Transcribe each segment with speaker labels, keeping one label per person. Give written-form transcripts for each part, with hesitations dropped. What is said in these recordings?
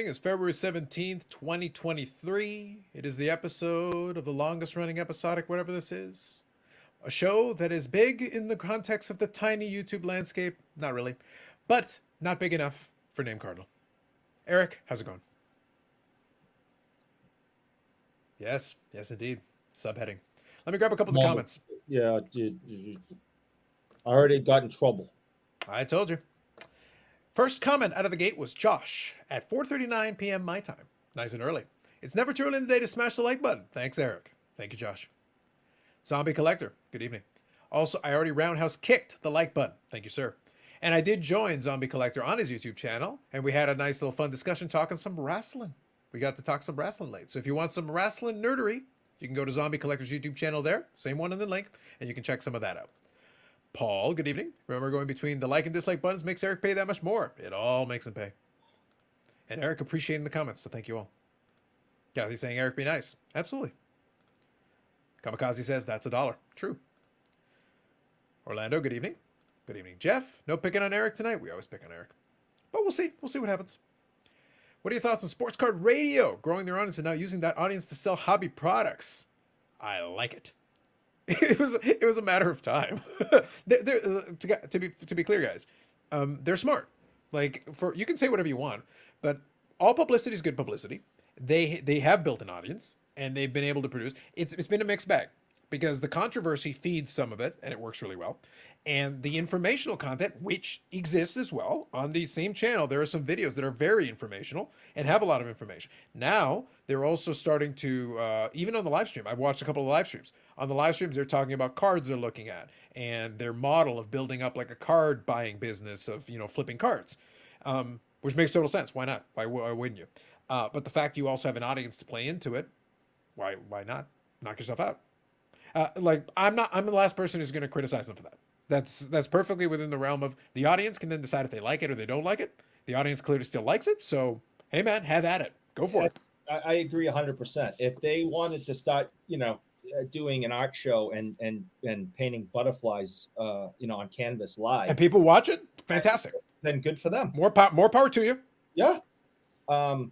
Speaker 1: is February 17th, 2023. It is the episode of the longest running episodic, whatever this is. A show that is big in the context of the tiny YouTube landscape. Not really, but not big enough for Name Cardinal. Eric, how's it going? Yes, indeed. Subheading. Let me grab a couple of the
Speaker 2: Moment.
Speaker 1: comments.
Speaker 2: Yeah, I already got in trouble.
Speaker 1: I told you. First comment out of the gate was Josh at 4:39 p.m. my time. Nice and early. It's never too early in the day to smash the like button. Thanks, Eric. Thank you, Josh. Zombie Collector. Good evening. Also, I already roundhouse kicked the like button. Thank you, sir. And I did join Zombie Collector on his YouTube channel, and we had a nice little fun discussion talking some wrestling. We got to talk some wrestling late. So if you want some wrestling nerdery, you can go to Zombie Collector's YouTube channel there. Same one in the link, and you can check some of that out. Paul, good evening. Remember, going between the like and dislike buttons makes Eric pay that much more. It all makes him pay. And Eric appreciating the comments, so thank you all. Kathy saying, Eric, be nice. Absolutely. Kamikaze says, that's $1. True. Orlando, good evening. Good evening. Jeff, no picking on Eric tonight. We always pick on Eric. But we'll see. We'll see what happens. What are your thoughts on Sports Card Radio? Growing their audience and now using that audience to sell hobby products. I like it. It was a matter of time. To be clear, guys, they're smart. Like, you can say whatever you want, but all publicity is good publicity. They have built an audience and they've been able to produce. It's been a mixed bag because the controversy feeds some of it and it works really well, and the informational content, which exists as well on the same channel. There are some videos that are very informational and have a lot of information. Now they're also starting to even on the live stream. I've watched a couple of live streams. On the live streams, they're talking about cards they're looking at and their model of building up like a card buying business of, flipping cards, which makes total sense. Why not? Why wouldn't you? But the fact you also have an audience to play into it, why not? Knock yourself out. I'm the last person who's going to criticize them for that. That's perfectly within the realm of the audience can then decide if they like it or they don't like it. The audience clearly still likes it. So, hey man, have at it. Go for it.
Speaker 2: I agree 100%. If they wanted to start, doing an art show and painting butterflies, on canvas live,
Speaker 1: and people watch it, fantastic.
Speaker 2: Then good for them.
Speaker 1: More power to you.
Speaker 2: Yeah. I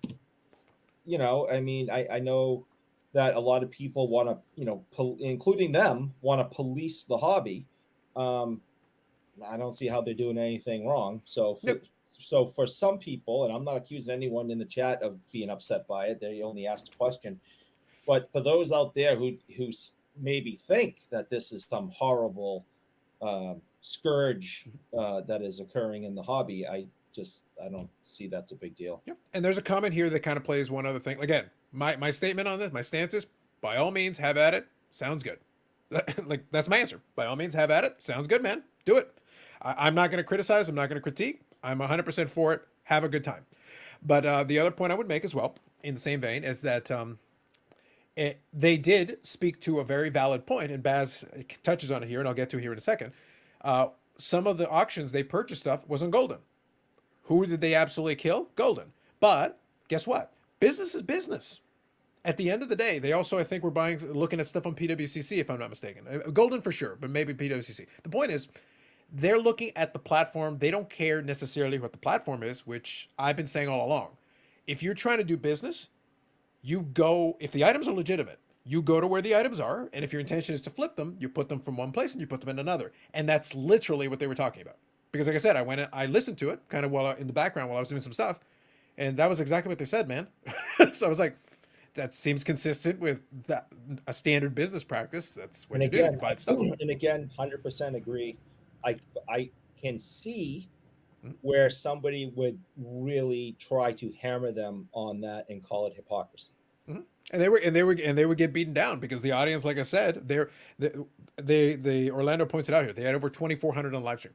Speaker 2: know that a lot of people want to, including them, want to police the hobby. I don't see how they're doing anything wrong. So for some people, and I'm not accusing anyone in the chat of being upset by it, they only asked a question. But for those out there who maybe think that this is some horrible scourge that is occurring in the hobby, I don't see that's a big deal.
Speaker 1: Yep. And there's a comment here that kind of plays one other thing. Again, my statement on this, my stance is, by all means, have at it. Sounds good. That's my answer. By all means, have at it. Sounds good, man. Do it. I'm not going to criticize. I'm not going to critique. I'm 100% for it. Have a good time. But the other point I would make as well, in the same vein, is that they did speak to a very valid point, and Baz touches on it here, and I'll get to it here in a second. Some of the auctions they purchased stuff was on Golden. Who did they absolutely kill? Golden. But guess what? Business is business. At the end of the day, they also, I think, were looking at stuff on PWCC, if I'm not mistaken. Golden for sure, but maybe PWCC. The point is, they're looking at the platform. They don't care necessarily what the platform is, which I've been saying all along. If you're trying to do business, you go, if the items are legitimate, you go to where the items are, and if your intention is to flip them, you put them from one place and you put them in another. And that's literally what they were talking about. Because like I said, I listened to it kind of in the background while I was doing some stuff, and that was exactly what they said, man. So I was like, that seems consistent with a standard business practice. That's what you do. You buy stuff.
Speaker 2: And again, 100% agree. I can see where somebody would really try to hammer them on that and call it hypocrisy.
Speaker 1: Mm-hmm. And they would get beaten down because the audience, like I said, they Orlando points it out here. They had over 2,400 on live stream.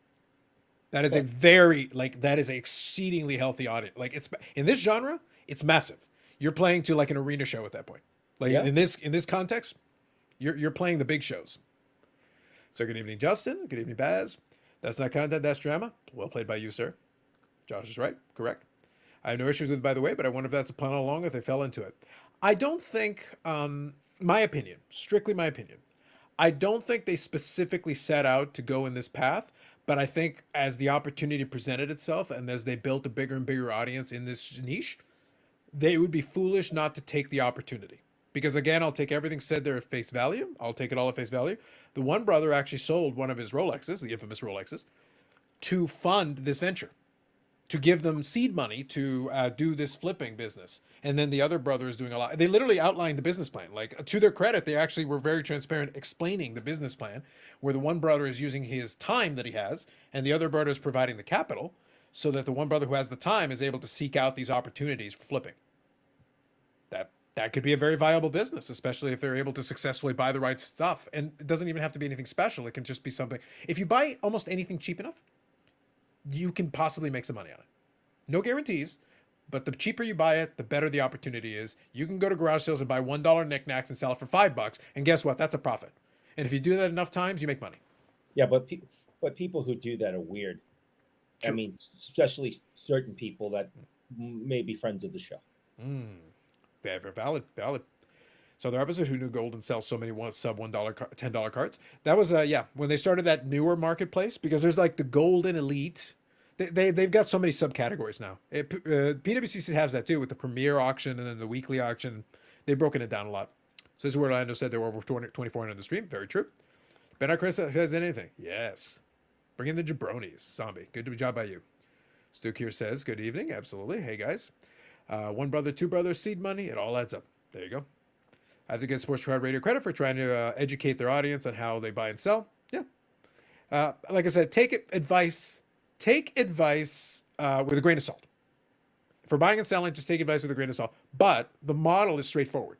Speaker 1: That is that is an exceedingly healthy audience. Like, it's in this genre, it's massive. You're playing to like an arena show at that point. Like in this context, you're playing the big shows. So good evening, Justin. Good evening, Baz. That's not content, that's drama. Well played by you, sir. Josh is right. Correct. I have no issues with it, by the way, but I wonder if that's a plan all along, if they fell into it. I don't think, my opinion, strictly my opinion, I don't think they specifically set out to go in this path. But I think as the opportunity presented itself and as they built a bigger and bigger audience in this niche, they would be foolish not to take the opportunity. Because again, I'll take everything said there at face value. I'll take it all at face value. The one brother actually sold one of his Rolexes, the infamous Rolexes, to fund this venture, to give them seed money to do this flipping business. And then the other brother is doing a lot. They literally outlined the business plan. Like, to their credit, they actually were very transparent explaining the business plan, where the one brother is using his time that he has, and the other brother is providing the capital, so that the one brother who has the time is able to seek out these opportunities for flipping. That could be a very viable business, especially if they're able to successfully buy the right stuff. And it doesn't even have to be anything special. It can just be something. If you buy almost anything cheap enough, you can possibly make some money on it. No guarantees, but the cheaper you buy it, the better the opportunity is. You can go to garage sales and buy $1 knickknacks and sell it for $5, and guess what? That's a profit. And if you do that enough times, you make money.
Speaker 2: Yeah, but people who do that are weird. True. I mean, especially certain people that may be friends of the show.
Speaker 1: Very valid. So there are others who knew gold and sell so many sub $1, $10 cards. That was when they started that newer marketplace, because there's like the gold and elite. They've got so many subcategories now. PWCC has that too, with the premier auction and then the weekly auction. They've broken it down a lot. So this is where Orlando said there were over 2,400 on the stream. Very true. Ben Chris says anything. Yes. Bring in the jabronis. Zombie. Good job by you. Stu here says, good evening. Absolutely. Hey, guys. One brother, two brothers, seed money. It all adds up. There you go. I have to give Sports Trad Radio credit for trying to educate their audience on how they buy and sell. Yeah. Like I said, take advice with a grain of salt. For buying and selling, just take advice with a grain of salt. But the model is straightforward.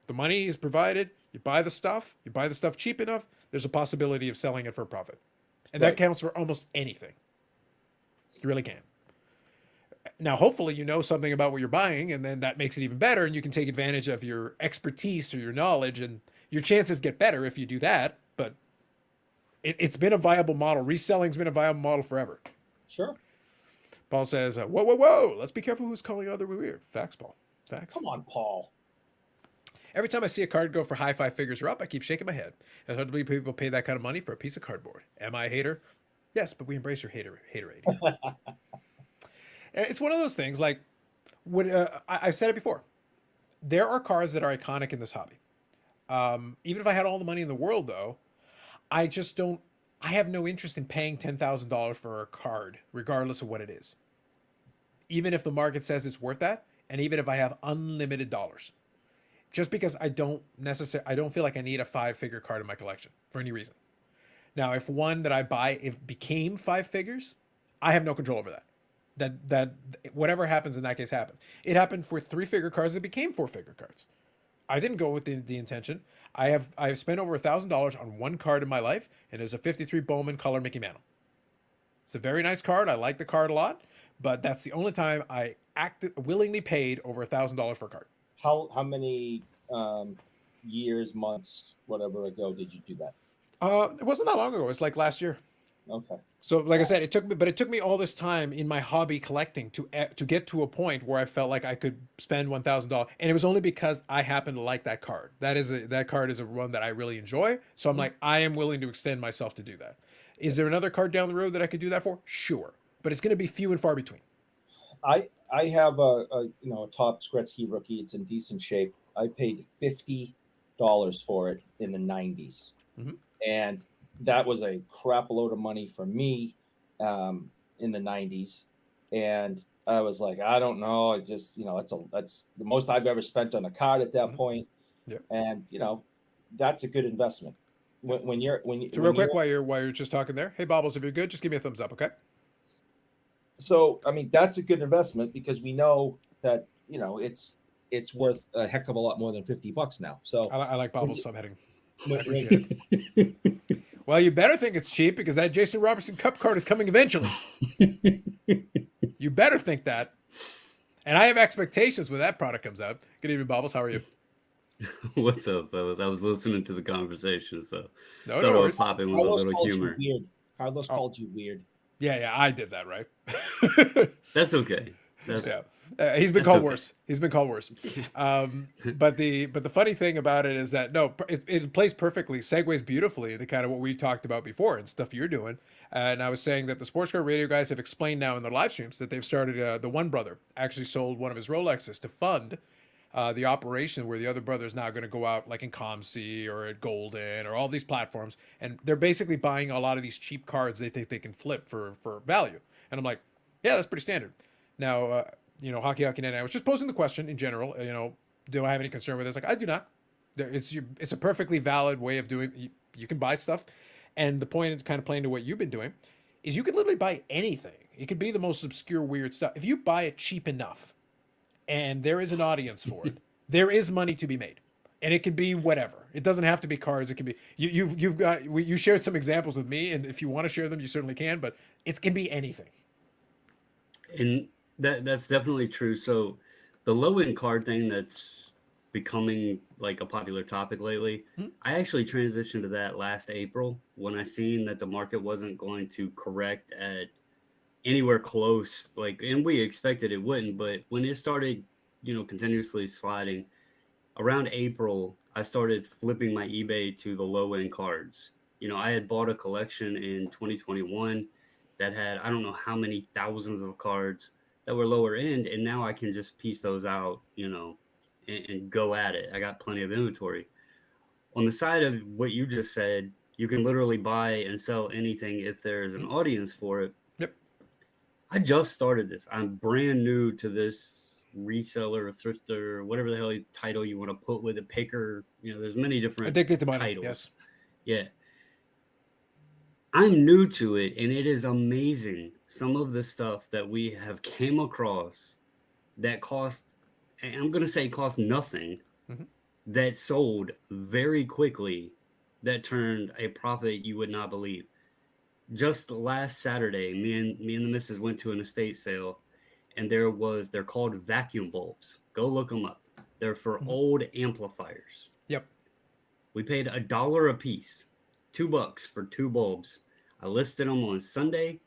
Speaker 1: The money is provided. You buy the stuff cheap enough, there's a possibility of selling it for a profit. And that counts for almost anything. You really can. Now, hopefully you know something about what you're buying, and then that makes it even better, and you can take advantage of your expertise or your knowledge, and your chances get better if you do that. But it's been a viable model. Reselling's been a viable model forever.
Speaker 2: Sure.
Speaker 1: Paul says, whoa. Let's be careful who's calling other weird. Facts, Paul. Facts.
Speaker 2: Come on, Paul.
Speaker 1: Every time I see a card go for high five figures or up, I keep shaking my head. It's hard to believe people pay that kind of money for a piece of cardboard. Am I a hater? Yes, but we embrace your haterade. It's one of those things, like, when I've said it before. There are cards that are iconic in this hobby. Even if I had all the money in the world, though, I have no interest in paying $10,000 for a card, regardless of what it is. Even if the market says it's worth that, and even if I have unlimited dollars. Just because I don't feel like I need a 5-figure card in my collection for any reason. Now, if one that I buy, became 5 figures, I have no control over that. That whatever happens in that case happens. It happened for 3-figure cards that became 4-figure cards. I didn't go with the intention. I have spent over $1,000 on one card in my life, and it's a 53 Bowman color Mickey Mantle. It's a very nice card. I like the card a lot, but that's the only time I willingly paid over $1,000 for a card.
Speaker 2: How many years, months, whatever ago did you do that?
Speaker 1: It wasn't that long ago. It's like last year.
Speaker 2: Okay.
Speaker 1: So, like I said, it took me all this time in my hobby collecting to get to a point where I felt like I could spend $1,000, and it was only because I happen to like that card. That card is a one that I really enjoy. So I'm like, I am willing to extend myself to do that. Is there another card down the road that I could do that for? Sure, but it's going to be few and far between.
Speaker 2: I have a top Gretzky rookie. It's in decent shape. I paid $50 for it in the 90s, and that was a crap load of money for me in the 90s. And I was like, I don't know. I just, that's the most I've ever spent on a card at that point.
Speaker 1: Yeah.
Speaker 2: And, that's a good investment. When you're
Speaker 1: So real quick, while you're just talking there, hey Bobbles, if you're good, just give me a thumbs up, okay?
Speaker 2: So, I mean, that's a good investment because we know that, it's worth a heck of a lot more than $50 now. So
Speaker 1: I like Bobbles subheading. I appreciate it. Well, you better think it's cheap because that Jason Robertson Cup card is coming eventually. You better think that. And I have expectations when that product comes out. Good evening, Bobbles. How are you?
Speaker 3: What's up, fellas? I was listening to the conversation, so
Speaker 1: no
Speaker 3: I
Speaker 1: worries.
Speaker 3: pop in with
Speaker 2: Carlos
Speaker 3: a little humor.
Speaker 2: Carlos called you weird.
Speaker 1: Yeah, I did that, right?
Speaker 3: That's okay.
Speaker 1: Yeah. He's been
Speaker 3: That's
Speaker 1: called
Speaker 3: okay.
Speaker 1: worse. He's been called worse. But the funny thing about it is that no, it plays perfectly, segues beautifully to kind of what we've talked about before and stuff you're doing. And I was saying that the sports car radio guys have explained now in their live streams that they've started. The one brother actually sold one of his Rolexes to fund the operation, where the other brother is now going to go out like in ComC or at Golden or all these platforms, and they're basically buying a lot of these cheap cards they think they can flip for value. And I'm like, yeah, that's pretty standard. Now, Hockey Net, I was just posing the question in general. Do I have any concern with this? Like, I do not. It's a perfectly valid way of doing. You can buy stuff, and the point of kind of playing to what you've been doing is you can literally buy anything. It could be the most obscure, weird stuff. If you buy it cheap enough, and there is an audience for it, there is money to be made. And it could be whatever. It doesn't have to be cards. It can be you shared some examples with me, and if you want to share them, you certainly can. But it can be anything.
Speaker 3: And that's definitely true. So the low end card thing that's becoming like a popular topic lately, I actually transitioned to that last April when I seen that the market wasn't going to correct at anywhere close, like, and we expected it wouldn't, but when it started, continuously sliding around April, I started flipping my eBay to the low end cards. I had bought a collection in 2021 that had, I don't know how many thousands of cards that were lower end. And now I can just piece those out, and go at it. I got plenty of inventory. On the side of what you just said, you can literally buy and sell anything if there's an audience for it.
Speaker 1: Yep.
Speaker 3: I just started this. I'm brand new to this reseller, thrifter, whatever the hell title you want to put with a picker. There's many different
Speaker 1: Addicted to money.
Speaker 3: titles.
Speaker 1: Yes.
Speaker 3: Yeah. I'm new to it, and it is amazing some of the stuff that we have came across that cost, and I'm going to say cost nothing, that sold very quickly, that turned a profit you would not believe. Just last Saturday, me and the missus went to an estate sale, and they're called vacuum bulbs. Go look them up. They're for old amplifiers.
Speaker 1: Yep.
Speaker 3: We paid $1 a piece, $2 for 2 bulbs. I listed them on Sunday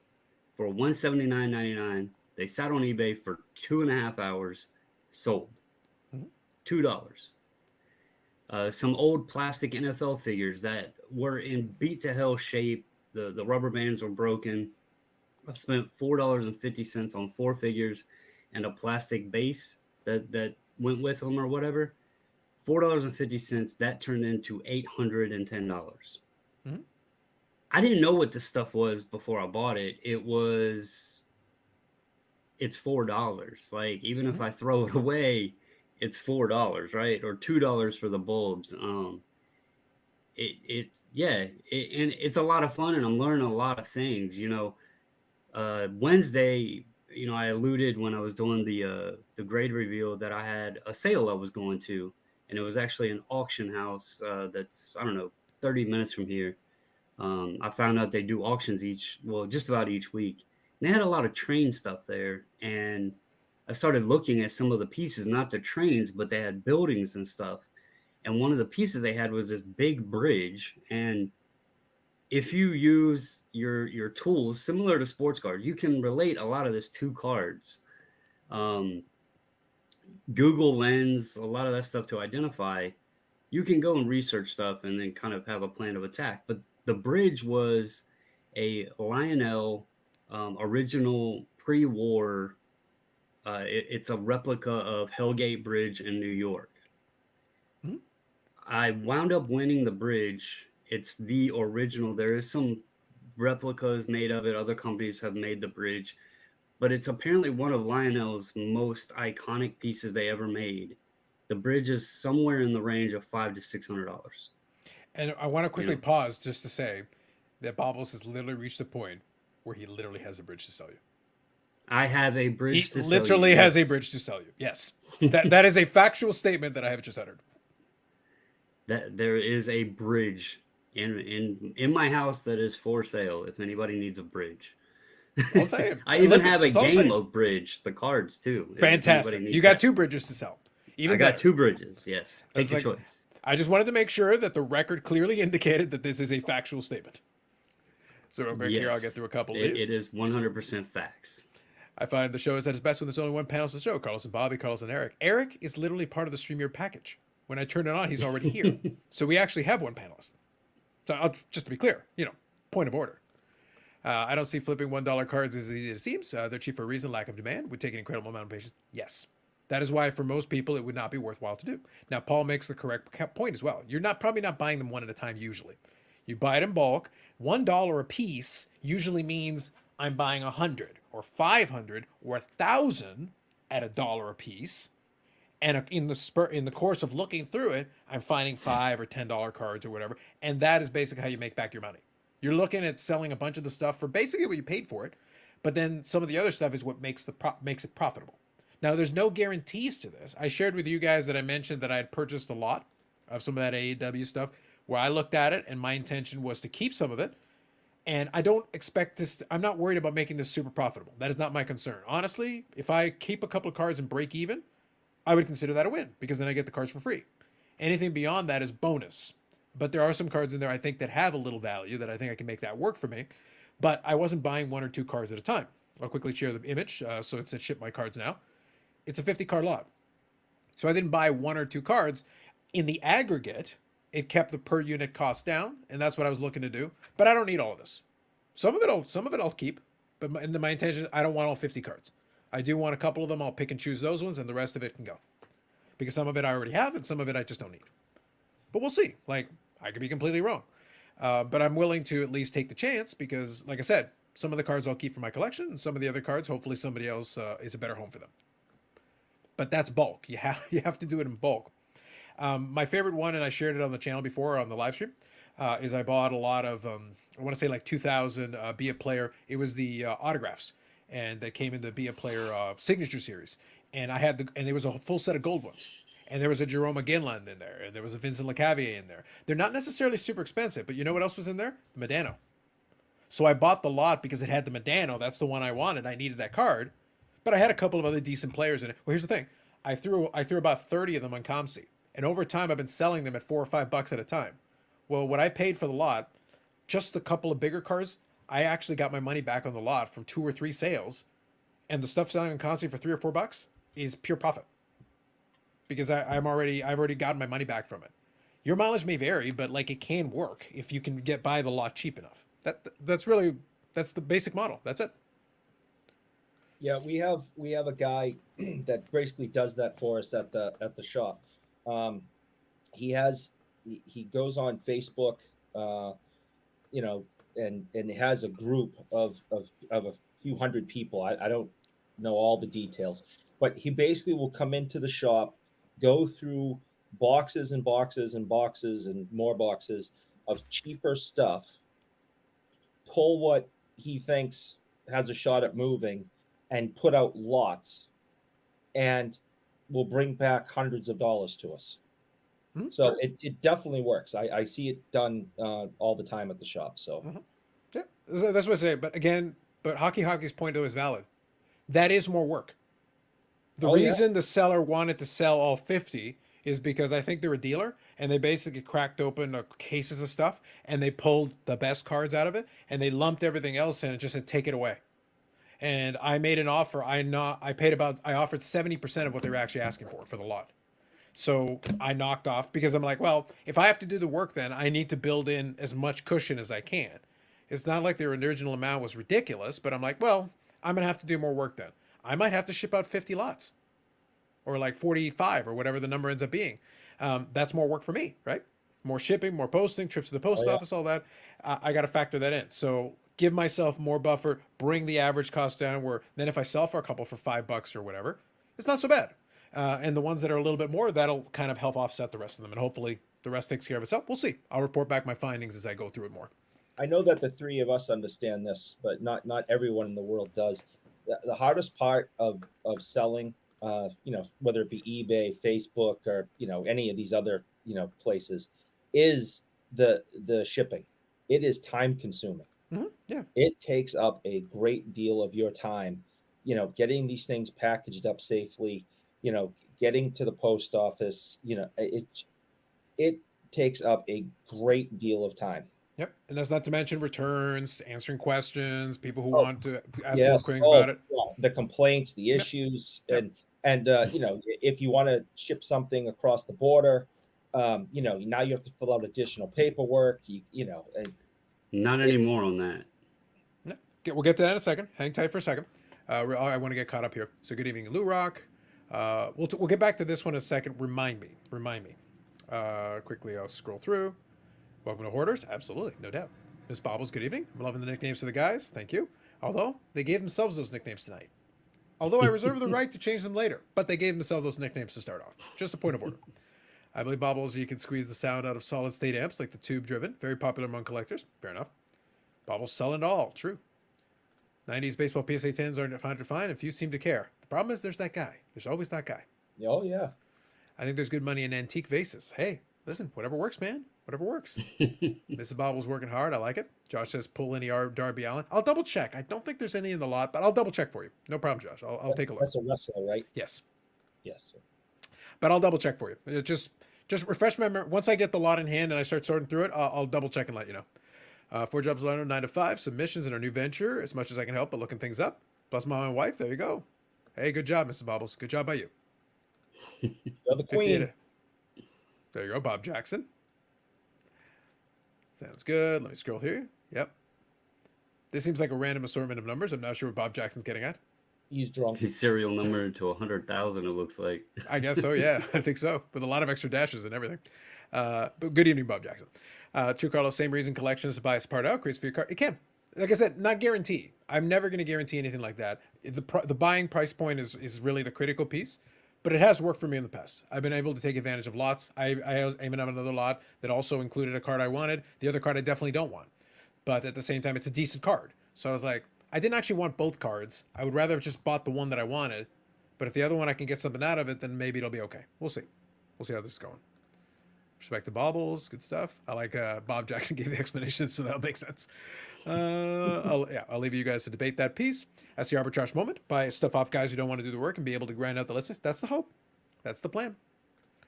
Speaker 3: for $179.99. They sat on eBay for 2.5 hours, sold. $2. Some old plastic NFL figures that were in beat to hell shape. The rubber bands were broken. I spent $4.50 on 4 figures and a plastic base that went with them or whatever. $4.50, that turned into $810. I didn't know what this stuff was before I bought it. It's $4. Like, even if I throw it away, it's $4, right? Or $2 for the bulbs. And it's a lot of fun, and I'm learning a lot of things. Wednesday, I alluded when I was doing the grade reveal that I had a sale I was going to, and it was actually an auction house that's, I don't know, 30 minutes from here. I found out they do auctions just about each week. And they had a lot of train stuff there, and I started looking at some of the pieces, not the trains, but they had buildings and stuff. And one of the pieces they had was this big bridge. And if you use your tools similar to sports cards, you can relate a lot of this to cards. Google Lens, a lot of that stuff to identify. You can go and research stuff and then kind of have a plan of attack. But the bridge was a Lionel original pre-war. It's a replica of Hellgate Bridge in New York. I wound up winning the bridge. It's the original. There is some replicas made of it. Other companies have made the bridge, but it's apparently one of Lionel's most iconic pieces they ever made. The bridge is somewhere in the range of $500 to $600.
Speaker 1: And I want to quickly pause just to say that Bobbles has literally reached a point where he literally has a bridge to sell you.
Speaker 3: I have a bridge to sell you.
Speaker 1: He literally has a bridge to sell you. Yes. That is a factual statement that I have just uttered.
Speaker 3: That there is a bridge in my house that is for sale if anybody needs a bridge.
Speaker 1: I'll say it.
Speaker 3: I even have a game of bridge, the cards too.
Speaker 1: Fantastic. You got 2 bridges to sell.
Speaker 3: I got 2 bridges, yes. Take your choice.
Speaker 1: I just wanted to make sure that the record clearly indicated that this is a factual statement. So real quick here, I'll get through a couple of these.
Speaker 3: It is 100% facts.
Speaker 1: I find the show is at its best when there's only one panelist to the show. Carlos and Bobby, Carlos and Eric. Eric is literally part of the StreamYard package. When I turn it on, he's already here. So we actually have one panelist. So just to be clear, point of order. I don't see flipping $1 cards as easy as it seems. They're cheap for a reason, lack of demand. Would take an incredible amount of patience. Yes. That is why for most people it would not be worthwhile to do. Now, Paul makes the correct point as well. You're probably not buying them one at a time usually. You buy it in bulk. $1 a piece usually means I'm buying 100 or 500 or 1,000 at $1 a piece. And in the course of looking through it, I'm finding $5 or $10 cards or whatever. And that is basically how you make back your money. You're looking at selling a bunch of the stuff for basically what you paid for it. But then some of the other stuff is what makes it profitable. Now, there's no guarantees to this. I shared with you guys that I mentioned that I had purchased a lot of some of that AEW stuff where I looked at it and my intention was to keep some of it. And I don't expect this. I'm not worried about making this super profitable. That is not my concern. Honestly, if I keep a couple of cards and break even, I would consider that a win because then I get the cards for free. Anything beyond that is bonus. But there are some cards in there I think that have a little value that I think I can make that work for me. But I wasn't buying 1 or 2 cards at a time. I'll quickly share the image. So it says ship my cards now. It's a 50 card lot. So I didn't buy 1 or 2 cards. In the aggregate, it kept the per unit cost down, and that's what I was looking to do. But I don't need all of this. Some of it I'll keep, but my intention, I don't want all 50 cards. I do want a couple of them. I'll pick and choose those ones, and the rest of it can go. Because some of it I already have, and some of it I just don't need. But we'll see. Like, I could be completely wrong. But I'm willing to at least take the chance because, like I said, some of the cards I'll keep for my collection, and some of the other cards, hopefully somebody else is a better home for them. But that's bulk. You have to do it in bulk. My favorite one, and I shared it on the channel before on the live stream, is I bought a lot of, I want to say like 2,000 Be a Player. It was the autographs, and that came in the Be a Player signature series. And and there was a full set of gold ones. And there was a Jerome Ginland in there, and there was a Vincent LeCavier in there. They're not necessarily super expensive, but you know what else was in there? The Medano. So I bought the lot because it had the Medano. That's the one I wanted. I needed that card. But I had a couple of other decent players in it. Well, here's the thing. I threw about 30 of them on ComC. And over time, I've been selling them at $4 or $5 at a time. Well, what I paid for the lot, just a couple of bigger cards, I actually got my money back on the lot from 2 or 3 sales. And the stuff selling on ComC for $3 or $4 is pure profit. Because I've already gotten my money back from it. Your mileage may vary, but like it can work if you can buy the lot cheap enough. That's the basic model. That's it.
Speaker 2: Yeah, we have a guy that basically does that for us at the shop. He goes on Facebook, and has a group of a few hundred people. I don't know all the details, but he basically will come into the shop, go through boxes and boxes and boxes and more boxes of cheaper stuff, pull what he thinks has a shot at moving, and put out lots, and will bring back hundreds of dollars to us. Mm-hmm. So it definitely works. I see it done all the time at the shop. So
Speaker 1: yeah, that's what I say. But Hockey's point though is valid. That is more work. The reason the seller wanted to sell all 50 is because I think they're a dealer and they basically cracked open cases of stuff and they pulled the best cards out of it and they lumped everything else in and just said, take it away. And I made an offer. I offered 70% of what they were actually asking for the lot. So I knocked off because I'm like, well, if I have to do the work, then I need to build in as much cushion as I can. It's not like their original amount was ridiculous, but I'm like, well, I'm going to have to do more work then. I might have to ship out 50 lots or like 45 or whatever the number ends up being. That's more work for me, right? More shipping, more posting, trips to the post office, all that. I got to factor that in. So give myself more buffer, bring the average cost down where then if I sell for a couple for $5 or whatever, it's not so bad. And the ones that are a little bit more, that'll kind of help offset the rest of them. And hopefully the rest takes care of itself. We'll see. I'll report back my findings as I go through it more.
Speaker 2: I know that the three of us understand this, but not everyone in the world does. The hardest part of selling, whether it be eBay, Facebook, or, any of these other, places, is the shipping. It is time consuming.
Speaker 1: Mm-hmm. Yeah.
Speaker 2: It takes up a great deal of your time, getting these things packaged up safely, getting to the post office, it takes up a great deal of time.
Speaker 1: Yep, and that's not to mention returns, answering questions, people who
Speaker 2: Oh,
Speaker 1: want to ask more
Speaker 2: yes.
Speaker 1: things
Speaker 2: Oh,
Speaker 1: about it.
Speaker 2: yeah. The complaints, the
Speaker 1: Yep,
Speaker 2: issues,
Speaker 1: yep.
Speaker 2: and if you want to ship something across the border, now you have to fill out additional paperwork. And
Speaker 3: Not
Speaker 2: it,
Speaker 3: anymore on that.
Speaker 1: Yep. We'll get to that in a second. Hang tight for a second. I want to get caught up here. So good evening, Lou Rock. We'll get back to this one in a second. Remind me. Quickly, I'll scroll through. Welcome to Hoarders. Absolutely, no doubt. Miss Bobbles, good evening. I'm loving the nicknames for the guys. Thank you. Although they gave themselves those nicknames tonight. Although I reserve the right to change them later, but they gave themselves those nicknames to start off. Just a point of order. I believe Bobbles, you can squeeze the sound out of solid state amps like the tube driven. Very popular among collectors. Fair enough. Bobbles selling it all. True. 90s baseball PSA 10s aren't hard to find, and few seem to care. The problem is there's that guy. There's always that guy.
Speaker 2: oh yeah,
Speaker 1: I think there's good money in antique vases. Hey, listen, whatever works, man. Whatever works. Mrs. Bobble's working hard. I like it. Josh says pull any Darby Allen. I'll double check. I don't think there's any in the lot, but I'll double check for you. No problem, Josh. I'll take a look.
Speaker 2: that's a wrestler, right?
Speaker 1: Yes,
Speaker 2: Yes. Sir.
Speaker 1: but I'll double check for you. Just refresh my memory. Once I get the lot in hand and I start sorting through it, I'll double check and let you know. 4 jobs, 9 to 5. Submissions in our new venture. As much as I can help, but looking things up. Plus mom and wife. There you go. Hey, good job, Mrs. Bobbles. Good job by you.
Speaker 2: You're the queen.
Speaker 1: 58. There you go, Bob Jackson. Sounds good. Let me scroll here. Yep. This seems like a random assortment of numbers. I'm not sure what Bob Jackson's getting at.
Speaker 2: He's drunk.
Speaker 3: His serial number to 100,000. It looks like.
Speaker 1: I guess so. Yeah, I think so. With a lot of extra dashes and everything. But good evening, Bob Jackson. True Carlos, same reason collections to buy a part out creates for your card. It can. Like I said, not guarantee. I'm never going to guarantee anything like that. The buying price point is really the critical piece. But it has worked for me in the past. I've been able to take advantage of lots. I even have another lot that also included a card I wanted. The other card I definitely don't want. But at the same time, it's a decent card. So I was like, I didn't actually want both cards. I would rather have just bought the one that I wanted. But if the other one I can get something out of it, then maybe it'll be okay. We'll see. We'll see how this is going. Respect the baubles. Good stuff. I like Bob Jackson gave the explanation, so that'll make sense. I'll leave you guys to debate that piece. That's the arbitrage moment. Buy stuff off guys who don't want to do the work and be able to grind out the listings. That's the hope. That's the plan.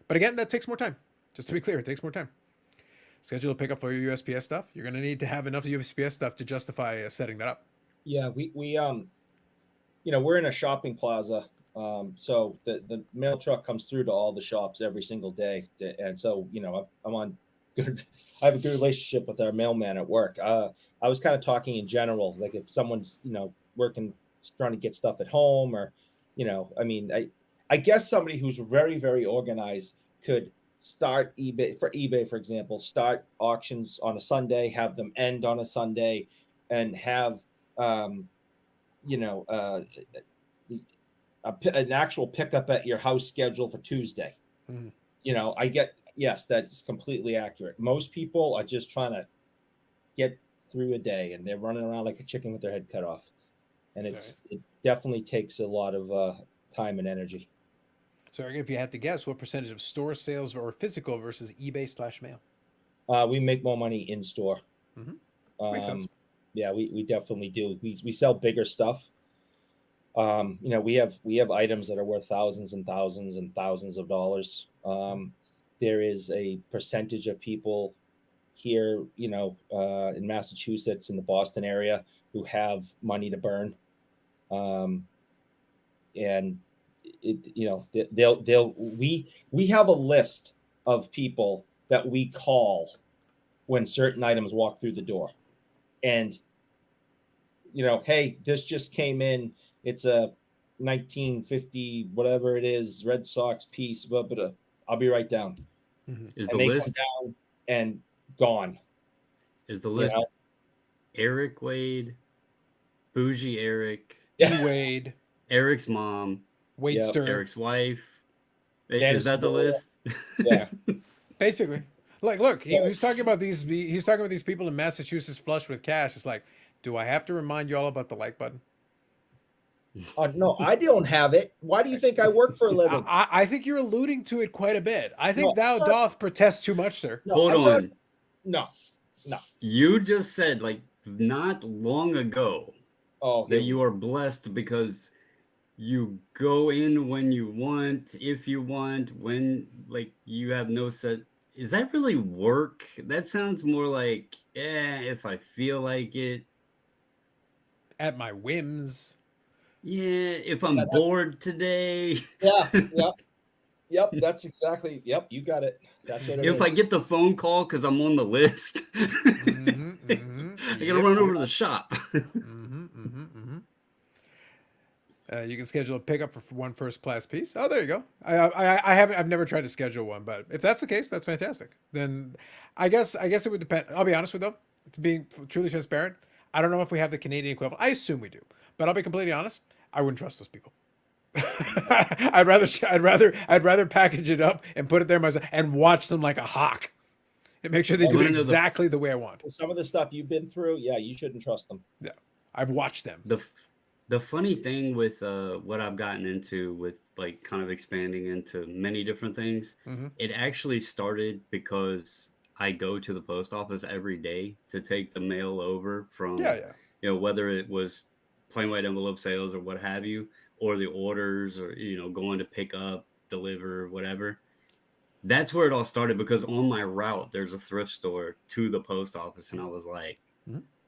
Speaker 1: But again, that takes more time. Just to be clear, it takes more time. Schedule a pickup for your USPS stuff. You're going to need to have enough USPS stuff to justify setting that up.
Speaker 2: Yeah, we we're in a shopping plaza. So the mail truck comes through to all the shops every single day, and so I'm on good. I have a good relationship with our mailman at work. I was kind of talking in general, like if someone's working, trying to get stuff at home, or I guess somebody who's very very organized could start eBay, for example, start auctions on a Sunday, have them end on a Sunday, and have an actual pickup at your house schedule for Tuesday.
Speaker 1: Mm-hmm.
Speaker 2: Yes, that's completely accurate. Most people are just trying to get through a day, and they're running around like a chicken with their head cut off. And it definitely takes a lot of time and energy.
Speaker 1: So if you had to guess, what percentage of store sales or physical versus eBay/mail?
Speaker 2: We make more money in store.
Speaker 1: Mm-hmm. Makes sense.
Speaker 2: Yeah, we definitely do. We sell bigger stuff. We have items that are worth thousands and thousands and thousands of dollars. There is a percentage of people here, in Massachusetts, in the Boston area, who have money to burn, and we have a list of people that we call when certain items walk through the door, and hey, this just came in. It's a 1950 whatever it is Red Sox piece, but I'll be right down.
Speaker 3: Mm-hmm. Is
Speaker 2: and
Speaker 3: the
Speaker 2: they
Speaker 3: list
Speaker 2: come down and gone?
Speaker 3: Is the list Eric Wade, Bougie Eric,
Speaker 1: Wade,
Speaker 3: Eric's mom,
Speaker 1: Wade Stern,
Speaker 3: Eric's wife?
Speaker 2: Janice
Speaker 3: Is that the list?
Speaker 2: Yeah.
Speaker 1: Basically, look, he's talking about these. He's talking about these people in Massachusetts flush with cash. It's like, do I have to remind you all about the like button?
Speaker 2: No, I don't have it. Why do you think I work for a living?
Speaker 1: I think you're alluding to it quite a bit. I think thou doth protest too much, sir.
Speaker 3: Hold on.
Speaker 2: No.
Speaker 3: You just said like not long ago that you are blessed because you go in when you want, if you want, when like you have no set is that really work? That sounds more like, if I feel like it.
Speaker 1: At my whims.
Speaker 3: Yeah, if
Speaker 2: Yeah,
Speaker 3: I'm bored today.
Speaker 2: yeah, yep, yep. That's exactly. Yep, you got it. That's what it
Speaker 3: If I
Speaker 2: is.
Speaker 3: get the phone call because I'm on the list. I gotta
Speaker 1: Yep.
Speaker 3: run over to the shop.
Speaker 1: You can schedule a pickup for one first class piece. Oh, there you go. I've never tried to schedule one, but if that's the case, that's fantastic. Then I guess it would depend. I'll be honest with you though, to being truly transparent, I don't know if we have the Canadian equivalent. I assume we do, but I'll be completely honest. I wouldn't trust those people. I'd rather package it up and put it there myself and watch them like a hawk and make sure they do it exactly the way I want.
Speaker 2: Some of the stuff you've been through, yeah, you shouldn't trust them.
Speaker 1: Yeah, I've watched them.
Speaker 3: The funny thing with what I've gotten into with like kind of expanding into many different things, it actually started because I go to the post office every day to take the mail over from, whether it was plain white envelope sales or what have you, or the orders, or going to pick up, deliver, whatever. That's where it all started, because on my route there's a thrift store to the post office, and I was like,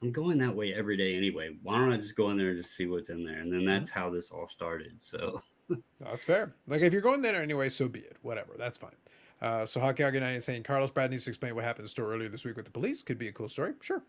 Speaker 3: I'm going that way every day anyway. Why don't I just go in there and just see what's in there? And then that's how this all started. So
Speaker 1: that's fair. Like, if you're going there anyway, so be it. Whatever, that's fine. So Hockey Hockey 9 is saying Carlos Brad needs to explain what happened in the store earlier this week with the police. Could be a cool story. Sure.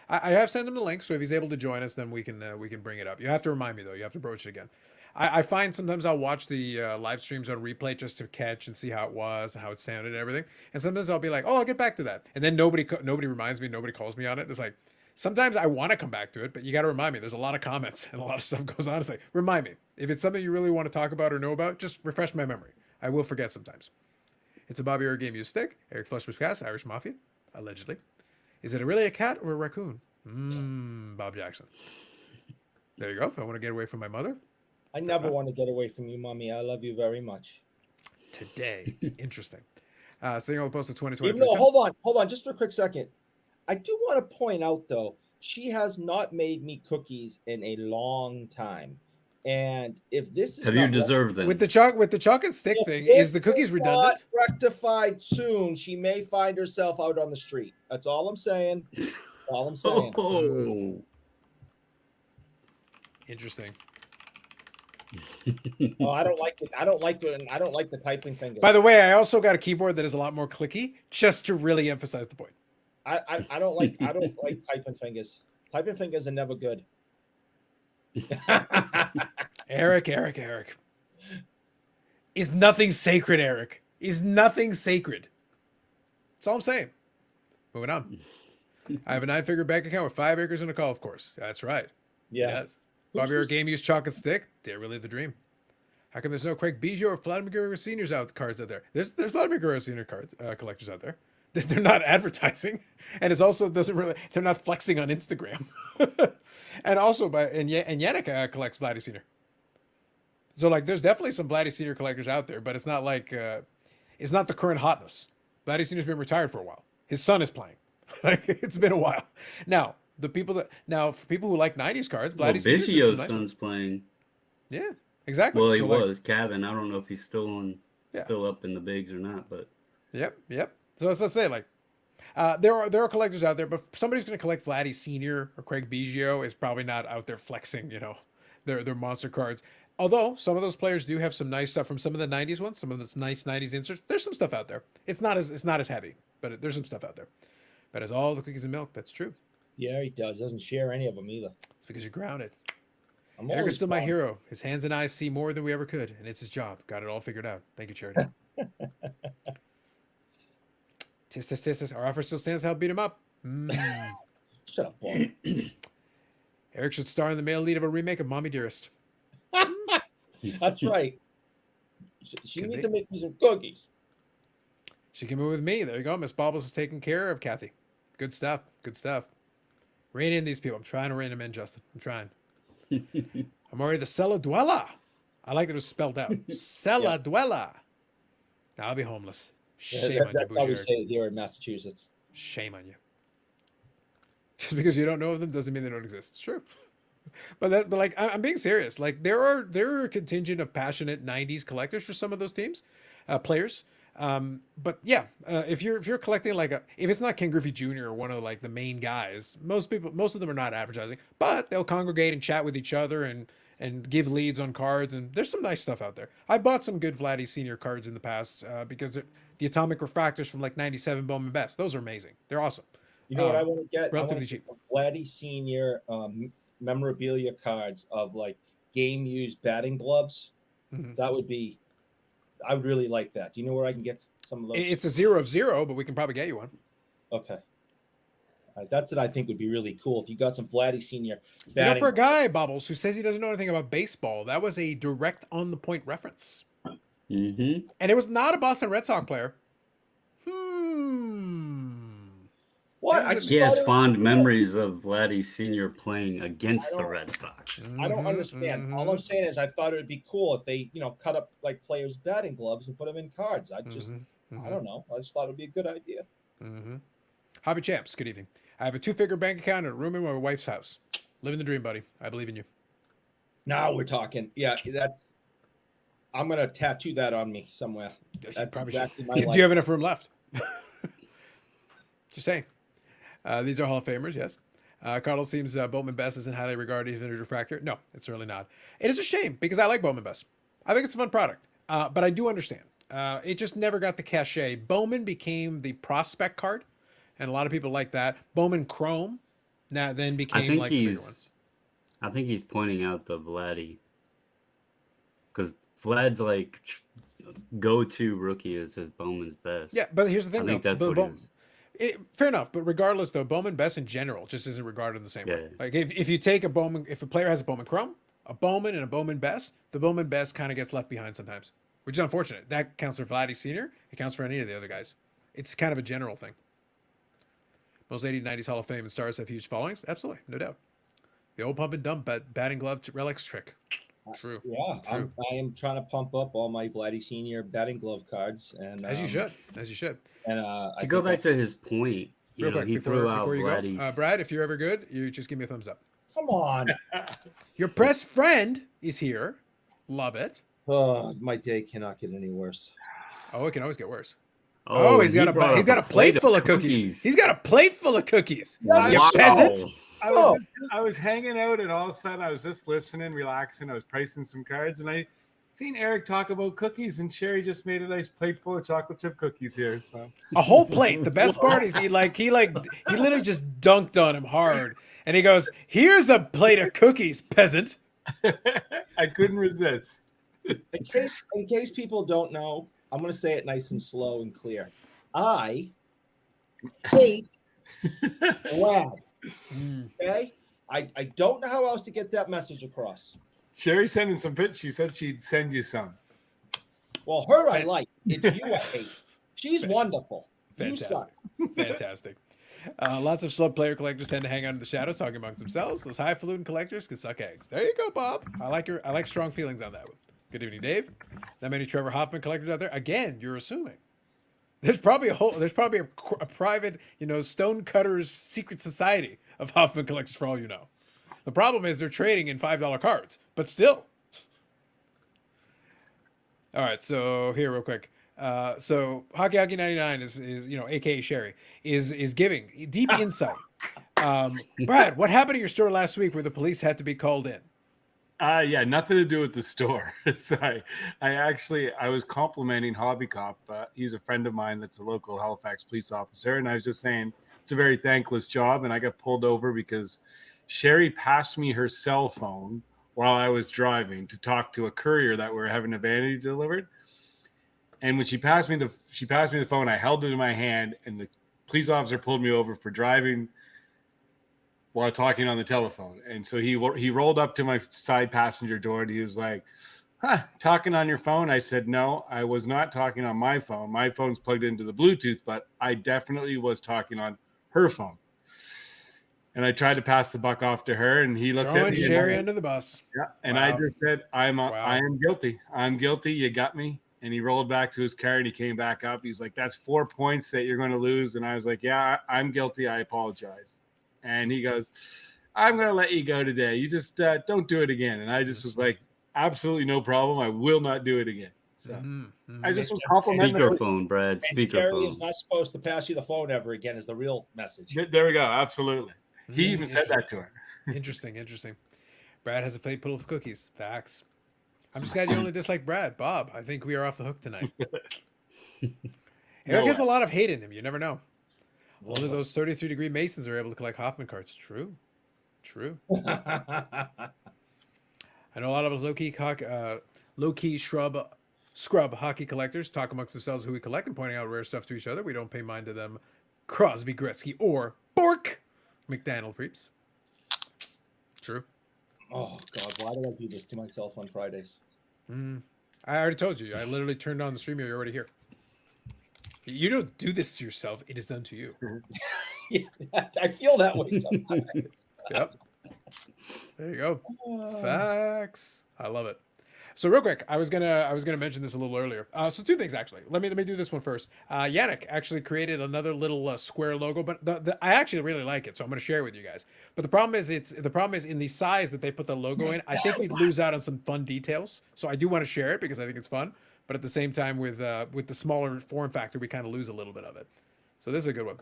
Speaker 1: I have sent him the link, so if he's able to join us, then we can bring it up. You have to remind me though. You have to broach it again. I find sometimes I'll watch the live streams on replay just to catch and see how it was and how it sounded and everything. And sometimes I'll be like, oh, I'll get back to that, and then nobody reminds me. Nobody calls me on it. It's like, sometimes I want to come back to it, but you got to remind me. There's a lot of comments and a lot of stuff goes on. It's like, remind me. If it's something you really want to talk about or know about, just refresh my memory. I will forget sometimes. It's a Bobby Orr game used stick. Eric Flushman's cast, Irish Mafia, allegedly. Is it really a cat or a raccoon? Bob Jackson. There you go. If I want to get away from my mother.
Speaker 2: I never want to get away from you, Mommy. I love you very much.
Speaker 1: Today. Interesting. Seeing all the posts of 2020.
Speaker 2: No, hold on, just for a quick second. I do want to point out, though, she has not made me cookies in a long time. And if this is
Speaker 3: have you deserved them
Speaker 1: with the chalk and stick thing, is the cookies redundant?
Speaker 2: Not rectified soon, she may find herself out on the street. That's all I'm saying. That's all I'm saying.
Speaker 3: Oh.
Speaker 1: Interesting.
Speaker 2: Oh, I don't like it. I don't like the typing finger.
Speaker 1: By the way, I also got a keyboard that is a lot more clicky, just to really emphasize the point.
Speaker 2: I don't like typing fingers. Typing fingers are never good.
Speaker 1: Eric. Is nothing sacred, Eric. Is nothing sacred. That's all I'm saying. Moving on. I have a 9-figure bank account with 5 acres and a golf course. That's right.
Speaker 2: Yeah.
Speaker 1: Yes. Bobby Orr game used chalk and stick. Did really the dream. How come there's no Craig Bijou or Vladimir Guerrero Seniors cards out there? There's Vladimir Guerrero Senior cards collectors out there. They're not advertising, and it's also they're not flexing on Instagram. And also Yannick collects Vladdy Senior. So like, there's definitely some Vladdy Senior collectors out there, but it's not like it's not the current hotness. Vladdy Senior's been retired for a while. His son is playing. Like, it's been a while. Now for people who like 90s cards, Vladdy Senior's
Speaker 3: Biggio's son's playing.
Speaker 1: Yeah, exactly.
Speaker 3: Well, he was Kevin. I don't know if he's still up in the bigs or not, but
Speaker 1: Yep. So let's say, like, there are collectors out there, but somebody who's going to collect Vladdy Senior or Craig Bijou is probably not out there flexing, their monster cards. Although some of those players do have some nice stuff from some of the 90s ones, some of those nice 90s inserts. There's some stuff out there. It's not as heavy, but there's some stuff out there. But as all the cookies and milk, that's true.
Speaker 2: Yeah, he does. Doesn't share any of them either.
Speaker 1: It's because you're grounded.
Speaker 2: Eric
Speaker 1: is still my hero. His hands and eyes see more than we ever could, and it's his job. Got it all figured out. Thank you, Charity. Tis. Our offer still stands to help beat him up.
Speaker 2: Shut up, boy.
Speaker 1: Eric should star in the male lead of a remake of Mommy Dearest.
Speaker 2: That's right. She needs to make me some cookies.
Speaker 1: She can move with me. There you go. Miss Bobbles is taking care of Kathy. Good stuff. Rein in these people. I'm trying to rein them in, Justin. I'm trying. I'm already the cellar dweller. I like that it was spelled out. Cellar dweller. Now I'll be homeless. Shame on you,
Speaker 2: That's how we say it here in Massachusetts.
Speaker 1: Shame on you. Just because you don't know of them doesn't mean they don't exist. It's true. But like, I'm being serious. Like, there are a contingent of passionate 90s collectors for some of those teams, players. But yeah, if you're collecting like if it's not Ken Griffey Jr. or one of like the main guys, most of them are not advertising, but they'll congregate and chat with each other and give leads on cards, and there's some nice stuff out there. I bought some good Vladdy Senior cards in the past because the Atomic Refractors from like '97 Bowman Best, those are amazing. They're awesome.
Speaker 2: You know what I want to get?
Speaker 1: Relatively
Speaker 2: I want to
Speaker 1: cheap.
Speaker 2: get some Vladdy Senior memorabilia cards of like game used batting gloves.
Speaker 1: Mm-hmm.
Speaker 2: That would be. I would really like that. Do you know where I can get some of those?
Speaker 1: It's a 0 of 0, but we can probably get you one.
Speaker 2: Okay. That's what I think would be really cool if you got some Vladdy Senior.
Speaker 1: You know, for a guy, Bobbles, who says he doesn't know anything about baseball, that was a direct on the point reference.
Speaker 3: Mm-hmm.
Speaker 1: And it was not a Boston Red Sox player.
Speaker 2: What?
Speaker 3: He has fond memories of Vladdy Senior playing against the Red Sox.
Speaker 2: I don't understand. All I'm saying is I thought it would be cool if they, cut up like players' batting gloves and put them in cards. I don't know. I just thought it would be a good idea.
Speaker 1: Hobby Champs, good evening. I have a 2-figure bank account and a room in my wife's house. Living the dream, buddy. I believe in you.
Speaker 2: Now we're talking. Yeah, I'm going to tattoo that on me somewhere. That's exactly my life.
Speaker 1: Do you have enough room left? Just saying. These are Hall of Famers, yes. Carlos seems Bowman Best isn't highly regarded as a vintage refractor. No, it's really not. It is a shame because I like Bowman Best. I think it's a fun product, but I do understand. It just never got the cachet. Bowman became the prospect card, and a lot of people like that. Bowman Chrome then became like the bigger one.
Speaker 3: I think he's pointing out the Vladdy because Vlad's like go-to rookie is his Bowman's Best.
Speaker 1: Yeah, but here's the thing.
Speaker 3: I think that's what
Speaker 1: fair enough, but regardless, though, Bowman Best in general just isn't regarded in the same way.
Speaker 3: Yeah.
Speaker 1: Like if you take if a player has a Bowman Chrome, a Bowman, and a Bowman Best, the Bowman Best kind of gets left behind sometimes, which is unfortunate. That counts for Vladdy Senior. It counts for any of the other guys. It's kind of a general thing. Most 80s, 90s Hall of Fame and stars have huge followings. Absolutely, no doubt. The old pump and dump batting glove relics trick. True.
Speaker 2: Yeah,
Speaker 1: True.
Speaker 2: I am trying to pump up all my Vladdy Senior batting glove cards, and
Speaker 1: as you should.
Speaker 2: And
Speaker 3: to go back to his point,
Speaker 1: real quick,
Speaker 3: he threw out
Speaker 1: before you
Speaker 3: Vladdy's.
Speaker 1: go, Brad, if you're ever good, you just give me a thumbs up.
Speaker 2: Come on.
Speaker 1: Your press friend is here. Love it.
Speaker 2: Oh, my day cannot get any worse.
Speaker 1: Oh, it can always get worse.
Speaker 3: Oh,
Speaker 1: he's got a plate full of cookies. He's got a plate full of cookies. You peasant.
Speaker 4: I was hanging out, and all of a sudden I was just listening, relaxing. I was pricing some cards, and I seen Eric talk about cookies, and Sherry just made a nice plate full of chocolate chip cookies here. So
Speaker 1: a whole plate. The best part is he literally just dunked on him hard, and he goes, "Here's a plate of cookies, peasant."
Speaker 4: I couldn't resist.
Speaker 2: In case people don't know, I'm going to say it nice and slow and clear. I hate Vlad. Okay? I don't know how else to get that message across.
Speaker 4: Sherry sending some pictures. She said she'd send you some.
Speaker 2: Well, her I like. It's you I hate. She's wonderful.
Speaker 1: Fantastic.
Speaker 2: You suck.
Speaker 1: Fantastic. Lots of slub player collectors tend to hang out in the shadows talking amongst themselves. Those highfalutin collectors can suck eggs. There you go, Bob. I like strong feelings on that one. Good evening, Dave. That many Trevor Hoffman collectors out there? Again, you're assuming. There's probably a private, stonecutters secret society of Hoffman collectors for all you know. The problem is they're trading in $5 cards, but still. All right, so here real quick. So Hockey 99 is aka Sherry is giving deep insight. Brad, what happened to your store last week where the police had to be called in?
Speaker 4: Yeah, nothing to do with the store. Sorry. I was complimenting Hobby Cop. He's a friend of mine that's a local Halifax police officer. And I was just saying it's a very thankless job. And I got pulled over because Sherry passed me her cell phone while I was driving to talk to a courier that we're having a vanity delivered. And when she passed me the phone, I held it in my hand, and the police officer pulled me over for driving while talking on the telephone. And so he rolled up to my side passenger door, and he was like, talking on your phone? I said, no, I was not talking on my phone. My phone's plugged into the Bluetooth, but I definitely was talking on her phone. And I tried to pass the buck off to her, and he looked at me.
Speaker 1: Sherry under the bus.
Speaker 4: Yeah, and I just said, I am guilty. I'm guilty. You got me. And he rolled back to his car, and he came back up. He's like, that's 4 points that you're going to lose. And I was like, yeah, I'm guilty. I apologize. And he goes, I'm going to let you go today. You just don't do it again. And I just was like, absolutely no problem. I will not do it again. So
Speaker 1: Mm-hmm.
Speaker 4: I just was complimenting.
Speaker 3: Speakerphone, Brad.
Speaker 2: And Sherry is
Speaker 3: Speakerphone.
Speaker 2: not supposed to pass you the phone ever again. Is the real message.
Speaker 4: There we go. Absolutely. He even said that to her.
Speaker 1: Interesting. Brad has a fate full of cookies. Facts. I'm just glad you only dislike Brad. Bob, I think we are off the hook tonight. Eric has a lot of hate in him. You never know. Only those 33-degree Masons are able to collect Hoffman cards. True. I know a lot of us low-key scrub hockey collectors talk amongst themselves who we collect and pointing out rare stuff to each other. We don't pay mind to them. Crosby, Gretzky, or Bork McDaniel creeps. True.
Speaker 2: Oh God, why did I do this to myself on Fridays?
Speaker 1: I already told you. I literally turned on the stream. You're already here. You don't do this to yourself. It is done to you.
Speaker 2: Yeah, I feel that way sometimes.
Speaker 1: Yep. There you go. Facts. I love it. So real quick, I was gonna mention this a little earlier. So two things actually. Let me do this one first. Yannick actually created another little square logo, but I actually really like it, so I'm gonna share it with you guys. But the problem is in the size that they put the logo in. I think we'd lose out on some fun details. So I do want to share it because I think it's fun. But at the same time, with the smaller form factor, we kind of lose a little bit of it. So this is a good one.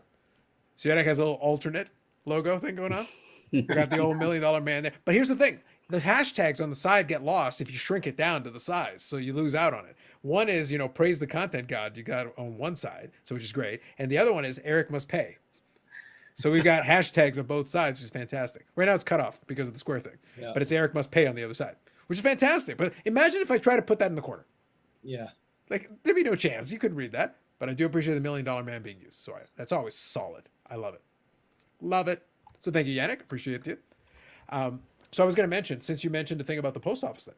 Speaker 1: So Yannick has a little alternate logo thing going on. We got the old $1 million man there. But here's the thing. The hashtags on the side get lost if you shrink it down to the size, so you lose out on it. One is, praise the content god. You got on one side, so which is great. And the other one is Eric must pay. So we've got hashtags on both sides, which is fantastic. Right now it's cut off because of the square thing. Yeah. But it's Eric must pay on the other side, which is fantastic. But imagine if I try to put that in the corner.
Speaker 2: Yeah.
Speaker 1: Like, there'd be no chance. You couldn't read that. But I do appreciate the $1 million man being used. So that's always solid. I love it. Love it. So thank you, Yannick. Appreciate you. So I was going to mention, since you mentioned the thing about the post office thing.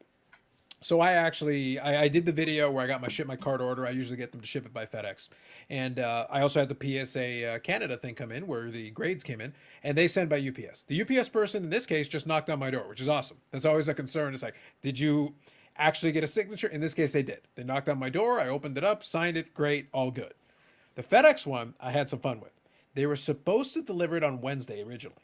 Speaker 1: So I did the video where I got my card order. I usually get them to ship it by FedEx. And I also had the PSA Canada thing come in where the grades came in and they send by UPS. The UPS person in this case just knocked on my door, which is awesome. That's always a concern. It's like, did you actually get a signature? In this case, they did. They knocked on my door. I opened it up, signed it. Great. All good. The FedEx one, I had some fun with. They were supposed to deliver it on Wednesday originally.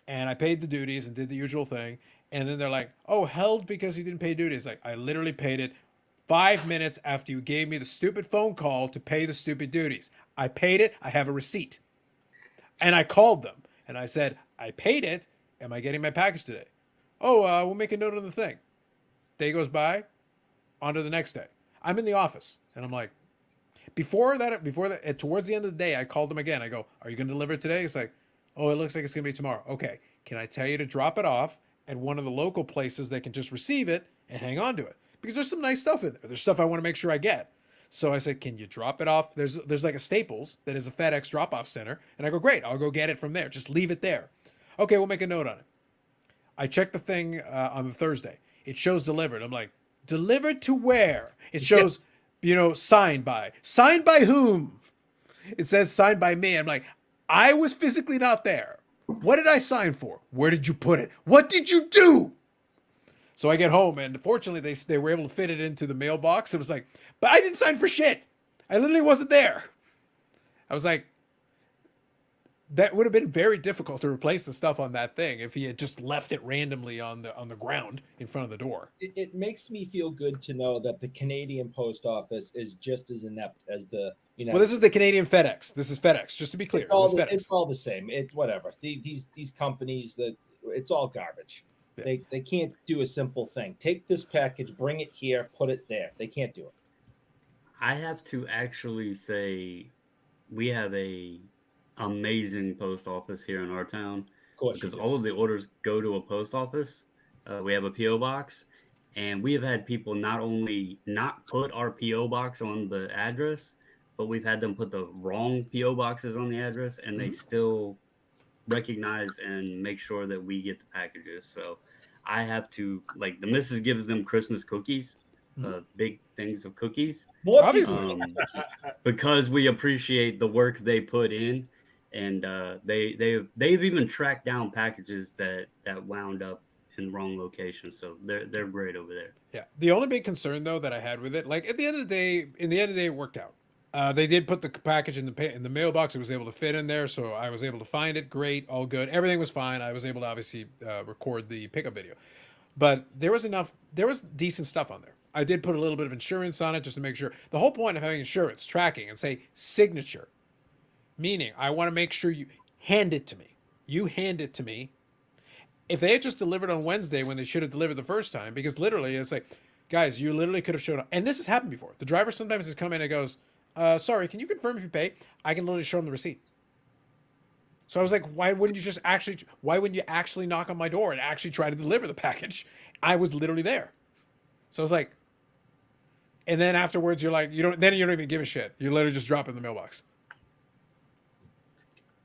Speaker 1: And I paid the duties and did the usual thing. And then they're like, oh, held because you didn't pay duties. Like, I literally paid it 5 minutes after you gave me the stupid phone call to pay the stupid duties. I paid it. I have a receipt. And I called them. And I said, I paid it. Am I getting my package today? Oh, we'll make a note on the thing. Day goes by. On to the next day. I'm in the office. And I'm like, before that, towards the end of the day, I called them again. I go, are you going to deliver it today? It's like, oh, it looks like it's going to be tomorrow. Okay. Can I tell you to drop it off at one of the local places that can just receive it and hang on to it? Because there's some nice stuff in there. There's stuff I want to make sure I get. So I said, can you drop it off? There's like a Staples that is a FedEx drop-off center. And I go, great. I'll go get it from there. Just leave it there. Okay, we'll make a note on it. I checked the thing on the Thursday. It shows delivered. I'm like, delivered to where? It shows, signed by. Signed by whom? It says signed by me. I'm like, I was physically not there. What did I sign for? Where did you put it? What did you do? So I get home, and fortunately, they were able to fit it into the mailbox. It was like, but I didn't sign for shit. I literally wasn't there. I was like, that would have been very difficult to replace the stuff on that thing if he had just left it randomly on the ground in front of the door.
Speaker 2: It makes me feel good to know that the Canadian Post Office is just as inept as the
Speaker 1: Well, this is the Canadian FedEx. This is FedEx, just to be clear.
Speaker 2: It's all the same. Whatever. These companies it's all garbage. Yeah. They can't do a simple thing. Take this package, bring it here, put it there. They can't do it.
Speaker 3: I have to actually say we have a amazing post office here in our town because all of the orders go to a post office. We have a PO box, and we have had people not only not put our PO box on the address, but we've had them put the wrong PO boxes on the address, and they still recognize and make sure that we get the packages. So I have to, like, the missus gives them Christmas cookies, big things of cookies,
Speaker 1: obviously,
Speaker 3: because we appreciate the work they put in. And they've even tracked down packages that wound up in the wrong location. So they're great over there.
Speaker 1: Yeah. The only big concern though that I had with it, like at the end of the day, it worked out. They did put the package in the mailbox. It was able to fit in there, so I was able to find it. Great, all good. Everything was fine. I was able to obviously record the pickup video, but there was decent stuff on there. I did put a little bit of insurance on it just to make sure. The whole point of having insurance, tracking, and say signature, meaning I want to make sure you hand it to me. You hand it to me. If they had just delivered on Wednesday when they should have delivered the first time, because literally it's like, guys, you literally could have showed up. And this has happened before. The driver sometimes has come in and goes, sorry, can you confirm if you pay? I can literally show them the receipt. So I was like, why wouldn't you actually knock on my door and actually try to deliver the package? I was literally there. So I was like, and then afterwards you're like, you don't even give a shit. You literally just drop it in the mailbox.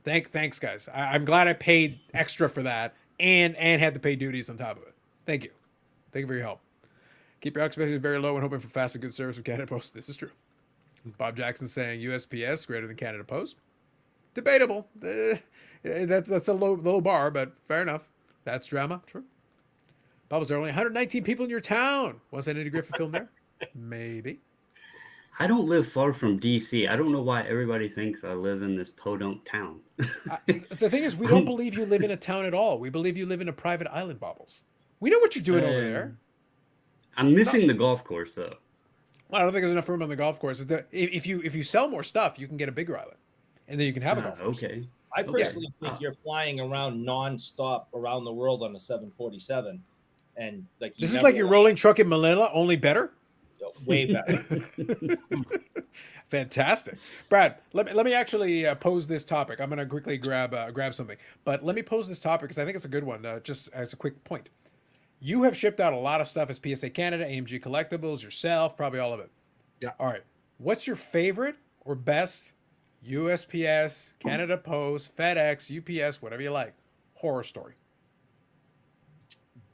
Speaker 1: Thanks guys. I'm glad I paid extra for that and had to pay duties on top of it. Thank you. Thank you for your help. Keep your expectations very low and hoping for fast and good service from Canada Post. This is true. Bob Jackson saying USPS greater than Canada Post. Debatable. That's a low bar, but fair enough. That's drama. True. Bubbles, there are only 119 people in your town. Was that Eddie Griffin film there? Maybe.
Speaker 3: I don't live far from DC. I don't know why everybody thinks I live in this podunk town.
Speaker 1: The thing is, we don't believe you live in a town at all. We believe you live in a private island, Bobbles. We know what you're doing over there.
Speaker 3: I'm missing the golf course, though.
Speaker 1: Well, I don't think there's enough room on the golf course. If you sell more stuff, you can get a bigger island, and then you can have a golf course.
Speaker 3: Okay.
Speaker 2: I personally think you're flying around nonstop around the world on a 747, and like
Speaker 1: this is like your rolling truck in Manila, only better.
Speaker 2: Way better.
Speaker 1: Fantastic, Brad. Let me actually pose this topic. I'm going to quickly grab something, but let me pose this topic because I think it's a good one. Just as a quick point, you have shipped out a lot of stuff as PSA Canada, AMG Collectibles, yourself, probably all of it.
Speaker 4: Yeah.
Speaker 1: All right. What's your favorite or best USPS, Canada Post, FedEx, UPS, whatever you like, horror story?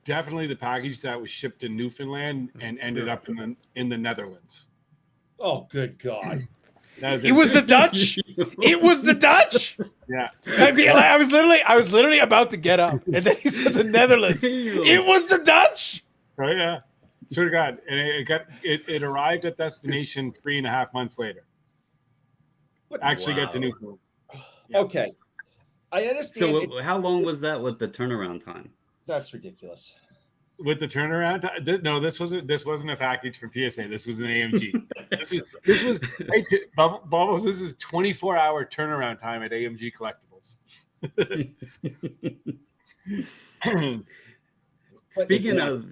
Speaker 4: Definitely the package that was shipped to Newfoundland and ended up in the Netherlands.
Speaker 2: Oh, good God.
Speaker 1: It was the Dutch. It was the Dutch.
Speaker 4: Yeah.
Speaker 1: I was literally about to get up, and then he said the Netherlands. It was the Dutch.
Speaker 4: Oh yeah, swear to God, and it arrived at destination 3.5 months later. Actually, got to Newfoundland.
Speaker 2: Yeah. Okay, I understand.
Speaker 3: So, how long was that with the turnaround time?
Speaker 2: That's ridiculous.
Speaker 4: With the turnaround time? No, this wasn't a package from PSA. This was an AMG. this was hey, Bubbles. This is 24-hour turnaround time at AMG Collectibles.
Speaker 3: Speaking of,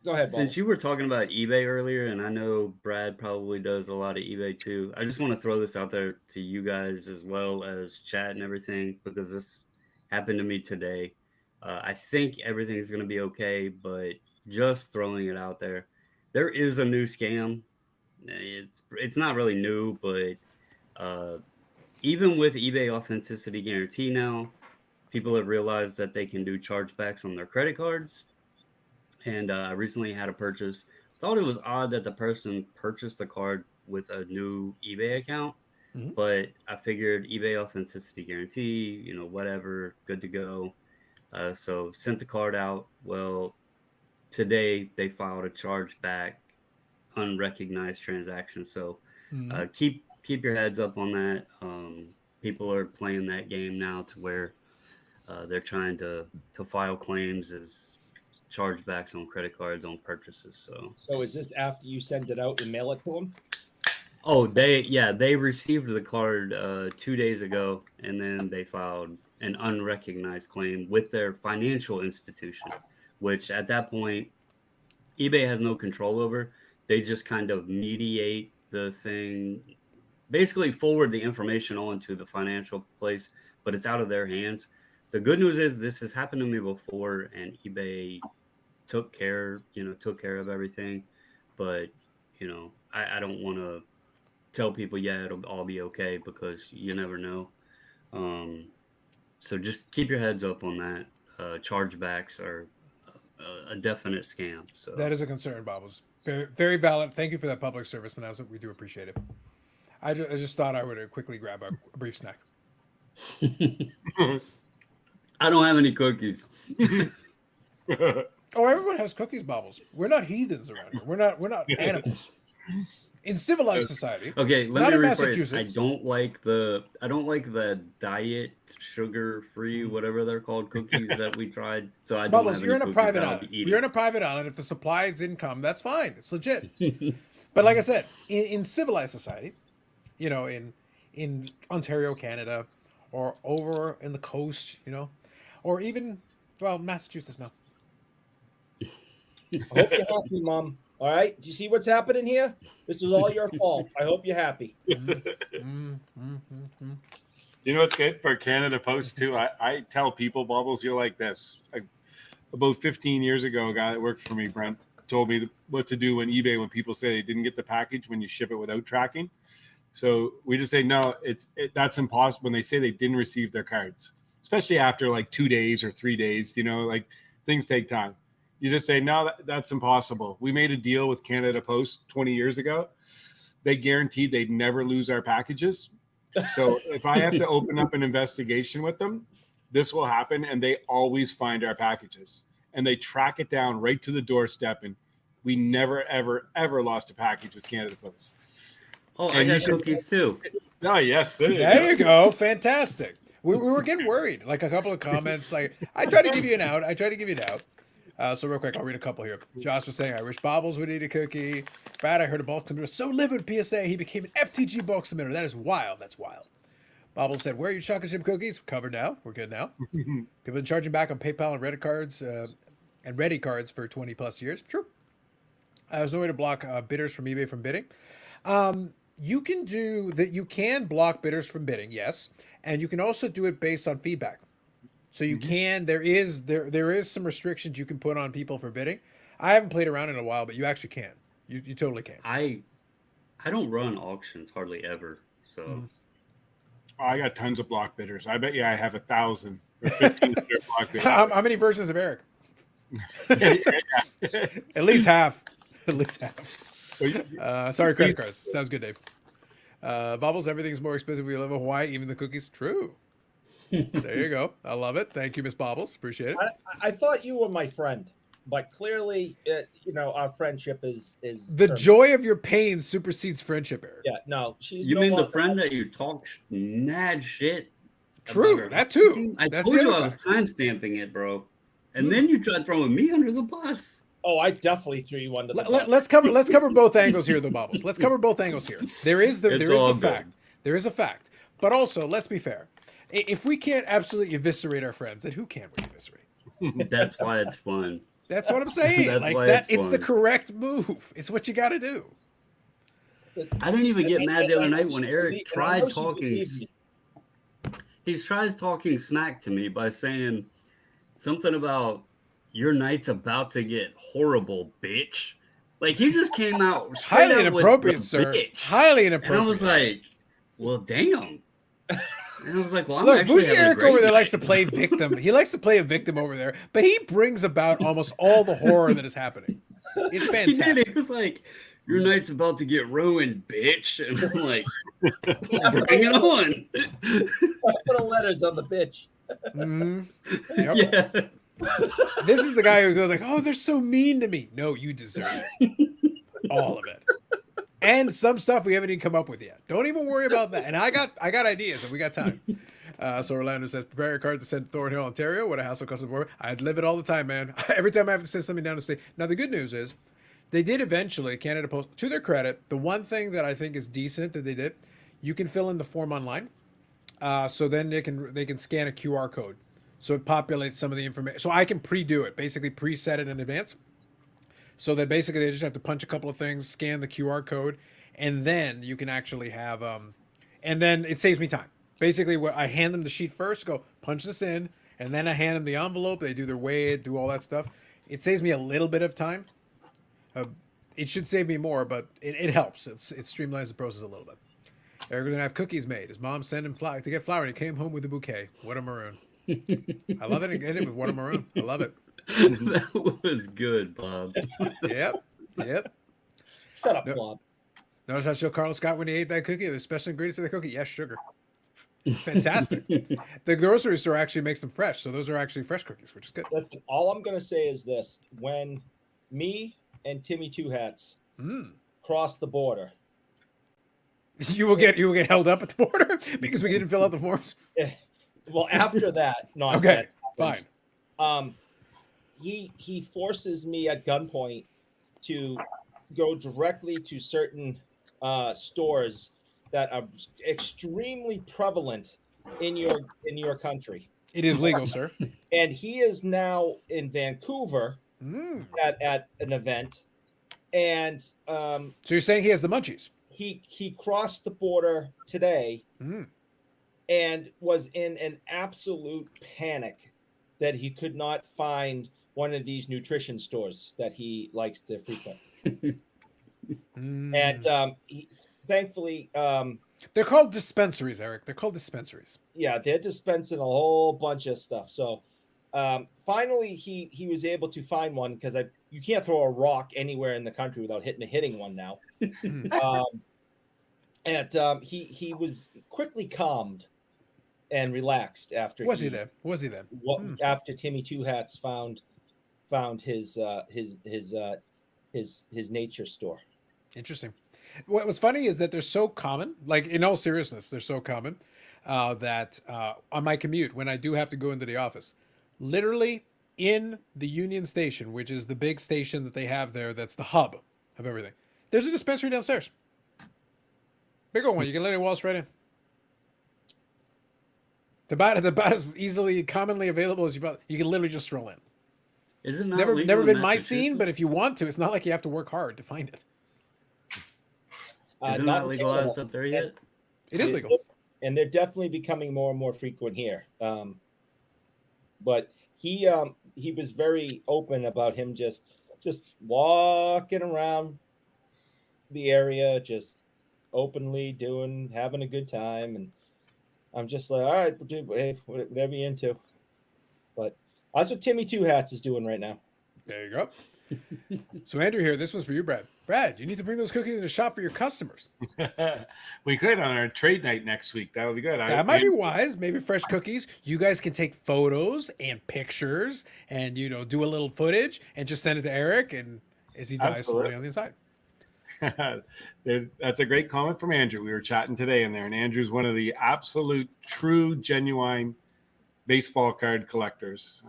Speaker 2: go ahead.
Speaker 3: Since you were talking about eBay earlier, and I know Brad probably does a lot of eBay too, I just want to throw this out there to you guys as well as chat and everything, because this happened to me today. I think everything's going to be okay, but just throwing it out there. There is a new scam. It's not really new, but even with eBay Authenticity Guarantee now, people have realized that they can do chargebacks on their credit cards. And I recently had a purchase. Thought it was odd that the person purchased the card with a new eBay account, but I figured eBay Authenticity Guarantee, whatever, good to go. So sent the card out. Well, today they filed a chargeback, unrecognized transaction. So keep your heads up on that. People are playing that game now to where they're trying to file claims as chargebacks on credit cards on purchases. So
Speaker 2: is this after you send it out and mail it to them?
Speaker 3: Oh, they received the card 2 days ago, and then they filed an unrecognized claim with their financial institution, which at that point eBay has no control over. They just kind of mediate the thing, basically forward the information on to the financial place, but it's out of their hands. The good news is this has happened to me before, and eBay took care of everything. But I don't want to tell people, it'll all be okay, because you never know. So just keep your heads up on that. Chargebacks are a definite scam. So
Speaker 1: that is a concern, Bobbles. Very, very valid. Thank you for that public service announcement. We do appreciate it. I just thought I would quickly grab a brief snack.
Speaker 3: I don't have any cookies.
Speaker 1: Oh, everyone has cookies, Bobbles. We're not heathens around here. We're not animals. In civilized society,
Speaker 3: Okay, let
Speaker 1: not
Speaker 3: me
Speaker 1: in
Speaker 3: rephrase. I
Speaker 1: Massachusetts.
Speaker 3: don't like the diet sugar-free, whatever they're called, cookies that we tried. So I don't
Speaker 1: Bubbles,
Speaker 3: have
Speaker 1: you're
Speaker 3: any
Speaker 1: in a
Speaker 3: cookies
Speaker 1: private
Speaker 3: that I'll
Speaker 1: island.
Speaker 3: be
Speaker 1: You're in
Speaker 3: eating.
Speaker 1: a private island. If the supply is income, that's fine. It's legit. But like I said, in civilized society, you know, in Ontario, Canada, or over in the coast, you know, or even Massachusetts now.
Speaker 2: I hope you're happy, Mom. All right. Do you see what's happening here? This is all your fault. I hope you're happy.
Speaker 4: You know what's good for Canada Post too? I tell people, Bubbles, you're like this. About 15 years ago, a guy that worked for me, Brent, told me what to do when when people say they didn't get the package when you ship it without tracking. So we just say, no, that's impossible when they say they didn't receive their cards, especially after like 2 days or 3 days, you know, like things take time. You just say, no, that's impossible. We made a deal with Canada Post 20 years ago. They guaranteed they'd never lose our packages. So if I have to open up an investigation with them, this will happen. And they always find our packages and they track it down right to the doorstep. And we never, ever, ever lost a package with Canada Post.
Speaker 3: Oh,
Speaker 4: And
Speaker 3: I got cookies too.
Speaker 4: Oh, yes.
Speaker 1: There you go. Fantastic. We were getting worried. Like a couple of comments. Like I try to give you an out. So real quick, I'll read a couple here. Josh was saying, I wish Bobbles would eat a cookie. Brad, I heard a bulk submitter so livid PSA, he became an FTG bulk submitter. That is wild. That's wild. Bobbles said, where are your chocolate chip cookies? We're covered now. We're good now. People have been charging back on PayPal and Reddit cards and Ready cards for 20 plus years. True. There's no way to block bidders from eBay from bidding. You can do that. You can block bidders from bidding, yes, and you can also do it based on feedback. So you can. There is some restrictions you can put on people for bidding. I haven't played around in a while, but you actually can. You totally can.
Speaker 3: I don't run auctions hardly ever. So
Speaker 4: I got tons of block bidders. I bet you I have 1,000 or 1,500 block bidders.
Speaker 1: How many versions of Eric? At least half. At least half. Sorry, credit cards. Sounds good, Dave. Bubbles, everything's more expensive when you live in Hawaii, even the cookies. True. There you go. I love it. Thank you, Miss Bobbles. Appreciate it.
Speaker 2: I thought you were my friend, but clearly, our friendship is
Speaker 1: The joy of your pain supersedes friendship, Eric.
Speaker 2: Yeah, no, she's.
Speaker 3: you
Speaker 2: no
Speaker 3: mean the
Speaker 2: longer-
Speaker 3: friend that you talk mad shit?
Speaker 1: True.
Speaker 3: about?
Speaker 1: That too.
Speaker 3: I
Speaker 1: That's
Speaker 3: told
Speaker 1: the
Speaker 3: you
Speaker 1: other
Speaker 3: I was
Speaker 1: fact.
Speaker 3: timestamping it, bro. And then you tried throwing me under the bus.
Speaker 2: Oh, I definitely threw you under the bus.
Speaker 1: Let's cover both angles here, though, Bobbles. Let's cover both angles here. There is the
Speaker 3: all good.
Speaker 1: fact. There is a fact. But also, let's be fair. If we can't absolutely eviscerate our friends, then who can we eviscerate?
Speaker 3: That's why it's fun.
Speaker 1: That's what I'm saying.
Speaker 3: That's
Speaker 1: like
Speaker 3: why
Speaker 1: that,
Speaker 3: it's
Speaker 1: it's the
Speaker 3: fun.
Speaker 1: correct move. It's what you got to do.
Speaker 3: I didn't even get mad the other night when
Speaker 2: And
Speaker 3: Eric
Speaker 2: I know
Speaker 3: tried
Speaker 2: she
Speaker 3: talking.
Speaker 2: believed me.
Speaker 3: He tries talking smack to me by saying something about your night's about to get horrible, bitch. Like he just came out straight
Speaker 1: Highly
Speaker 3: out with
Speaker 1: inappropriate,
Speaker 3: the
Speaker 1: sir.
Speaker 3: bitch.
Speaker 1: Highly
Speaker 3: And
Speaker 1: inappropriate.
Speaker 3: I was like, well, damn. And I was like, well, I'm
Speaker 1: Look,
Speaker 3: actually
Speaker 1: Bougie
Speaker 3: having a
Speaker 1: Eric
Speaker 3: great
Speaker 1: over there
Speaker 3: night.
Speaker 1: likes to play victim. He likes to play a victim over there, but he brings about almost all the horror that is happening. It's
Speaker 3: He
Speaker 1: fantastic.
Speaker 3: did. He was like, your night's about to get ruined, bitch. And I'm like, bring it on.
Speaker 2: I put the letters on the bitch.
Speaker 1: Mhm. Yep.
Speaker 3: Yeah.
Speaker 1: This is the guy who goes like, "Oh, they're so mean to me." No, you deserve it. All of it. And some stuff we haven't even come up with yet. Don't even worry about that. And I got ideas and we got time. So Orlando says, prepare your card to send to Thornhill, Ontario. What a hassle custom for. I'd live it all the time, man. Every time I have to send something down to state. Now the good news is they did eventually, Canada Post, to their credit, the one thing that I think is decent that they did, you can fill in the form online. So then they can scan a QR code. So it populates some of the information. So I can pre-do it, basically preset it in advance. So that basically they just have to punch a couple of things, scan the QR code, and then you can actually have, and then it saves me time. Basically, what I hand them the sheet first, go punch this in, and then I hand them the envelope. They do their weigh, do all that stuff. It saves me a little bit of time. It should save me more, but it helps. It streamlines the process a little bit. Eric's gonna have cookies made. His mom sent him to get flour, and he came home with a bouquet. What a maroon! I love it. And it with what a maroon. I love it.
Speaker 3: That was good, Bob.
Speaker 1: Yep.
Speaker 2: Shut up,
Speaker 1: No.
Speaker 2: Bob.
Speaker 1: Notice how chill Carlos got when he ate that cookie. The special ingredients of the cookie, yes, sugar. It's fantastic. The grocery store actually makes them fresh, so those are actually fresh cookies, which is good.
Speaker 2: Listen, all I'm gonna say is this: when me and Timmy Two Hats crossed the border,
Speaker 1: You will get held up at the border because we didn't fill out the forms.
Speaker 2: Well, after that nonsense
Speaker 1: Fine.
Speaker 2: happens, he forces me at gunpoint to go directly to certain stores that are extremely prevalent in your country.
Speaker 1: It is legal, sir.
Speaker 2: And he is now in Vancouver
Speaker 1: Mm.
Speaker 2: at an event, and
Speaker 1: So you're saying he has the munchies?
Speaker 2: he crossed the border today
Speaker 1: Mm.
Speaker 2: and was in an absolute panic that he could not find one of these nutrition stores that he likes to frequent.
Speaker 1: Mm.
Speaker 2: And thankfully,
Speaker 1: They're called dispensaries, Eric. They're called dispensaries.
Speaker 2: yeah, they're dispensing a whole bunch of stuff. So finally, he was able to find one because you can't throw a rock anywhere in the country without hitting one now. And he was quickly calmed and relaxed after
Speaker 1: Was he then? Was he then?
Speaker 2: After Timmy Two Hats found his nature store.
Speaker 1: Interesting. What was funny is that they're so common. Like, in all seriousness, they're so common that on my commute, when I do have to go into the office, literally in the Union Station, which is the big station that they have there, that's the hub of everything, there's a dispensary downstairs. Bigger one. You can literally waltz right in. It's about as easily, commonly available as you can literally just stroll in.
Speaker 3: Is it not
Speaker 1: Never
Speaker 3: legal in
Speaker 1: been my scene, but
Speaker 3: Massachusetts?
Speaker 1: if you want to, it's not like you have to work hard to find it.
Speaker 3: Is it
Speaker 2: Not
Speaker 3: not
Speaker 2: in
Speaker 3: legalized
Speaker 2: Canada.
Speaker 3: up there yet?
Speaker 1: It is legal.
Speaker 2: And they're definitely becoming more and more frequent here. But he was very open about him just walking around the area, just openly having a good time. And I'm just like, all right, dude, hey, whatever you're into. But that's what Timmy Two Hats is doing right now.
Speaker 1: There you go. So Andrew here, this one's for you, Brad. Brad, you need to bring those cookies in the shop for your customers.
Speaker 4: We could on our trade night next week. That would be good.
Speaker 1: That might be wise. Maybe fresh cookies. You guys can take photos and pictures and, do a little footage and just send it to Eric, and as he dies slowly on the inside.
Speaker 4: That's a great comment from Andrew. We were chatting today in there, and Andrew's one of the absolute, true, genuine baseball card collectors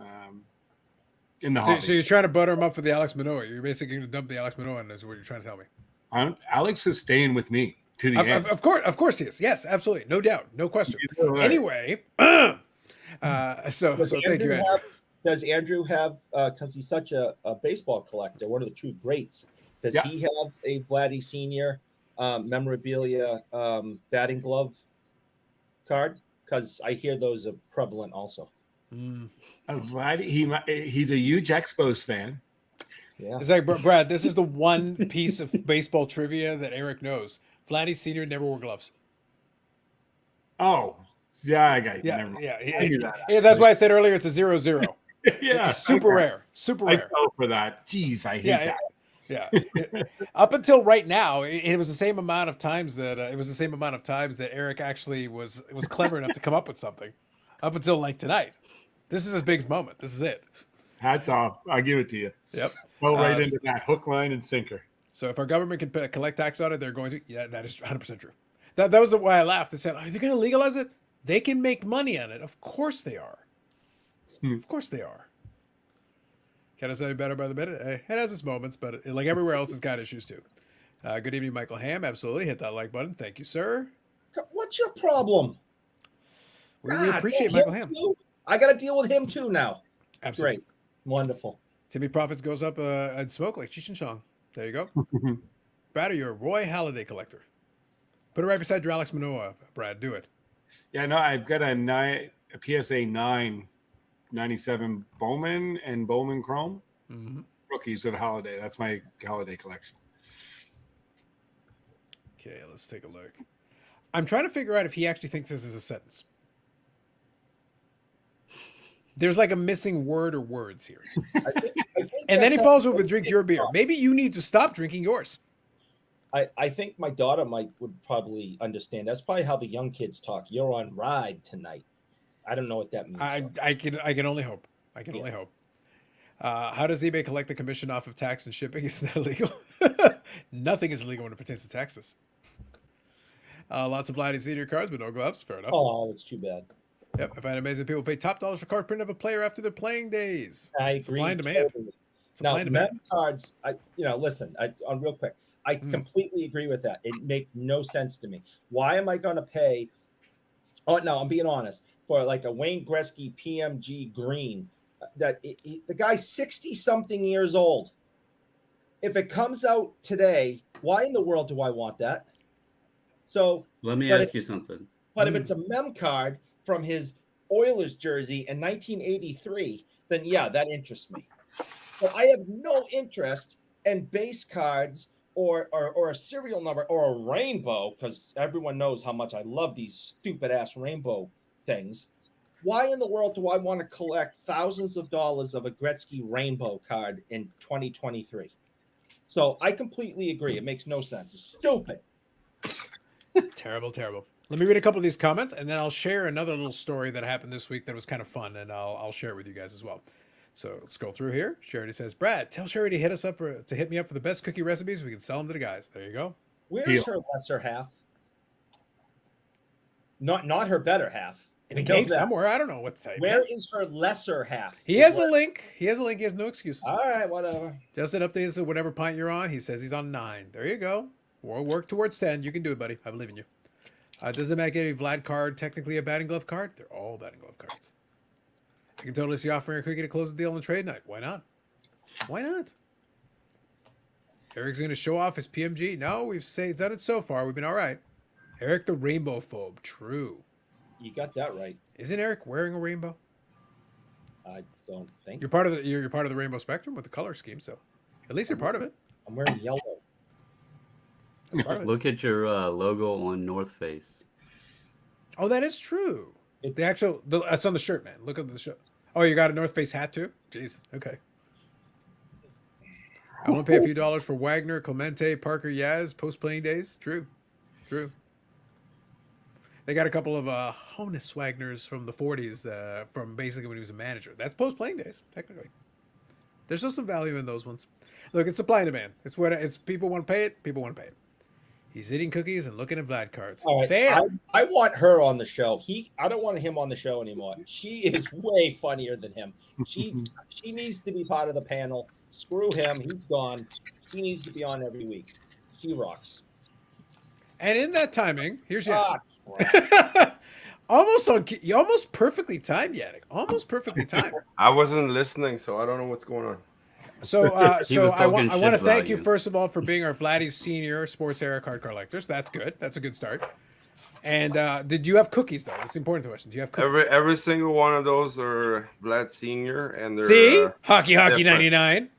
Speaker 4: in the hobby.
Speaker 1: So you're trying to butter him up for the Alex Manoah. You're basically going to dump the Alex Manoah, and that's what you're trying to tell me.
Speaker 4: Alex is staying with me to the end.
Speaker 1: Of course he is. Yes, absolutely. No doubt. No question.
Speaker 4: Right.
Speaker 1: Anyway, so thank you, Andrew.
Speaker 2: Does Andrew have, because he's such a baseball collector, one of the true greats, does he have a Vladdy Senior memorabilia batting glove card? Because I hear those are prevalent also.
Speaker 4: I'm glad he's a huge Expos fan.
Speaker 2: Yeah.
Speaker 1: It's like, Brad, this is the one piece of baseball trivia that Eric knows. Vladdy Sr. never wore gloves.
Speaker 4: Oh, yeah, I got you.
Speaker 1: Yeah,
Speaker 4: I knew that.
Speaker 1: yeah. That's why I said earlier it's a 0-0.
Speaker 4: Yeah,
Speaker 1: It's super rare. Super
Speaker 4: I
Speaker 1: rare.
Speaker 4: fell for that. Jeez, I hate that.
Speaker 1: Yeah. Up until right now, it was the same amount of times that Eric actually was clever enough to come up with something. Up until like tonight, this is his big moment. This is it.
Speaker 4: Hats off. I'll give it to you.
Speaker 1: Yep.
Speaker 4: Go right into that hook, line, and sinker.
Speaker 1: So if our government can collect tax on it, they're going to. Yeah, that is 100% true. That was why I laughed. They said, "Are they going to legalize it? They can make money on it. Of course they are. Of course they are." Can I say better by the minute? It has its moments, but like everywhere else, it's got issues too. Good evening, Michael Ham. Absolutely. Hit that like button. Thank you, sir.
Speaker 2: What's your problem?
Speaker 1: We appreciate Michael Ham.
Speaker 2: Too? I got to deal with him too now.
Speaker 1: Absolutely.
Speaker 2: Great. Wonderful.
Speaker 1: Timmy Profits goes up and smoke like Cheech and Chong. There you go. Brad, you're a Roy Halladay collector. Put it right beside your Alex Manoah, Brad. Do it.
Speaker 4: Yeah, no, I've got a PSA 9 97 Bowman and Bowman Chrome rookies of Holiday. That's my Holiday collection.
Speaker 1: Okay, let's take a look. I'm trying to figure out if he actually thinks this is a sentence. There's like a missing word or words here.
Speaker 2: I think
Speaker 1: And then he
Speaker 2: that's
Speaker 1: follows
Speaker 2: how-
Speaker 1: it with drink your beer. Maybe you need to stop drinking yours.
Speaker 2: I think my daughter would probably understand. That's probably how the young kids talk. You're on ride tonight. I don't know what that means.
Speaker 1: I can only hope. I can only hope. How does eBay collect the commission off of tax and shipping? Is that illegal? Nothing is illegal when it pertains to taxes. Lots of Vladdy senior cards, but no gloves. Fair enough.
Speaker 2: Oh, that's too bad.
Speaker 1: Yep. I find it amazing people pay top dollars for card print of a player after their playing days.
Speaker 2: I agree.
Speaker 1: Supply and demand.
Speaker 2: Totally.
Speaker 1: Supply
Speaker 2: Now,
Speaker 1: and demand.
Speaker 2: mem cards, listen, on real quick, I completely agree with that. It makes no sense to me. Why am I going to pay? Oh, no, I'm being honest. For like a Wayne Gretzky PMG green, the guy's 60-something years old. If it comes out today, why in the world do I want that? So
Speaker 3: let me ask you something.
Speaker 2: But if it's a mem card from his Oilers jersey in 1983, then yeah, that interests me. But I have no interest in base cards or a serial number or a rainbow, because everyone knows how much I love these stupid ass rainbow things. Why in the world do I want to collect thousands of dollars of a Gretzky rainbow card in 2023? So I completely agree. It makes no sense. It's stupid.
Speaker 1: Terrible, terrible. Let me read a couple of these comments, and then I'll share another little story that happened this week that was kind of fun, and I'll share it with you guys as well. So let's scroll through here. Charity says, Brad, tell Charity to hit me up for the best cookie recipes. We can sell them to the guys. There you go.
Speaker 2: Where is her lesser half? Not her better half.
Speaker 1: In a cave somewhere. I don't know what to say.
Speaker 2: Where is her lesser half?
Speaker 1: He has a link. He has a link. He has no excuses.
Speaker 2: All right, whatever.
Speaker 1: Justin updates at whatever pint you're on. He says he's on 9. There you go. We'll work towards 10. You can do it, buddy. I believe in you. Does the Mac get a Vlad card technically a batting glove card? They're all batting glove cards. I can totally see offering a cookie to close the deal on trade night. Why not? Why not? Eric's going to show off his PMG. No, we've done it so far. We've been all right. Eric the rainbow phobe. True.
Speaker 2: You got that right.
Speaker 1: Isn't Eric wearing a rainbow?
Speaker 2: I don't think
Speaker 1: you're part of the rainbow spectrum with the color scheme. So at least you're part of it.
Speaker 2: I'm wearing yellow.
Speaker 3: Look at your logo on North Face.
Speaker 1: Oh, that is true. That's on the shirt, man. Look at the shirt. Oh, you got a North Face hat too? Jeez. Okay. I want to pay a few dollars for Wagner, Clemente, Parker, Yaz post-playing days. True. They got a couple of Honus Wagners from the 40s, from basically when he was a manager. That's post-playing days, technically. There's still some value in those ones. Look, it's supply and demand. It's people want to pay it. People want to pay it. He's eating cookies and looking at Vlad cards.
Speaker 2: All right,
Speaker 1: fair.
Speaker 2: I want her on the show. I don't want him on the show anymore. She is way funnier than him. She needs to be part of the panel. Screw him. He's gone. She needs to be on every week. She rocks.
Speaker 1: And in that timing, here's your almost perfectly timed, Yannick. Almost perfectly timed.
Speaker 5: I wasn't listening, so I don't know what's going on.
Speaker 1: So I want to thank you first of all for being our Vladdy Senior Sports Era card collectors. That's good. That's a good start. And did you have cookies though? That's the important question. Do you have cookies?
Speaker 5: Every single one of those are Vlad Senior, and they're
Speaker 1: hockey
Speaker 5: different.
Speaker 1: 99.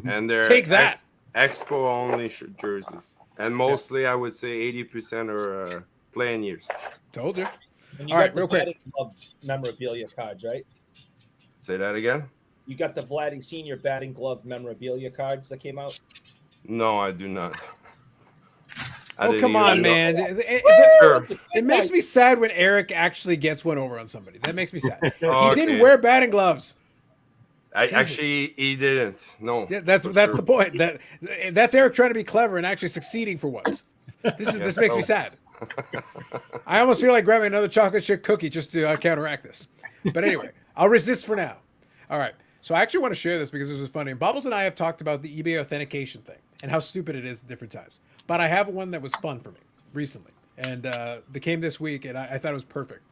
Speaker 5: And they're
Speaker 1: take that
Speaker 5: Expo only jerseys, and mostly I would say 80% are playing years.
Speaker 1: Told you.
Speaker 2: And you
Speaker 1: all
Speaker 2: got
Speaker 1: right,
Speaker 2: the
Speaker 1: real quick.
Speaker 2: Batting Glove memorabilia cards, right?
Speaker 5: Say that again.
Speaker 2: You got the Vladdy Senior batting glove memorabilia cards that came out?
Speaker 5: No, I do not.
Speaker 1: Oh, come on, man. It makes me sad when Eric actually gets one over on somebody. That makes me sad. He didn't wear batting gloves.
Speaker 5: Actually, he didn't. No.
Speaker 1: Yeah, that's the point. That's Eric trying to be clever and actually succeeding for once. This makes me sad. I almost feel like grabbing another chocolate chip cookie just to counteract this. But anyway, I'll resist for now. All right. So I actually want to share this because this was funny. Bobbles and I have talked about the eBay authentication thing and how stupid it is at different times. But I have one that was fun for me recently. And that came this week, and I thought it was perfect.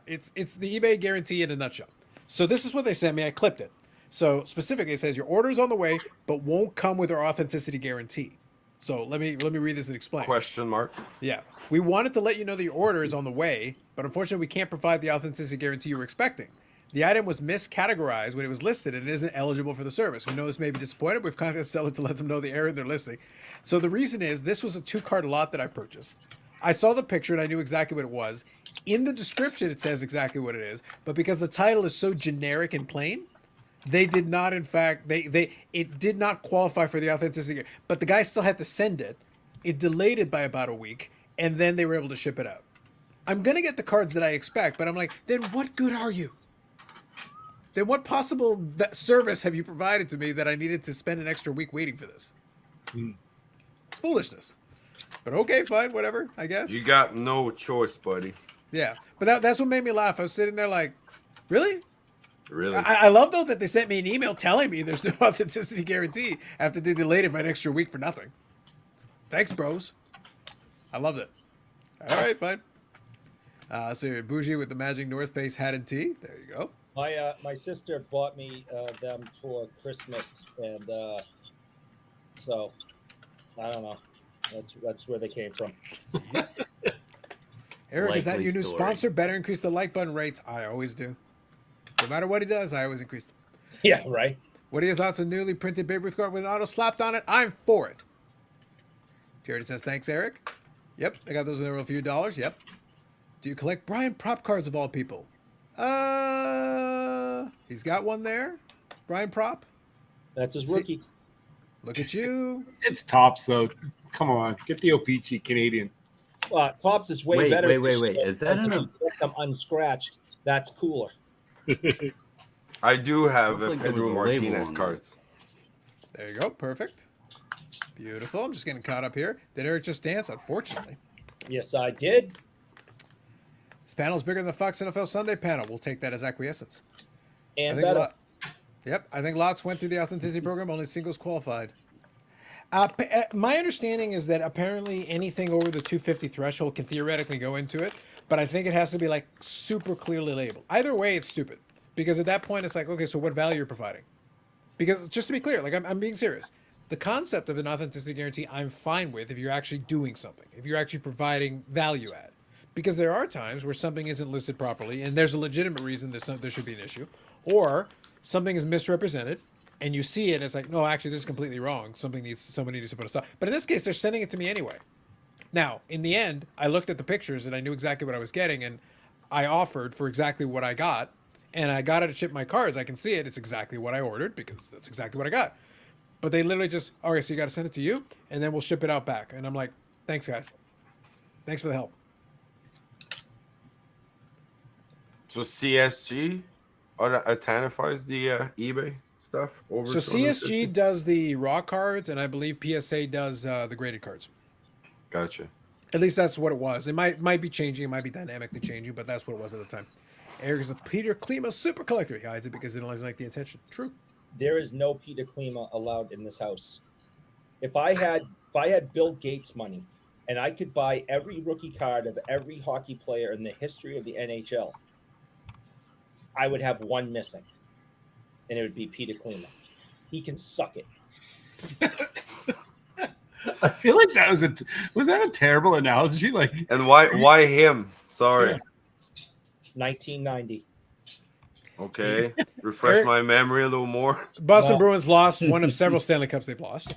Speaker 1: It's the eBay guarantee in a nutshell. So this is what they sent me. I clipped it. So specifically, it says your order is on the way, but won't come with our authenticity guarantee. So let me read this and explain.
Speaker 5: Question mark.
Speaker 1: Yeah. We wanted to let you know that your order is on the way, but unfortunately we can't provide the authenticity guarantee you were expecting. The item was miscategorized when it was listed and it isn't eligible for the service. We know this may be disappointed. We've contacted the seller to let them know the error in their listing. So the reason is this was a 2-card lot that I purchased. I saw the picture and I knew exactly what it was. In the description, it says exactly what it is, but because the title is so generic and plain, they did not, in fact, it did not qualify for the authenticity. But the guy still had to send it. It delayed it by about a week, and then they were able to ship it out. I'm going to get the cards that I expect, but I'm like, then what good are you? Then what possible service have you provided to me that I needed to spend an extra week waiting for this? It's foolishness. But okay, fine, whatever, I guess.
Speaker 5: You got no choice, buddy.
Speaker 1: Yeah, but that's what made me laugh. I was sitting there like, really?
Speaker 5: Really.
Speaker 1: I love though that they sent me an email telling me there's no authenticity guarantee after they delayed it by an extra week for nothing. Thanks, bros. I loved it. All right, fine. So you're bougie with the Magic North Face hat and tee. There you go.
Speaker 2: My sister bought me them for Christmas, and so I don't know. That's where they came from.
Speaker 1: Eric, is that
Speaker 3: Likely
Speaker 1: your new
Speaker 3: story.
Speaker 1: sponsor? Better increase the like button rates. I always do. No matter what he does, I always increase them.
Speaker 2: Yeah, right.
Speaker 1: What are your thoughts on newly printed Babe Ruth card with an auto slapped on it? I'm for it. Jared says, thanks, Eric. Yep, I got those with a few dollars. Yep. Do you collect Brian Prop cards of all people? He's got one there. Brian Prop.
Speaker 2: That's his
Speaker 1: See-
Speaker 2: rookie.
Speaker 1: Look at you.
Speaker 4: It's tops though. Come on, get the O-Pee-Chee Canadian.
Speaker 2: Pops is way
Speaker 3: Wait,
Speaker 2: better.
Speaker 3: wait. Is that
Speaker 2: As
Speaker 3: in
Speaker 2: if
Speaker 3: a-
Speaker 2: you get them unscratched? That's cooler.
Speaker 5: I do have
Speaker 3: Looks
Speaker 5: a
Speaker 3: like there was
Speaker 5: Pedro
Speaker 3: a label
Speaker 5: Martinez
Speaker 3: on it.
Speaker 5: cards.
Speaker 1: There you go. Perfect. Beautiful. I'm just getting caught up here. Did Eric just dance? Unfortunately.
Speaker 2: Yes, I did.
Speaker 1: This panel is bigger than the Fox NFL Sunday panel. We'll take that as acquiescence.
Speaker 2: And better.
Speaker 1: Yep, I think lots went through the authenticity program. Only singles qualified. My understanding is that apparently anything over the 250 threshold can theoretically go into it, but I think it has to be like super clearly labeled. Either way, it's stupid because at that point it's like, okay, so what value you're providing? Because just to be clear, like I'm being serious. The concept of an authenticity guarantee, I'm fine with if you're actually doing something, if you're actually providing value add. Because there are times where something isn't listed properly, and there's a legitimate reason there should be an issue, or something is misrepresented, and you see it, and it's like, no, actually, this is completely wrong. Somebody needs to put a stop. But in this case, they're sending it to me anyway. Now, in the end, I looked at the pictures, and I knew exactly what I was getting, and I offered for exactly what I got, and I got it to ship my cards. I can see it. It's exactly what I ordered, because that's exactly what I got. But they literally just, okay, so you got to send it to you, and then we'll ship it out back. And I'm like, thanks, guys. Thanks for the help.
Speaker 5: So CSG identifies the eBay stuff over.
Speaker 1: So
Speaker 5: 250?
Speaker 1: CSG does the raw cards, and I believe PSA does the graded cards.
Speaker 5: Gotcha.
Speaker 1: At least that's what it was. It might be changing. It might be dynamically changing, but that's what it was at the time. Eric is a Peter Klima super collector. He hides it because he doesn't like the attention. True.
Speaker 2: There is no Peter Klima allowed in this house. If I had Bill Gates money and I could buy every rookie card of every hockey player in the history of the NHL, I would have one missing, and it would be Peter Klima. He can suck it.
Speaker 4: I feel like that was that a terrible analogy? Like,
Speaker 5: And why him? Sorry.
Speaker 2: 1990.
Speaker 5: Okay. Refresh
Speaker 1: Eric-
Speaker 5: my memory a little more.
Speaker 1: Boston
Speaker 2: Well-
Speaker 1: Bruins lost one of several Stanley Cups they've lost.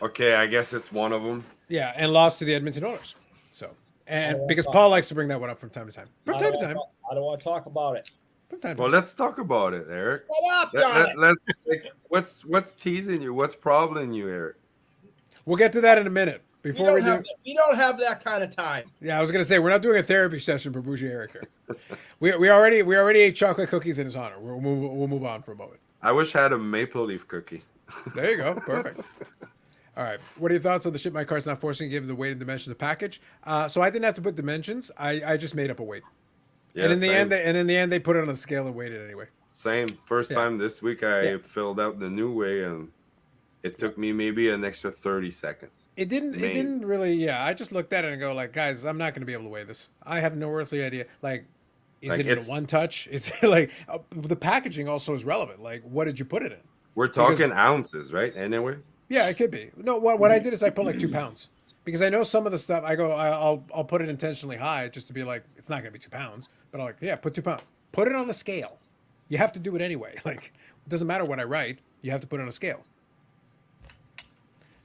Speaker 5: Okay, I guess it's one of them.
Speaker 1: Yeah, and lost to the Edmonton Oilers. So, and
Speaker 2: Oh,
Speaker 1: because
Speaker 2: wow.
Speaker 1: Paul likes to bring that one up from time to time. From
Speaker 2: I
Speaker 1: time
Speaker 2: don't
Speaker 1: to time.
Speaker 2: want to talk about it.
Speaker 1: From time to
Speaker 5: Well,
Speaker 1: time.
Speaker 5: let's talk about it, Eric.
Speaker 2: Shut up, John.
Speaker 5: What's teasing you? What's troubling you, Eric?
Speaker 1: We'll get to that in a minute.
Speaker 2: We
Speaker 1: Before we
Speaker 2: don't,
Speaker 1: do,
Speaker 2: have that kind of time.
Speaker 1: yeah, I was gonna say we're not doing a therapy session for Bougie Eric here. we already ate chocolate cookies in his honor. We'll move on for a moment.
Speaker 5: I wish I had a maple leaf cookie.
Speaker 1: There you go. Perfect. All right. What are your thoughts on the ship my cards not forcing to give the weight and dimensions of the package? So I didn't have to put dimensions. I just made up a weight.
Speaker 5: Yeah,
Speaker 1: and in the
Speaker 5: same.
Speaker 1: end, they put it on a scale and weighed it anyway.
Speaker 5: Same. First
Speaker 1: Yeah.
Speaker 5: time this week, I
Speaker 1: Yeah.
Speaker 5: filled out the new way, and it took me maybe an extra 30 seconds.
Speaker 1: It didn't really. Yeah, I just looked at it and go like, guys, I'm not going to be able to weigh this. I have no earthly idea. Like, is
Speaker 5: Like,
Speaker 1: it in a
Speaker 5: it's-
Speaker 1: one touch? Is it like the packaging also is relevant? Like, what did you put it in?
Speaker 5: We're talking ounces, right? Anyway.
Speaker 1: Yeah, it could be. No, what I did is I put like 2 pounds because I know some of the stuff. I'll put it intentionally high just to be like it's not going to be 2 pounds. But I'm like, yeah, put 2 pounds. Put it on a scale. You have to do it anyway. Like it doesn't matter what I write. You have to put it on a scale.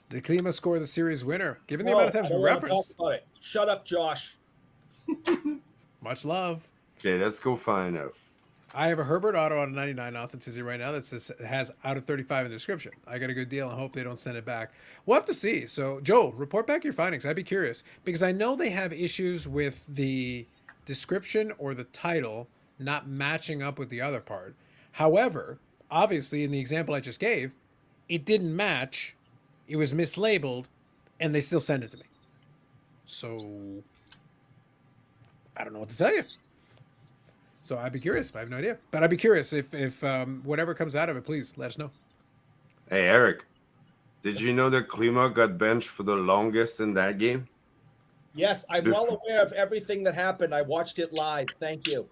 Speaker 1: Did Klima score the series winner? Given the amount of times we reference,
Speaker 2: Talk about it. Shut up, Josh.
Speaker 1: much love.
Speaker 5: Okay, let's go find out.
Speaker 1: I have a Herbert Auto out of 99 authenticity right now that says it has out of 35 in the description. I got a good deal and hope they don't send it back. We'll have to see. So, Joel, report back your findings. I'd be curious because I know they have issues with the description or the title not matching up with the other part. However, obviously, in the example I just gave, it didn't match. It was mislabeled, and they still send it to me. So I don't know what to tell you. So I'd be curious. I have no idea, but I'd be curious if whatever comes out of it, please let us know.
Speaker 5: Hey, Eric, did you know that Klima got benched for the longest in that game?
Speaker 2: Yes, I'm well aware of everything that happened. I watched it live. Thank you.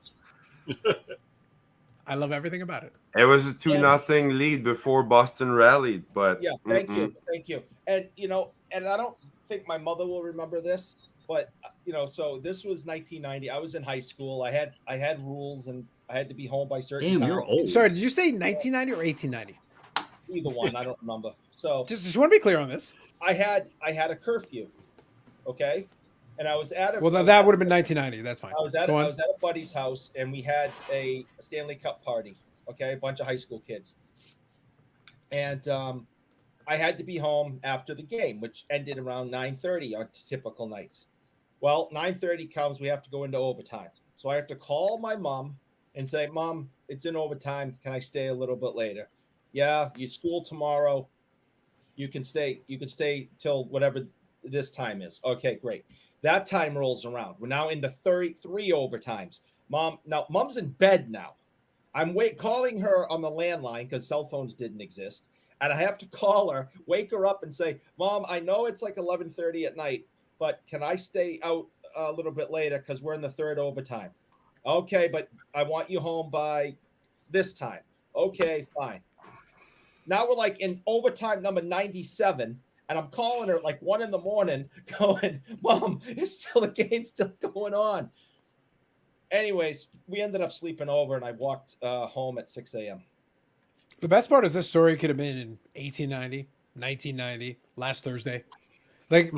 Speaker 1: I love everything about it.
Speaker 5: It was a 2-0 lead before Boston rallied, but
Speaker 2: Yeah, thank you. And and I don't think my mother will remember this, but so this was 1990. I was in high school. I had rules, and I had to be home by certain
Speaker 3: Damn,
Speaker 2: times.
Speaker 3: you're old.
Speaker 1: Sorry, did you say 1990 or 1890?
Speaker 2: Either one, I don't remember. So
Speaker 1: Just want to be clear on this.
Speaker 2: I had a curfew, okay, and I was at a
Speaker 1: Well, that would have been 1990. That's fine.
Speaker 2: I was at
Speaker 1: Go on.
Speaker 2: a buddy's house, and we had a Stanley Cup party. Okay, a bunch of high school kids, and I had to be home after the game, which ended around 9:30 on typical nights. Well, 9:30 comes, we have to go into overtime, so I have to call my mom and say, "Mom, it's in overtime. Can I stay a little bit later?" Yeah, you school tomorrow. You can stay. You can stay till whatever this time is. Okay, great. That time rolls around. We're now into 33 overtimes. Mom's in bed now. I'm calling her on the landline because cell phones didn't exist, and I have to call her, wake her up, and say, "Mom, I know it's like 11:30 at night, but can I stay out a little bit later because we're in the third overtime?" Okay, but I want you home by this time. Okay, fine. Now we're like in overtime number 97, and I'm calling her at like 1 a.m, going, "Mom, the game's still going on." Anyways, we ended up sleeping over, and I walked home at 6 a.m.
Speaker 1: The best part is this story could have been in 1890, 1990, last Thursday. Like,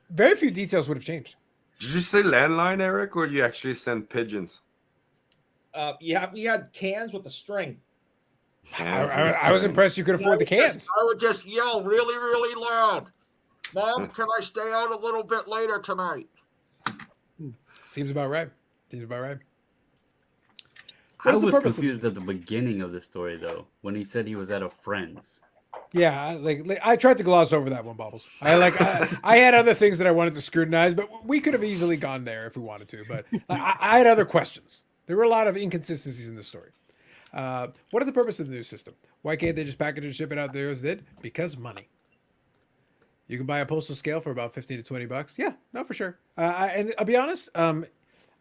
Speaker 1: very few details would have changed.
Speaker 5: did you say landline, Eric, or you actually send pigeons?
Speaker 2: Yeah, we had cans with a string.
Speaker 1: I was impressed you could afford the cans.
Speaker 2: I would just yell really, really loud, "Mom, can I stay out a little bit later tonight?"
Speaker 1: Seems about right.
Speaker 3: I
Speaker 1: is the
Speaker 3: was
Speaker 1: purpose of-
Speaker 3: confused at the beginning of the story, though, when he said he was at a friend's.
Speaker 1: Yeah, like I tried to gloss over that one, Bubbles. I had other things that I wanted to scrutinize, but we could have easily gone there if we wanted to. But I had other questions. There were a lot of inconsistencies in this story. What is the purpose of the new system? Why can't they just package and ship it out there as did? Because money. You can buy a postal scale for about $15 to $20. Yeah, no, for sure. And I'll be honest.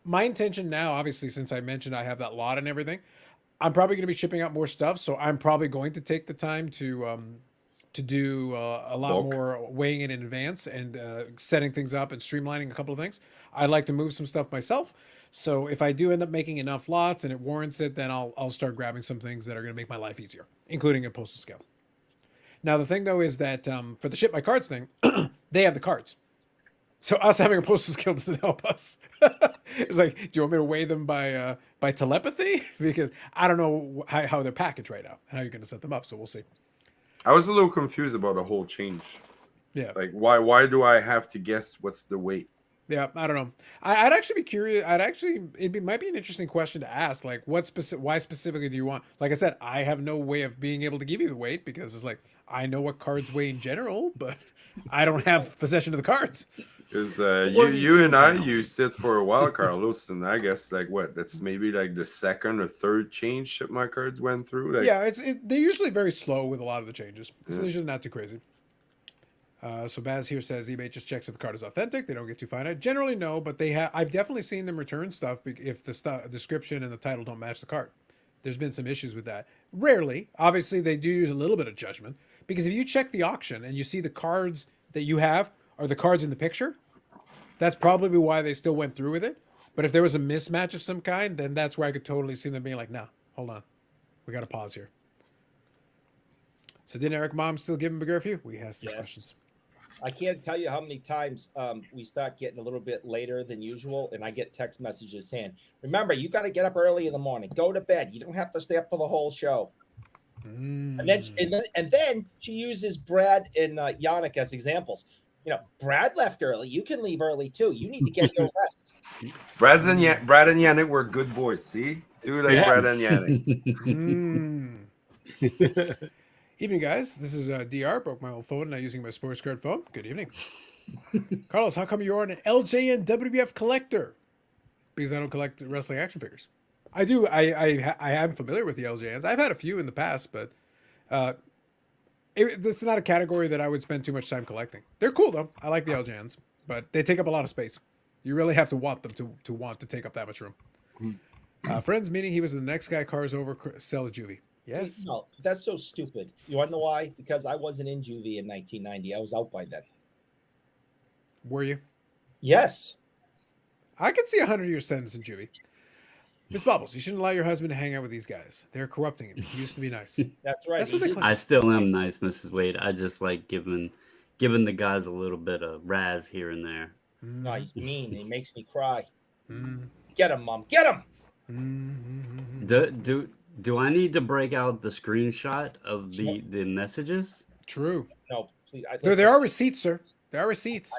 Speaker 1: My intention now, obviously, since I mentioned I have that lot and everything, I'm probably going to be shipping out more stuff. So I'm probably going to take the time to do a lot
Speaker 5: Bulk.
Speaker 1: more weighing it in advance and setting things up and streamlining a couple of things. I'd like to move some stuff myself. So if I do end up making enough lots and it warrants it, then I'll start grabbing some things that are going to make my life easier, including a postal scale. Now, the thing, though, is that for the ship my cards thing, they have the cards. So us having a postal scale doesn't help us. It's like, do you want me to weigh them by telepathy? Because I don't know how they're packaged right now and how you're going to set them up. So we'll see.
Speaker 5: I was a little confused about the whole change.
Speaker 1: Yeah.
Speaker 5: Like, why do I have to guess what's the weight?
Speaker 1: Yeah, I don't know. I'd actually be curious. Might be an interesting question to ask. Like, why specifically do you want? Like I said, I have no way of being able to give you the weight because it's like I know what cards weigh in general, but I don't have possession of the cards.
Speaker 5: Because you and I used it for a while, Carlos, and I guess that's maybe like the second or third change that my cards went through. Like,
Speaker 1: Yeah, they're usually very slow with a lot of the changes. It's usually not too crazy. So Baz here says eBay just checks if the card is authentic. They don't get too finite. Generally, no, but they have. I've definitely seen them return stuff if the description and the title don't match the card. There's been some issues with that. Rarely, obviously, they do use a little bit of judgment because if you check the auction and you see the cards that you have are the cards in the picture, that's probably why they still went through with it. But if there was a mismatch of some kind, then that's where I could totally see them being like, "No, hold on, we got to pause here." So didn't Eric Mom still give him a curfew? We asked these questions.
Speaker 2: I can't tell you how many times we start getting a little bit later than usual, and I get text messages saying, "Remember, you got to get up early in the morning. Go to bed. You don't have to stay up for the whole show." And then she uses Brad and Yannick as examples. Brad left early. You can leave early too. You need to get your rest.
Speaker 5: Brad and Yannick were good boys. See, do like Brad and Yannick.
Speaker 1: Evening, guys. This is DR. Broke my old phone, now using my sports card phone. Good evening. Carlos, how come you're an LJN WWF collector? Because I don't collect wrestling action figures. I do. I am familiar with the LJNs. I've had a few in the past, but this is not a category that I would spend too much time collecting. They're cool though. I like the LJNs, but they take up a lot of space. You really have to want them to want to take up that much room. Friends, meaning he was the next guy cars over, sell a juvie. Yes.
Speaker 2: See, no, that's so stupid. You want to know why? Because I wasn't in juvie in 1990. I was out by then.
Speaker 1: Were you?
Speaker 2: Yes.
Speaker 1: I can see a 100-year sentence in juvie. Miss Bubbles, you shouldn't allow your husband to hang out with these guys. They're corrupting him. He used to be nice.
Speaker 2: That's right.
Speaker 1: That's what they claim.
Speaker 3: I still am nice, Mrs. Wade. I just like giving the guys a little bit of razz here and there.
Speaker 2: No, he's mean. He makes me cry.
Speaker 1: Mm.
Speaker 2: Get him, Mom. Get him.
Speaker 3: Do I need to break out the screenshot of the messages?
Speaker 1: True.
Speaker 2: No, please.
Speaker 1: There are receipts, sir. There are receipts.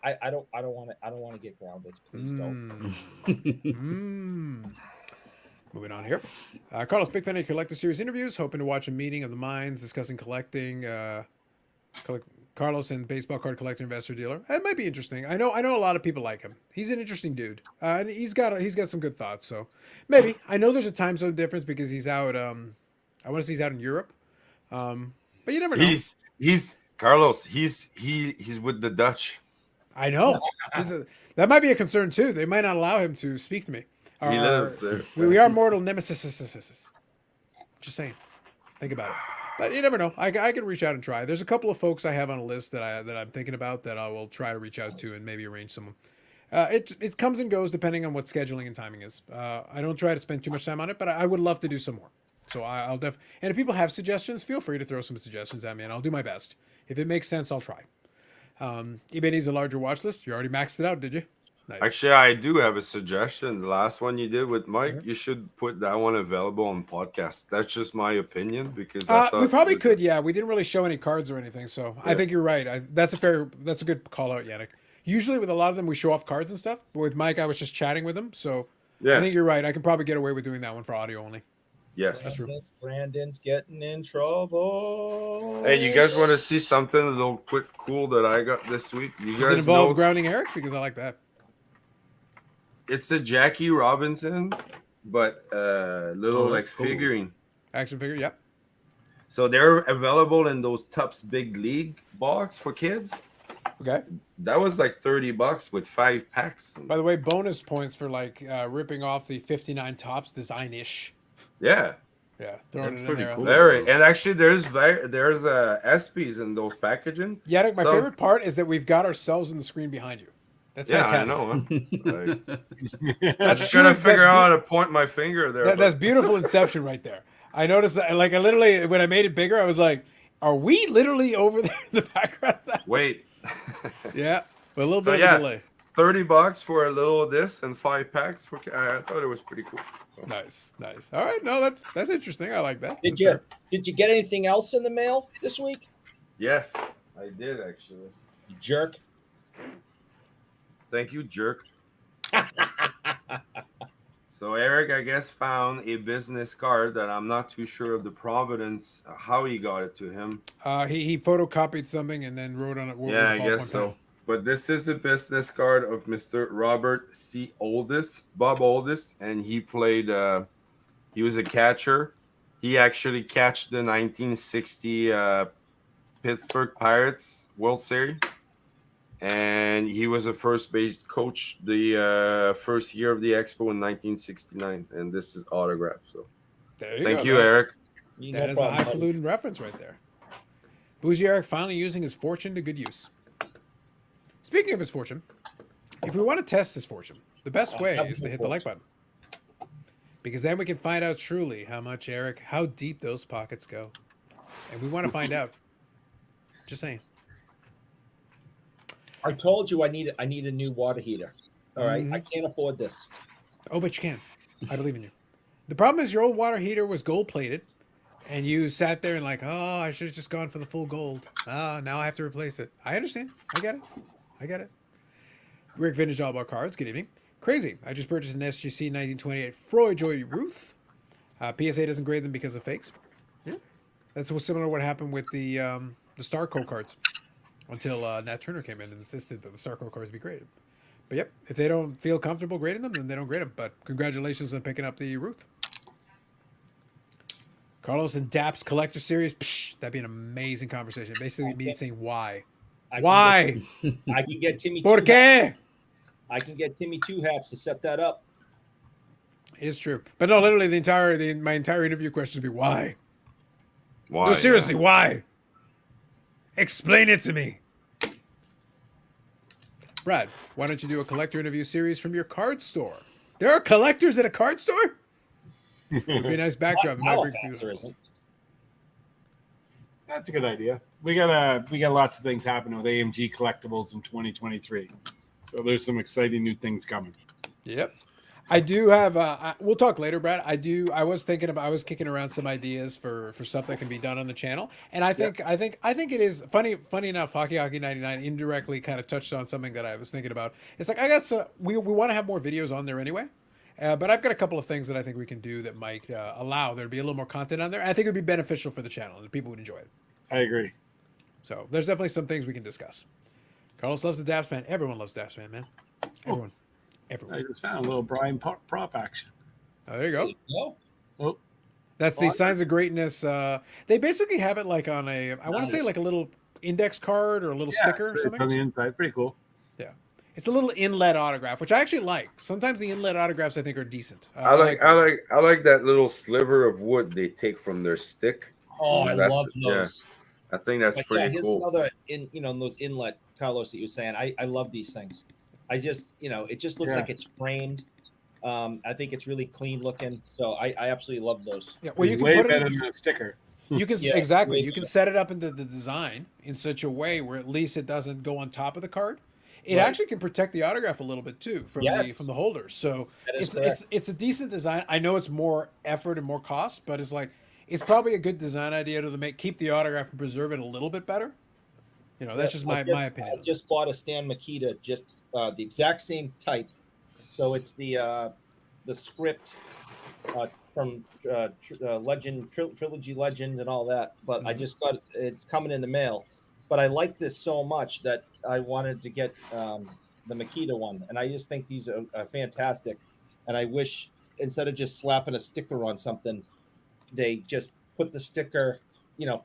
Speaker 2: I don't want to. I don't want to get grounded. Please don't.
Speaker 1: Moving on here. Carlos, big fan of your Collector Series interviews. Hoping to watch a meeting of the minds discussing collecting. Carlos and baseball card collector, investor, dealer. That might be interesting. I know a lot of people like him. He's an interesting dude. And he's got some good thoughts. So maybe. I know there's a time zone difference because he's out. I want to say he's out in Europe. But you never know.
Speaker 5: He's Carlos. He's with the Dutch.
Speaker 1: I know. That might be a concern too. They might not allow him to speak to me.
Speaker 5: He lives there.
Speaker 1: We are mortal nemesis. Just saying. Think about it. But you never know. I can reach out and try. There's a couple of folks I have on a list that I'm thinking about that I will try to reach out to and maybe arrange someone. It comes and goes depending on what scheduling and timing is. I don't try to spend too much time on it, but I would love to do some more. So I'll and if people have suggestions, feel free to throw some suggestions at me, and I'll do my best. If it makes sense, I'll try. eBay needs a larger watch list. You already maxed it out, did you? Nice.
Speaker 5: Actually, I do have a suggestion. The last one you did with Mike, you should put that one available on podcast. That's just my opinion because
Speaker 1: we probably could. Yeah, we didn't really show any cards or anything, so I think you're right. That's a good call out, Yannick. Usually with a lot of them, we show off cards and stuff. But with Mike, I was just chatting with him, so I think you're right. I can probably get away with doing that one for audio only.
Speaker 5: Yes,
Speaker 1: that's true.
Speaker 2: Brandon's getting in trouble.
Speaker 5: Hey, you guys want to see something a little quick cool that I got this week? You
Speaker 1: Does
Speaker 5: guys
Speaker 1: it involve
Speaker 5: know
Speaker 1: grounding Eric? Because I like that.
Speaker 5: It's a Jackie Robinson, but little
Speaker 3: cool.
Speaker 5: figurine.
Speaker 1: Action figure, yep.
Speaker 5: So they're available in those Tupps Big League box for kids.
Speaker 1: Okay.
Speaker 5: That was like $30 with 5 packs.
Speaker 1: By the way, bonus points for ripping off the 59 Topps design-ish.
Speaker 5: Yeah.
Speaker 1: Yeah, throwing
Speaker 3: That's
Speaker 1: it in
Speaker 3: pretty
Speaker 1: there.
Speaker 3: cool.
Speaker 5: Very, and actually, there's SPs in those packaging.
Speaker 1: Yannick, my favorite part is that we've got ourselves in the screen behind you. That's fantastic.
Speaker 5: I know. Huh?
Speaker 1: That's
Speaker 5: just trying to figure out how to point my finger there.
Speaker 1: That's beautiful inception right there. I noticed that. I literally, when I made it bigger, I was like, "Are we literally over there in the background?"
Speaker 5: Wait.
Speaker 1: Yeah, but a little bit of a delay.
Speaker 5: $30 for a little of this and 5 packs. I thought it was pretty cool. So.
Speaker 1: Nice. All right, no, that's interesting. I like that.
Speaker 2: Did you get anything else in the mail this week?
Speaker 5: Yes, I did actually.
Speaker 2: You jerk.
Speaker 5: Thank you, jerk. So Eric, I guess, found a business card that I'm not too sure of the provenance, how he got it to him.
Speaker 1: He photocopied something and then wrote on it.
Speaker 5: Yeah, I guess so. But this is a business card of Mr. Robert C. Bob Oldest, and he played. He was a catcher. He actually catched the 1960 Pittsburgh Pirates World Series, and he was a first base coach the first year of the Expo in 1969. And this is autographed. So, thank you, Eric.
Speaker 1: That is a highfalutin reference right there. Bougie Eric finally using his fortune to good use. Speaking of his fortune, if we want to test his fortune, the best way is to hit the like button. Because then we can find out truly how deep those pockets go. And we want to find out. Just saying.
Speaker 2: I told you I need a new water heater. All right.
Speaker 1: Mm-hmm.
Speaker 2: I can't afford this.
Speaker 1: Oh, but you can. I believe in you. The problem is your old water heater was gold plated. And you sat there and I should have just gone for the full gold. Now I have to replace it. I understand. I get it. Rick Vintage All About Cards. Good evening. Crazy. I just purchased an SGC 1928 Freud Joy Ruth. PSA doesn't grade them because of fakes. Yeah. That's similar to what happened with the Starco cards. until Nat Turner came in and insisted that the Starco cars be graded. But yep, if they don't feel comfortable grading them, then they don't grade them. But congratulations on picking up the Ruth. Carlos and Daps Collector Series. Psh, that'd be an amazing conversation. Basically, me saying why. Why?
Speaker 2: I can get Timmy.
Speaker 1: ¿Por qué?
Speaker 2: I can get Timmy Two Hats to set that up.
Speaker 1: It is true. But no, literally, my entire interview questions would be why?
Speaker 5: Why?
Speaker 1: No, seriously, why? Explain it to me. Brad, why don't you do a collector interview series from your card store? There are collectors at a card store? Would be a nice backdrop. It might bring
Speaker 2: Halifax, there isn't.
Speaker 4: That's a good idea. We got lots of things happening with AMG collectibles in 2023. So there's some exciting new things coming.
Speaker 1: Yep. I do have. We'll talk later, Brad. I was thinking about. I was kicking around some ideas for stuff that can be done on the channel, and I think it is funny. Funny enough, Hockey 99 indirectly kind of touched on something that I was thinking about. It's like I got some. We want to have more videos on there anyway, but I've got a couple of things that I think we can do that might allow there to be a little more content on there. And I think it would be beneficial for the channel and people would enjoy it.
Speaker 4: I agree.
Speaker 1: So there's definitely some things we can discuss. Carlos loves the Daps Man. Everyone loves Daps Man, man. Everyone.
Speaker 4: I just found a little Brian prop action.
Speaker 1: Oh, there you go.
Speaker 2: No.
Speaker 4: Oh,
Speaker 1: That's the Signs of Greatness. They basically have it like on a, I want to say like a little index card or a little sticker or
Speaker 4: it's
Speaker 1: something.
Speaker 4: on the inside. Pretty cool.
Speaker 1: Yeah. It's a little inlet autograph, which I actually like. Sometimes the inlet autographs I think are decent.
Speaker 5: I like that little sliver of wood they take from their stick.
Speaker 2: Oh, I love those.
Speaker 5: I think that's
Speaker 2: But
Speaker 5: pretty
Speaker 2: here's
Speaker 5: cool.
Speaker 2: another in those inlet, Carlos, that you were saying. I love these things. I just it just looks like it's framed. I think it's really clean looking. So I absolutely love those.
Speaker 1: Yeah, well, you can
Speaker 4: way
Speaker 1: put
Speaker 4: better
Speaker 1: it.
Speaker 4: than a sticker.
Speaker 1: You can
Speaker 2: Yeah,
Speaker 1: exactly.
Speaker 2: way
Speaker 1: You can
Speaker 2: better.
Speaker 1: set it up into the design in such a way where at least it doesn't go on top of the card. It
Speaker 2: Right.
Speaker 1: actually can protect the autograph a little bit too from
Speaker 2: Yes.
Speaker 1: the holders. So
Speaker 2: That is
Speaker 1: it's a decent design. I know it's more effort and more cost, but it's probably a good design idea to keep the autograph and preserve it a little bit better. You know, that's just my opinion.
Speaker 2: I just bought a Stan Makita, just the exact same type. So it's the script from Legend Trilogy Legend and all that. But I just got it's coming in the mail. But I like this so much that I wanted to get the Makita one, and I just think these are fantastic. And I wish instead of just slapping a sticker on something, they just put the sticker.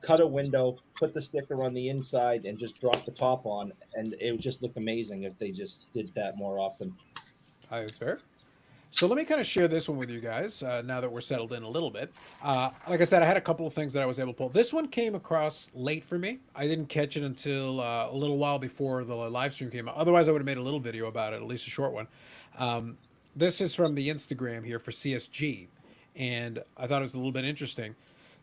Speaker 2: Cut a window, put the sticker on the inside, and just drop the top on, and it would just look amazing if they just did that more often.
Speaker 1: I think it's fair. So let me kind of share this one with you guys now that we're settled in a little bit. Like I said, I had a couple of things that I was able to pull. This one came across late for me. I didn't catch it until a little while before the live stream came out. Otherwise, I would have made a little video about it, at least a short one. This is from the Instagram here for CSG, and I thought it was a little bit interesting.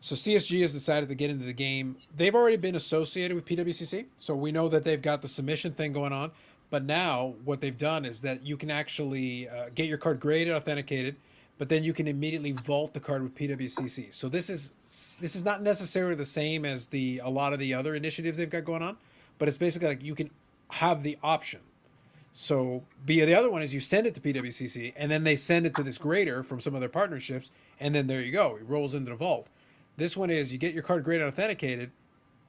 Speaker 1: So CSG has decided to get into the game. They've already been associated with PWCC, so we know that they've got the submission thing going on. But now what they've done is that you can actually get your card graded, authenticated, but then you can immediately vault the card with PWCC. So this is not necessarily the same as a lot of the other initiatives they've got going on, but it's basically like you can have the option. So the other one is you send it to PWCC, and then they send it to this grader from some of their partnerships, and then there you go. It rolls into the vault. This one is you get your card graded, authenticated,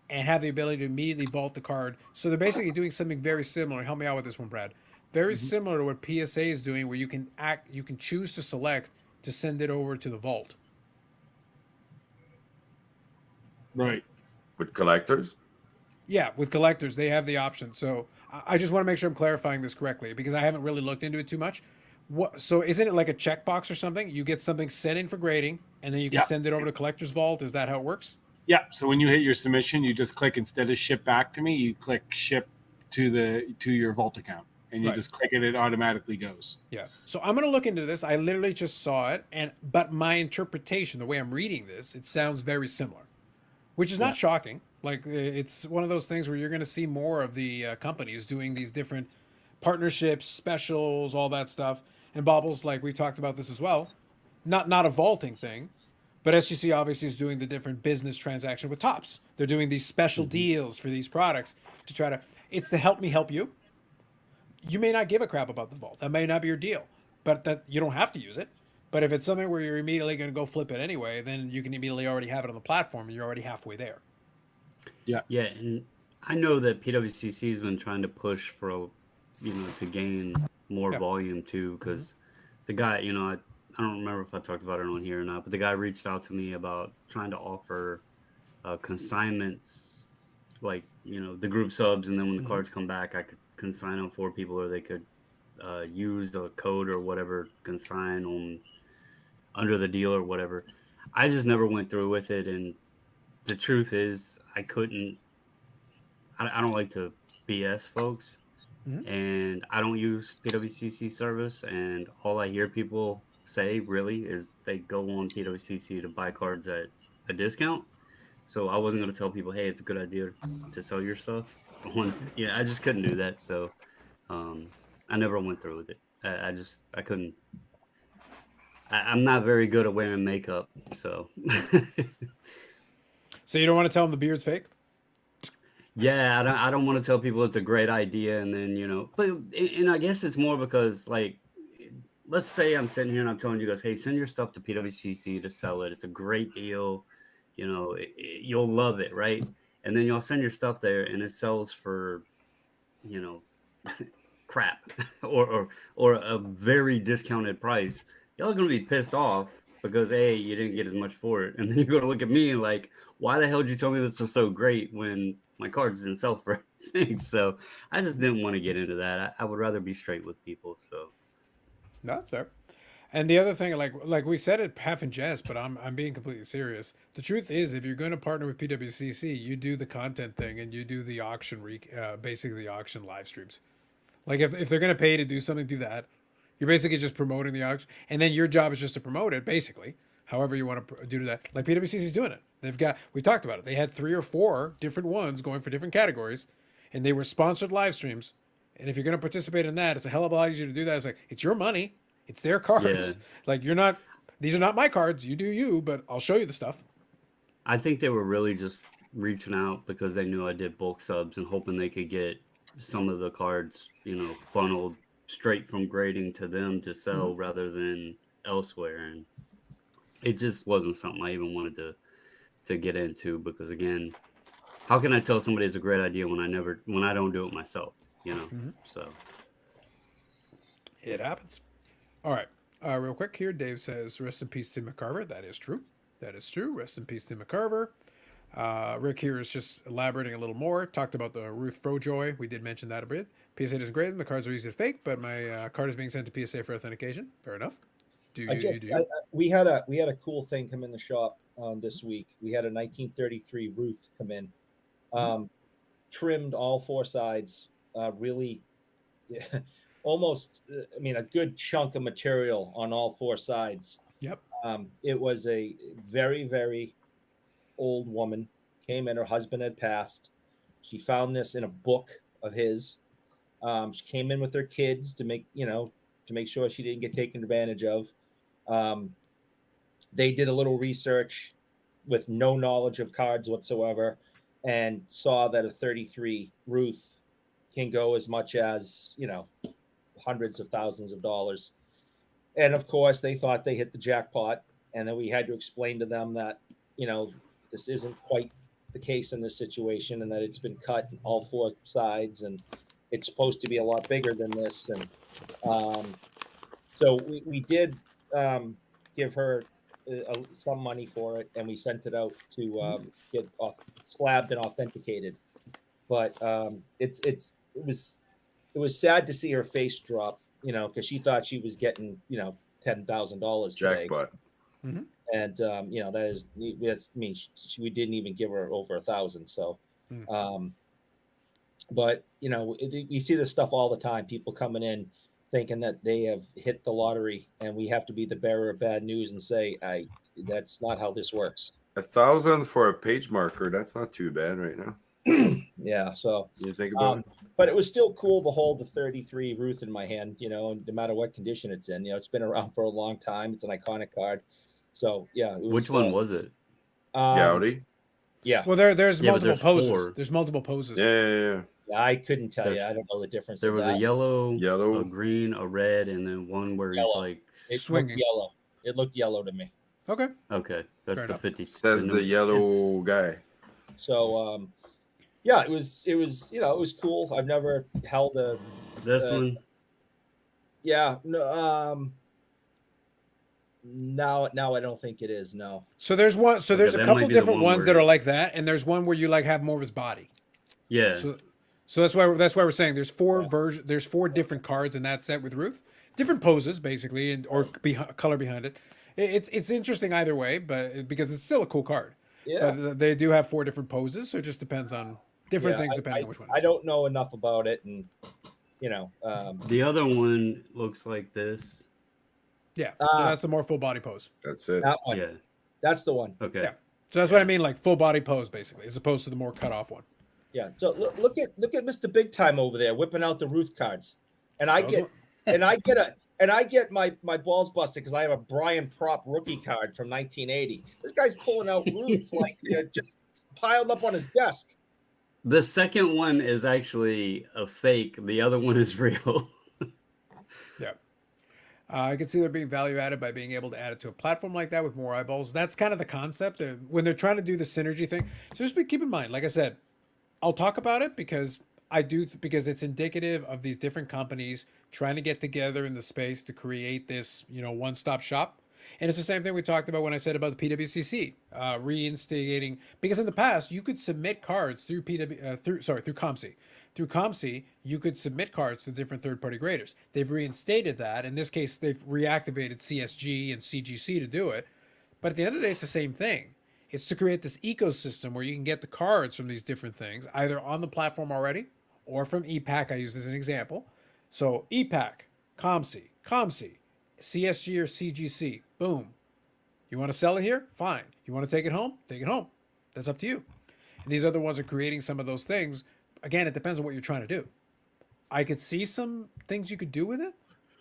Speaker 1: and have the ability to immediately vault the card. So they're basically doing something very similar. Help me out with this one, Brad. Very similar to what PSA is doing, where you can choose to select to send it over to the vault.
Speaker 4: Right.
Speaker 5: With collectors?
Speaker 1: Yeah, with collectors, they have the option. So I just want to make sure I'm clarifying this correctly because I haven't really looked into it too much. So isn't it like a checkbox or something? You get something sent in for grading, and then you can send it over to collector's vault. Is that how it works?
Speaker 4: Yeah. So when you hit your submission, you just click, instead of ship back to me, you click ship to your vault account, and you just click it. It automatically goes.
Speaker 1: Yeah. So I'm going to look into this. I literally just saw it, but my interpretation, the way I'm reading this, it sounds very similar, which is not shocking. Like it's one of those things where you're going to see more of the companies doing these different partnerships, specials, all that stuff. And Bobbles, like we talked about this as well, not a vaulting thing, but SGC obviously is doing the different business transaction with Topps. They're doing these special deals for these products to try to. It's to help me help you. You may not give a crap about the vault. That may not be your deal, but that you don't have to use it. But if it's something where you're immediately going to go flip it anyway, then you can immediately already have it on the platform, and you're already halfway there.
Speaker 3: Yeah, and I know that PWCC has been trying to push for, to gain more
Speaker 1: Yep.
Speaker 3: volume too, because the guy, I don't remember if I talked about it on here or not, but the guy reached out to me about trying to offer consignments, like, the group subs, and then when the cards come back, I could consign them for people, or they could use the code or whatever, consign on under the deal or whatever. I just never went through with it, and the truth is, I couldn't. I don't like to BS folks, and I don't use PWCC service. And all I hear people say really is they go on PWCC to buy cards at a discount. So I wasn't going to tell people, hey, it's a good idea to sell your stuff. I just couldn't do that. So I never went through with it. I couldn't. I'm not very good at wearing makeup, so.
Speaker 1: So you don't want to tell them the beard's fake?
Speaker 3: Yeah, I don't want to tell people it's a great idea, and then but and I guess it's more because, like, let's say I'm sitting here and I'm telling you guys, hey, send your stuff to PWCC to sell it. It's a great deal, you'll love it, right? And then y'all send your stuff there, and it sells for, crap, or a very discounted price. Y'all are gonna be pissed off because you didn't get as much for it, and then you're gonna look at me and like, why the hell did you tell me this was so great when my cards didn't sell for anything? So I just didn't want to get into that. I would rather be straight with people. So
Speaker 1: No, that's fair. And the other thing, like we said it half in jest, but I'm being completely serious. The truth is, if you're going to partner with PWCC, you do the content thing and you do the auction, basically the auction live streams. Like if they're going to pay to do something, do that. You're basically just promoting the auction, and then your job is just to promote it, basically. However you want to do that. Like PWCC is doing it. We talked about it. They had 3 or 4 different ones going for different categories, and they were sponsored live streams. And if you're going to participate in that, it's a hell of a lot easier to do that. It's like, it's your money. It's their cards.
Speaker 3: Yeah.
Speaker 1: Like these are not my cards. You do you, but I'll show you the stuff.
Speaker 3: I think they were really just reaching out because they knew I did bulk subs and hoping they could get some of the cards, funneled straight from grading to them to sell rather than elsewhere. And it just wasn't something I even wanted to get into, because again, how can I tell somebody it's a great idea when I don't do it myself, So
Speaker 1: It happens. All right. Real quick here, Dave says, rest in peace to McCarver. That is true. That is true. Rest in peace to McCarver. Rick here is just elaborating a little more. Talked about the Ruth Frojoy. We did mention that a bit. PSA doesn't grade them. The cards are easy to fake, but my card is being sent to PSA for authentication. Fair enough.
Speaker 2: We had a cool thing come in the shop this week. We had a 1933 Ruth come in, trimmed all 4 sides, really almost, a good chunk of material on all 4 sides.
Speaker 1: Yep.
Speaker 2: It was a very, very old woman, came in, her husband had passed. She found this in a book of his. She came in with her kids to make sure she didn't get taken advantage of. They did a little research with no knowledge of cards whatsoever and saw that a 33 Ruth can go as much as, hundreds of thousands of dollars. And of course, they thought they hit the jackpot. And then we had to explain to them that, this isn't quite the case in this situation, and that it's been cut on all 4 sides, and it's supposed to be a lot bigger than this. And so we did give her some money for it, and we sent it out to get slabbed and authenticated. But it was sad to see her face drop, because she thought she was getting $10,000 today.
Speaker 5: Jackpot.
Speaker 1: Mm-hmm.
Speaker 2: And we didn't even give her over 1,000. So, but we see this stuff all the time. People coming in thinking that they have hit the lottery, and we have to be the bearer of bad news and say, that's not how this works.
Speaker 5: 1,000 for a page marker. That's not too bad right now.
Speaker 2: Yeah. So
Speaker 5: you think about it.
Speaker 2: But it was still cool to hold the 33 Ruth in my hand, no matter what condition it's in. It's been around for a long time. It's an iconic card. So yeah.
Speaker 3: Which one was it?
Speaker 5: Gowdy.
Speaker 2: Yeah.
Speaker 1: Well, there's multiple poses.
Speaker 3: 4.
Speaker 1: There's multiple poses.
Speaker 5: Yeah.
Speaker 2: I couldn't tell you. I don't know the difference.
Speaker 3: There was a yellow,
Speaker 5: a
Speaker 3: green, a red, and then one where he's like
Speaker 1: swinging.
Speaker 2: Yellow. It looked yellow to me.
Speaker 1: Okay.
Speaker 3: That's
Speaker 1: Fair
Speaker 3: the
Speaker 1: enough.
Speaker 3: 50.
Speaker 5: Says the yellow guy.
Speaker 2: So Yeah, it was it was cool. I've never held a
Speaker 3: This
Speaker 2: uh,
Speaker 3: one,
Speaker 2: yeah, no, now I don't think it is. No.
Speaker 1: So there's one. So
Speaker 3: okay,
Speaker 1: there's a
Speaker 3: that might
Speaker 1: couple
Speaker 3: be the
Speaker 1: different
Speaker 3: one
Speaker 1: ones that
Speaker 3: where,
Speaker 1: are like that, and there's one where you like have more of his body.
Speaker 3: yeah,
Speaker 1: So that's why we're saying there's four
Speaker 2: Yeah.
Speaker 1: version. There's four different cards in that set with Ruth, different poses basically, and or color behind it. It's interesting either way, but because it's still a cool card.
Speaker 2: Yeah.
Speaker 1: But they do have four different poses, so it just depends on different
Speaker 2: Yeah.
Speaker 1: things depending on which one. It
Speaker 2: I
Speaker 1: is.
Speaker 2: don't know enough about it, and
Speaker 3: the other one looks like this.
Speaker 1: Yeah, so
Speaker 2: Ah.
Speaker 1: that's the more full body pose.
Speaker 5: That's it.
Speaker 2: that one.
Speaker 3: Yeah.
Speaker 2: That's the one.
Speaker 3: Okay.
Speaker 1: Yeah. So that's what I mean, like full body pose basically, as opposed to the more cut off one.
Speaker 2: Yeah. So look at Mr. Big Time over there whipping out the Ruth cards, and I
Speaker 1: Those
Speaker 2: get
Speaker 1: one-
Speaker 2: and I get my balls busted because I have a Brian Prop rookie card from 1980. This guy's pulling out Ruth like just piled up on his desk.
Speaker 3: The second one is actually a fake. The other one is real.
Speaker 1: Yeah. I can see they're being value added by being able to add it to a platform like that with more eyeballs. That's kind of the concept when they're trying to do the synergy thing. So just keep in mind, like I said, I'll talk about it because because it's indicative of these different companies trying to get together in the space to create this, one-stop shop. And it's the same thing we talked about when I said about the PWCC reinstigating, because in the past you could submit cards through through ComC. Through ComC, you could submit cards to different third-party graders. They've reinstated that. In this case, they've reactivated CSG and CGC to do it. But at the end of the day, it's the same thing. It's to create this ecosystem where you can get the cards from these different things, either on the platform already or from EPAC. I use this as an example. So EPAC, ComC, CSG or CGC, boom. You want to sell it here? Fine. You want to take it home? Take it home. That's up to you. And these other ones are creating some of those things. Again, it depends on what you're trying to do. I could see some things you could do with it,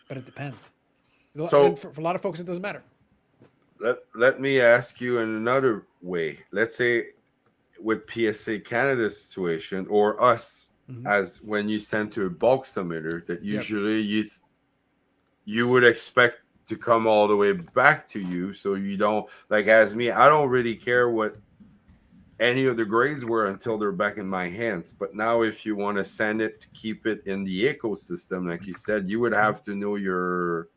Speaker 1: but it depends.
Speaker 5: So-
Speaker 1: And for a lot of folks, it doesn't matter.
Speaker 5: Let me ask you in another way. Let's say with PSA Canada situation or us, as when you send to a bulk submitter, that usually you would expect to come all the way back to you, so you don't, like, as me, I don't really care what any of the grades were until they're back in my hands. But now if you want to send it to keep it in the ecosystem, like you said, you would have to know your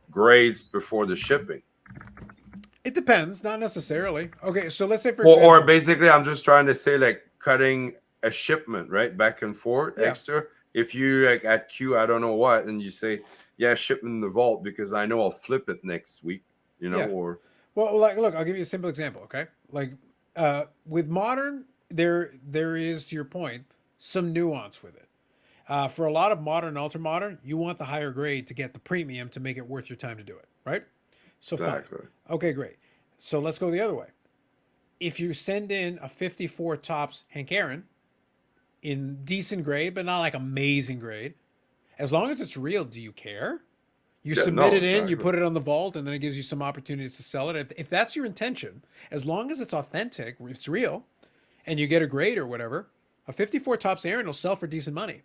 Speaker 5: grades before the shipping.
Speaker 1: It depends, not necessarily. Okay, so let's say for
Speaker 5: Or
Speaker 1: example,
Speaker 5: basically, I'm just trying to say, like, cutting a shipment, right, back and forth extra. If you, like, at Q, I don't know what, and you say, yeah, ship in the vault because I know I'll flip it next week,
Speaker 1: Yeah.
Speaker 5: or
Speaker 1: well, like, look, I'll give you a simple example. Okay, like with modern, there is, to your point, some nuance with it. For a lot of modern and ultra modern, you want the higher grade to get the premium to make it worth your time to do it, right? So
Speaker 5: exactly.
Speaker 1: fine. Okay, great. So let's go the other way. If you send in a 54 tops Hank Aaron in decent grade, but not like amazing grade, as long as it's real, do you care? You
Speaker 5: Yeah,
Speaker 1: submit
Speaker 5: no,
Speaker 1: it in, you
Speaker 5: exactly.
Speaker 1: put it on the vault, and then it gives you some opportunities to sell it. If that's your intention, as long as it's authentic, it's real, and you get a grade or whatever, a 54 tops Aaron will sell for decent money.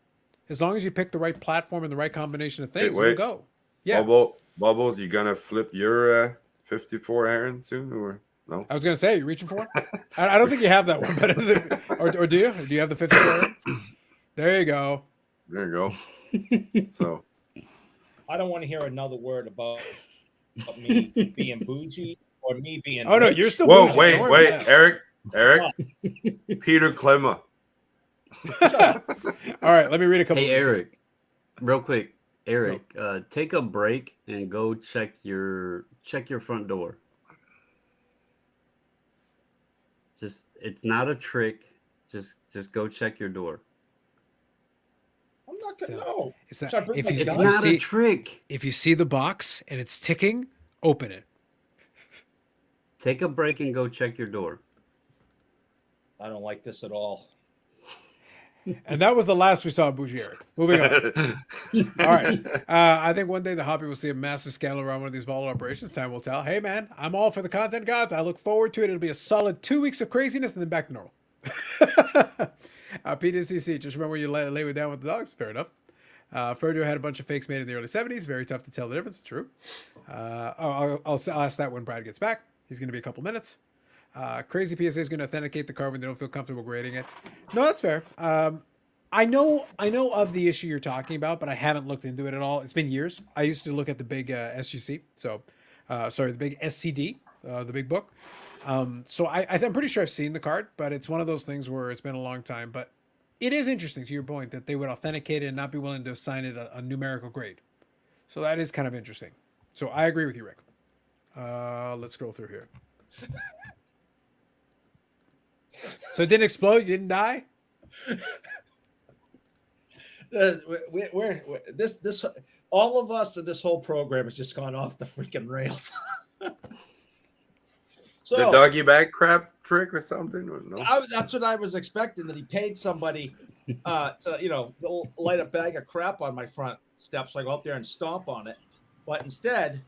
Speaker 1: As long as you pick the right platform and the right combination of things,
Speaker 5: wait.
Speaker 1: it'll go. Yeah.
Speaker 5: Bubbles, you gonna flip your 54 Aaron soon, or no?
Speaker 1: I was gonna say, you reaching for one? I don't think you have that one, but is it, or do you? Do you have the 54? There you go.
Speaker 5: There you go. So
Speaker 2: I don't want to hear another word about me being bougie or me being.
Speaker 1: Oh no,
Speaker 2: rich.
Speaker 1: you're still.
Speaker 5: whoa,
Speaker 1: bougie. Don't worry about
Speaker 5: wait,
Speaker 1: that.
Speaker 5: Eric, Peter Clemma.
Speaker 1: All right, let me read a couple.
Speaker 3: Hey,
Speaker 1: of these.
Speaker 3: Eric, real quick. Eric, take a break and go check your front door. It's not a trick. Just go check your door.
Speaker 2: I'm not gonna
Speaker 1: So-
Speaker 2: know.
Speaker 1: It's not,
Speaker 2: Should I bring
Speaker 1: if
Speaker 2: my
Speaker 1: you,
Speaker 3: It's
Speaker 1: if
Speaker 2: gun?
Speaker 1: you
Speaker 3: not
Speaker 1: see,
Speaker 3: a trick.
Speaker 1: if you see the box and it's ticking, open it.
Speaker 3: Take a break and go check your door.
Speaker 2: I don't like this at all.
Speaker 1: And that was the last we saw of Bougie Eric. Moving on. All right. I think one day the hobby will see a massive scandal around one of these volatile operations. Time will tell. Hey, man, I'm all for the content gods. I look forward to it. It'll be a solid 2 weeks of craziness and then back to normal. PDCC, just remember you lay it down with the dogs. Fair enough. Ferdo had a bunch of fakes made in the early 70s. Very tough to tell the difference. True. I'll ask that when Brad gets back. He's going to be a couple minutes. Crazy PSA is going to authenticate the card when they don't feel comfortable grading it. No, that's fair. I know of the issue you're talking about, but I haven't looked into it at all. It's been years. I used to look at the big SGC, the big SCD, the big book. So I'm pretty sure I've seen the card, but it's one of those things where it's been a long time. But it is interesting to your point that they would authenticate it and not be willing to assign it a numerical grade. So that is kind of interesting. So I agree with you, Rick. Let's scroll through here. So it didn't explode? You didn't die?
Speaker 2: We're this all of us in this whole program has just gone off the freaking rails. So
Speaker 5: The doggy bag crap trick or something? Or no?
Speaker 2: that's what I was expecting, that he paid somebody to light a bag of crap on my front steps so I go up there and stomp on it. But instead,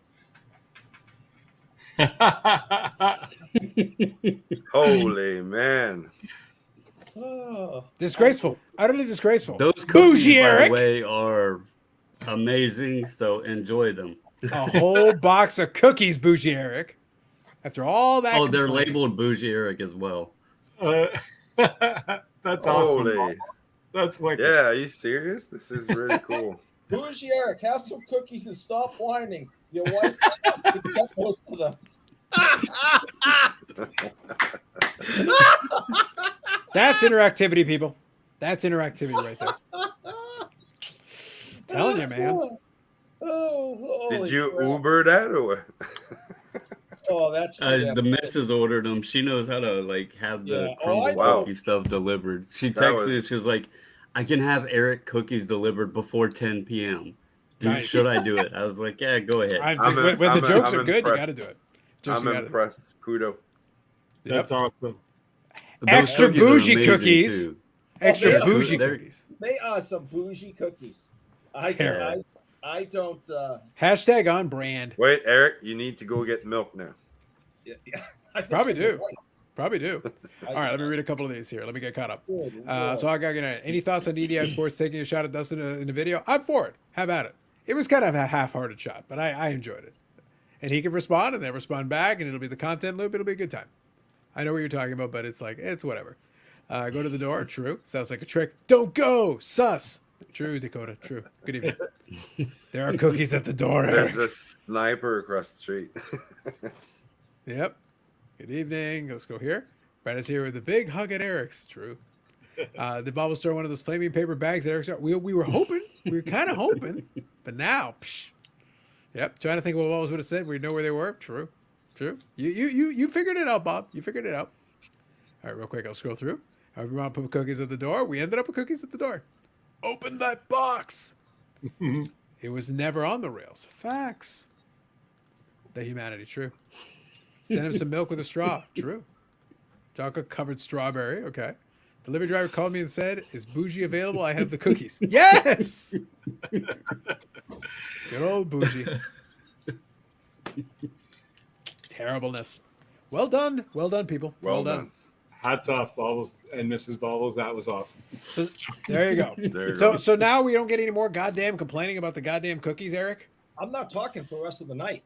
Speaker 5: Holy man.
Speaker 1: Disgraceful. Utterly disgraceful.
Speaker 3: Those cookies,
Speaker 1: Bougie
Speaker 3: by
Speaker 1: Eric.
Speaker 3: the way, are amazing. So enjoy them.
Speaker 1: A whole box of cookies, Bougie Eric. After all that.
Speaker 3: Oh, they're
Speaker 1: complaining.
Speaker 3: labeled Bougie Eric as well.
Speaker 4: That's awesome.
Speaker 5: Holy.
Speaker 4: That's wicked.
Speaker 5: Yeah, are you serious? This is really cool.
Speaker 2: Bougie Eric, have some cookies and stop whining. Your wife get most of them.
Speaker 1: That's interactivity, people. That's interactivity right there. Telling you, man.
Speaker 5: Did you Uber that or what?
Speaker 2: Oh, that's
Speaker 3: The missus ordered them. She knows how to have the crumble
Speaker 5: Wow.
Speaker 3: cookie stuff delivered. She
Speaker 5: That
Speaker 3: texted me.
Speaker 5: was-
Speaker 3: She was like, "I can have Eric cookies delivered before 10 p.m. Dude,
Speaker 1: Nice.
Speaker 3: should I do it?" I was like, "Yeah, go ahead."
Speaker 1: I think
Speaker 5: I'm
Speaker 1: when the jokes
Speaker 5: I'm
Speaker 1: are good,
Speaker 5: impressed.
Speaker 1: you got to do it. Jokes,
Speaker 5: I'm
Speaker 1: you gotta do it.
Speaker 5: impressed. Kudos.
Speaker 4: That's awesome.
Speaker 3: Those
Speaker 1: Extra
Speaker 3: cookies are
Speaker 1: bougie
Speaker 3: amazing,
Speaker 1: cookies.
Speaker 3: too.
Speaker 1: Extra
Speaker 2: they're-
Speaker 1: bougie
Speaker 3: they're-
Speaker 1: cookies.
Speaker 2: They are some bougie cookies.
Speaker 1: Terrible.
Speaker 2: I don't.
Speaker 1: Hashtag on brand.
Speaker 5: Wait, Eric, you need to go get milk now.
Speaker 2: Yeah, I think
Speaker 1: Probably
Speaker 2: she's
Speaker 1: do.
Speaker 2: right.
Speaker 1: Probably do.
Speaker 2: I-
Speaker 1: All right, let me read a couple of these here. Let me get caught up.
Speaker 2: Good
Speaker 1: So I got any thoughts on EDI Sports taking a shot at Dustin in the video? I'm for it. Have at it. It was kind of a half-hearted shot, but I enjoyed it. And he can respond, and they respond back, and it'll be the content loop. It'll be a good time. I know what you're talking about, but it's whatever. Go to the door. True. Sounds like a trick. Don't go. Sus. True, Dakota. True. Good evening. There are cookies at the door.
Speaker 5: There's
Speaker 1: Eric.
Speaker 5: a sniper across the street.
Speaker 1: Yep. Good evening. Let's go here. Brad is here with a big hug at Eric's. True. The Bobble store one of those flaming paper bags at Eric's. We were hoping. We were kind of hoping. But now, yep. Trying to think what Bobbles would have said. We know where they were. True. True. You figured it out, Bob. You figured it out. All right, real quick. I'll scroll through. We want to put cookies at the door. We ended up with cookies at the door. Open that box. It was never on the rails. Facts. The humanity. True. Send him some milk with a straw. True. Chocolate covered strawberry. Okay. Delivery driver called me and said, "Is bougie available? I have the cookies." Yes. Good old bougie. Terribleness. Well done. Well done, people. Well done.
Speaker 4: Hats off, Bobbles and Mrs. Bobbles. That was awesome.
Speaker 1: So, there you go.
Speaker 5: There you go.
Speaker 1: So now we don't get any more goddamn complaining about the goddamn cookies, Eric.
Speaker 2: I'm not talking for the rest of the night.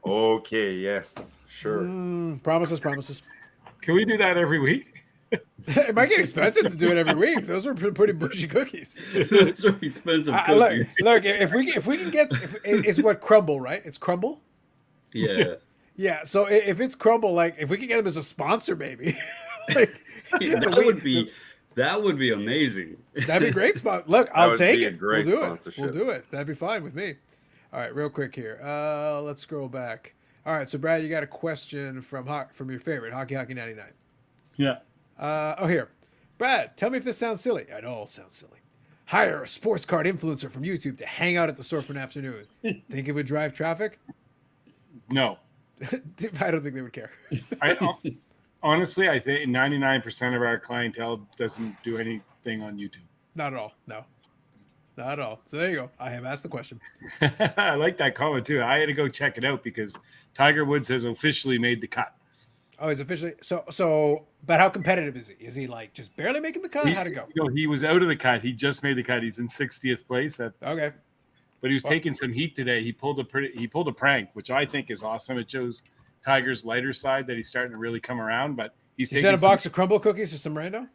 Speaker 5: Okay, yes, sure.
Speaker 1: Promises, promises.
Speaker 4: Can we do that every week?
Speaker 1: It might get expensive to do it every week. Those are pretty bougie cookies.
Speaker 3: Those are expensive
Speaker 1: Look,
Speaker 3: cookies.
Speaker 1: if we can get, it's what crumble, right? It's crumble.
Speaker 3: Yeah.
Speaker 1: Yeah. So if it's crumble, like if we can get them as a sponsor, maybe.
Speaker 3: That would be amazing.
Speaker 1: That'd be great spot. Look, I'll
Speaker 5: would
Speaker 1: take
Speaker 5: be a
Speaker 1: it.
Speaker 5: great
Speaker 1: We'll do it.
Speaker 5: sponsorship.
Speaker 1: We'll do it. That'd be fine with me. All right, real quick here. Let's scroll back. All right, so Brad, you got a question from your favorite Hockey 99.
Speaker 4: Yeah.
Speaker 1: Here, Brad, tell me if this sounds silly. It all sounds silly. Hire a sports card influencer from YouTube to hang out at the store for an afternoon. Think it would drive traffic?
Speaker 4: No.
Speaker 1: I don't think they would care.
Speaker 4: Honestly, I think 99% of our clientele doesn't do anything on YouTube.
Speaker 1: Not at all. No. Not at all. So there you go. I have asked the question.
Speaker 4: I like that comment too. I had to go check it out because Tiger Woods has officially made the cut.
Speaker 1: Oh, he's officially so. But how competitive is he? Is he like just barely making the cut? How'd it go?
Speaker 4: He was out of the cut. He just made the cut. He's in 60th place.
Speaker 1: Okay.
Speaker 4: But he was taking some heat today. He pulled a prank, which I think is awesome. It shows Tiger's lighter side that he's starting to really come around. But he's
Speaker 1: He
Speaker 4: taking
Speaker 1: sent a box of crumble cookies to some rando.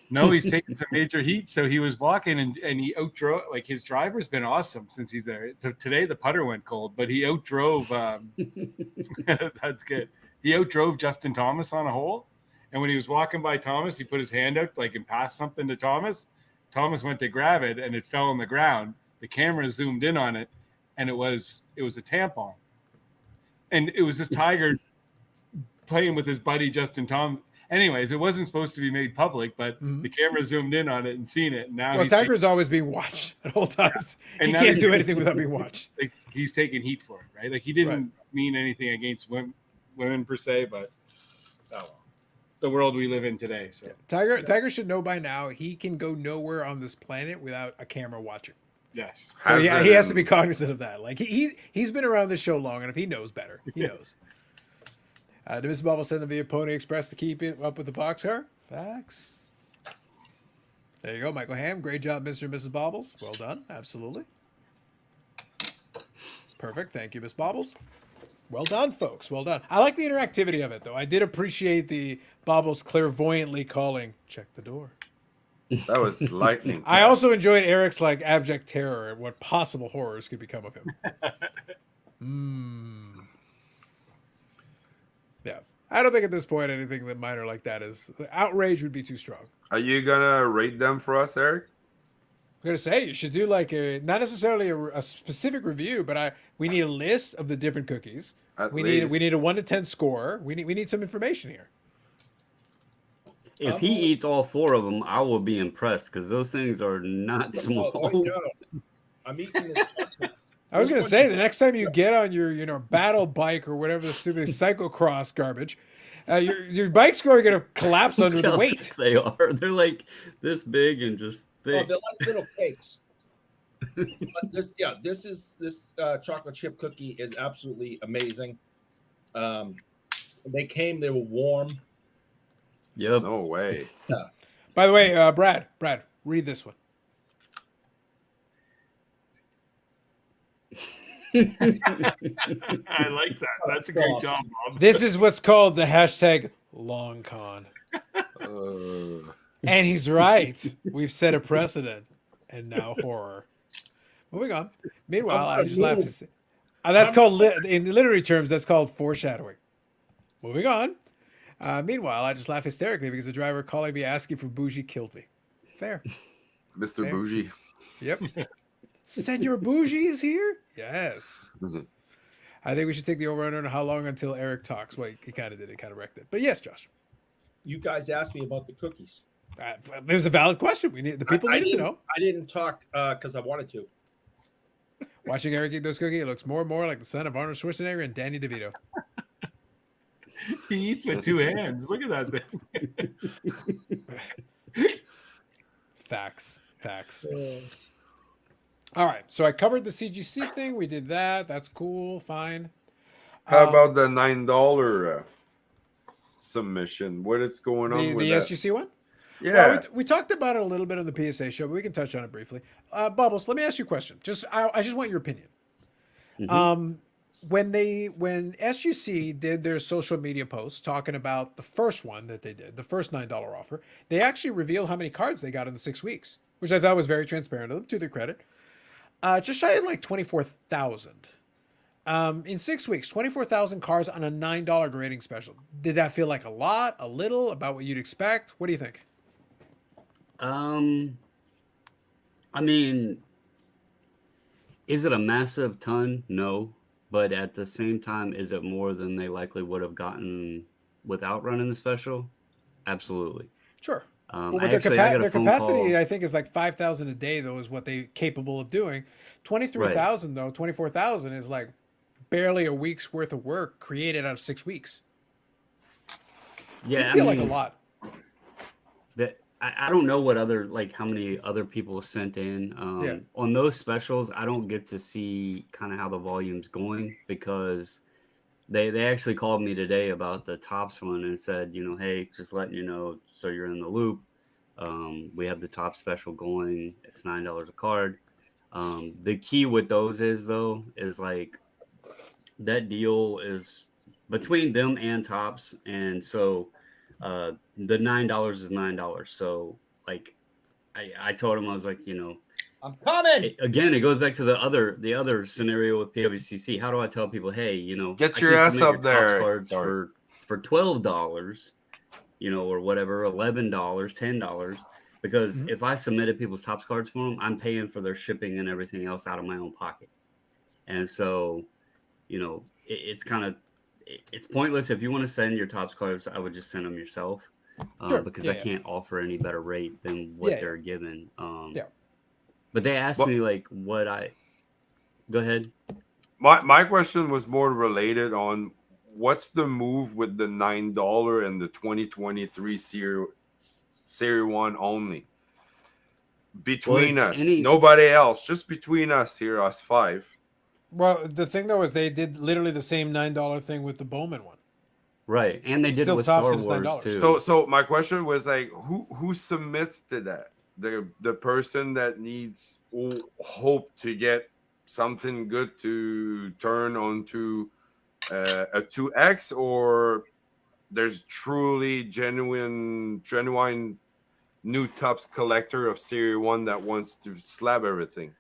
Speaker 4: No, he's taking some major heat. So he was walking and he outdrove, like his driver's been awesome since he's there. Today the putter went cold, but he outdrove. That's good. He outdrove Justin Thomas on a hole. And when he was walking by Thomas, he put his hand out like and passed something to Thomas. Thomas went to grab it and it fell on the ground. The camera zoomed in on it, and it was a tampon. And it was this Tiger playing with his buddy Justin Thomas. Anyways, it wasn't supposed to be made public, but the camera zoomed in on it and seen it. And now
Speaker 1: Tiger's always being watched at all times.
Speaker 4: And
Speaker 1: he
Speaker 4: now
Speaker 1: can't do anything without being watched.
Speaker 4: Like, he's taking heat for it, right? Like he didn't mean anything against women per se, but the world we live in today. So
Speaker 1: Tiger should know by now he can go nowhere on this planet without a camera watching.
Speaker 4: Yes.
Speaker 1: So he has to be cognizant of that. Like he's been around this show long enough. He knows better. He knows. Did Mrs. Bubble send them via Pony Express to keep it up with the boxcar? Facts. There you go, Michael Ham. Great job, Mr. and Mrs. Bobbles. Well done. Absolutely. Perfect. Thank you, Miss Bobbles. Well done, folks. Well done. I like the interactivity of it, though. I did appreciate the Bobbles clairvoyantly calling, check the door.
Speaker 5: That was lightning.
Speaker 1: I also enjoyed Eric's abject terror at what possible horrors could become of him. Yeah. I don't think at this point anything that minor like that is outrage would be too strong.
Speaker 5: Are you gonna rate them for us, Eric?
Speaker 1: I'm gonna say you should do not necessarily a specific review, but we need a list of the different cookies. We need a 1 to 10 score. We need some information here.
Speaker 3: If he eats all 4 of them, I will be impressed because those things are not small.
Speaker 2: I'm eating this chocolate.
Speaker 1: I was gonna say the next time you get on your battle bike or whatever the stupid cyclocross garbage, your bike's going to collapse under the weight.
Speaker 3: They are. They're like this big and just thick.
Speaker 2: Oh, they're like little cakes. But this chocolate chip cookie is absolutely amazing. They were warm.
Speaker 3: Yep.
Speaker 5: No way.
Speaker 2: Yeah.
Speaker 1: By the way, Brad, read this one.
Speaker 4: I like that. That's a great job, Bob.
Speaker 1: This is what's called the hashtag long con. And he's right. We've set a precedent, and now horror. Moving on. Meanwhile, I just laughed. That's called in literary terms. That's called foreshadowing. Moving on. Meanwhile, I just laugh hysterically because the driver calling me asking for bougie killed me. Fair.
Speaker 5: Mr.
Speaker 1: Fair.
Speaker 5: Bougie.
Speaker 1: Yep. Senor Bougie is here? Yes. I think we should take the over-under on how long until Eric talks. Well, he kind of did. He kind of wrecked it. But yes, Josh.
Speaker 2: You guys asked me about the cookies.
Speaker 1: It was a valid question. The people needed to know.
Speaker 2: I didn't talk because I wanted to.
Speaker 1: Watching Eric eat those cookies, it looks more and more like the son of Arnold Schwarzenegger and Danny DeVito.
Speaker 4: He eats with 2 hands. Look at that thing.
Speaker 1: Facts. All right. So I covered the CGC thing. We did that. That's cool. Fine.
Speaker 5: How about the $9 submission? What is going on with
Speaker 1: the
Speaker 5: that?
Speaker 1: SGC one?
Speaker 5: Yeah.
Speaker 1: Well, we talked about it a little bit on the PSA show, but we can touch on it briefly. Bubbles, let me ask you a question. I just want your opinion.
Speaker 3: Mm-hmm.
Speaker 1: When SGC did their social media posts talking about the first one that they did, the first $9 offer, they actually revealed how many cards they got in the 6 weeks, which I thought was very transparent of them, to their credit. Just shy of 24,000. In 6 weeks, 24,000 cards on a $9 grading special. Did that feel like a lot, a little, about what you'd expect? What do you think?
Speaker 3: I mean, is it a massive ton? No. But at the same time, is it more than they likely would have gotten without running the special? Absolutely.
Speaker 1: Sure. But with their capacity,
Speaker 3: call.
Speaker 1: I think is like 5,000 a day, though, is what they're capable of doing. 23,000, though, 24,000 is like barely a week's worth of work created out of 6 weeks.
Speaker 3: Yeah,
Speaker 1: I feel like a lot.
Speaker 3: I don't know what how many other people sent in. On those specials, I don't get to see kind of how the volume's going because they actually called me today about the Tops one and said, hey, just letting you know so you're in the loop. We have the top special going. It's $9 a card. The key with those is like that deal is between them and Tops, and so the $9 is $9. So like I told him, I was like,
Speaker 2: I'm coming.
Speaker 3: again, it goes back to the other scenario with PWCC. How do I tell people, hey,
Speaker 5: Get
Speaker 3: I
Speaker 5: your
Speaker 3: can
Speaker 5: ass
Speaker 3: submit
Speaker 5: up
Speaker 3: your
Speaker 5: there.
Speaker 3: Topps cards
Speaker 5: Sorry.
Speaker 3: for $12, or whatever, $11, $10. Because if I submitted people's Topps cards for them, I'm paying for their shipping and everything else out of my own pocket. And so, it's kind of it's pointless. If you want to send your Topps cards, I would just send them yourself,
Speaker 1: Sure.
Speaker 3: because
Speaker 1: Yeah,
Speaker 3: I can't offer any better rate than what
Speaker 1: Yeah,
Speaker 3: they're given.
Speaker 1: Yeah.
Speaker 3: But they asked
Speaker 5: Well-
Speaker 3: me like what I. Go ahead.
Speaker 5: My question was more related on what's the move with the $9 and the 2023 Series 1 only. Between
Speaker 3: Well,
Speaker 5: us,
Speaker 3: it's
Speaker 5: nobody else, just between us here, us five.
Speaker 1: Well, the thing though is they did literally the same $9 thing with the Bowman one.
Speaker 3: right, and they
Speaker 1: It's
Speaker 3: did
Speaker 1: still
Speaker 3: it with
Speaker 1: Topps
Speaker 3: Star
Speaker 1: and it's
Speaker 3: Wars
Speaker 1: $9.
Speaker 3: too.
Speaker 5: So my question was like, who submits to that? The person that needs hope to get something good to turn onto a 2X, or there's truly genuine new Topps collector of Series 1 that wants to slab everything.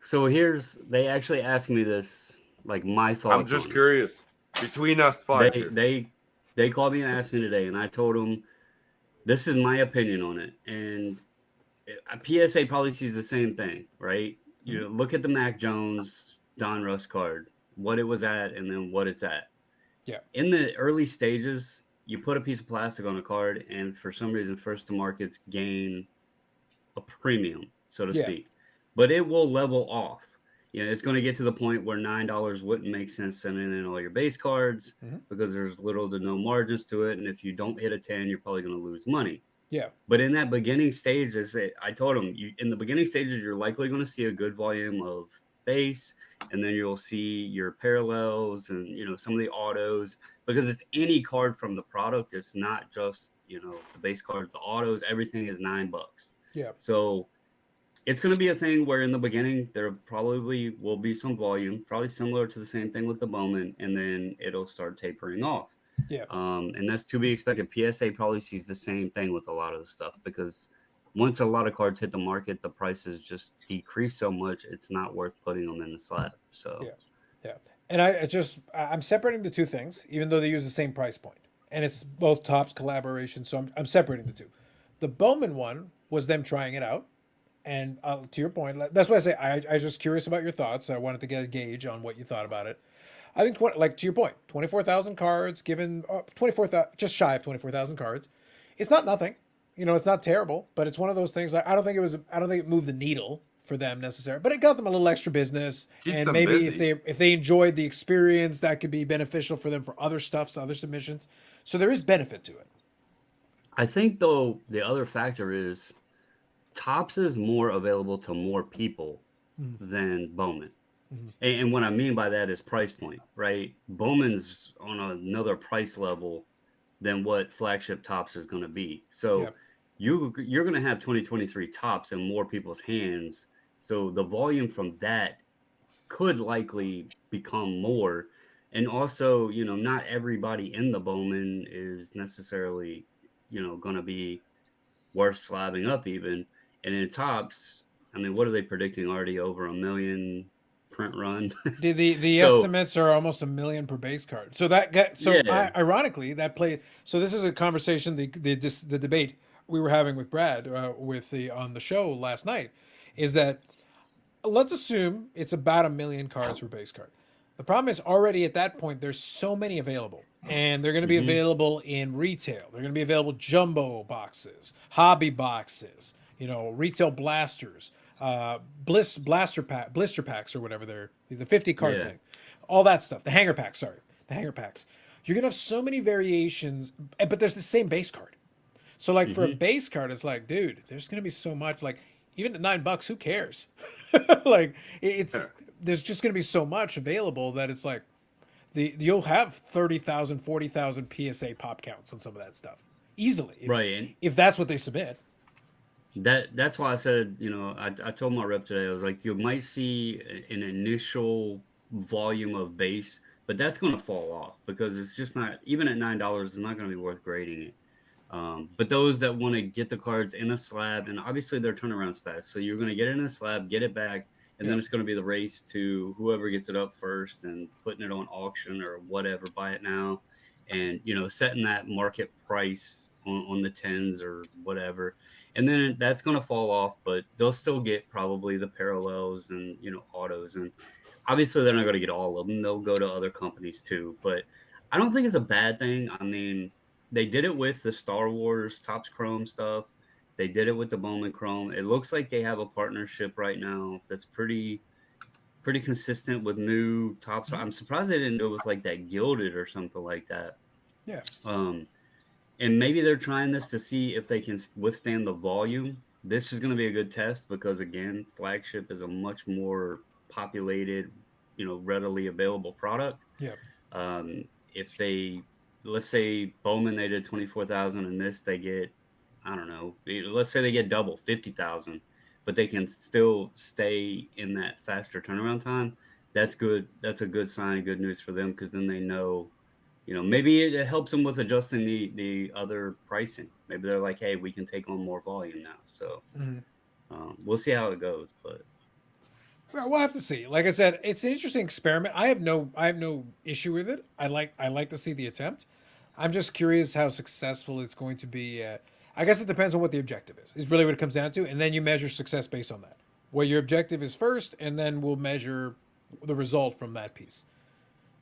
Speaker 3: So they actually asked me this, like my thoughts.
Speaker 5: I'm just
Speaker 3: on it.
Speaker 5: curious. Between us five, here.
Speaker 3: They called me and asked me today, and I told them this is my opinion on it, and PSA probably sees the same thing, right? Look at the Mac Jones Don Russ card, what it was at, and then what it's at.
Speaker 1: Yeah.
Speaker 3: In the early stages, you put a piece of plastic on a card, and for some reason, first to markets gain a premium, so to speak. But it will level off. It's going to get to the point where $9 wouldn't make sense sending in all your base cards because there's little to no margins to it, and if you don't hit a 10, you're probably going to lose money.
Speaker 1: Yeah.
Speaker 3: But in that beginning stage, I told them, in the beginning stages, you're likely going to see a good volume of base, and then you'll see your parallels and some of the autos, because it's any card from the product. It's not just the base cards, the autos. Everything is $9.
Speaker 1: Yeah.
Speaker 3: So it's going to be a thing where in the beginning there probably will be some volume, probably similar to the same thing with the Bowman, and then it'll start tapering off.
Speaker 1: Yeah.
Speaker 3: And that's to be expected. PSA probably sees the same thing with a lot of the stuff, because once a lot of cards hit the market, the prices just decrease so much, it's not worth putting them in the slab. So
Speaker 1: yeah. And I'm separating the two things, even though they use the same price point, and it's both Topps collaboration. So I'm separating the two. The Bowman one was them trying it out, and to your point, that's why I say I was just curious about your thoughts. I wanted to get a gauge on what you thought about it. I think, to your point, 24,000 cards given, 24,000, just shy of 24,000 cards. It's not nothing, it's not terrible, but it's one of those things. Like, I don't think it moved the needle for them necessarily, but it got them a little extra business.
Speaker 5: Keeps
Speaker 1: and
Speaker 5: them
Speaker 1: maybe
Speaker 5: busy.
Speaker 1: if they enjoyed the experience, that could be beneficial for them for other stuff, other submissions. So there is benefit to it.
Speaker 3: I think though the other factor is Topps is more available to more people than Bowman. And what I mean by that is price point, right? Bowman's on another price level than what flagship Topps is going to be. So you're going to have 2023 Topps in more people's hands. So the volume from that could likely become more. And also, not everybody in the Bowman is necessarily, going to be worth slabbing up even. And in Topps, I mean, what are they predicting? Already over 1 million print run.
Speaker 1: The
Speaker 3: So-
Speaker 1: estimates are almost 1 million per base card. So ironically that played. So this is a conversation, the debate we were having with Brad on the show last night, is that let's assume it's about 1 million cards per base card. The problem is already at that point there's so many available, and they're going to be available in retail. They're going to be available jumbo boxes, hobby boxes, retail blasters, blister packs or whatever they're the 50 card thing, all that stuff. The hanger packs. You're gonna have so many variations, but there's the same base card. So like for a base card, it's like, dude, there's gonna be so much. Like even at $9, who cares? Like there's just gonna be so much available that it's like you'll have 30,000, 40,000 PSA pop counts on some of that stuff easily, if that's what they submit.
Speaker 3: That's why I said, I told my rep today, I was like, you might see an initial volume of base but that's going to fall off because it's just not, even at $9, it's not going to be worth grading it. But those that want to get the cards in a slab, and obviously their turnaround's fast, so you're going to get it in a slab, get it back, and then it's going to be the race to whoever gets it up first and putting it on auction or whatever, buy it now, and setting that market price on the tens or whatever, and then that's going to fall off, but they'll still get probably the parallels and autos, and obviously they're not going to get all of them. They'll go to other companies too, but I don't think it's a bad thing. I mean, they did it with the Star Wars Topps Chrome stuff. They did it with the Bowman Chrome. It looks like they have a partnership right now that's pretty consistent with new Topps. I'm surprised they didn't do it with like that gilded or something like that.
Speaker 1: Yeah.
Speaker 3: And maybe they're trying this to see if they can withstand the volume. This is going to be a good test because, again, flagship is a much more populated, readily available product.
Speaker 1: Yeah.
Speaker 3: If let's say Bowman, they did 24,000, and this they get, I don't know, let's say they get double, 50,000, but they can still stay in that faster turnaround time. That's good. That's a good sign, good news for them, because then they know, maybe it helps them with adjusting the other pricing. Maybe they're like, hey, we can take on more volume now. So we'll see how it goes, but.
Speaker 1: Well, we'll have to see. Like I said, it's an interesting experiment. I have no issue with it. I like to see the attempt. I'm just curious how successful it's going to be. I guess it depends on what the objective is really what it comes down to, and then you measure success based on that. What your objective is first, and then we'll measure the result from that piece.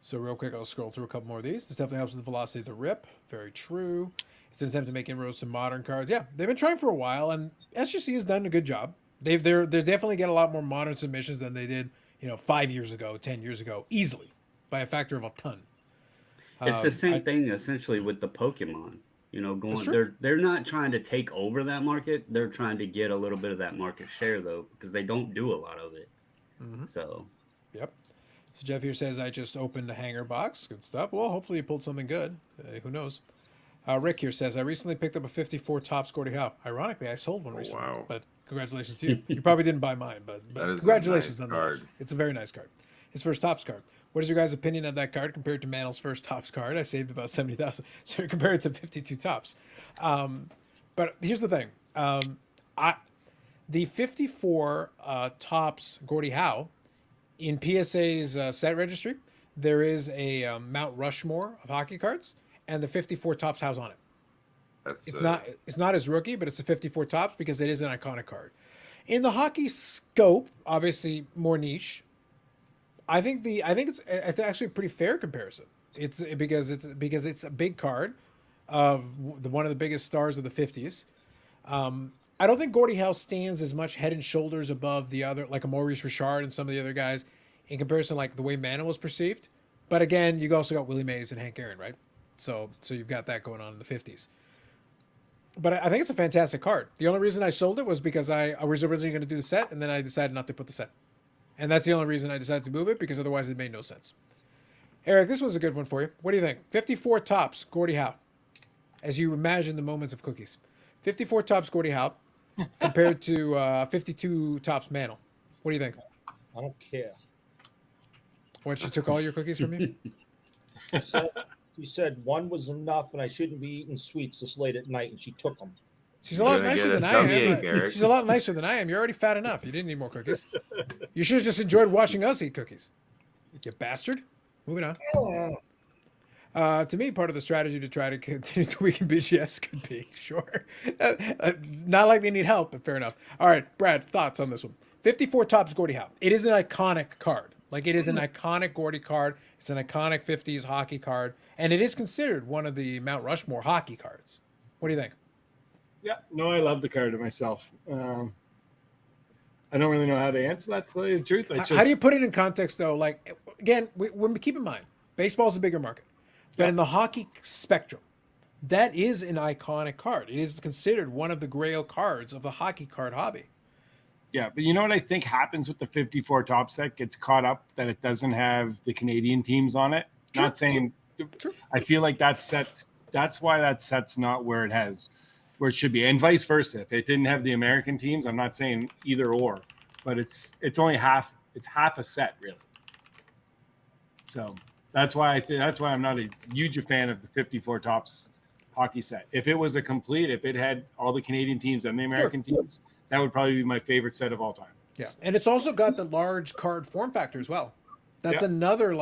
Speaker 1: So real quick, I'll scroll through a couple more of these. This definitely helps with the velocity of the rip. Very true. It's an attempt to make inroads to modern cards. Yeah, they've been trying for a while, and SGC has done a good job. They definitely get a lot more modern submissions than they did, 5 years ago, 10 years ago, easily by a factor of a ton.
Speaker 3: It's the same thing essentially with the Pokemon. They're not trying to take over that market. They're trying to get a little bit of that market share though, because they don't do a lot of it. Mm-hmm. So.
Speaker 1: Yep. So Jeff here says I just opened a hanger box. Good stuff. Well, hopefully you pulled something good. Who knows? Rick here says I recently picked up a 54 Topps Gordie Howe. Ironically, I sold one recently.
Speaker 5: Wow.
Speaker 1: But congratulations to you. You probably didn't buy mine, but congratulations
Speaker 5: nice
Speaker 1: nonetheless.
Speaker 5: card.
Speaker 1: It's a very nice card. His first Topps card. What is your guys' opinion of that card compared to Mantl's first Topps card? I saved about 70,000. So compared to 52 Topps. But here's the thing. The 54 Topps Gordie Howe in PSA's set registry, there is a Mount Rushmore of hockey cards, and the 54 Topps Howe's on it. It's not his rookie, but it's the 54 Topps because it is an iconic card. In the hockey scope, obviously more niche. I think it's actually a pretty fair comparison. It's because it's a big card of one of the biggest stars of the 50s. I don't think Gordie Howe stands as much head and shoulders above the other, like a Maurice Richard and some of the other guys, in comparison, like the way Mantle was perceived. But again, you also got Willie Mays and Hank Aaron, right? So you've got that going on in the 50s. But I think it's a fantastic card. The only reason I sold it was because I was originally going to do the set, and then I decided not to put the set. And that's the only reason I decided to move it, because otherwise it made no sense. Eric, this was a good one for you. What do you think? 54 Topps Gordie Howe, as you imagine the moments of cookies. 54 Topps Gordie Howe compared to 52 Topps Mantle. What do you think?
Speaker 2: I don't care.
Speaker 1: What, she took all your cookies from you?
Speaker 2: She said one was enough, and I shouldn't be eating sweets this late at night, and she took them.
Speaker 1: She's a lot nicer than I am. She's a lot nicer than I am. You're already fat enough. You didn't need more cookies. You should have just enjoyed watching us eat cookies. You bastard. Moving on. To me, part of the strategy to try to continue to weaken BGS could be, sure. Not like they need help, but fair enough. All right, Brad, thoughts on this one? 54 Topps Gordie Howe. It is an iconic card. Like, it is an iconic Gordie card. It's an iconic 50s hockey card. And it is considered one of the Mount Rushmore hockey cards. What do you think?
Speaker 4: Yeah, no, I love the card myself. I don't really know how to answer that, to tell you the truth.
Speaker 1: How do you put it in context, though? Like, again, when we keep in mind, baseball is a bigger market. But in the hockey spectrum, that is an iconic card. It is considered one of the grail cards of the hockey card hobby.
Speaker 4: Yeah, but you know what I think happens with the 54 top set? Gets caught up that it doesn't have the Canadian teams on it. True. Not saying True. I feel like that's why that set's not where it should be, and vice versa. If it didn't have the American teams, I'm not saying either or, but it's only half a set really. So That's why I'm not a huge fan of the 54 tops hockey set. If it was a complete, if it had all the Canadian teams and the American teams, that would probably be my favorite set of all time.
Speaker 1: Yeah, and it's also got the large card form factor as well. That's another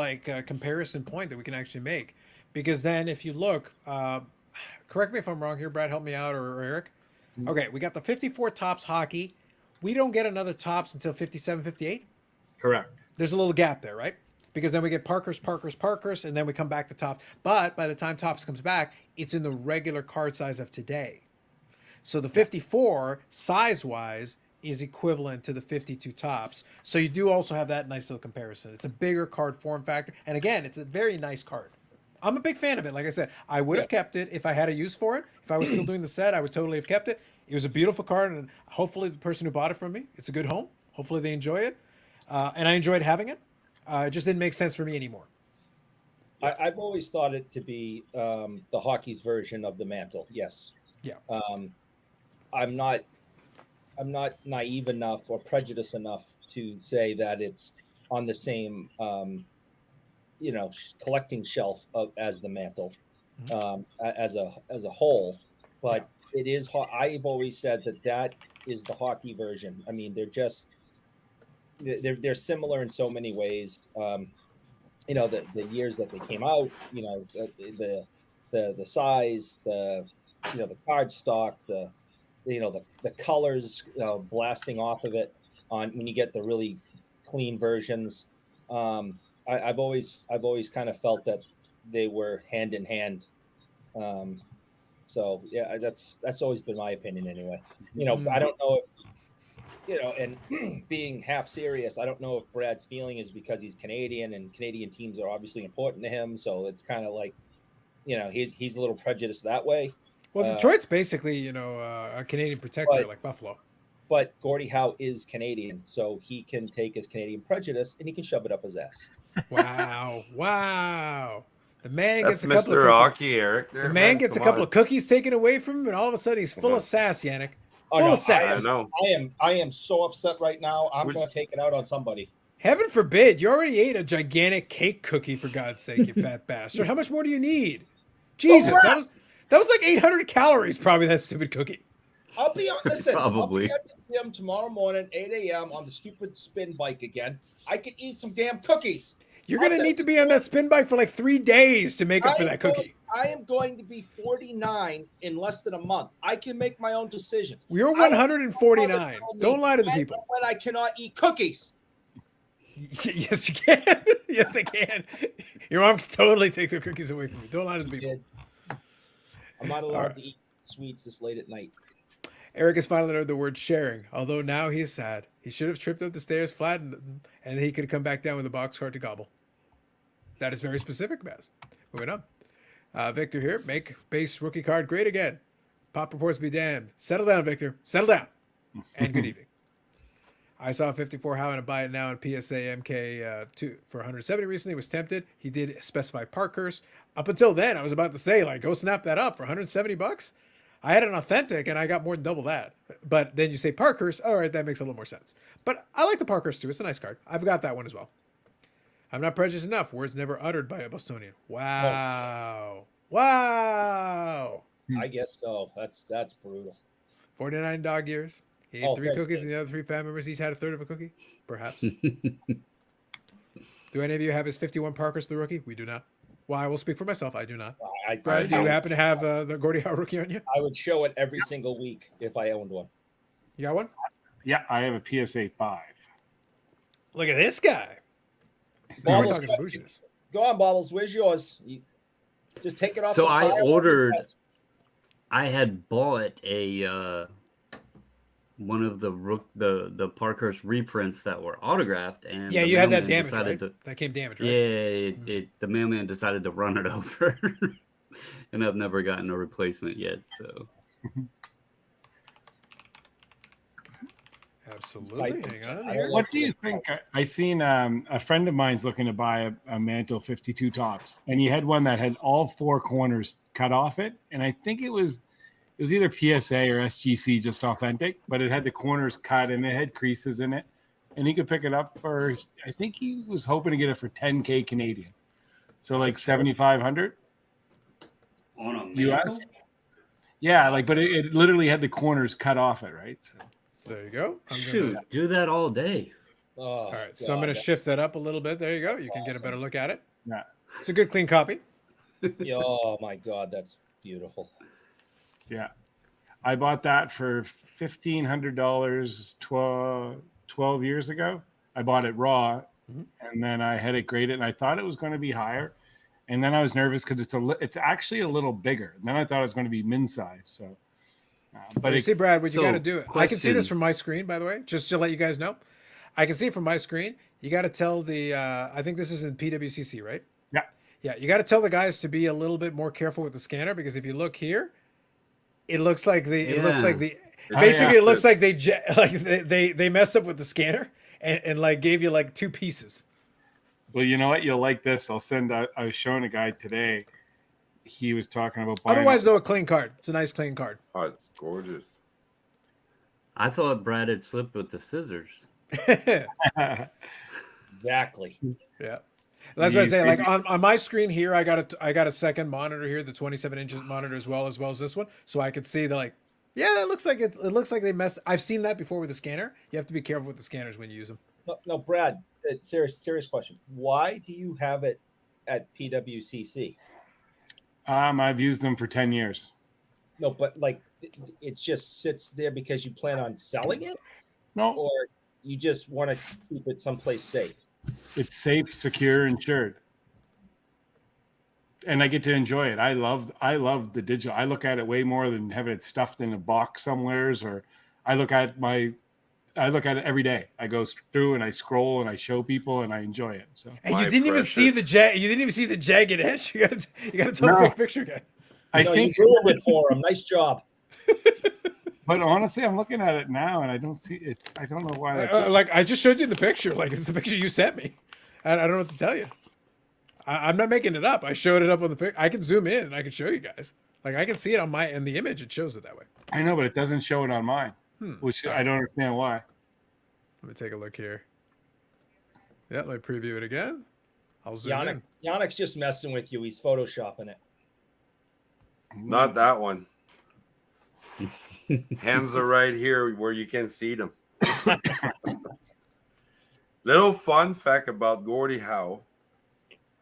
Speaker 1: comparison point that we can actually make, because then if you look, correct me if I'm wrong here, Brad, help me out, or Eric. Okay, we got the 54 tops hockey. We don't get another tops until 57, 58.
Speaker 4: Correct.
Speaker 1: There's a little gap there, right? Because then we get Parker's, and then we come back to tops. But by the time tops comes back, it's in the regular card size of today. So the 54 size-wise is equivalent to the 52 tops. So you do also have that nice little comparison. It's a bigger card form factor. And again, it's a very nice card. I'm a big fan of it. Like I said, I would have kept it if I had a use for it. If I was still doing the set, I would totally have kept it. It was a beautiful card, and hopefully the person who bought it from me, it's a good home. Hopefully they enjoy it. And I enjoyed having it. It just didn't make sense for me anymore.
Speaker 2: I've always thought it to be the hockey's version of the mantle. Yes.
Speaker 1: Yeah.
Speaker 2: I'm not naive enough or prejudiced enough to say that it's on the same collecting shelf as the mantle as a whole, but it is. I've always said that is the hockey version. I mean, they're similar in so many ways. The years that they came out, the size, the card stock, the colors blasting off of it on when you get the really clean versions. I've always kind of felt that they were hand in hand. So yeah, that's always been my opinion anyway. I don't know if, and being half serious, I don't know if Brad's feeling is because he's Canadian and Canadian teams are obviously important to him. So it's kind of like, he's a little prejudiced that way.
Speaker 1: Well, Detroit's basically, a Canadian protector like Buffalo.
Speaker 2: But Gordie Howe is Canadian, so he can take his Canadian prejudice and he can shove it up his ass.
Speaker 1: Wow. The man
Speaker 5: That's
Speaker 1: gets a couple
Speaker 5: Mr.
Speaker 1: of
Speaker 5: Hockey, Eric.
Speaker 1: The man gets a couple of cookies taken away from him, and all of a sudden he's full of sass, Yannick. Full of sass.
Speaker 2: I am so upset right now. I'm going to take it out on somebody.
Speaker 1: Heaven forbid. You already ate a gigantic cake cookie, for God's sake, you fat bastard. How much more do you need? Jesus, that was like 800 calories, probably, that stupid cookie.
Speaker 2: I'll be listen.
Speaker 3: Probably.
Speaker 2: I'll be at the gym tomorrow morning, 8 a.m. on the stupid spin bike again. I can eat some damn cookies.
Speaker 1: You're going to need to be on that spin bike for like 3 days to make up for that cookie.
Speaker 2: I am going to be 49 in less than a month. I can make my own decisions.
Speaker 1: You're 149. Don't lie to the people.
Speaker 2: When I cannot eat cookies.
Speaker 1: Yes, you can. Yes, they can. Your mom can totally take their cookies away from you. Don't lie to the people.
Speaker 2: I'm not allowed to eat sweets this late at night.
Speaker 1: Eric has finally learned the word sharing, although now he is sad. He should have tripped up the stairs flat and he could have come back down with a boxcar to gobble. That is very specific, Baz. Moving on. Victor here. Make base rookie card great again. Pop reports be damned. Settle down, Victor. Settle down. And good evening. I saw 54 Howe and buy it now in PSA MK2 for 170 recently. Was tempted. He did specify Parkhurst. Up until then, I was about to say, go snap that up for 170 bucks. I had an authentic and I got more than double that. But then you say Parkhurst. All right, that makes a little more sense. But I like the Parkhurst too. It's a nice card. I've got that one as well. I'm not prejudiced enough. Words never uttered by a Bostonian. Wow. Wow.
Speaker 2: I guess so. That's brutal.
Speaker 1: 49 dog years. He ate 3 cookies and the other 3 family members each had a third of a cookie? Perhaps. Do any of you have his 51 Parkhurst the rookie? We do not. Well, I will speak for myself. I do not. Brad, do you happen to have the Gordie Howe rookie on you?
Speaker 2: I would show it every single week if I owned one.
Speaker 1: You got one?
Speaker 4: Yeah, I have a PSA 5.
Speaker 1: Look at this guy.
Speaker 2: Bobbles,
Speaker 1: we're talking some bouginess.
Speaker 2: Go on, Bobbles. Where's yours? Just take it off.
Speaker 3: So I ordered. I had bought a one of the Parkhurst reprints that were autographed, and
Speaker 1: you had that damage, right? That came damaged, right?
Speaker 3: Yeah, the mailman decided to run it over, and I've never gotten a replacement yet. So.
Speaker 1: Absolutely. Hang on here.
Speaker 4: What do you think? I seen a friend of mine's looking to buy a Mantle 52 tops, and he had one that had all 4 corners cut off it, and I think it was either PSA or SGC, just authentic, but it had the corners cut and it had creases in it, and he could pick it up for, I think he was hoping to get it for 10K Canadian. So like 7,500
Speaker 3: On a
Speaker 4: US.
Speaker 3: mantle?
Speaker 4: Yeah, like, but it literally had the corners cut off it, right? So.
Speaker 1: So there you go.
Speaker 3: Shoot, do that all day.
Speaker 2: Oh,
Speaker 1: All right, so I'm going to shift that up a little bit. There you go. You can get a
Speaker 2: awesome.
Speaker 1: better look at it.
Speaker 4: Yeah.
Speaker 1: It's a good, clean copy.
Speaker 2: Yeah, oh my God, that's beautiful.
Speaker 4: Yeah. I bought that for $1,500 12 years ago. I bought it raw, and then I had it graded, and I thought it was going to be higher. And then I was nervous because it's actually a little bigger. And then I thought it was going to be min size. So,
Speaker 1: But you see, Brad, what you
Speaker 3: so,
Speaker 1: got to do. I can see this
Speaker 3: question.
Speaker 1: from my screen, by the way, just to let you guys know. I can see it from my screen. You got to tell the. I think this is in PWCC, right?
Speaker 4: yeah.
Speaker 1: Yeah, you got to tell the guys to be a little bit more careful with the scanner because if you look here, it looks like it looks like the basically it looks like they messed up with the scanner and like gave you like two pieces.
Speaker 4: Well, you know what? You'll like this. I was showing a guy today. He was talking about buying.
Speaker 1: Otherwise, though, a clean card. It's a nice clean card.
Speaker 5: Oh, it's gorgeous.
Speaker 3: I thought Brad had slipped with the scissors.
Speaker 2: Exactly.
Speaker 1: Yeah. That's what I say. Like on my screen here, I got a second monitor here, the 27 inches monitor as well as this one, so I could see the like. Yeah, that looks like it looks like they mess. I've seen that before with the scanner. You have to be careful with the scanners when you use them.
Speaker 2: No, Brad. Serious question. Why do you have it at PWCC?
Speaker 4: I've used them for 10 years.
Speaker 2: No, but like it just sits there because you plan on selling it,
Speaker 4: No,
Speaker 2: or you just want to keep it someplace safe.
Speaker 4: it's safe, secure, insured. And I get to enjoy it. I love the digital. I look at it way more than having it stuffed in a box somewheres, or I look at it every day. I go through and I scroll and I show people and I enjoy it. So
Speaker 1: And
Speaker 5: My
Speaker 1: you didn't even see the
Speaker 5: precious.
Speaker 1: you didn't even see the jagged edge. You got to tell the big picture guy.
Speaker 4: I
Speaker 2: No,
Speaker 4: think,
Speaker 2: you ruined it for him. Nice job.
Speaker 4: but honestly, I'm looking at it now and I don't see it. I don't know why.
Speaker 1: Like I just showed you the picture. Like it's the picture you sent me. I don't know what to tell you. I'm not making it up. I showed it up on the picture. I can zoom in and I can show you guys. Like I can see it on in the image. It shows it that way.
Speaker 4: I know, but it doesn't show it on mine, which I don't understand why.
Speaker 1: Let me take a look here. Yeah, let me preview it again. I'll zoom in.
Speaker 2: Yannick's just messing with you. He's photoshopping it.
Speaker 5: Not that one. Hands are right here where you can see them. Little fun fact about Gordie Howe.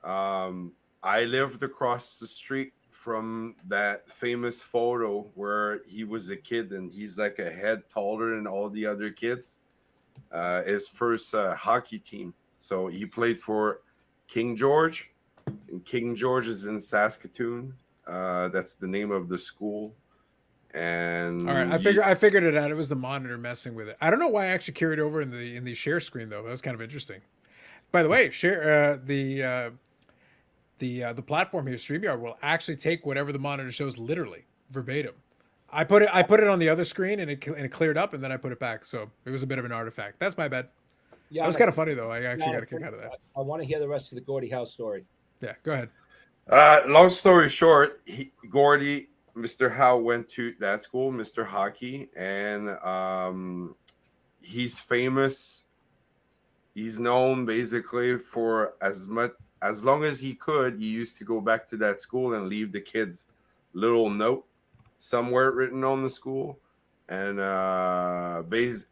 Speaker 5: I lived across the street from that famous photo where he was a kid and he's like a head taller than all the other kids. His first hockey team. So he played for King George, and King George is in Saskatoon. That's the name of the school. And
Speaker 1: All right, I figured it out. It was the monitor messing with it. I don't know why I actually carried over in the share screen though. That was kind of interesting. By the way, share the platform here, StreamYard, will actually take whatever the monitor shows literally verbatim. I put it on the other screen and it cleared up, and then I put it back. So it was a bit of an artifact. That's my bad.
Speaker 2: Yeah,
Speaker 1: That was kind of funny though. I actually got a kick out of that.
Speaker 2: I want to hear the rest of the Gordie Howe story.
Speaker 1: Yeah, go ahead.
Speaker 5: Long story short, Gordie, Mr. Howe went to that school, Mr. Hockey, and he's famous. He's known basically for as long as he could. He used to go back to that school and leave the kids little note somewhere written on the school, and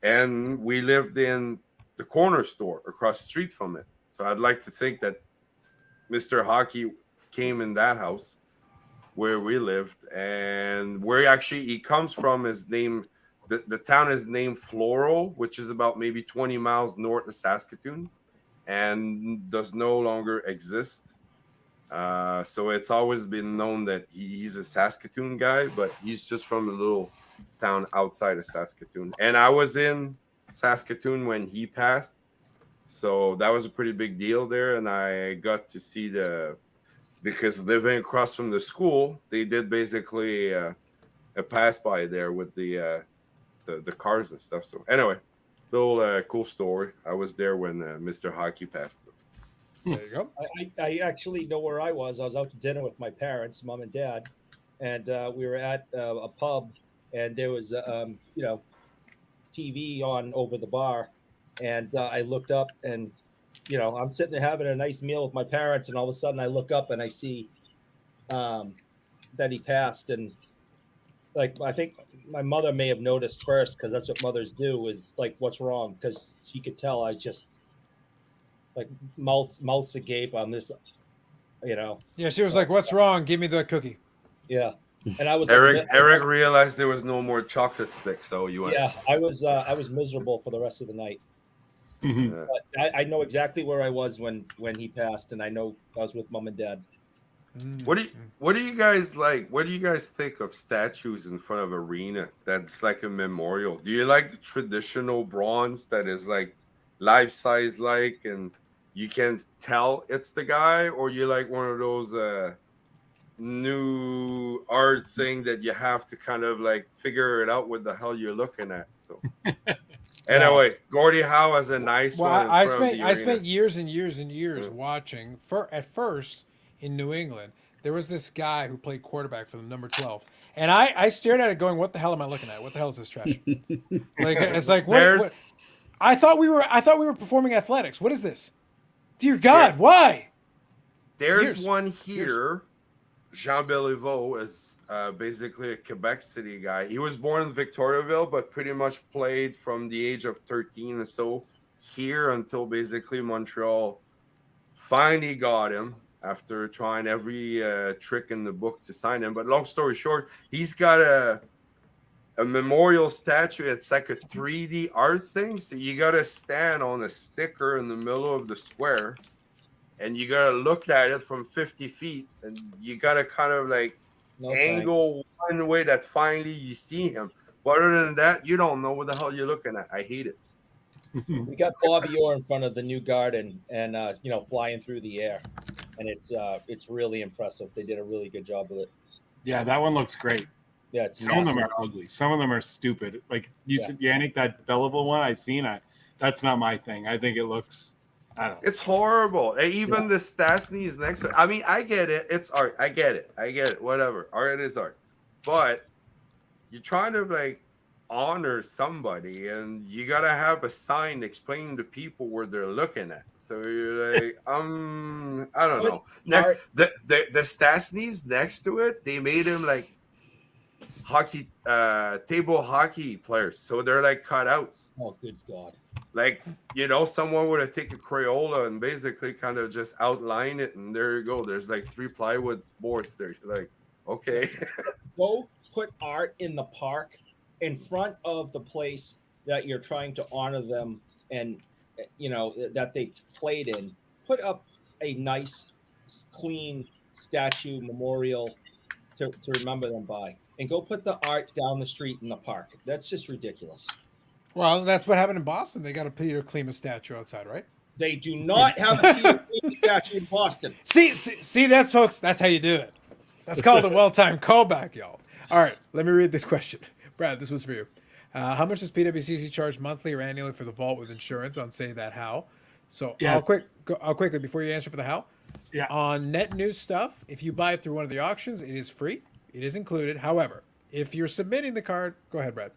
Speaker 5: and we lived in the corner store across the street from it. So I'd like to think that Mr. Hockey came in that house where we lived, and where actually he comes from is named the town is named Floral, which is about maybe 20 miles north of Saskatoon and does no longer exist. So it's always been known that he's a Saskatoon guy, but he's just from a little town outside of Saskatoon. And I was in Saskatoon when he passed, so that was a pretty big deal there. And I got to see because living across from the school, they did basically a pass by there with the cars and stuff. So anyway, little cool story. I was there when Mr. Hockey passed. So.
Speaker 1: There you go.
Speaker 2: I actually know where I was. I was out to dinner with my parents, mom and dad, and we were at a pub, and there was TV on over the bar, and I looked up, and I'm sitting there having a nice meal with my parents, and all of a sudden I look up and I see that he passed. And like, I think my mother may have noticed first, because that's what mothers do, is like, what's wrong? Because she could tell I just like mouths agape on this,
Speaker 1: Yeah, she was like, "What's wrong? Give me the cookie."
Speaker 2: yeah. And I was
Speaker 5: Eric realized there was no more chocolate sticks, so you went.
Speaker 2: yeah, I was miserable for the rest of the night.
Speaker 4: Mhm.
Speaker 5: Yeah.
Speaker 2: But I know exactly where I was when he passed, and I know I was with mom and dad.
Speaker 5: What do you guys like? What do you guys think of statues in front of arena that's like a memorial? Do you like the traditional bronze that is like life size, like, and you can tell it's the guy, or you like one of those new art thing that you have to kind of like figure it out what the hell you're looking at? So anyway, Gordie Howe has a nice
Speaker 1: Well,
Speaker 5: one.
Speaker 1: I spent years and years and years watching. At first in New England, there was this guy who played quarterback for the number 12, and I stared at it, going, "What the hell am I looking at? What the hell is this trash?" Like, it's like, what? I thought we were performing athletics. What is this? Dear God, why?
Speaker 5: There's one here. Jean Beliveau is basically a Quebec City guy. He was born in Victoriaville, but pretty much played from the age of 13 or so here until basically Montreal finally got him after trying every trick in the book to sign him. But long story short, he's got a memorial statue. It's like a 3D art thing. So you got to stand on a sticker in the middle of the square, and you got to look at it from 50 feet, and you got to kind of like angle one way that finally you see him. But other than that, you don't know what the hell you're looking at. I hate it.
Speaker 2: We got Bobby Orr in front of the new garden, and flying through the air, and it's really impressive. They did a really good job with it.
Speaker 4: Yeah, that one looks great.
Speaker 2: Yeah, it's
Speaker 4: some of them are ugly. Some of them are stupid. Like you said, Yannick, that Belleville one I seen. That's not my thing. I think it looks. I don't know.
Speaker 5: It's horrible. Even the Stasny is next to it. I mean, I get it. It's art. I get it. Whatever. Art is art. But you're trying to like honor somebody, and you gotta have a sign explaining to people where they're looking at. So you're like, I don't know. The Stasny's next to it, they made him like hockey, table hockey players. So they're like cutouts.
Speaker 2: Oh, good God.
Speaker 5: Like, someone would have taken Crayola and basically kind of just outline it, and there you go. There's like 3 plywood boards there. You're like, okay.
Speaker 2: Go put art in the park in front of the place that you're trying to honor them, and that they played in. Put up a nice, clean statue memorial to remember them by, and go put the art down the street in the park. That's just ridiculous.
Speaker 1: Well, that's what happened in Boston. They got a Peter Klima statue outside, right?
Speaker 2: They do not have a Peter Klima statue in Boston.
Speaker 1: See, that's folks. That's how you do it. That's called a well-timed callback, y'all. All right, let me read this question. Brad, this was for you. How much does PWCC charge monthly or annually for the vault with insurance on, say, that how? So
Speaker 4: Yes.
Speaker 1: I'll quickly, before you answer for the how.
Speaker 4: Yeah.
Speaker 1: On net news stuff, if you buy it through one of the auctions, it is free. It is included. However, if you're submitting the card, go ahead, Brad.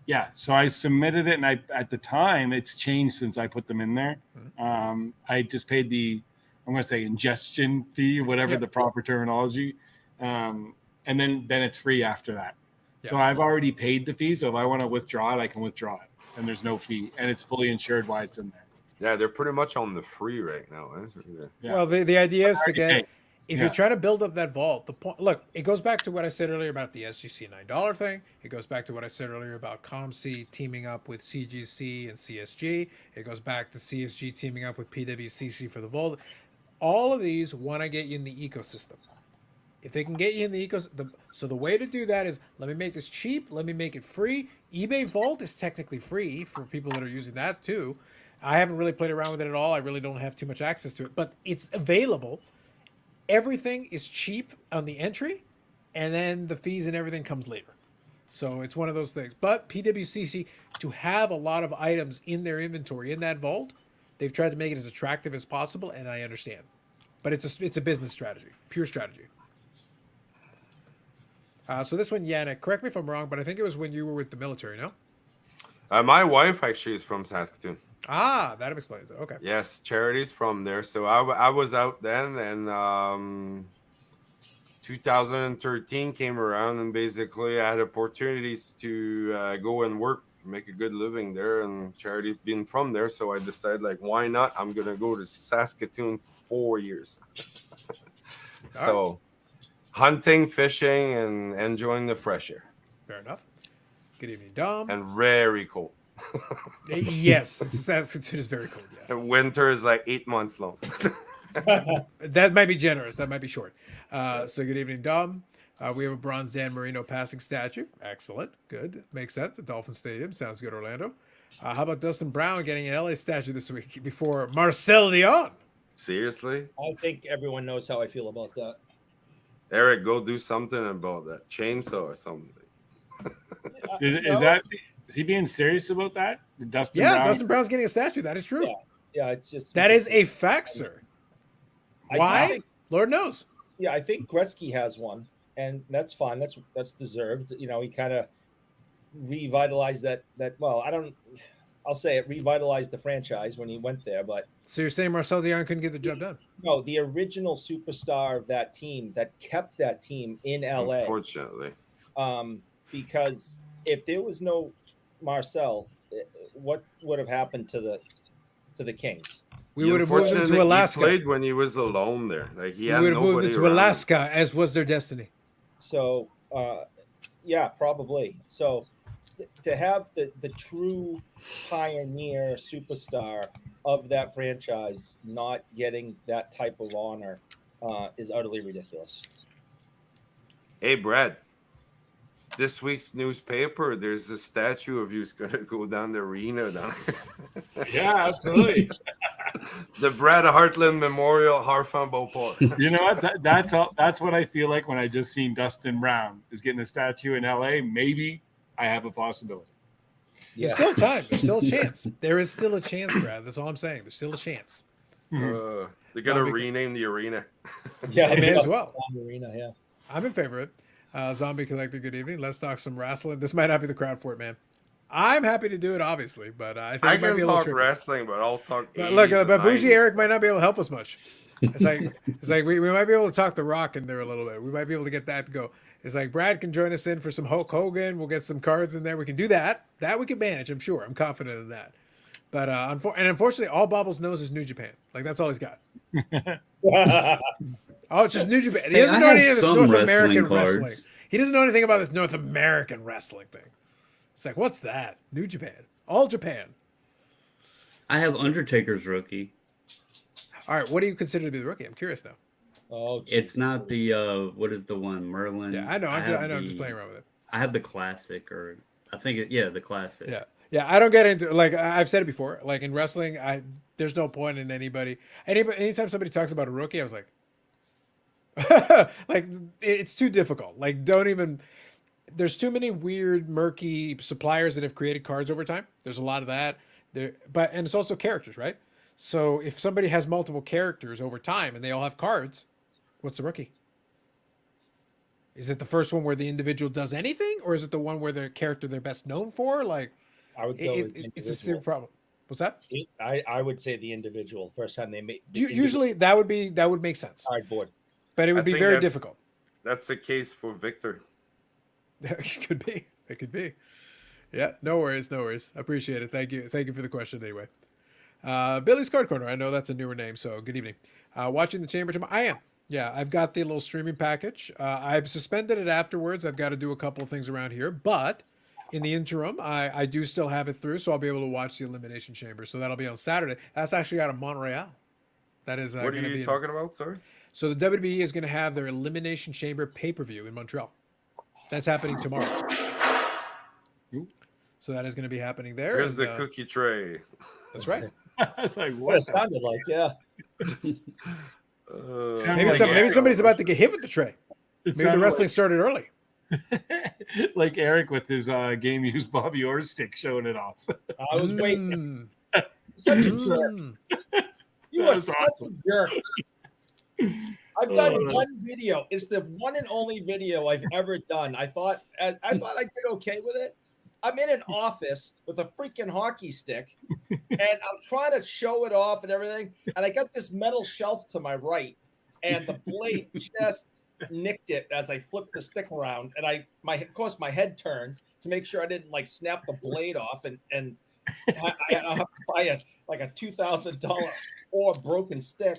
Speaker 4: Yeah, so I submitted it, and at the time, it's changed since I put them in there. I just paid I'm going to say ingestion fee, whatever the proper terminology, and then it's free after that. Yeah. So I've already paid the fee, so if I want to withdraw it, I can withdraw it, and there's no fee, and it's fully insured while it's in there.
Speaker 5: Yeah, they're pretty much on the free right now.
Speaker 1: Yeah. Well, the idea is to get. If you're trying to build up that vault, the point, look, it goes back to what I said earlier about the SGC $9 thing. It goes back to what I said earlier about ComC teaming up with CGC and CSG. It goes back to CSG teaming up with PWCC for the vault. All of these want to get you in the ecosystem. If they can get you in the ecosystem, so the way to do that is, let me make this cheap. Let me make it free. eBay Vault is technically free for people that are using that too. I haven't really played around with it at all. I really don't have too much access to it, but it's available. Everything is cheap on the entry, and then the fees and everything comes later. So it's one of those things. But PWCC, to have a lot of items in their inventory in that vault, they've tried to make it as attractive as possible, and I understand. But it's a business strategy, pure strategy. So this one, Yannick, correct me if I'm wrong, but I think it was when you were with the military, no?
Speaker 5: My wife actually is from Saskatoon.
Speaker 1: Ah, that explains it. Okay.
Speaker 5: Yes, charities from there. So I was out then, and 2013 came around, and basically I had opportunities to go and work, make a good living there, and charity being from there. So I decided, like, why not? I'm gonna go to Saskatoon for 4 years. So hunting, fishing, and enjoying the fresh air.
Speaker 1: Fair enough. Good evening, Dom.
Speaker 5: And very cold.
Speaker 1: Yes, Saskatoon is very cold. Yes.
Speaker 5: And winter is like 8 months long.
Speaker 1: That might be generous. That might be short. So good evening, Dom. We have a bronze Dan Marino passing statue. Excellent. Good. Makes sense. At Dolphin Stadium. Sounds good, Orlando. How about Dustin Brown getting an LA statue this week before Marcel Dion?
Speaker 5: Seriously?
Speaker 2: I think everyone knows how I feel about that.
Speaker 5: Eric, go do something about that. Chainsaw or something.
Speaker 4: Is he being serious about that? Dustin
Speaker 1: Yeah,
Speaker 4: Brown?
Speaker 1: Dustin Brown's getting a statue. That is true.
Speaker 2: Yeah, it's just
Speaker 1: That is a fact, sir.
Speaker 2: I
Speaker 1: Why?
Speaker 2: think-
Speaker 1: Lord knows.
Speaker 2: Yeah, I think Gretzky has one, and that's fine. That's deserved. You know, he kind of revitalized that. Well, I'll say it revitalized the franchise when he went there. But
Speaker 1: So you're saying Marcel Dion couldn't get the job done?
Speaker 2: no, the original superstar of that team that kept that team in LA.
Speaker 5: Unfortunately.
Speaker 2: Because if there was no Marcel, what would have happened to the Kings?
Speaker 1: We would have moved him
Speaker 5: Unfortunately,
Speaker 1: to Alaska.
Speaker 5: He played when he was alone there. Like he
Speaker 1: We
Speaker 5: had
Speaker 1: would have moved
Speaker 5: nobody
Speaker 1: him to
Speaker 5: around him.
Speaker 1: Alaska, as was their destiny.
Speaker 2: So, yeah, probably. So, to have the true pioneer superstar of that franchise not getting that type of honor is utterly ridiculous.
Speaker 5: Hey, Brad. This week's newspaper, there's a statue of you's gonna go down the arena down here.
Speaker 4: Yeah, absolutely.
Speaker 5: The Brad Hartland Memorial Harfan Beauport.
Speaker 4: You know what? That's all. That's what I feel like when I just seen Dustin Brown is getting a statue in LA. Maybe I have a possibility.
Speaker 1: There's still time. There's still a chance. There is still a chance, Brad. That's all I'm saying. There's still a chance.
Speaker 5: They're gonna rename the arena.
Speaker 2: Yeah,
Speaker 1: They may as well.
Speaker 2: Arena, yeah.
Speaker 1: I'm in favor of it. Zombie Collector, good evening. Let's talk some wrestling. This might not be the crowd for it, man. I'm happy to do it, obviously, but I think
Speaker 5: I
Speaker 1: it might
Speaker 5: can
Speaker 1: be a little
Speaker 5: talk
Speaker 1: tricky.
Speaker 5: wrestling, but I'll talk.
Speaker 1: But look,
Speaker 5: 80s
Speaker 1: but
Speaker 5: and
Speaker 1: Bougie
Speaker 5: 90s.
Speaker 1: Eric might not be able to help us much. It's like we might be able to talk The Rock in there a little bit. We might be able to get that to go. It's like Brad can join us in for some Hulk Hogan. We'll get some cards in there. We can do that. That we can manage. I'm sure. I'm confident in that. But unfortunately, all Bobbles knows is New Japan. Like that's all he's got. Oh, it's just New Japan. He
Speaker 3: Hey,
Speaker 1: doesn't
Speaker 3: I
Speaker 1: know
Speaker 3: have
Speaker 1: anything of this
Speaker 3: some
Speaker 1: North
Speaker 3: wrestling
Speaker 1: American
Speaker 3: cards.
Speaker 1: wrestling. He doesn't know anything about this North American wrestling thing. It's like, what's that? New Japan. All Japan.
Speaker 3: I have Undertaker's rookie.
Speaker 1: All right, what do you consider to be the rookie? I'm curious now.
Speaker 2: Oh,
Speaker 3: It's not the what is the one Merlin?
Speaker 1: Yeah, I know. I
Speaker 3: have
Speaker 1: know. I'm just
Speaker 3: the-
Speaker 1: playing around with it.
Speaker 3: I have the classic, or I think the classic.
Speaker 1: Yeah. Yeah, I don't get into like I've said it before. Like in wrestling, there's no point in anytime somebody talks about a rookie, I was like, like it's too difficult. Like don't even. There's too many weird, murky suppliers that have created cards over time. There's a lot of that. And it's also characters, right? So if somebody has multiple characters over time and they all have cards, what's the rookie? Is it the first one where the individual does anything, or is it the one where the character they're best known for? Like.
Speaker 2: I would go with the
Speaker 1: It's a serious
Speaker 2: individual.
Speaker 1: problem. What's that?
Speaker 2: I would say the individual. First time they made
Speaker 1: Usually that would make sense,
Speaker 2: cardboard.
Speaker 1: but it would
Speaker 5: I
Speaker 1: be
Speaker 5: think
Speaker 1: very
Speaker 5: that's-
Speaker 1: difficult.
Speaker 5: That's the case for Victor.
Speaker 1: It could be. It could be. Yeah. No worries. No worries. Appreciate it. Thank you. Thank you for the question. Anyway, Billy's Card Corner. I know that's a newer name, so good evening. Watching the Chamber tomorrow. I am. Yeah, I've got the little streaming package. I've suspended it afterwards. I've got to do a couple of things around here, but in the interim, I do still have it through, so I'll be able to watch the Elimination Chamber. So that'll be on Saturday. That's actually out of Montreal. That is
Speaker 5: What are
Speaker 1: going to
Speaker 5: you
Speaker 1: be
Speaker 5: talking about? Sorry.
Speaker 1: So the WWE is going to have their Elimination Chamber pay-per-view in Montreal. That's happening tomorrow. So that is going to be happening there.
Speaker 5: Here's
Speaker 1: and,
Speaker 5: the cookie tray.
Speaker 1: That's right.
Speaker 4: I was like,
Speaker 2: What
Speaker 4: what?
Speaker 2: it sounded like, yeah.
Speaker 4: Sound
Speaker 1: Maybe
Speaker 4: like
Speaker 1: maybe
Speaker 4: Eric.
Speaker 1: somebody's about to get hit with the tray.
Speaker 4: It
Speaker 1: Maybe the
Speaker 4: sounded
Speaker 1: wrestling started early.
Speaker 4: like Eric with his game used Bobby Orr stick showing it off.
Speaker 2: I was waiting.
Speaker 1: Mm,
Speaker 2: Such a jerk.
Speaker 1: mm.
Speaker 2: You
Speaker 4: That
Speaker 2: are
Speaker 4: was
Speaker 2: such
Speaker 4: awesome.
Speaker 2: a jerk. I've done
Speaker 4: Oh.
Speaker 2: one video. It's the one and only video I've ever done. I thought I did okay with it, I'm in an office with a freaking hockey stick, and I'm trying to show it off and everything. And I got this metal shelf to my right, and the blade just nicked it as I flipped the stick around. And of course, my head turned to make sure I didn't like snap the blade off, and I have to buy a $2,000 or broken stick,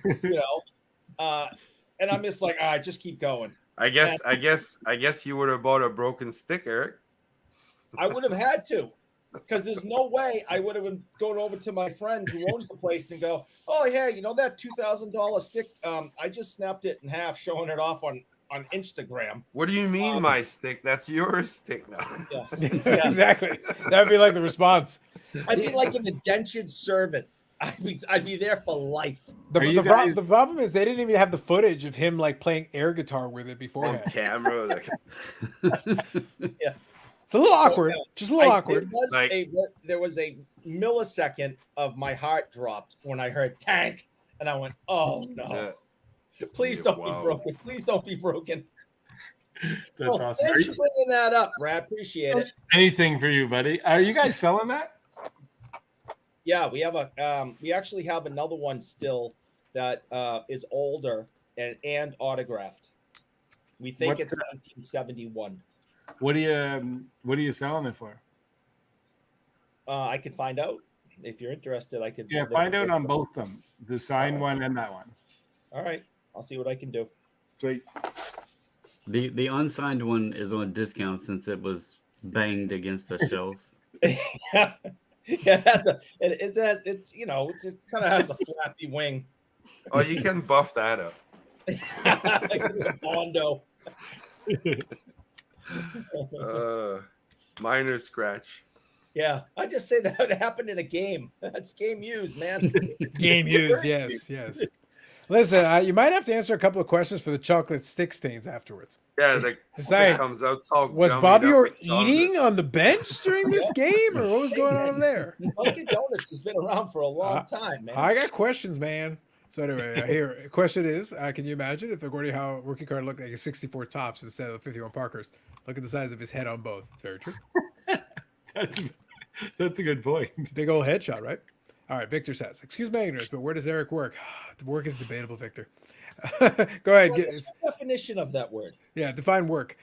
Speaker 2: you know. And I'm just like, all right, just keep going.
Speaker 5: I guess you would have bought a broken stick, Eric.
Speaker 2: I would have had to, because there's no way I would have been going over to my friend who owns the place and go, oh yeah, you know that $2,000 stick? I just snapped it in half, showing it off on Instagram.
Speaker 5: What do you mean, my stick? That's your stick now.
Speaker 2: Yeah.
Speaker 1: Exactly. That would be like the response.
Speaker 2: I'd be like an indentured servant. I'd be there for life.
Speaker 1: The problem is they didn't even have the footage of him like playing air guitar with it
Speaker 5: On
Speaker 1: beforehand.
Speaker 5: camera, like,
Speaker 2: Yeah.
Speaker 1: It's a little awkward. Just a little awkward.
Speaker 2: There was a millisecond of my heart dropped when I heard tank, and I went, oh no. Please don't be broken. Please don't be broken.
Speaker 4: That's awesome.
Speaker 2: Thanks for bringing that up, Brad. Appreciate it.
Speaker 4: Anything for you, buddy. Are you guys selling that?
Speaker 2: Yeah, we have we actually have another one still that is older and autographed. We think it's 1971.
Speaker 4: What are you selling it for?
Speaker 2: I could find out if you're interested. I could.
Speaker 4: Yeah, find out on both of them, the signed one and that one.
Speaker 2: All right, I'll see what I can do.
Speaker 4: Sweet.
Speaker 3: The unsigned one is on discount since it was banged against the shelf.
Speaker 2: Yeah, it kind of has a flappy wing.
Speaker 5: oh, you can buff that up.
Speaker 2: Bondo.
Speaker 5: Minor scratch.
Speaker 2: Yeah, I just say that happened in a game. That's game used, man.
Speaker 1: Game used, yes. Listen, you might have to answer a couple of questions for the chocolate stick stains afterwards.
Speaker 5: Yeah, the
Speaker 1: Sorry.
Speaker 5: comes out. It's all
Speaker 1: Was
Speaker 5: gummied
Speaker 1: Bobby
Speaker 5: up
Speaker 1: Orr
Speaker 5: with chocolate.
Speaker 1: eating on the bench during this game, or what was going on over there?
Speaker 2: Dunkin' Donuts has been around for a long time, man.
Speaker 1: I got questions, man. So anyway, here, question is, can you imagine if the Gordie Howe rookie card looked like a 64 tops instead of 51 Parkers? Look at the size of his head on both. It's very true.
Speaker 4: That's a good point.
Speaker 1: Big old headshot, right? All right, Victor says, excuse my ignorance, but where does Eric work? Work is debatable, Victor. Go ahead.
Speaker 2: What's the definition of that word?
Speaker 1: Yeah, define work.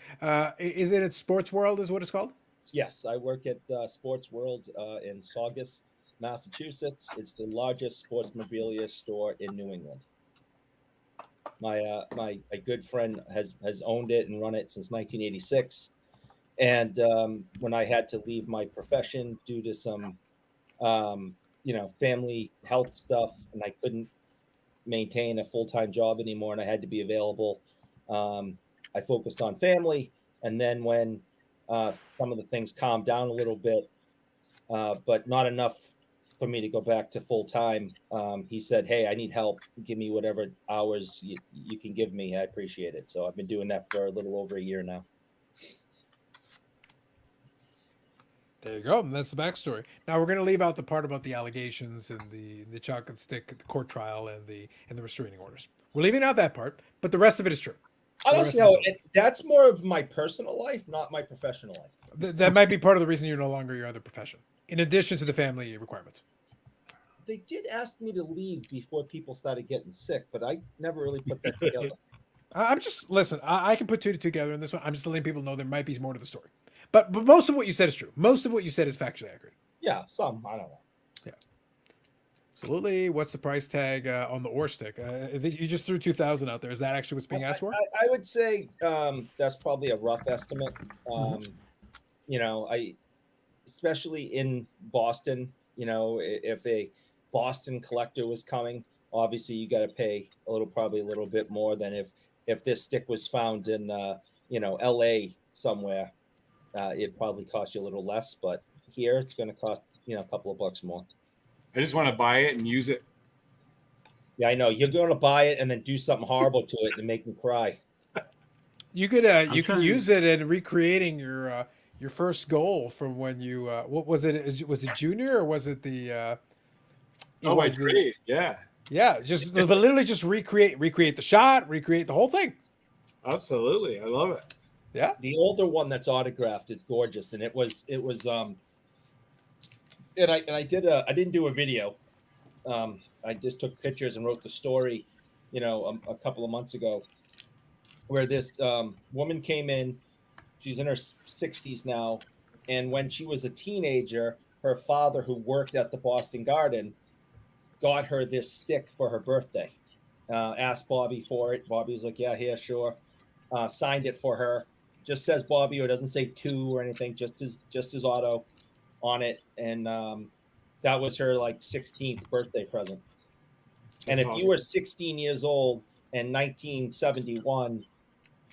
Speaker 1: Is it at Sports World is what it's called?
Speaker 2: Yes, I work at Sports World in Saugus, Massachusetts. It's the largest sports memorabilia store in New England. My good friend has owned it and run it since 1986. And when I had to leave my profession due to some, family health stuff, and I couldn't maintain a full-time job anymore, and I had to be available, I focused on family. And then when some of the things calmed down a little bit, but not enough for me to go back to full-time, he said, hey, I need help. Give me whatever hours you can give me. I appreciate it. So I've been doing that for a little over a year now.
Speaker 1: There you go. And that's the backstory. Now we're going to leave out the part about the allegations and the chocolate stick, the court trial, and the restraining orders. We're leaving out that part, but the rest of it is true.
Speaker 2: I don't know. That's more of my personal life, not my professional life.
Speaker 1: That might be part of the reason you're no longer your other profession, in addition to the family requirements.
Speaker 2: They did ask me to leave before people started getting sick, but I never really put that together.
Speaker 1: Listen, I can put two together in this one. I'm just letting people know there might be more to the story. But most of what you said is true. Most of what you said is factually accurate.
Speaker 2: Yeah, some. I don't know.
Speaker 1: Yeah. Absolutely. What's the price tag on the Orr stick? I think you just threw 2,000 out there. Is that actually what's being asked for?
Speaker 2: I would say that's probably a rough estimate. Especially in Boston, if a Boston collector was coming, obviously you got to pay probably a little bit more than if this stick was found in LA somewhere. It probably cost you a little less, but here it's going to cost a couple of bucks more.
Speaker 4: I just want to buy it and use it.
Speaker 2: Yeah, I know you're going to buy it and then do something horrible to it and make me cry.
Speaker 1: You could use it in recreating your first goal from when you what was it? Was it junior or was it the?
Speaker 4: Great. Yeah.
Speaker 1: Yeah, but literally just recreate the shot, recreate the whole thing.
Speaker 4: Absolutely, I love it.
Speaker 1: Yeah.
Speaker 2: The older one that's autographed is gorgeous, and it was and I didn't do a video. I just took pictures and wrote the story, a couple of months ago, where this woman came in. She's in her 60s now, and when she was a teenager, her father, who worked at the Boston Garden, got her this stick for her birthday. Asked Bobby for it. Bobby was like, "Yeah, here, sure." Signed it for her. Just says Bobby, or it doesn't say to or anything. Just his auto on it, and that was her like 16th birthday present. And
Speaker 4: That's
Speaker 2: if
Speaker 4: awesome.
Speaker 2: you were 16 years old in 1971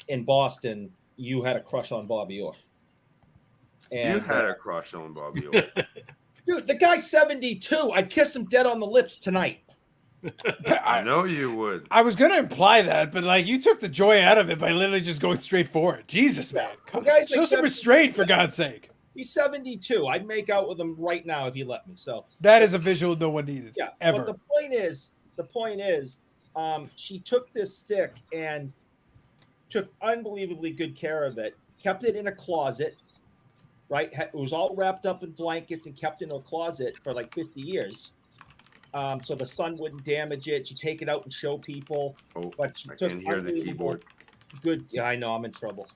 Speaker 2: in Boston, you had a crush on Bobby Orr. And
Speaker 5: You had a crush on Bobby Orr.
Speaker 2: dude, the guy's 72. I'd kiss him dead on the lips tonight.
Speaker 5: I know you would.
Speaker 1: I was gonna imply that, but like you took the joy out of it by literally just going straight for it. Jesus, man.
Speaker 2: The guy's
Speaker 1: Show
Speaker 2: like
Speaker 1: some
Speaker 2: 70
Speaker 1: restraint, for God's sake.
Speaker 2: He's 72. I'd make out with him right now if he let me. So
Speaker 1: That is a visual no one needed.
Speaker 2: yeah,
Speaker 1: Ever.
Speaker 2: But the point is, she took this stick and took unbelievably good care of it. Kept it in a closet, right? It was all wrapped up in blankets and kept in a closet for like 50 years. So the sun wouldn't damage it. She'd take it out and show people.
Speaker 5: Oh,
Speaker 2: But she
Speaker 5: I
Speaker 2: took
Speaker 5: can hear the
Speaker 2: unbelievable
Speaker 5: keyboard.
Speaker 2: good. Yeah, I know I'm in trouble.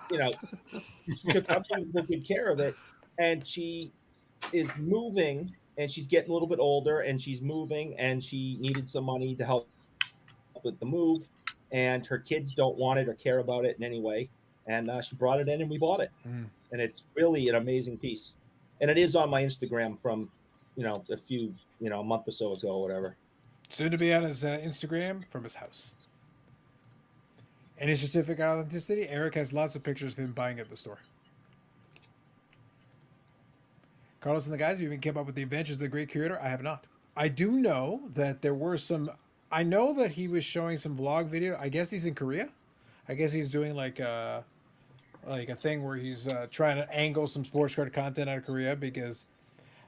Speaker 2: She took unbelievable good care of it, and she is moving, and she's getting a little bit older, and she's moving, and she needed some money to help with the move, and her kids don't want it or care about it in any way, and she brought it in, and we bought it, and it's really an amazing piece, and it is on my Instagram from, a month or so ago, or whatever.
Speaker 1: Soon to be on his Instagram from his house. Any certificate of authenticity? Eric has lots of pictures of him buying at the store. Carlos and the guys, have you even came up with the adventures of the great curator? I have not. I do know that there were some. I know that he was showing some vlog video. I guess he's in Korea. I guess he's doing like a thing where he's trying to angle some sports card content out of Korea because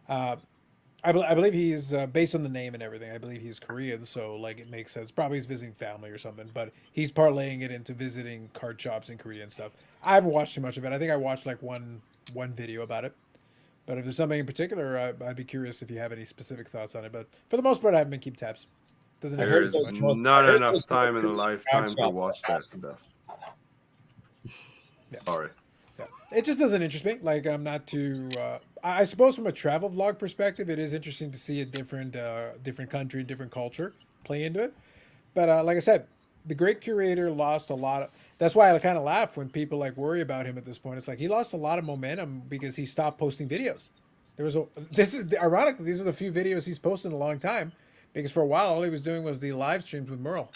Speaker 1: I believe he's based on the name and everything. I believe he's Korean, so like it makes sense. Probably he's visiting family or something, but he's parlaying it into visiting card shops in Korea and stuff. I haven't watched too much of it. I think I watched like one video about it. But if there's something in particular, I'd be curious if you have any specific thoughts on it. But for the most part, I haven't been keep tabs. Doesn't have
Speaker 5: There
Speaker 1: to
Speaker 5: is
Speaker 1: do much.
Speaker 5: not enough time in a lifetime to watch that stuff.
Speaker 1: Yeah.
Speaker 5: Sorry.
Speaker 1: Yeah. It just doesn't interest me. Like I'm not too. I suppose from a travel vlog perspective, it is interesting to see a different country, different culture play into it. But like I said, the great curator lost a lot of. That's why I kind of laugh when people like worry about him at this point. It's like he lost a lot of momentum because he stopped posting videos. This is ironically, these are the few videos he's posted in a long time because for a while all he was doing was the live streams with Merle.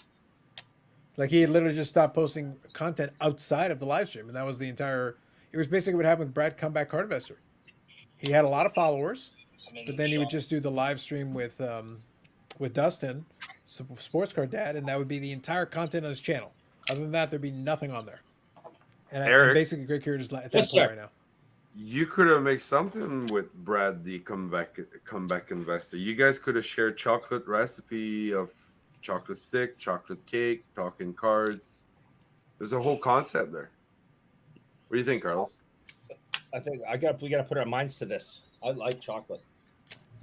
Speaker 1: Like he had literally just stopped posting content outside of the live stream, and that was the entire. It was basically what happened with Brad Comeback Card Investor. He had a lot of followers, but then he would just do the live stream with Dustin, Sports Card Dad, and that would be the entire content on his channel. Other than that, there'd be nothing on there. And
Speaker 5: Eric,
Speaker 1: basically, Great Curator's at that
Speaker 2: Yes,
Speaker 1: point
Speaker 2: sir.
Speaker 1: right now.
Speaker 5: you could have made something with Brad, the comeback investor. You guys could have shared chocolate recipe of chocolate stick, chocolate cake, talking cards. There's a whole concept there. What do you think, Carlos?
Speaker 2: I think we got to put our minds to this. I like chocolate.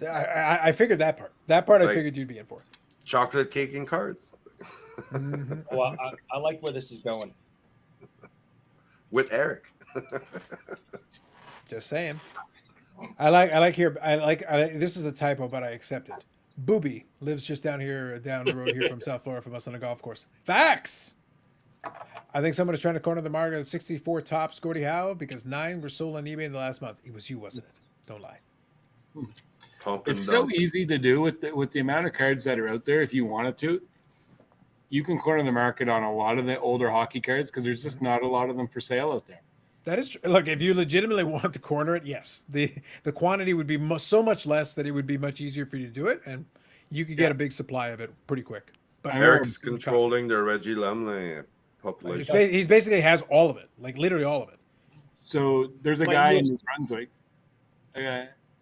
Speaker 1: I figured that part. That part I
Speaker 5: Like-
Speaker 1: figured you'd be in for.
Speaker 5: Chocolate cake and cards
Speaker 1: Mhm.
Speaker 2: Well, I like where this is going.
Speaker 5: with Eric.
Speaker 1: Just saying. I like here. This is a typo, but I accept it. Booby lives just down the road here from South Florida from us on a golf course. Facts. I think someone is trying to corner the market at 64 tops Gordie Howe because 9 were sold on eBay in the last month. It was you, wasn't it? Don't lie.
Speaker 5: Pump and
Speaker 4: It's so
Speaker 5: dump.
Speaker 4: easy to do with the amount of cards that are out there. If you wanted to, you can corner the market on a lot of the older hockey cards because there's just not a lot of them for sale out there.
Speaker 1: That is true. Look, if you legitimately want to corner it, yes, the quantity would be so much less that it would be much easier for you to do it, and you could get a big supply of it pretty quick. But
Speaker 4: I
Speaker 5: Eric
Speaker 4: know.
Speaker 5: is controlling the Reggie Lemley population.
Speaker 1: he's basically has all of it, like literally all of it.
Speaker 4: So there's a
Speaker 2: Like
Speaker 4: guy in
Speaker 2: US
Speaker 4: New Brunswick.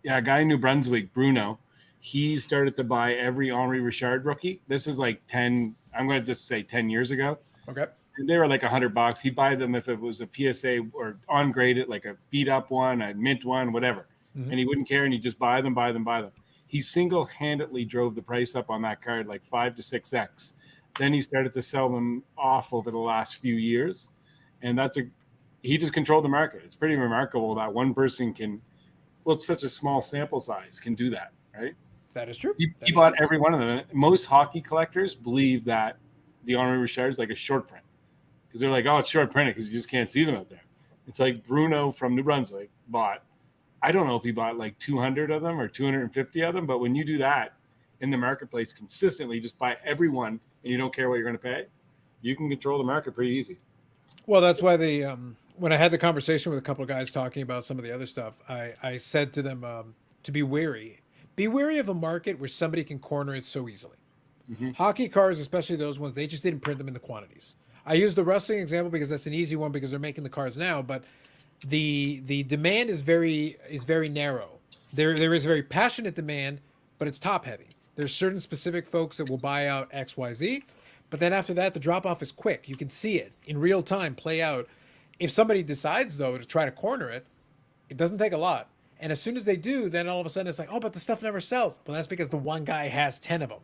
Speaker 4: A guy in New Brunswick, Bruno. He started to buy every Henri Richard rookie. This is like 10. I'm going to just say 10 years ago.
Speaker 1: Okay.
Speaker 4: And they were like $100. He'd buy them if it was a PSA or on graded, like a beat up one, a mint one, whatever.
Speaker 1: Mhm.
Speaker 4: And he wouldn't care, and he'd just buy them. He single-handedly drove the price up on that card like 5 to 6x. Then he started to sell them off over the last few years, and he just controlled the market. It's pretty remarkable that one person can, well, it's such a small sample size, can do that, right?
Speaker 1: That is true.
Speaker 4: He bought every one of them. Most hockey collectors believe that the Henri Richard is like a short print because they're like, oh, it's short printed because you just can't see them out there. It's like Bruno from New Brunswick bought, I don't know if he bought like 200 of them or 250 of them, but when you do that in the marketplace consistently, just buy every one and you don't care what you're going to pay, you can control the market pretty easy.
Speaker 1: Well, that's why when I had the conversation with a couple of guys talking about some of the other stuff, I said to them to be wary. Be wary of a market where somebody can corner it so easily.
Speaker 4: Mm-hmm.
Speaker 1: Hockey cards, especially those ones, they just didn't print them in the quantities. I use the wrestling example because that's an easy one because they're making the cards now, but the demand is very narrow. There is very passionate demand, but it's top heavy. There's certain specific folks that will buy out XYZ, but then after that, the drop off is quick. You can see it in real time play out. If somebody decides though to try to corner it, it doesn't take a lot. And as soon as they do, then all of a sudden it's like, oh, but the stuff never sells. Well, that's because the one guy has 10 of them,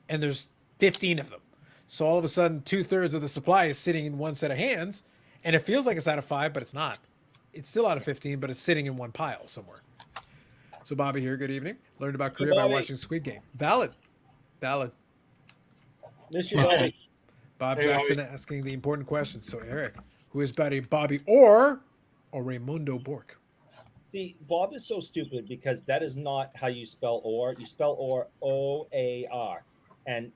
Speaker 1: and there's 15 of them. So all of a sudden, 2/3 of the supply is sitting in one set of hands, and it feels like it's out of 5, but it's not. It's still out of 15, but it's sitting in one pile somewhere. So Bobby here, good evening. Learned about Korea by watching Squid Game. Valid.
Speaker 2: This year, Bobby.
Speaker 1: Bob
Speaker 4: Hey,
Speaker 1: Jackson
Speaker 4: Bobby.
Speaker 1: asking the important questions. So Eric, who is better, Bobby or Raymundo Bork?
Speaker 2: See, Bob is so stupid because that is not how you spell or. You spell or O-A-R. And,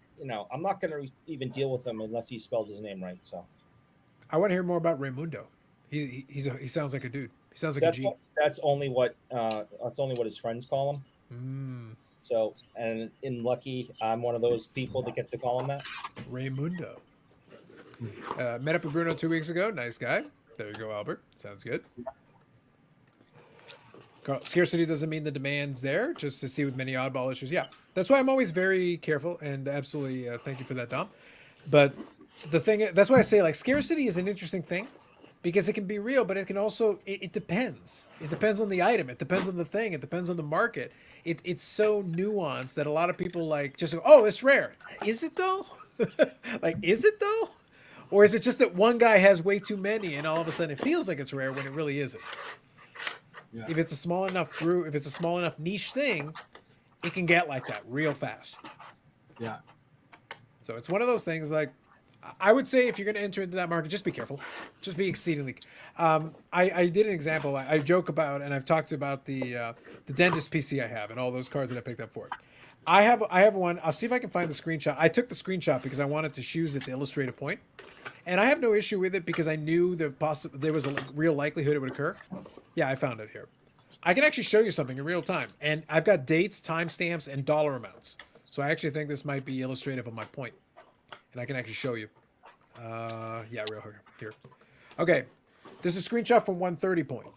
Speaker 2: I'm not going to even deal with him unless he spells his name right. So
Speaker 1: I want to hear more about Raymundo. He sounds like a dude. He sounds like a G.
Speaker 2: that's only what his friends call him.
Speaker 1: Mm,
Speaker 2: So, and in Lucky, I'm one of those people that get to call him that.
Speaker 1: Raymundo. Met up with Bruno 2 weeks ago. Nice guy. There you go, Albert. Sounds good. Scarcity doesn't mean the demand's there, just to see with many oddball issues. Yeah, that's why I'm always very careful, and absolutely thank you for that, Dom. But that's why I say like scarcity is an interesting thing because it can be real, but it can also it depends. It depends on the item. It depends on the thing. It depends on the market. It's so nuanced that a lot of people like just go, oh, it's rare. Is it though? Like, is it though? Or is it just that one guy has way too many and all of a sudden it feels like it's rare when it really isn't? Yeah. If it's a small enough group, if it's a small enough niche thing, it can get like that real fast.
Speaker 4: Yeah.
Speaker 1: So it's one of those things like, I would say if you're going to enter into that market, just be careful. Just be exceedingly. I did an example. I joke about, and I've talked about the dentist PC I have and all those cards that I picked up for it. I have one. I'll see if I can find the screenshot. I took the screenshot because I wanted to choose it to illustrate a point. And I have no issue with it because I knew there was a real likelihood it would occur. Yeah, I found it here. I can actually show you something in real time. And I've got dates, timestamps, and dollar amounts. So I actually think this might be illustrative of my point. And I can actually show you. Yeah, real here. Okay, this is a screenshot from 130 point.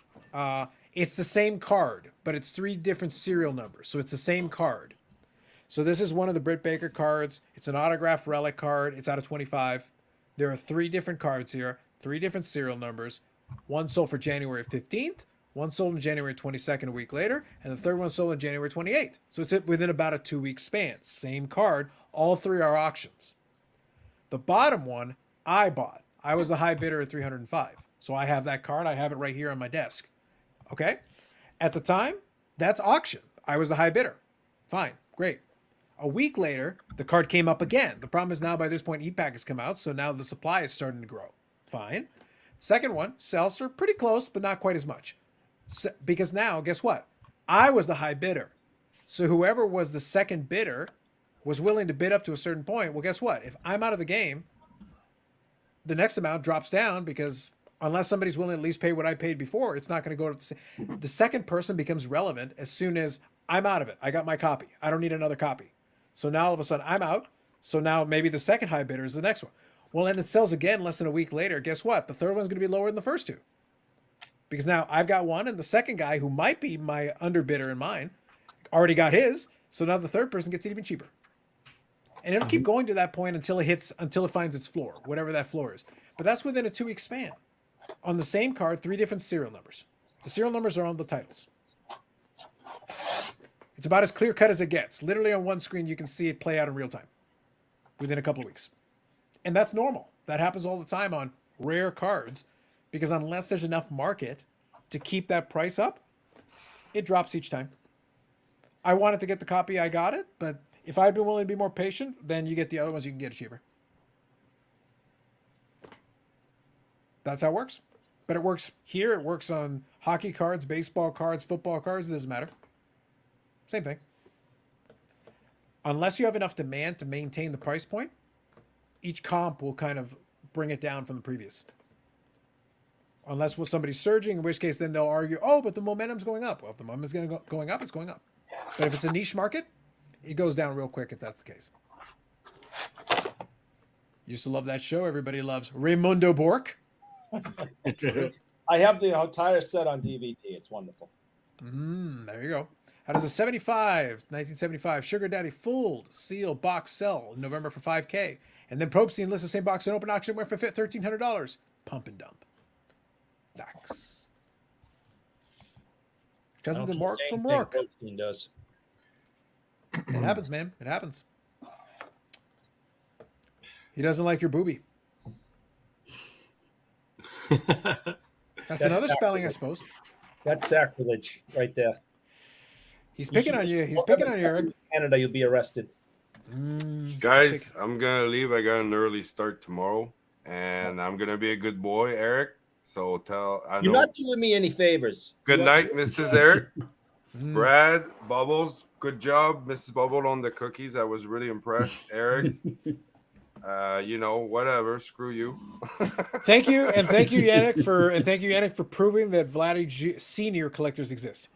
Speaker 1: It's the same card, but it's 3 different serial numbers. So it's the same card. So this is one of the Britt Baker cards. It's an autographed relic card. It's out of 25. There are 3 different cards here, 3 different serial numbers. One sold for January 15th, one sold on January 22nd a week later, and the third one sold on January 28th. So it's within about a 2-week span. Same card. All 3 are auctions. The bottom one I bought. I was the high bidder at 305. So I have that card. I have it right here on my desk. Okay? At the time, that's auction. I was the high bidder. Fine. Great. A week later, the card came up again. The problem is now by this point, EPAC has come out, so now the supply is starting to grow. Fine. Second one sells for pretty close, but not quite as much. Because now, guess what? I was the high bidder. So whoever was the second bidder was willing to bid up to a certain point. Well, guess what? If I'm out of the game, the next amount drops down because unless somebody's willing to at least pay what I paid before, it's not going to go to the second person becomes relevant as soon as I'm out of it. I got my copy. I don't need another copy. So now all of a sudden I'm out. So now maybe the second high bidder is the next one. Well, and it sells again less than a week later. Guess what? The third one's going to be lower than the first 2. Because now I've got one and the second guy who might be my underbidder in mine already got his. So now the third person gets it even cheaper. and it'll keep going to that point until it finds its floor, whatever that floor is. But that's within a 2-week span. On the same card, 3 different serial numbers. The serial numbers are on the titles. It's about as clear cut as it gets. Literally on one screen, you can see it play out in real time within a couple of weeks. And that's normal. That happens all the time on rare cards, because unless there's enough market to keep that price up, it drops each time. I wanted to get the copy, I got it, but if I'd been willing to be more patient, then you get the other ones, you can get it cheaper. That's how it works. But it works here, it works on hockey cards, baseball cards, football cards, it doesn't matter. Same thing. Unless you have enough demand to maintain the price point, each comp will kind of bring it down from the previous. Unless somebody's surging, in which case then they'll argue, oh, but the momentum's going up. Well, if the momentum's going up, it's going up. But if it's a niche market, it goes down real quick if that's the case. Used to love that show. Everybody loves Raimundo Bork.
Speaker 2: I have the entire set on DVD. It's wonderful.
Speaker 1: There you go. How does a 1975 Sugar Daddy Fooled Seal Box sell in November for $5K? And then Propstein lists the same box in open auction went for $1,300. Pump and dump. Facts. Cousin to Mark from Rourke.
Speaker 2: Propstein does.
Speaker 1: It happens, man. It happens. He doesn't like your boobie. That's another spelling, I suppose.
Speaker 2: That's sacrilege right there.
Speaker 1: He's picking on you. He's picking on you, Eric.
Speaker 2: Canada, you'll be arrested.
Speaker 5: Guys, I'm gonna leave. I got an early start tomorrow, and I'm gonna be a good boy, Eric. So
Speaker 2: You're not doing me any favors.
Speaker 5: Good night, Mrs. Eric. Brad, Bubbles, good job, Mrs. Bubble, on the cookies. I was really impressed, Eric. Whatever. Screw you.
Speaker 1: Thank you, Yannick, for proving that Vladdy Senior collectors exist.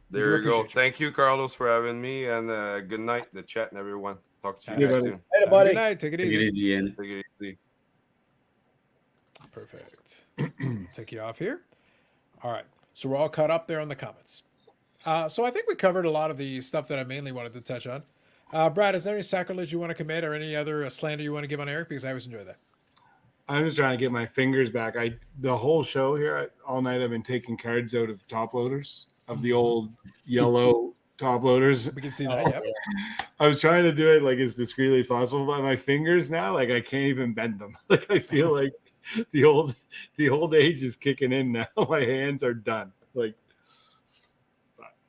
Speaker 5: There you go. Thank you, Carlos, for having me, and good night, the chat and everyone. Talk to you guys soon.
Speaker 2: Hey, buddy.
Speaker 1: Good night. Take it easy.
Speaker 5: Take it easy.
Speaker 1: Perfect. Take you off here. All right. So we're all caught up there on the comments. So I think we covered a lot of the stuff that I mainly wanted to touch on. Brad, is there any sacrilege you want to commit or any other slander you want to give on Eric? Because I always enjoy that.
Speaker 4: I'm just trying to get my fingers back. The whole show here, all night I've been taking cards out of top loaders, of the old yellow top loaders.
Speaker 1: We can see that, yeah.
Speaker 4: I was trying to do it like as discreetly as possible, but my fingers now, like I can't even bend them. Like I feel like the old age is kicking in now. My hands are done. Like,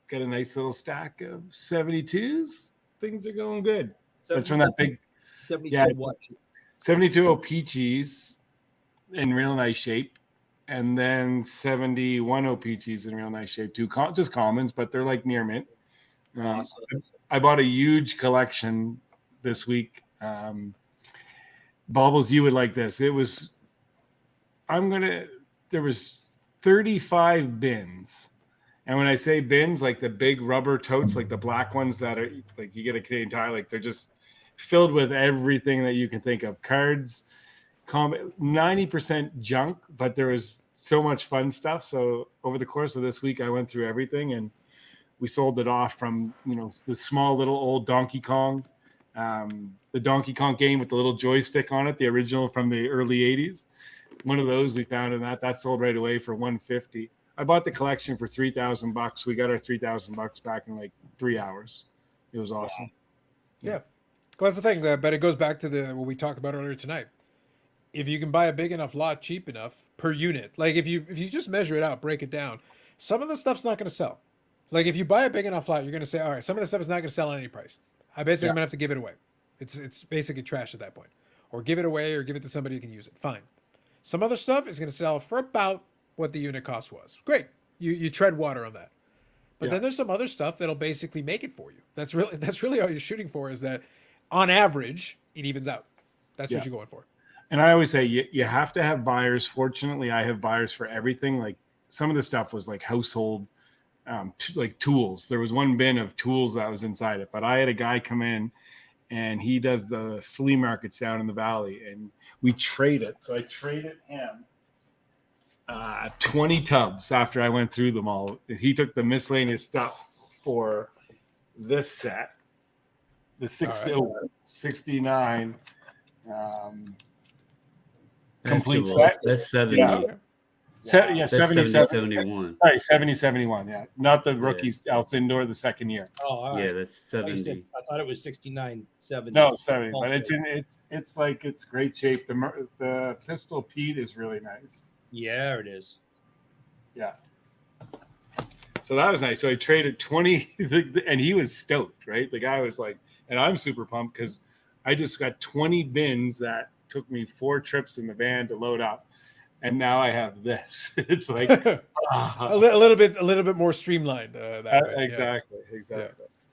Speaker 4: got a nice little stack of 72s. Things are going good. That's from that big 72 Peaches in real nice shape, and then 71 Peaches in real nice shape too. Just commons, but they're like near mint. I bought a huge collection this week. Baubles, you would like this. There was 35 bins. And when I say bins, like the big rubber totes, like the black ones that are like you get a Canadian Tire, like they're just filled with everything that you can think of. Cards, 90% junk, but there was so much fun stuff. So over the course of this week, I went through everything and we sold it off from, the small little old Donkey Kong, the Donkey Kong game with the little joystick on it, the original from the early 80s. One of those we found in that sold right away for $150. I bought the collection for $3,000. We got our $3,000 back in like 3 hours. It was awesome.
Speaker 1: Yeah. Well, that's the thing, but it goes back to what we talked about earlier tonight. If you can buy a big enough lot cheap enough per unit, like if you just measure it out, break it down, some of the stuff's not going to sell. Like if you buy a big enough lot, you're going to say, all right, some of the stuff is not going to sell on any price. I'm going to have to give it away. It's basically trash at that point. Or give it away or give it to somebody who can use it. Fine. Some other stuff is going to sell for about what the unit cost was. Great. You tread water on that. But then there's some other stuff that'll basically make it for you. That's really all you're shooting for, is that on average it evens out. That's what you're going for.
Speaker 4: And I always say you have to have buyers. Fortunately, I have buyers for everything. Like some of the stuff was like household, like tools. There was one bin of tools that was inside it, but I had a guy come in and he does the flea markets down in the valley and we trade it. So I traded him 20 tubs after I went through them all. He took the miscellaneous stuff for this set. The 60,
Speaker 1: All right.
Speaker 4: 69 complete
Speaker 3: Basketball,
Speaker 4: set.
Speaker 3: that's 70.
Speaker 4: Yeah.
Speaker 1: Okay.
Speaker 4: Yeah,
Speaker 3: That's
Speaker 4: 70,
Speaker 3: 70, 71.
Speaker 4: Sorry, 70, 71. Yeah, not the
Speaker 3: Yeah.
Speaker 4: rookies Alcindor the second year.
Speaker 2: Oh, all
Speaker 3: Yeah,
Speaker 2: right.
Speaker 3: that's
Speaker 2: I thought you said-
Speaker 3: 70.
Speaker 2: I thought it was 69, 70.
Speaker 4: No, 70,
Speaker 2: Oh,
Speaker 4: but it's like it's great shape. The Pistol Pete is really nice.
Speaker 2: yeah, it is.
Speaker 4: Yeah. So that was nice. So I traded 20, and he was stoked, right? The guy was like, and I'm super pumped because I just got 20 bins that took me 4 trips in the van to load up, and now I have this. It's like
Speaker 1: a little bit more streamlined. That way. Yeah.
Speaker 4: exactly.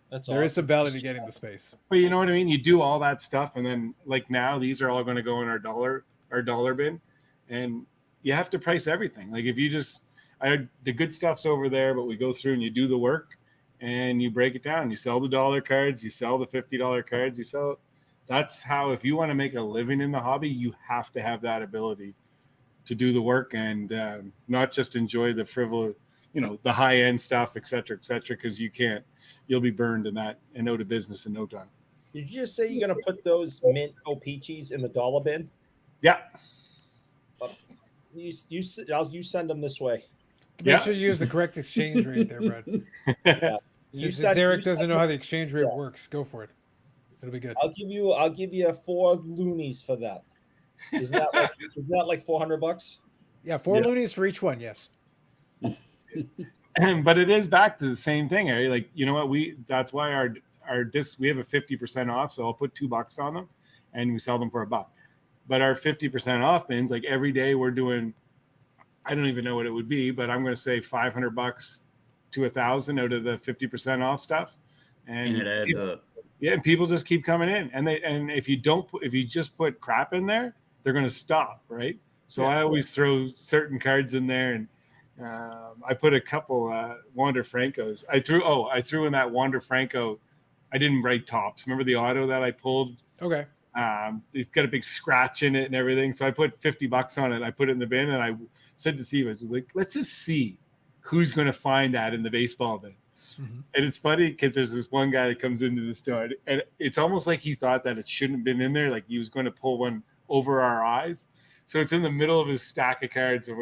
Speaker 2: That's
Speaker 1: There is
Speaker 2: awesome.
Speaker 1: some value to getting the space.
Speaker 4: But you know what I mean? You do all that stuff, and then like now these are all going to go in our dollar bin, and you have to price everything. Like if you just, the good stuff's over there, but we go through and you do the work, and you break it down. You sell the dollar cards, you sell the $50 cards, you sell. That's how, if you want to make a living in the hobby, you have to have that ability to do the work and not just enjoy the frivolous, the high end stuff, et cetera, because you'll be burned in that and out of business in no time.
Speaker 2: Did you just say you're going to put those mint O-Peaches in the dollar bin?
Speaker 4: Yeah.
Speaker 2: You send them this way.
Speaker 1: Make sure you use the correct exchange rate there, Brad. Since Eric doesn't know how the exchange rate works, go for it. It'll be good.
Speaker 2: I'll give you 4 loonies for that. Isn't that like $400?
Speaker 1: Yeah, 4 loonies for each one. Yes.
Speaker 4: But it is back to the same thing, Harry. Like, you know what? That's why our disc, we have a 50% off. So I'll put $2 on them and we sell them for $1. But our 50% off bins, like every day we're doing, I don't even know what it would be, but I'm going to say $500 to $1,000 out of the 50% off stuff. And
Speaker 3: it adds up.
Speaker 4: Yeah, and people just keep coming in, and if you just put crap in there, they're going to stop, right? So I always throw certain cards in there, and I put a couple Wander Francos. I threw in that Wander Franco. I didn't write tops. Remember the auto that I pulled?
Speaker 1: Okay.
Speaker 4: It's got a big scratch in it and everything. So I put $50 on it. I put it in the bin, and I said to Steve, I was like, let's just see who's going to find that in the baseball bin. Mm-hmm. And it's funny because there's this one guy that comes into the store, and it's almost like he thought that it shouldn't have been in there, like he was going to pull one over our eyes. So it's in the middle of his stack of cards, and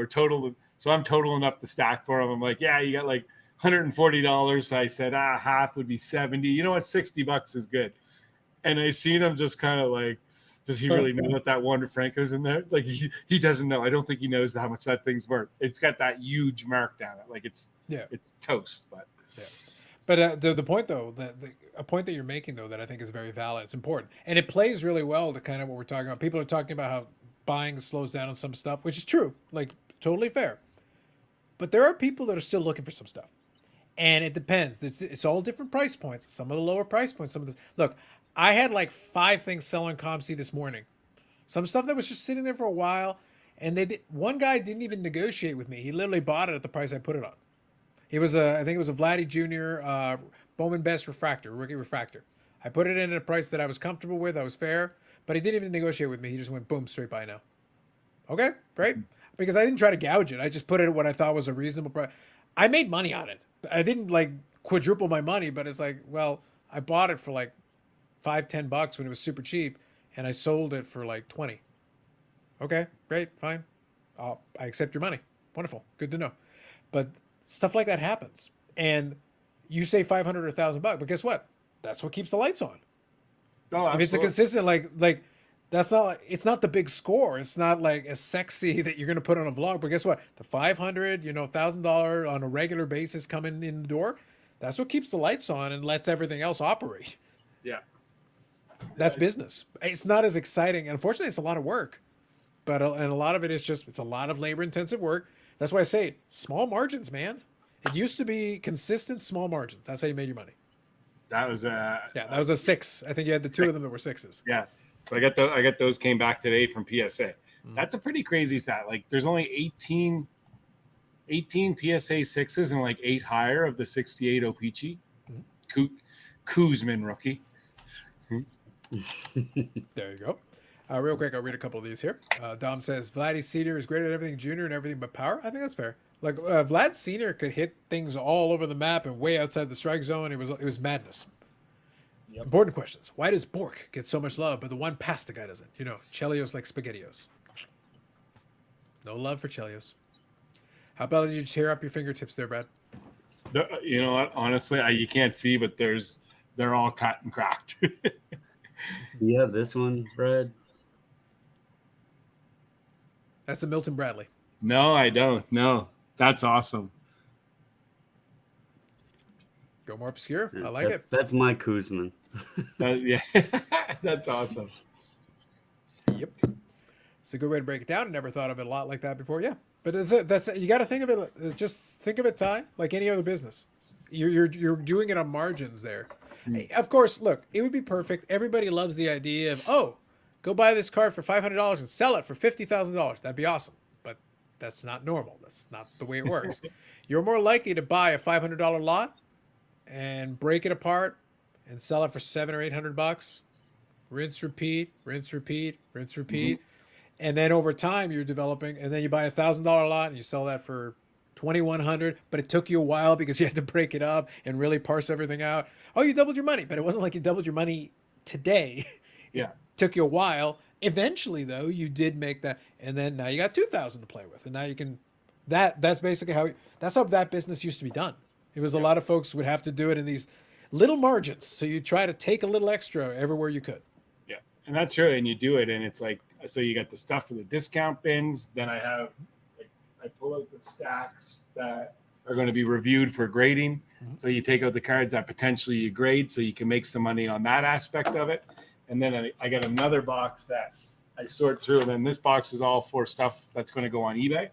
Speaker 4: so I'm totaling up the stack for him. I'm like, yeah, you got like $140. So I said, half would be 70. You know what? $60 is good. And I seen him just kind of like, does he really know that Wander Franco's in there? Like he doesn't know. I don't think he knows how much that thing's worth. It's got that huge mark down it. Like it's toast, but.
Speaker 1: Yeah. But the point though, a point that you're making though that I think is very valid. It's important, and it plays really well to kind of what we're talking about. People are talking about how buying slows down on some stuff, which is true, like totally fair. But there are people that are still looking for some stuff, and it depends. It's all different price points. Some of the lower price points. Some of the look. I had like 5 things selling ComC this morning. Some stuff that was just sitting there for a while, and one guy didn't even negotiate with me. He literally bought it at the price I put it on. It was I think it was a Vladdy Jr. Bowman Best refractor, rookie refractor. I put it in at a price that I was comfortable with. I was fair, but he didn't even negotiate with me. He just went boom, straight buy now. Okay, great. Because I didn't try to gouge it. I just put it at what I thought was a reasonable price. I made money on it. I didn't like quadruple my money, but it's like, well, I bought it for like $5-10 when it was super cheap, and I sold it for like 20. Okay, great, fine. I accept your money. Wonderful, good to know. But stuff like that happens, and you say 500 or $1,000, but guess what? That's what keeps the lights on.
Speaker 4: Oh,
Speaker 1: if it's a consistent like that's not like, it's not the big score. It's not like as sexy that you're gonna put on a vlog. But guess what? The $500, $1,000 on a regular basis coming in the door, that's what keeps the lights on and lets everything else operate.
Speaker 4: Yeah,
Speaker 1: that's business. It's not as exciting, and unfortunately, it's a lot of work. But and a lot of it is just it's a lot of labor intensive work. That's why I say small margins, man. It used to be consistent small margins. That's how you made your money.
Speaker 4: That was
Speaker 1: that was a 6. I think you had the 2 of them that were 6s.
Speaker 4: Yeah. So I got those came back today from PSA. That's a pretty crazy stat. Like there's only 18 PSA 6s and like 8 higher of the 68 O-Pee-Chee. Kuzman rookie.
Speaker 1: There you go. Real quick, I'll read a couple of these here. Dom says, Vladdy Sr. is great at everything junior and everything but power. I think that's fair. Like, Vlad Sr. could hit things all over the map and way outside the strike zone. It was madness.
Speaker 2: Yep.
Speaker 1: Important questions. Why does Bork get so much love, but the one pasta guy doesn't? You know, Chelios like SpaghettiOs. No love for Chelios. How about you tear up your fingertips there, Brad?
Speaker 4: You know what? Honestly, you can't see, but they're all cut and cracked.
Speaker 3: You have this one, Brad?
Speaker 1: That's the Milton Bradley.
Speaker 4: No, I don't. No, that's awesome.
Speaker 1: Go more obscure. I like it.
Speaker 3: That's my Kuzman.
Speaker 4: Yeah, that's awesome.
Speaker 1: Yep. It's a good way to break it down. I never thought of it a lot like that before. Yeah. But that's you got to think of it. Just think of it, Ty, like any other business. You're doing it on margins there. Of course, look, it would be perfect. Everybody loves the idea of, go buy this card for $500 and sell it for $50,000. That'd be awesome. But that's not normal. That's not the way it works. You're more likely to buy a $500 lot and break it apart and sell it for $700 or $800. Rinse, repeat, rinse, repeat, rinse, repeat. Mm-hmm. And then over time you're developing, and then you buy $1,000 lot and you sell that for $2,100, but it took you a while because you had to break it up and really parse everything out. Oh, you doubled your money, but it wasn't like you doubled your money today.
Speaker 4: Yeah.
Speaker 1: It took you a while. Eventually though, you did make that, and then now you got 2,000 to play with, and now you can. That's basically how that business used to be done. It was a lot of folks would have to do it in these little margins, so you try to take a little extra everywhere you could.
Speaker 4: Yeah, and that's true, and you do it, and it's like, so you got the stuff for the discount bins. Then I pull out the stacks that are going to be reviewed for grading. Mm-hmm. So you take out the cards that potentially you grade, so you can make some money on that aspect of it. And then I got another box that I sort through, and then this box is all for stuff that's going to go on eBay.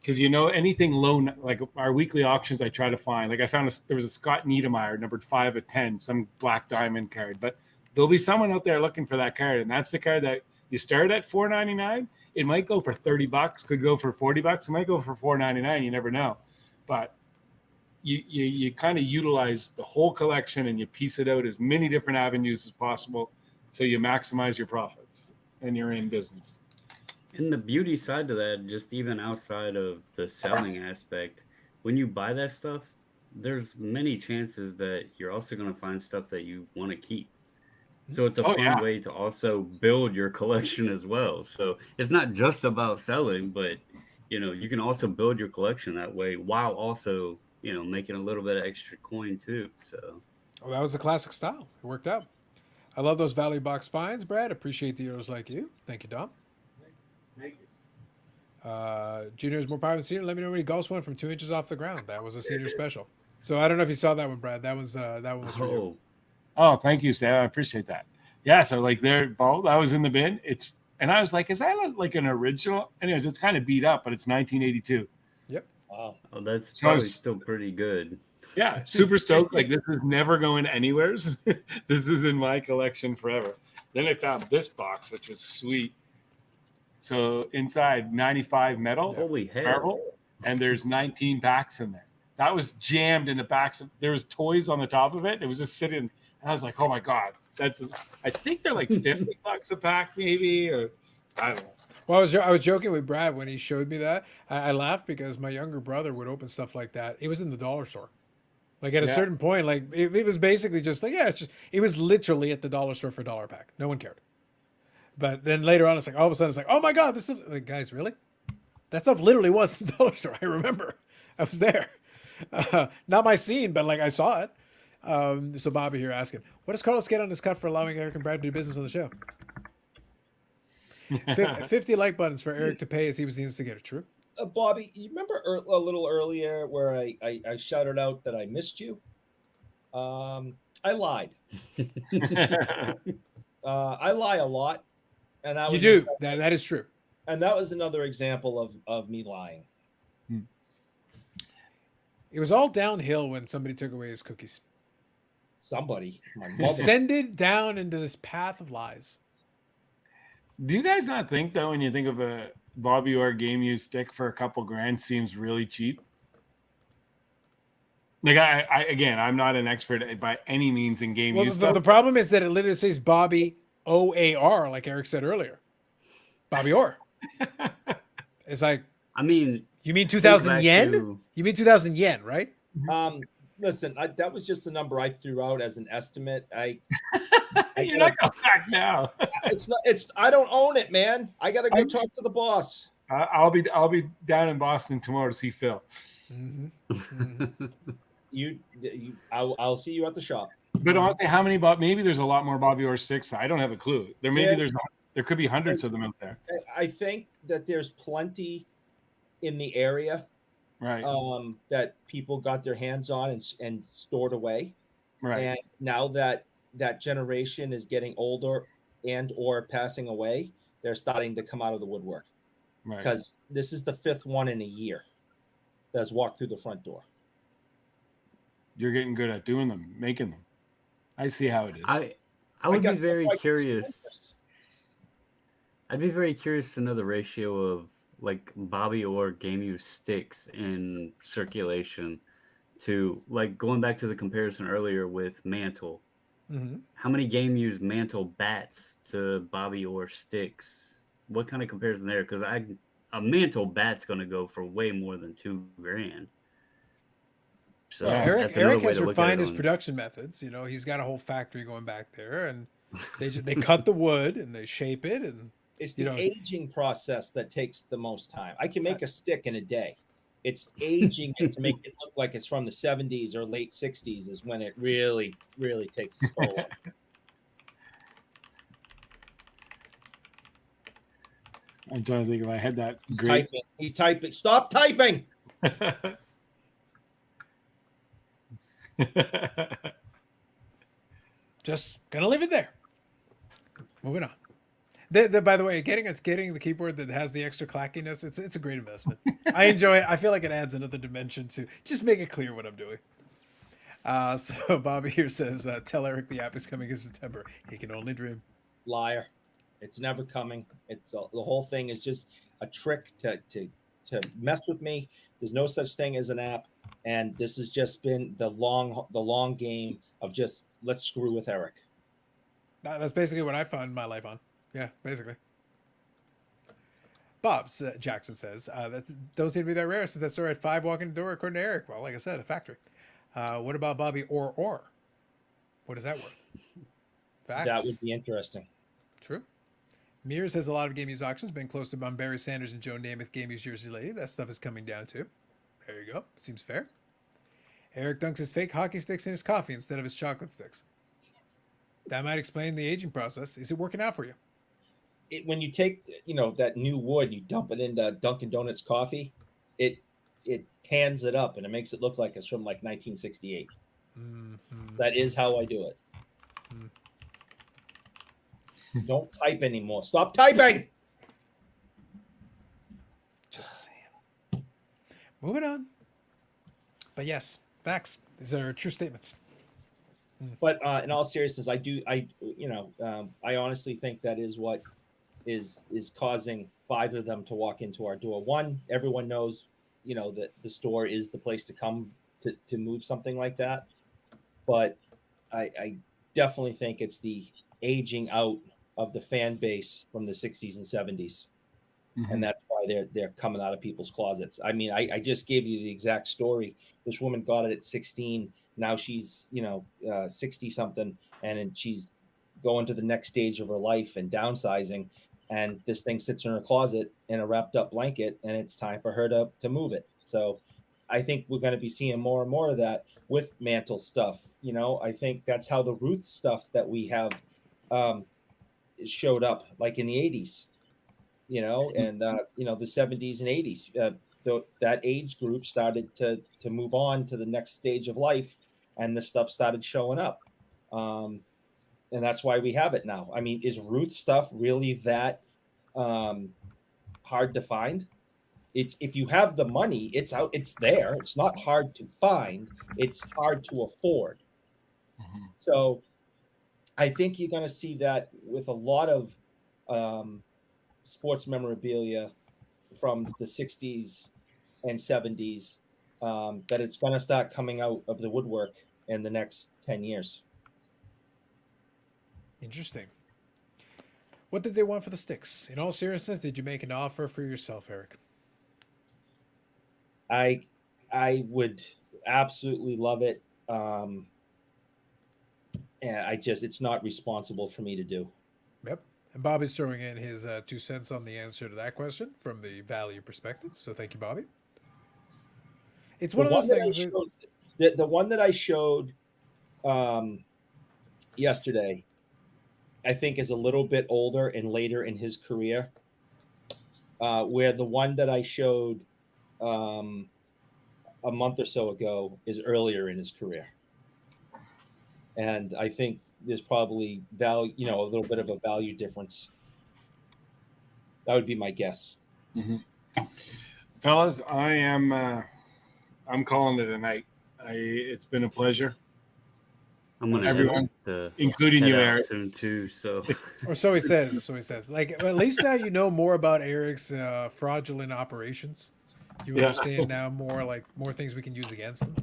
Speaker 4: Because anything low, like our weekly auctions, I try to find. Like I found there was a Scott Niedermeyer numbered 5 of 10, some black diamond card, but there'll be someone out there looking for that card, and that's the card that you start at $4.99. It might go for $30, could go for $40, it might go for $4.99. You never know, but you kind of utilize the whole collection and you piece it out as many different avenues as possible, so you maximize your profits and you're in business.
Speaker 3: And the beauty side to that, just even outside of the selling aspect, when you buy that stuff, there's many chances that you're also going to find stuff that you want to keep. So it's a fun way to also build your collection as well. So it's not just about selling, but you can also build your collection that way while also, making a little bit of extra coin too. So
Speaker 1: that was the classic style. It worked out. I love those value box finds, Brad. Appreciate the heroes like you. Thank you, Dom.
Speaker 4: Thank you.
Speaker 1: Junior is more popular than senior. Let me know when he golfs one from 2 inches off the ground. That was a senior special. So I don't know if you saw that one, Brad. That one was for you.
Speaker 4: Oh, thank you, Stan. I appreciate that. Yeah, so like that was in the bin. And I was like, is that like an original? Anyways, it's kind of beat up, but it's 1982.
Speaker 1: Yep.
Speaker 2: Wow.
Speaker 3: Oh, that's probably still pretty good.
Speaker 4: Yeah, super stoked. Like this is never going anywhere. This is in my collection forever. Then I found this box, which was sweet. So inside 95 metal,
Speaker 3: holy hell,
Speaker 4: marble, and there's 19 packs in there. That was jammed in the backs. There was toys on the top of it. It was just sitting. And I was like, oh my god, I think they're like $50 a pack, maybe, or I don't know.
Speaker 1: Well, I was joking with Brad when he showed me that. I laughed because my younger brother would open stuff like that. It was in the dollar store. Like at a certain point, like it was basically just like, it was literally at the dollar store for $1 pack. No one cared. But then later on, it's like all of a sudden it's like, oh my god, this stuff, like, guys, really? That stuff literally was in the dollar store. I remember, I was there. Not my scene, but like I saw it. So Bobby here asking, what does Carlos get on his cut for allowing Eric and Brad to do business on the show? 50 like buttons for Eric to pay as he was the instigator. True.
Speaker 2: Bobby, you remember a little earlier where I shouted out that I missed you? I lied. I lie a lot, and
Speaker 1: you do. That is true.
Speaker 2: And that was another example of me lying.
Speaker 1: It was all downhill when somebody took away his cookies.
Speaker 2: Somebody, my mother,
Speaker 1: descended down into this path of lies.
Speaker 4: Do you guys not think that when you think of a Bobby Orr game used stick for a couple grand seems really cheap? Like I'm not an expert by any means in game use stuff.
Speaker 1: The problem is that it literally says Bobby OAR, like Eric said earlier. Bobby Orr. It's like,
Speaker 3: I mean,
Speaker 1: you mean 2,000 yen? You mean 2,000 yen, right?
Speaker 2: listen, that was just the number I threw out as an estimate.
Speaker 4: You're not going back now.
Speaker 2: It's not. It's. I don't own it, man. I gotta go talk to the boss.
Speaker 4: I'll be down in Boston tomorrow to see Phil.
Speaker 2: I'll see you at the shop.
Speaker 4: But honestly, how many maybe there's a lot more Bobby Orr sticks. I don't have a clue. There could be hundreds of them out there.
Speaker 2: I think that there's plenty in the area,
Speaker 4: Right.
Speaker 2: that people got their hands on and stored away.
Speaker 4: Right.
Speaker 2: And now that generation is getting older and or passing away, they're starting to come out of the woodwork.
Speaker 4: Right.
Speaker 2: Because this is the 5th one in a year that's walked through the front door.
Speaker 4: You're getting good at doing them, making them. I see how it is.
Speaker 3: I would be very curious. I'd be very curious to know the ratio of like Bobby Orr game use sticks in circulation to like going back to the comparison earlier with Mantle. How many game use Mantle bats to Bobby Orr sticks? What kind of comparison there? Because a Mantle bat's going to go for way more than $2,000. So
Speaker 1: Eric has refined his production methods. You know, he's got a whole factory going back there, and they cut the wood and they shape it, and
Speaker 2: it's the aging process that takes the most time. I can make a stick in a day. It's aging it to make it look like it's from the 70s or late 60s is when it really, really takes its toll.
Speaker 4: I'm trying to think if I had that.
Speaker 2: He's typing. He's typing. Stop typing.
Speaker 1: Just gonna leave it there. Moving on. By the way, getting the keyboard that has the extra clackiness, it's a great investment. I enjoy it. I feel like it adds another dimension to just make it clear what I'm doing. So Bobby here says, tell Eric the app is coming in September. He can only dream.
Speaker 2: Liar. It's never coming. It's the whole thing is just a trick to mess with me. There's no such thing as an app, and this has just been the long game of just let's screw with Eric.
Speaker 1: That's basically what I found my life on. Yeah, basically. Jackson says, that don't seem to be that rare since that store had 5 walking the door according to Eric. Well, like I said, a factory. What about Bobby Orr? What is that worth? Facts.
Speaker 2: That would be interesting.
Speaker 1: True. Mears has a lot of game use auctions, been close to Barry Sanders and Joe Namath game use Jersey Lady. That stuff is coming down too. There you go. Seems fair. Eric dunks his fake hockey sticks in his coffee instead of his chocolate sticks. That might explain the aging process. Is it working out for you?
Speaker 2: When you take that new wood, you dump it into Dunkin' Donuts coffee, it tans it up and it makes it look like it's from like 1968. That is how I do it. Don't type anymore. Stop typing.
Speaker 1: Just saying. Moving on. But yes, facts. These are true statements.
Speaker 2: But in all seriousness, I honestly think that is what is causing 5 of them to walk into our door. One, everyone knows, that the store is the place to come to move something like that. But I definitely think it's the aging out of the fan base from the 60s and 70s. And that's why they're coming out of people's closets. I mean, I just gave you the exact story. This woman got it at 16. Now she's 60 something, and she's going to the next stage of her life and downsizing. And this thing sits in her closet in a wrapped up blanket, and it's time for her to move it. So I think we're going to be seeing more and more of that with Mantle stuff. I think that's how the Ruth stuff that we have showed up, like in the 80s. And the 70s and 80s, that age group started to move on to the next stage of life, and this stuff started showing up. And that's why we have it now. I mean, is Ruth stuff really that hard to find? If you have the money, it's out, it's there. It's not hard to find. It's hard to afford. So I think you're going to see that with a lot of sports memorabilia from the 60s and 70s, that it's going to start coming out of the woodwork in the next 10 years.
Speaker 1: Interesting. What did they want for the sticks? In all seriousness, did you make an offer for yourself, Eric?
Speaker 2: I would absolutely love it And it's not responsible for me to do.
Speaker 1: Yep. And Bobby's throwing in his 2 cents on the answer to that question from the value perspective. So thank you, Bobby. It's one of those things.
Speaker 2: The one that I showed yesterday, I think, is a little bit older and later in his career. Where the one that I showed a month or so ago is earlier in his career. And I think there's probably value, a little bit of a value difference. That would be my guess.
Speaker 4: Mm-hmm. Fellas, I'm calling it a night. It's been a pleasure.
Speaker 3: I'm gonna
Speaker 4: everyone, including you, Eric,
Speaker 3: soon too. So,
Speaker 1: or so he says. So he says. Like, at least now you know more about Eric's fraudulent operations. You understand now more things we can use against him.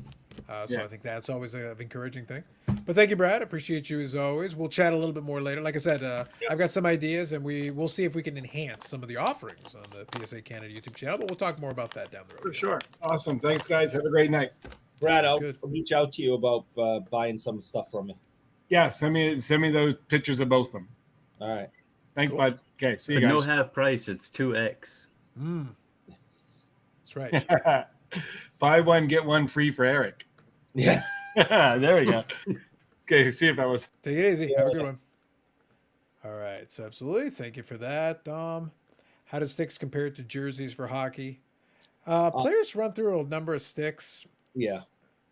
Speaker 1: So I think that's always an encouraging thing. But thank you, Brad. Appreciate you as always. We'll chat a little bit more later. Like I said, I've got some ideas, and we'll see if we can enhance some of the offerings on the PSA Canada YouTube channel. But we'll talk more about that down the road.
Speaker 4: For sure. Awesome. Thanks, guys. Have a great night.
Speaker 2: Brad, I'll reach out to you about buying some stuff from you.
Speaker 4: Yeah, send me those pictures of both of them.
Speaker 2: All right.
Speaker 4: Thanks, bud. Okay, see you
Speaker 3: but
Speaker 4: guys.
Speaker 3: No half price. It's 2x.
Speaker 1: That's right.
Speaker 4: Buy one, get one free for Eric.
Speaker 2: Yeah.
Speaker 4: There we go. Okay, see if that was.
Speaker 1: Take it easy. Have a good one. All right. So absolutely. Thank you for that, Dom. How do sticks compare to jerseys for hockey? Players run through a number of sticks.
Speaker 2: Yeah.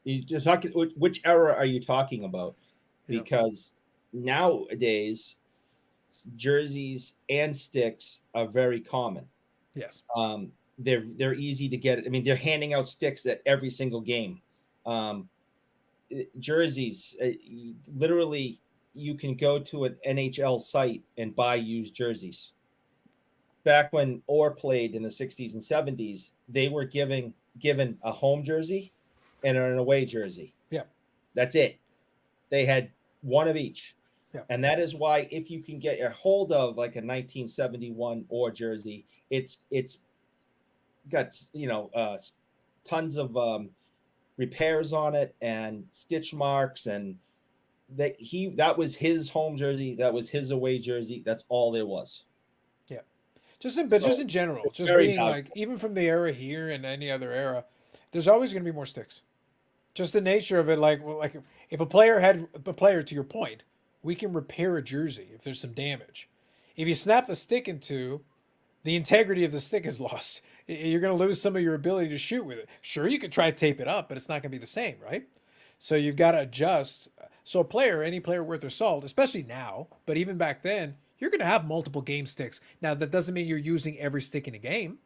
Speaker 2: You just talking, which era are you talking about? Because nowadays jerseys and sticks are very common.
Speaker 1: Yes.
Speaker 2: They're easy to get. I mean, they're handing out sticks at every single game. Jerseys, literally, you can go to an NHL site and buy used jerseys. Back when Orr played in the 60s and 70s, they were given a home jersey and an away jersey.
Speaker 1: Yeah.
Speaker 2: That's it. They had one of each.
Speaker 1: Yeah.
Speaker 2: And that is why if you can get a hold of like a 1971 Orr jersey, it's got tons of repairs on it and stitch marks, and that was his home jersey, that was his away jersey. That's all there was.
Speaker 1: Yeah. Just in general, just being like, even from the era here and any other era, there's always going to be more sticks. Just the nature of it, like if a player to your point, we can repair a jersey if there's some damage. If you snap the stick in two, the integrity of the stick is lost. You're going to lose some of your ability to shoot with it. Sure, you could try to tape it up, but it's not going to be the same, right? So you've got to adjust. So any player worth their salt, especially now, but even back then, you're going to have multiple game sticks. Now, that doesn't mean you're using every stick in a game,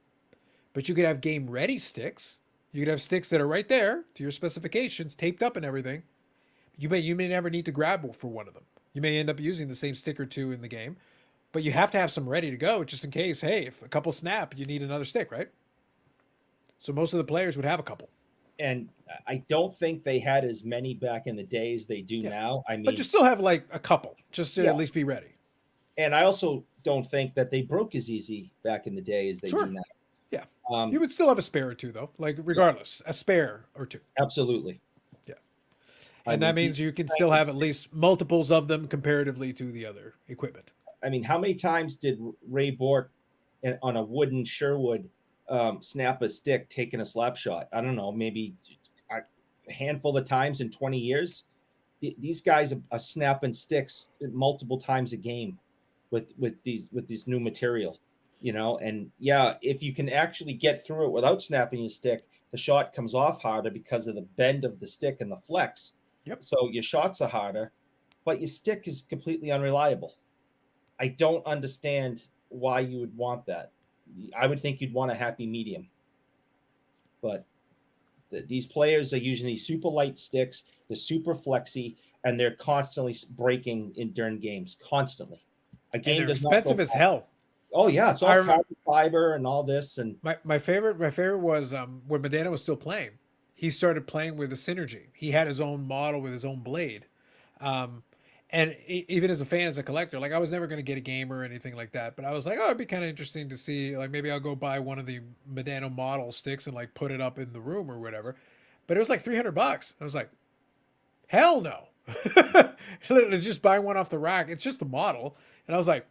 Speaker 1: but you could have game-ready sticks. You could have sticks that are right there to your specifications, taped up and everything. You may never need to grab for one of them. You may end up using the same stick or two in the game, but you have to have some ready to go just in case, hey, if a couple snap, you need another stick, right? So most of the players would have a couple.
Speaker 2: And I don't think they had as many back in the day as they do now. I mean,
Speaker 1: but you still have like a couple just to at least be ready.
Speaker 2: And I also don't think that they broke as easy back in the day as they do now.
Speaker 1: Yeah. You would still have a spare or two, though. Like, regardless, a spare or two.
Speaker 2: Absolutely.
Speaker 1: Yeah. And that means you can still have at least multiples of them comparatively to the other equipment.
Speaker 2: I mean, how many times did Ray Bork on a wooden Sherwood snap a stick taking a slap shot? I don't know, maybe a handful of times in 20 years. These guys are snapping sticks multiple times a game with this new material, and if you can actually get through it without snapping your stick, the shot comes off harder because of the bend of the stick and the flex.
Speaker 1: Yep.
Speaker 2: So your shots are harder, but your stick is completely unreliable. I don't understand why you would want that. I would think you'd want a happy medium. But these players are using these super light sticks, they're super flexy, and they're constantly breaking during games, constantly. A game
Speaker 1: and they're expensive as hell.
Speaker 2: Oh yeah, it's all carbon fiber and all this. And
Speaker 1: my favorite was when Medina was still playing. He started playing with the Synergy. He had his own model with his own blade. And even as a fan, as a collector, like I was never going to get a game or anything like that, but I was like, oh, it'd be kind of interesting to see, like maybe I'll go buy one of the Medano model sticks and like put it up in the room or whatever. But it was like $300. I was like, Hell no. Literally just buying one off the rack. It's just the model. And I was like,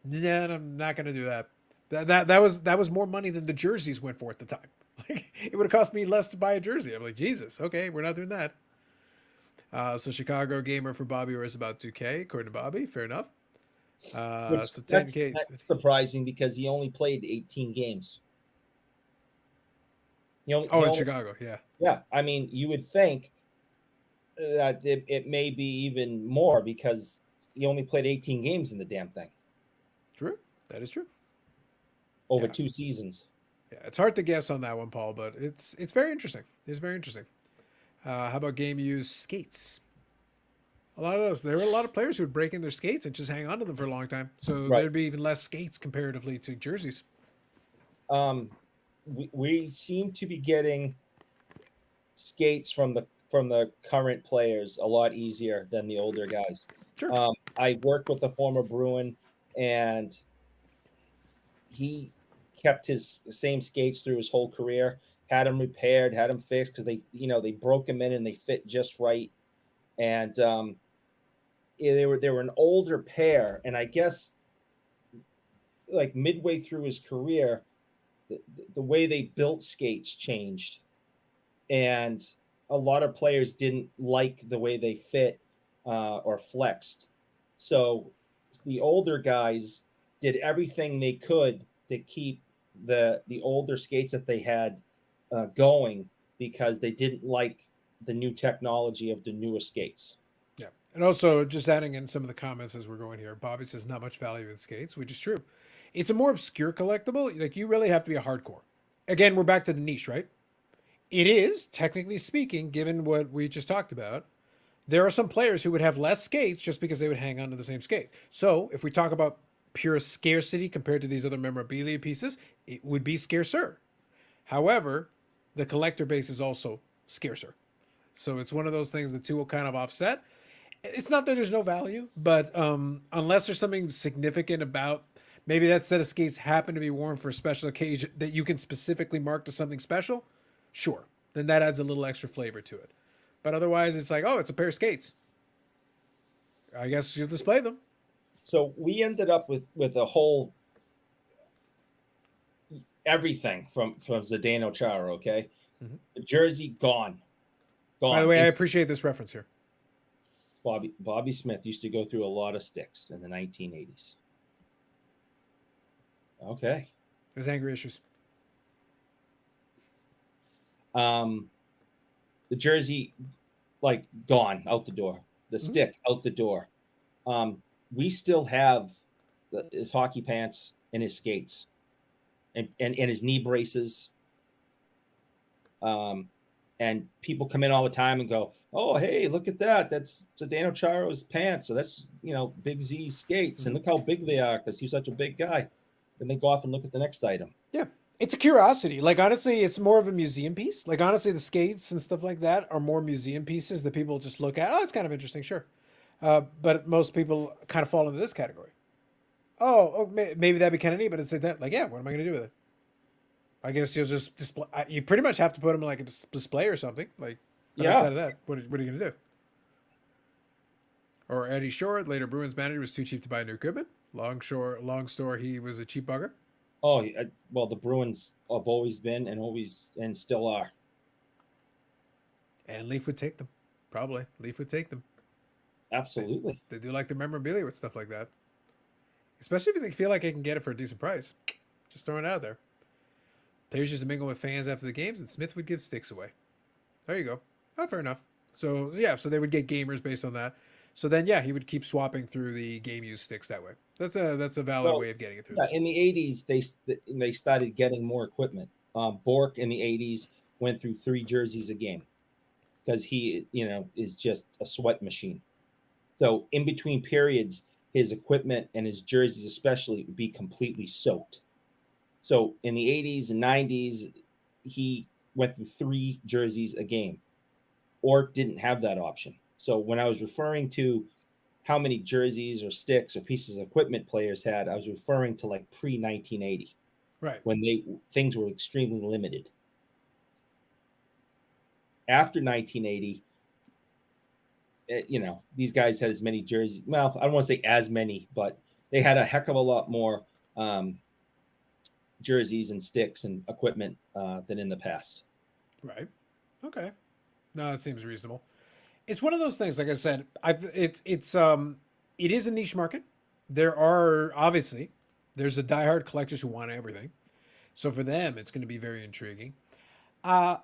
Speaker 1: yeah, I'm not gonna do that. That was more money than the jerseys went for at the time. Like it would have cost me less to buy a jersey. I'm like, Jesus, okay, we're not doing that. So Chicago gamer for Bobby was about 2K, according to Bobby. Fair enough.
Speaker 2: Which
Speaker 1: So
Speaker 2: that's,
Speaker 1: 10K.
Speaker 2: that's surprising because he only played 18 games.
Speaker 1: Oh, in Chicago, yeah.
Speaker 2: Yeah, I mean, you would think that it may be even more because he only played 18 games in the damn thing
Speaker 1: True. That is true.
Speaker 2: over
Speaker 1: Yeah.
Speaker 2: 2 seasons.
Speaker 1: Yeah, it's hard to guess on that one, Paul, but it's very interesting. It's very interesting. How about game use skates? A lot of those. There were a lot of players who would break in their skates and just hang on to them for a long time. So
Speaker 2: Right.
Speaker 1: there'd be even less skates comparatively to jerseys.
Speaker 2: We seem to be getting skates from the current players a lot easier than the older guys.
Speaker 1: Sure.
Speaker 2: I worked with a former Bruin, and he kept his same skates through his whole career. Had them repaired, had them fixed because they broke them in and they fit just right. And they were an older pair, and I guess like midway through his career, the way they built skates changed, and a lot of players didn't like the way they fit or flexed. So the older guys did everything they could to keep the older skates that they had going because they didn't like the new technology of the newer skates.
Speaker 1: Yeah. And also, just adding in some of the comments as we're going here, Bobby says not much value in skates, which is true. It's a more obscure collectible. Like you really have to be a hardcore. Again, we're back to the niche, right? It is, technically speaking, given what we just talked about, there are some players who would have less skates just because they would hang on to the same skates. So if we talk about pure scarcity compared to these other memorabilia pieces, it would be scarcer. However, the collector base is also scarcer. So it's one of those things the two will kind of offset. It's not that there's no value, but unless there's something significant about maybe that set of skates happen to be worn for a special occasion that you can specifically mark to something special, sure, then that adds a little extra flavor to it. But otherwise, it's like, oh, it's a pair of skates. I guess you'll display them.
Speaker 2: So we ended up with a whole everything from Zdeno Chara. Okay, the jersey gone.
Speaker 1: By the way, I appreciate this reference here.
Speaker 2: Bobby Smith used to go through a lot of sticks in the 1980s. Okay.
Speaker 1: There's anger issues.
Speaker 2: The jersey, like, gone out the door. The stick out the door. We still have his hockey pants and his skates, and his knee braces. And people come in all the time and go, "Oh, hey, look at that! That's Zdeno Chara's pants. So that's Big Z's skates, and look how big they are because he's such a big guy." Then they go off and look at the next item.
Speaker 1: Yeah, it's a curiosity. Like honestly, it's more of a museum piece. Like honestly, the skates and stuff like that are more museum pieces that people just look at. Oh, it's kind of interesting, sure. But most people kind of fall into this category. Oh, maybe that'd be kind of neat, but it's like that. Like, yeah, what am I going to do with it? I guess you'll just display. You pretty much have to put them in like a display or something. Like, outside of that, what are you going to do? Or Eddie Shore, later Bruins manager, was too cheap to buy new equipment. Long store, he was a cheap bugger.
Speaker 2: Oh, well, the Bruins have always been and still are.
Speaker 1: And Leaf would take them. Probably. Leaf would take them.
Speaker 2: Absolutely.
Speaker 1: They do like the memorabilia with stuff like that. Especially if they feel like they can get it for a decent price. Just throwing it out there. Players used to mingle with fans after the games, and Smith would give sticks away. There you go. Oh, fair enough. So, yeah, so they would get gamers based on that. So then, yeah, he would keep swapping through the game use sticks that way. That's a valid way of getting it through.
Speaker 2: Yeah, in the 80s, they started getting more equipment. Bork in the 80s went through 3 jerseys a game because he, is just a sweat machine. So in between periods, his equipment and his jerseys especially would be completely soaked. So in the 80s and 90s, he went through 3 jerseys a game. Ork didn't have that option. So when I was referring to how many jerseys or sticks or pieces of equipment players had, I was referring to like pre-1980.
Speaker 1: Right.
Speaker 2: When things were extremely limited. After 1980, you know, these guys had as many jerseys. Well, I don't want to say as many, but they had a heck of a lot more jerseys and sticks and equipment than in the past.
Speaker 1: Right. Okay. No, that seems reasonable. It's one of those things. Like I said, it is a niche market. There are obviously there's the diehard collectors who want everything, so for them it's going to be very intriguing. Uh,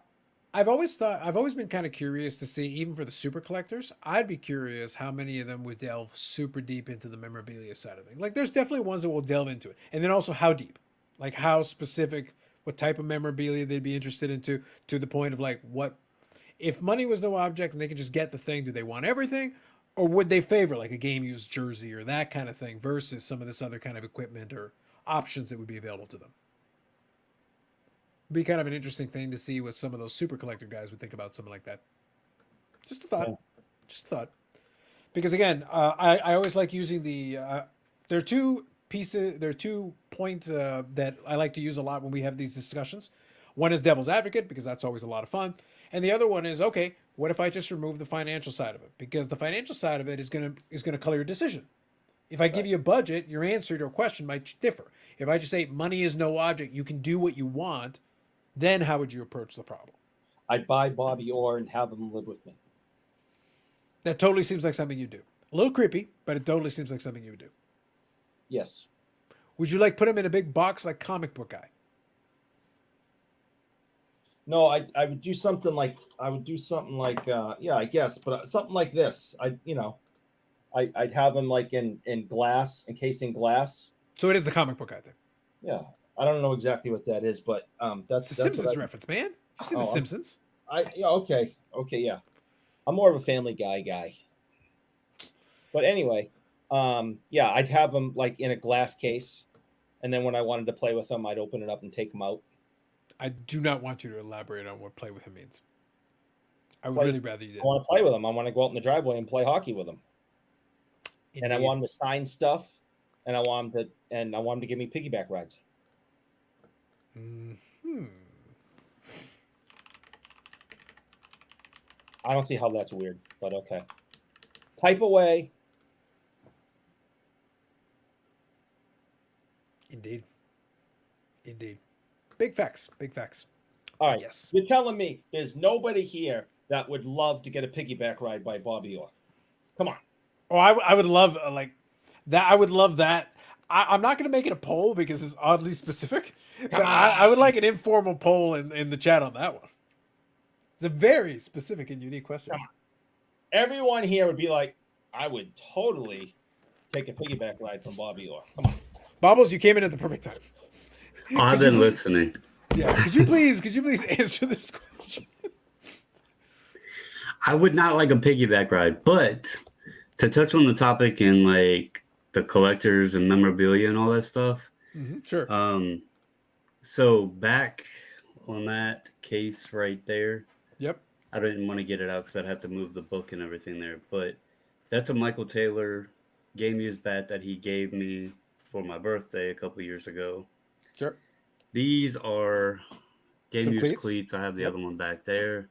Speaker 1: I've always been kind of curious to see, even for the super collectors, I'd be curious how many of them would delve super deep into the memorabilia side of things. Like, there's definitely ones that will delve into it, and then also how deep, like how specific, what type of memorabilia they'd be interested into, to the point of like what if money was no object and they could just get the thing, do they want everything? Or would they favor like a game used jersey or that kind of thing versus some of this other kind of equipment or options that would be available to them? It'd be kind of an interesting thing to see what some of those super collector guys would think about something like that. Just a thought.
Speaker 2: Yeah.
Speaker 1: Just a thought. Because again, I always like using there are two pieces, there are 2 points that I like to use a lot when we have these discussions. One is devil's advocate, because that's always a lot of fun. And the other one is, okay, what if I just remove the financial side of it? Because the financial side of it is gonna color your decision. If I give you a budget, your answer to a question might differ. If I just say money is no object, you can do what you want, then how would you approach the problem?
Speaker 2: I'd buy Bobby Orr and have him live with me.
Speaker 1: That totally seems like something you do. A little creepy, but it totally seems like something you would do.
Speaker 2: Yes.
Speaker 1: Would you like put him in a big box like comic book guy?
Speaker 2: No, I would do something like yeah, I guess, but something like this. I'd have him like in glass, encased in glass.
Speaker 1: So it is the comic book guy thing.
Speaker 2: Yeah, I don't know exactly what that is, but
Speaker 1: It's a Simpsons reference, man. You've seen The Simpsons.
Speaker 2: Yeah, okay, yeah. I'm more of a Family guy. But anyway, yeah, I'd have them like in a glass case, and then when I wanted to play with them, I'd open it up and take them out.
Speaker 1: I do not want you to elaborate on what play with him means. I would really rather you did.
Speaker 2: I want to play with them. I want to go out in the driveway and play hockey with them.
Speaker 1: Indeed.
Speaker 2: And I want them to sign stuff, and I want them to give me piggyback rides. I don't see how that's weird, but okay. Type away.
Speaker 1: Indeed. Big facts.
Speaker 2: All right.
Speaker 1: Yes.
Speaker 2: You're telling me there's nobody here that would love to get a piggyback ride by Bobby Orr. Come on.
Speaker 1: Oh, I would love like that. I would love that. I'm not going to make it a poll because it's oddly specific, but I would like an informal poll in the chat on that one. It's a very specific and unique question.
Speaker 2: Everyone here would be like, I would totally take a piggyback ride from Bobby Orr. Come on.
Speaker 1: Bobbles, you came in at the perfect time.
Speaker 3: I've been listening.
Speaker 1: Yeah. Could you please answer this question?
Speaker 3: I would not like a piggyback ride, but to touch on the topic and like the collectors and memorabilia and all that stuff.
Speaker 1: Mm-hmm, sure.
Speaker 3: So back on that case right there.
Speaker 1: Yep.
Speaker 3: I didn't want to get it out because I'd have to move the book and everything there, but that's a Michael Taylor game used bat that he gave me for my birthday a couple years ago.
Speaker 1: Sure.
Speaker 3: These are game
Speaker 1: Some
Speaker 3: used
Speaker 1: cleats?
Speaker 3: cleats. I have the other one back there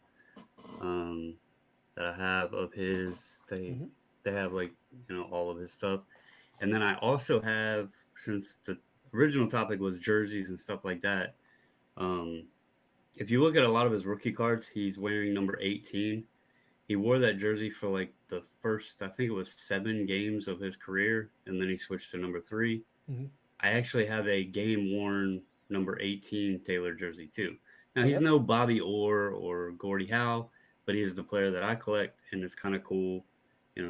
Speaker 3: that I have of his. They have like, all of his stuff. And then I also have, since the original topic was jerseys and stuff like that, if you look at a lot of his rookie cards, he's wearing number 18. He wore that jersey for like the first, I think it was 7 games of his career, and then he switched to number 3.
Speaker 1: Mm-hmm.
Speaker 3: I actually have a game-worn number 18 Taylor jersey too. Now, he's no Bobby Orr or Gordie Howe, but he is the player that I collect, and it's kind of cool.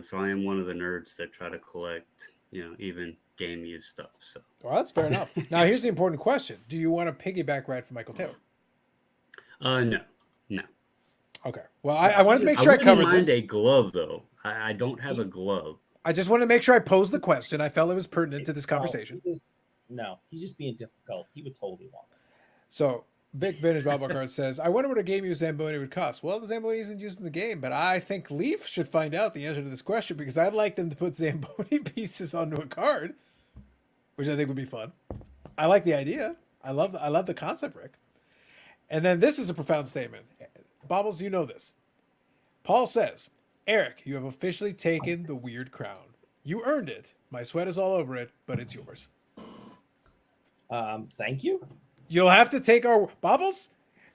Speaker 3: So I am one of the nerds that try to collect, even game-used stuff. So,
Speaker 1: Well, that's fair enough. Now, here's the important question. Do you want a piggyback ride for Michael Taylor?
Speaker 3: No.
Speaker 1: Okay. Well, I wanted to make sure I covered
Speaker 3: wouldn't mind
Speaker 1: this.
Speaker 3: a glove, though. I don't have a glove.
Speaker 1: I just wanted to make sure I posed the question. I felt it was pertinent to this conversation.
Speaker 2: No, he's just being difficult. He would totally want it.
Speaker 1: So, Vic Vintage Bobble Card says, I wonder what a game used Zamboni would cost. Well, the Zamboni isn't used in the game, but I think Leaf should find out the answer to this question because I'd like them to put Zamboni pieces onto a card, which I think would be fun. I like the idea. I love the concept, Rick. And then this is a profound statement. Bobbles, you know this. Paul says, Eric, you have officially taken the weird crown. You earned it. My sweat is all over it, but it's yours.
Speaker 2: Thank you.
Speaker 1: You'll have to take our Bobbles.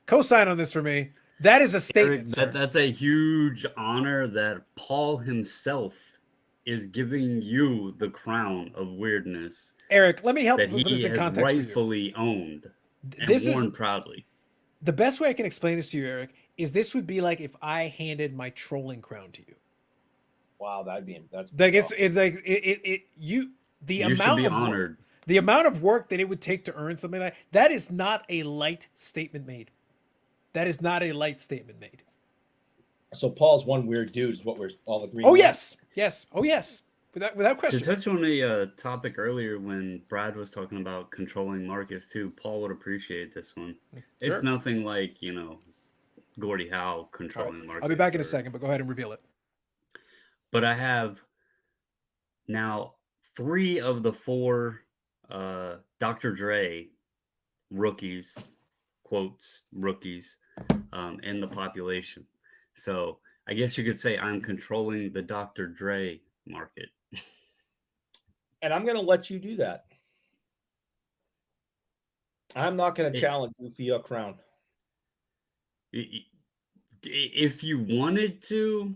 Speaker 1: Co-sign on this for me. That is a statement,
Speaker 3: Eric,
Speaker 1: sir.
Speaker 3: that's a huge honor that Paul himself is giving you the crown of weirdness
Speaker 1: Eric, let me help
Speaker 3: that
Speaker 1: put
Speaker 3: he
Speaker 1: this in
Speaker 3: has
Speaker 1: context for you.
Speaker 3: rightfully owned and
Speaker 1: This
Speaker 3: worn
Speaker 1: is
Speaker 3: proudly.
Speaker 1: the best way I can explain this to you, Eric, is this would be like if I handed my trolling crown to you.
Speaker 2: Wow, that's
Speaker 1: Like it's like it you the
Speaker 3: You should
Speaker 1: amount
Speaker 3: be
Speaker 1: of work,
Speaker 3: honored.
Speaker 1: the amount of work that it would take to earn something like that is not a light statement made. That is not a light statement made.
Speaker 2: So Paul's one weird dude is what we're all agreeing.
Speaker 1: Oh
Speaker 2: on?
Speaker 1: yes, yes, oh yes, without
Speaker 3: To
Speaker 1: question.
Speaker 3: touch on a topic earlier when Brad was talking about controlling markets too, Paul would appreciate this one.
Speaker 1: Sure.
Speaker 3: It's nothing like, Gordie Howe
Speaker 1: All right.
Speaker 3: controlling markets.
Speaker 1: I'll be back in a
Speaker 3: or-
Speaker 1: second, but go ahead and reveal it.
Speaker 3: But I have now 3 of the 4 Dr. Dre rookies, quotes, rookies, in the population. So I guess you could say I'm controlling the Dr. Dre market.
Speaker 2: And I'm going to let you do that. I'm not going to challenge you for your crown.
Speaker 3: If you wanted to,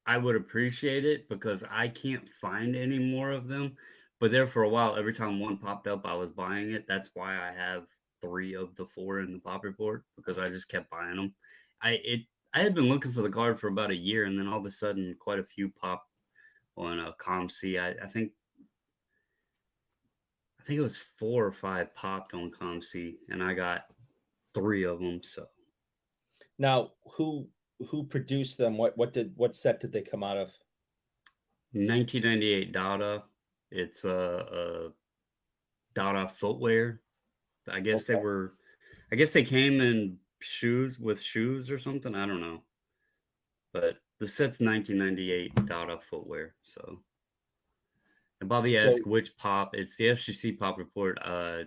Speaker 3: I would appreciate it because I can't find any more of them. But there for a while, every time one popped up, I was buying it. That's why I have 3 of the 4 in the pop report because I just kept buying them. I had been looking for the card for about a year, and then all of a sudden, quite a few popped on ComC. I think it was 4 or 5 popped on ComC, and I got 3 of them. So
Speaker 2: Now, who produced them? What set did they come out of?
Speaker 3: 1998 Dada. It's a Dada footwear. I guess they came in shoes or something. I don't know. But the set's 1998 Dada footwear. So, and Bobby asked which pop. It's the SGC pop report. I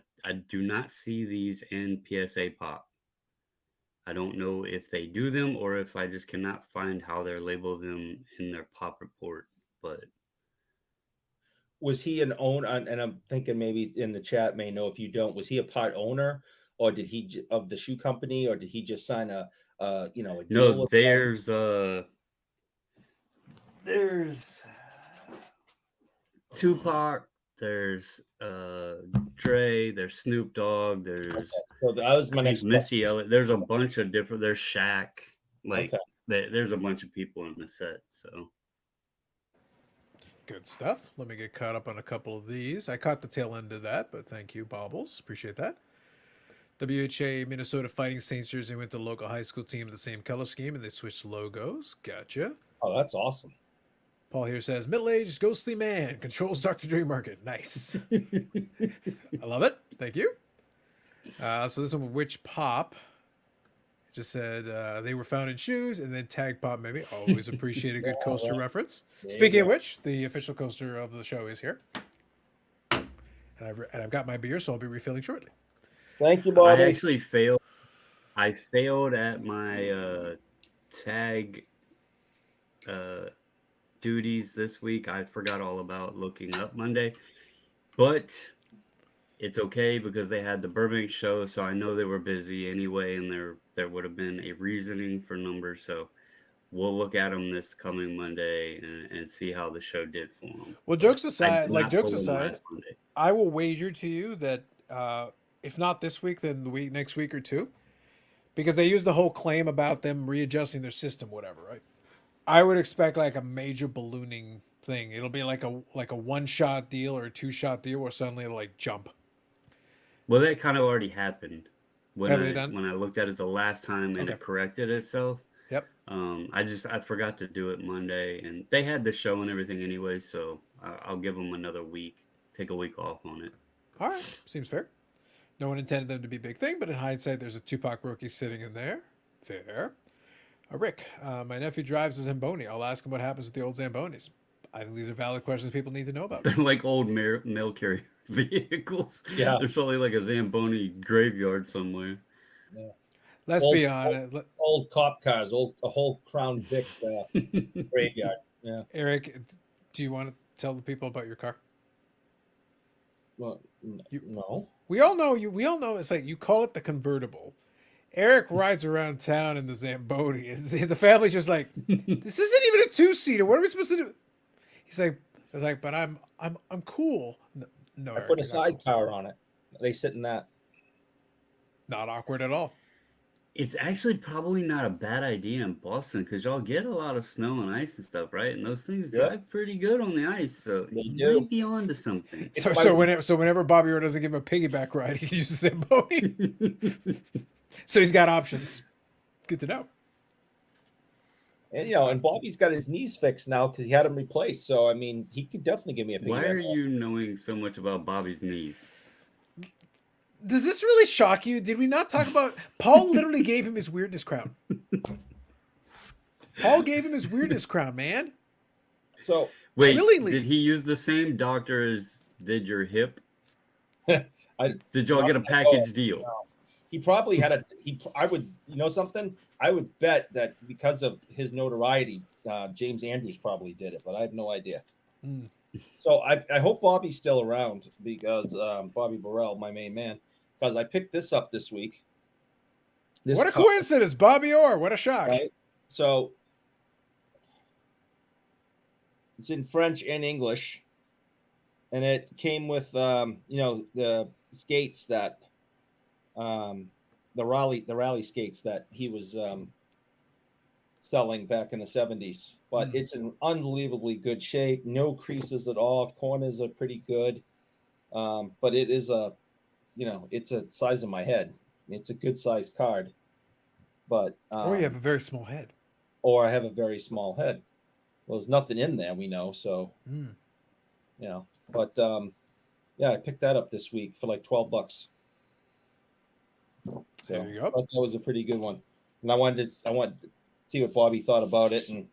Speaker 3: do not see these in PSA pop. I don't know if they do them or if I just cannot find how they're labeled them in their pop report. But
Speaker 2: Was he an owner? And I'm thinking maybe in the chat may know if you don't. Was he a part owner, or did he of the shoe company, or did he just sign a deal?
Speaker 3: no,
Speaker 2: with
Speaker 3: there's Tupac, there's Dre, there's Snoop Dogg, there's
Speaker 2: So that was my next
Speaker 3: Missy
Speaker 2: question.
Speaker 3: Elliott. There's a bunch of different. There's Shaq. Like
Speaker 2: Okay.
Speaker 3: there's a bunch of people in the set. So
Speaker 1: Good stuff. Let me get caught up on a couple of these. I caught the tail end of that, but thank you, Bobbles. Appreciate that. WHA Minnesota Fighting Saints jersey went to the local high school team in the same color scheme, and they switched logos. Gotcha.
Speaker 2: Oh, that's awesome.
Speaker 1: Paul here says, middle-aged ghostly man controls Dr. Dre market. Nice. I love it. Thank you. So this one with Which Pop. It just said they were found in shoes and then tag pop maybe. Always appreciate a good coaster reference. Speaking of which, the official coaster of the show is here. And I've got my beer, so I'll be refilling shortly.
Speaker 2: Thank you, Bobby.
Speaker 3: I actually failed. I failed at my tag duties this week. I forgot all about looking up Monday, but it's okay because they had the Burbank show, so I know they were busy anyway, and there would have been a reasoning for numbers. So we'll look at them this coming Monday and see how the show did for them.
Speaker 1: Well, jokes aside, I will wager to you that if not this week, then the next week or two, because they use the whole claim about them readjusting their system, whatever, right? I would expect like a major ballooning thing. It'll be like a 1-shot deal or a 2-shot deal where suddenly it'll like jump.
Speaker 3: Well, that kind of already happened when
Speaker 1: when
Speaker 3: I looked at it the last time and it corrected itself.
Speaker 1: Yep.
Speaker 3: I forgot to do it Monday, and they had the show and everything anyway, so I'll give them another week. Take a week off on it.
Speaker 1: All right, seems fair. No one intended them to be a big thing, but in hindsight, there's a Tupac rookie sitting in there. Fair. Rick, my nephew drives a Zamboni. I'll ask him what happens with the old Zambonis. I think these are valid questions people need to know about.
Speaker 3: They're like old mail carrier vehicles.
Speaker 2: Yeah.
Speaker 3: There's probably like a Zamboni graveyard somewhere.
Speaker 2: Yeah.
Speaker 1: let's
Speaker 2: Old-
Speaker 1: be honest.
Speaker 2: Old cop cars, a whole Crown Vic graveyard. Yeah.
Speaker 1: Eric, do you want to tell the people about your car?
Speaker 2: Well,
Speaker 1: You-
Speaker 2: no.
Speaker 1: We all know you. We all know it's like you call it the convertible. Eric rides around town in the Zamboni, and the family's just like, "This isn't even a two-seater. What are we supposed to do?" He's like, "It's like, but I'm cool." No,
Speaker 2: I
Speaker 1: Eric,
Speaker 2: put a
Speaker 1: you're not cool.
Speaker 2: sidecar on it. They sit in that.
Speaker 1: Not awkward at all.
Speaker 3: It's actually probably not a bad idea in Boston because y'all get a lot of snow and ice and stuff, right? And those things
Speaker 2: Yeah.
Speaker 3: drive pretty good on the ice, so
Speaker 2: They
Speaker 3: you
Speaker 2: do.
Speaker 3: might be onto something.
Speaker 1: So,
Speaker 2: my-
Speaker 1: whenever Bobby Orr doesn't give him a piggyback ride, he can use the Zamboni. So he's got options. Good to know.
Speaker 2: And and Bobby's got his knees fixed now because he had them replaced. So I mean, he could definitely give me a
Speaker 3: Why
Speaker 2: piggyback
Speaker 3: are
Speaker 2: ride.
Speaker 3: you knowing so much about Bobby's knees?
Speaker 1: Does this really shock you? Did we not talk about Paul literally gave him his weirdness crown? Paul gave him his weirdness crown, man.
Speaker 2: So
Speaker 3: Wait,
Speaker 1: Willingly.
Speaker 3: did he use the same doctor as did your hip? Did y'all
Speaker 2: not
Speaker 3: get a
Speaker 2: at
Speaker 3: package deal?
Speaker 2: he probably had I would, something? I would bet that because of his notoriety, James Andrews probably did it, but I have no idea.
Speaker 1: Hmm.
Speaker 2: So I hope Bobby's still around because Bobby Burrell, my main man, because I picked this up this week.
Speaker 1: What a
Speaker 2: car,
Speaker 1: coincidence, Bobby Orr. What a shock.
Speaker 2: right? So it's in French and English, and it came with the skates that the rally skates that he was selling back in the 70s. But it's in unbelievably good shape, no creases at all. Corners are pretty good, but it is it's a size of my head. It's a good sized card, but
Speaker 1: Or you have a very small head.
Speaker 2: or I have a very small head. Well, there's nothing in there, we know. So,
Speaker 1: Mm.
Speaker 2: but yeah, I picked that up this week for like $12. So
Speaker 1: There you
Speaker 2: I
Speaker 1: go.
Speaker 2: thought that was a pretty good one. And I wanted to see what Bobby thought about it and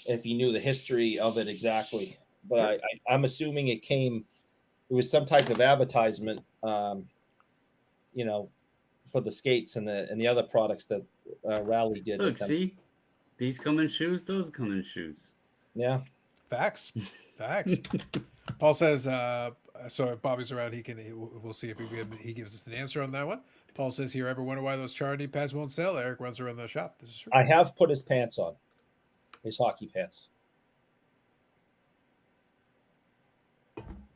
Speaker 2: if he knew the history of it exactly. But I'm assuming it was some type of advertisement, for the skates and the other products that Rally did.
Speaker 3: Look,
Speaker 2: with them.
Speaker 3: see, these come in shoes, those come in shoes.
Speaker 2: Yeah.
Speaker 1: Facts. Facts. Paul says, so if Bobby's around, we'll see if he gives us an answer on that one. Paul says here, ever wonder why those charity pads won't sell? Eric runs around the shop. This is true.
Speaker 2: I have put his pants on, his hockey pants.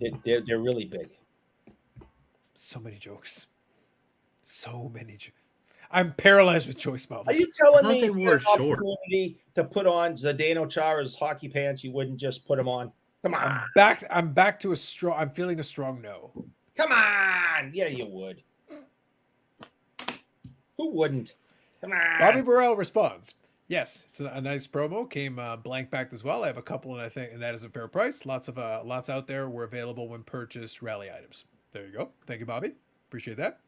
Speaker 2: They're really big.
Speaker 1: So many jokes. So many jokes. I'm paralyzed with choice
Speaker 2: Are
Speaker 1: bubbles.
Speaker 2: you telling
Speaker 3: thought
Speaker 2: me
Speaker 3: they
Speaker 2: you
Speaker 3: were
Speaker 2: had an
Speaker 3: short.
Speaker 2: opportunity to put on Zdeno Chara's hockey pants? You wouldn't just put them on? Come on,
Speaker 1: I'm back to a strong. I'm feeling a strong no.
Speaker 2: come on. Yeah, you would. Who wouldn't? Come on,
Speaker 1: Bobby Burrell responds, yes, it's a nice promo. Came blank backed as well. I have a couple, and I think and that is a fair price. Lots out there were available when purchased rally items. There you go. Thank you, Bobby. Appreciate that.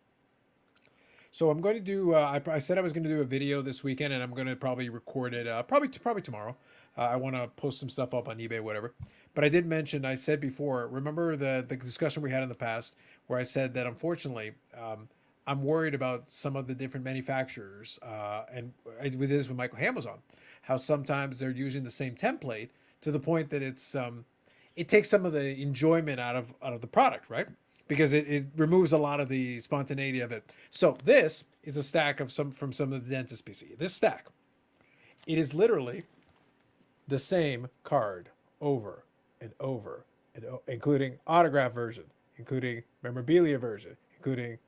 Speaker 1: So I'm going to do. I said I was going to do a video this weekend, and I'm going to probably record it. Probably tomorrow. I want to post some stuff up on eBay, whatever. But I did mention. I said before. Remember the discussion we had in the past, where I said that unfortunately, I'm worried about some of the different manufacturers, and I did this when Michael Ham was on, how sometimes they're using the same template to the point that it takes some of the enjoyment out of the product, right? Because it removes a lot of the spontaneity of it. So this is a stack from some of the dentist PC. This stack, it is literally the same card over and over, including autograph version, including memorabilia version, including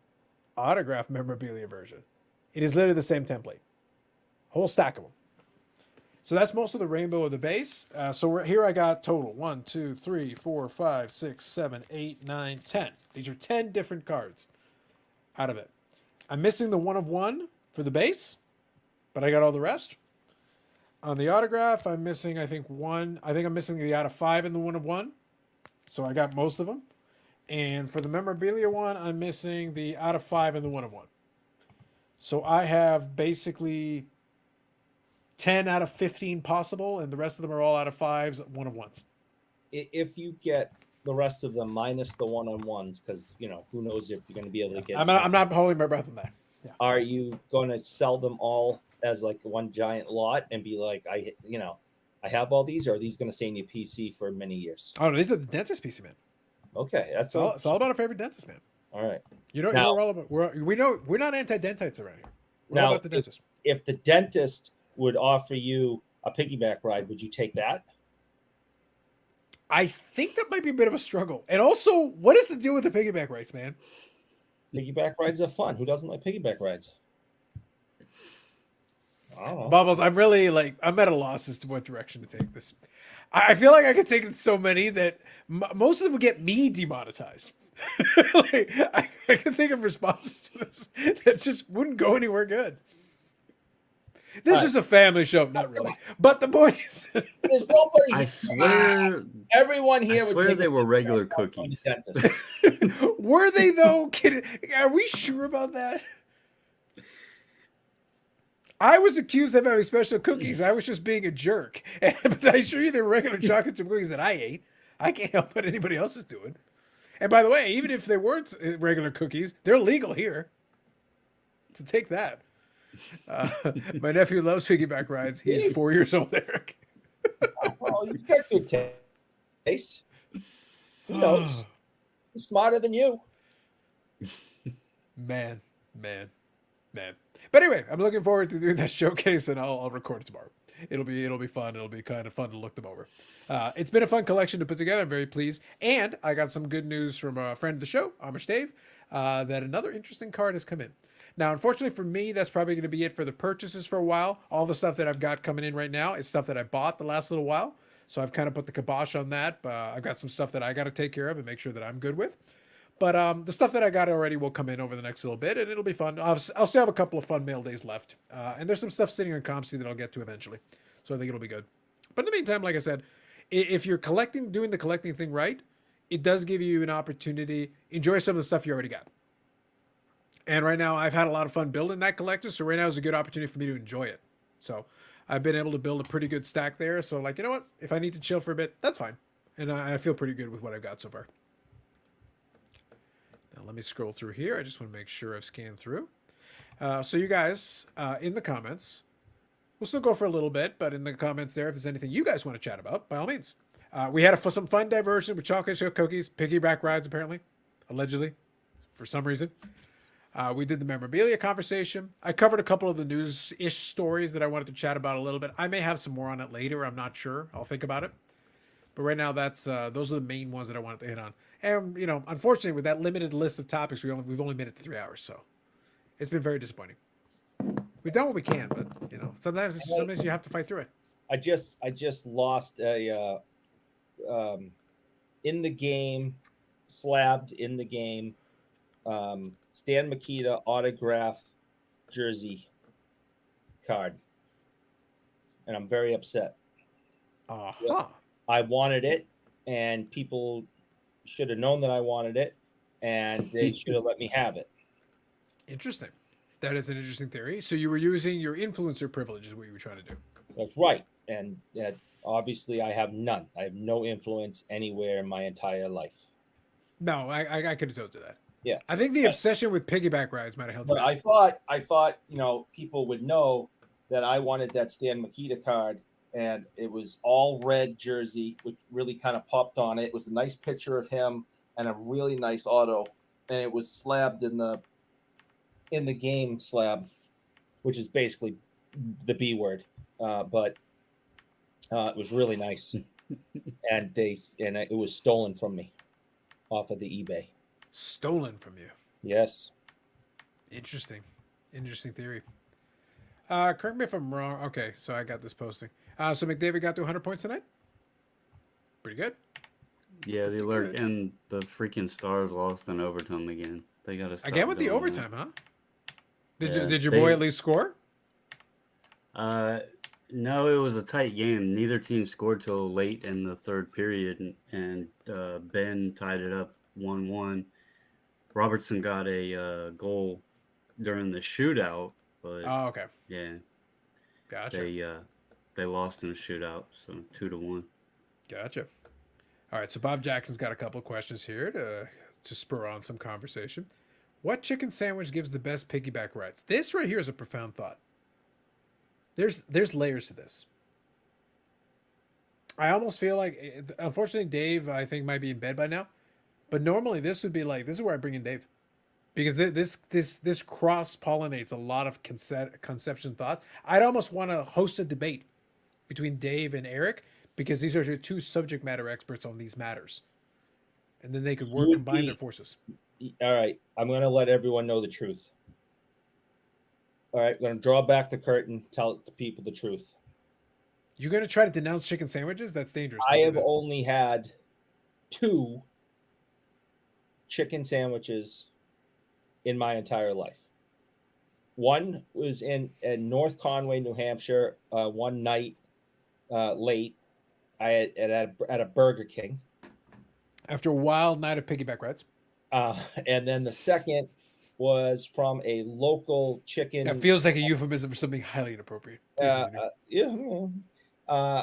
Speaker 1: autograph memorabilia version. It is literally the same template. Whole stack of them. So that's most of the rainbow of the base. Here I got total 1, 2, 3, 4, 5, 6, 7, 8, 9, 10. These are 10 different cards out of it. I'm missing the 1 of 1 for the base, but I got all the rest. On the autograph, I'm missing, I think, 1. I think I'm missing the out of 5 in the 1 of 1. So I got most of them. And for the memorabilia one, I'm missing the out of 5 and the 1 of 1. So I have basically 10 out of 15 possible, and the rest of them are all out of 5s, 1 of 1s.
Speaker 2: if you get the rest of them minus the one-on-ones, because who knows if you're going to be able to get.
Speaker 1: I'm not holding my breath on that. Yeah.
Speaker 2: Are you going to sell them all as like one giant lot and be like, I have all these, or are these going to stay in your PC for many years?
Speaker 1: Oh, no, these are the dentist PC, man.
Speaker 2: Okay, that's
Speaker 1: It's all about our favorite dentist, man.
Speaker 2: all right.
Speaker 1: You know,
Speaker 2: Now-
Speaker 1: we're all about. We're not anti-dentites around here. We're all
Speaker 2: Now,
Speaker 1: about the dentist.
Speaker 2: if the dentist would offer you a piggyback ride, would you take that?
Speaker 1: I think that might be a bit of a struggle. And also, what is the deal with the piggyback rides, man?
Speaker 2: Piggyback rides are fun. Who doesn't like piggyback rides? I don't know.
Speaker 1: Bubbles, I'm really like I'm at a loss as to what direction to take this. I feel like I could take so many that most of them would get me demonetized. Like, I can think of responses to this that just wouldn't go anywhere good. This is a family show, not really. But the point is,
Speaker 2: There's nobody.
Speaker 3: I swear,
Speaker 2: Everyone
Speaker 3: I
Speaker 2: here would
Speaker 3: swear
Speaker 2: take
Speaker 3: they were regular
Speaker 2: on the
Speaker 3: cookies.
Speaker 2: dentist.
Speaker 1: were they though? Are we sure about that? I was accused of having special cookies. I was just being a jerk. But I assure you, they were regular chocolate chip cookies that I ate. I can't help what anybody else is doing. And by the way, even if they weren't regular cookies, they're legal here. So take that. My nephew loves piggyback rides. He's 4 years old, Eric.
Speaker 2: Well, he's got good taste. Who knows? He's smarter than you.
Speaker 1: Man. But anyway, I'm looking forward to doing that showcase, and I'll record it tomorrow. It'll be fun. It'll be kind of fun to look them over. It's been a fun collection to put together. I'm very pleased, and I got some good news from a friend of the show, Amish Dave, that another interesting card has come in. Now, unfortunately for me, that's probably going to be it for the purchases for a while. All the stuff that I've got coming in right now is stuff that I bought the last little while, so I've kind of put the kibosh on that. I've got some stuff that I got to take care of and make sure that I'm good with. But the stuff that I got already will come in over the next little bit, and it'll be fun. I'll still have a couple of fun mail days left. And there's some stuff sitting on ComC that I'll get to eventually. So I think it'll be good. But in the meantime, like I said, if you're doing the collecting thing right, it does give you an opportunity. Enjoy some of the stuff you already got. And right now, I've had a lot of fun building that collection. So right now is a good opportunity for me to enjoy it. So I've been able to build a pretty good stack there. So like, you know what? If I need to chill for a bit, that's fine. And I feel pretty good with what I've got so far. Now, let me scroll through here. I just want to make sure I've scanned through. So you guys, in the comments, we'll still go for a little bit, but in the comments there, if there's anything you guys want to chat about, by all means. We had some fun diversion with chocolate chip cookies, piggyback rides, apparently, allegedly, for some reason. We did the memorabilia conversation. I covered a couple of the news-ish stories that I wanted to chat about a little bit. I may have some more on it later. I'm not sure. I'll think about it. But right now, those are the main ones that I wanted to hit on. And, you know, unfortunately, with that limited list of topics, we've only made it to 3 hours, so it's been very disappointing. We've done what we can, but, you know, sometimes you have to fight through it.
Speaker 2: I just lost a in the game, slabbed in the game, Stan Mikita autograph jersey card, and I'm very upset.
Speaker 1: Uh-huh.
Speaker 2: I wanted it, and people should have known that I wanted it, and they should have let me have it.
Speaker 1: Interesting. That is an interesting theory. So you were using your influencer privilege is what you were trying to do.
Speaker 2: That's right, and obviously I have none. I have no influence anywhere in my entire life.
Speaker 1: No, I could have told you that.
Speaker 2: Yeah.
Speaker 1: I think the obsession with piggyback rides might have helped.
Speaker 2: But I thought, you know, people would know that I wanted that Stan Mikita card, and it was all red jersey, which really kind of popped on it. It was a nice picture of him and a really nice auto, and it was slabbed in the game slab, which is basically the B word, but it was really nice, and it was stolen from me off of the eBay.
Speaker 1: Stolen from you.
Speaker 2: Yes.
Speaker 1: Interesting theory. Correct me if I'm wrong. Okay, so I got this posting. So McDavid got to 100 points tonight. Pretty good.
Speaker 3: Yeah, the alert and the freaking Stars lost in overtime again. They got to
Speaker 1: again with the overtime, huh? Did your
Speaker 3: they-
Speaker 1: boy at least score?
Speaker 3: No, it was a tight game. Neither team scored till late in the third period, and Ben tied it up 1-1. Robertson got a goal during the shootout, but
Speaker 1: Oh, okay.
Speaker 3: yeah,
Speaker 1: Gotcha.
Speaker 3: they lost in a shootout, so 2-1.
Speaker 1: Gotcha. All right, so Bob Jackson's got a couple of questions here to spur on some conversation. What chicken sandwich gives the best piggyback rides? This right here is a profound thought. There's layers to this. I almost feel like, unfortunately, Dave, I think, might be in bed by now. But normally, this would be like, this is where I bring in Dave, because this cross pollinates a lot of conception thoughts. I'd almost want to host a debate between Dave and Eric, because these are your two subject matter experts on these matters, and then they could combine their forces.
Speaker 2: All right, I'm going to let everyone know the truth. All right, I'm going to draw back the curtain, tell people the truth.
Speaker 1: You're going to try to denounce chicken sandwiches? That's dangerous.
Speaker 2: I have only had 2 chicken sandwiches in my entire life. One was in North Conway, New Hampshire. One night late, I at a Burger King.
Speaker 1: After a wild night of piggyback rides.
Speaker 2: And then the second was from a local chicken.
Speaker 1: That feels like a euphemism for something highly inappropriate.
Speaker 2: Yeah.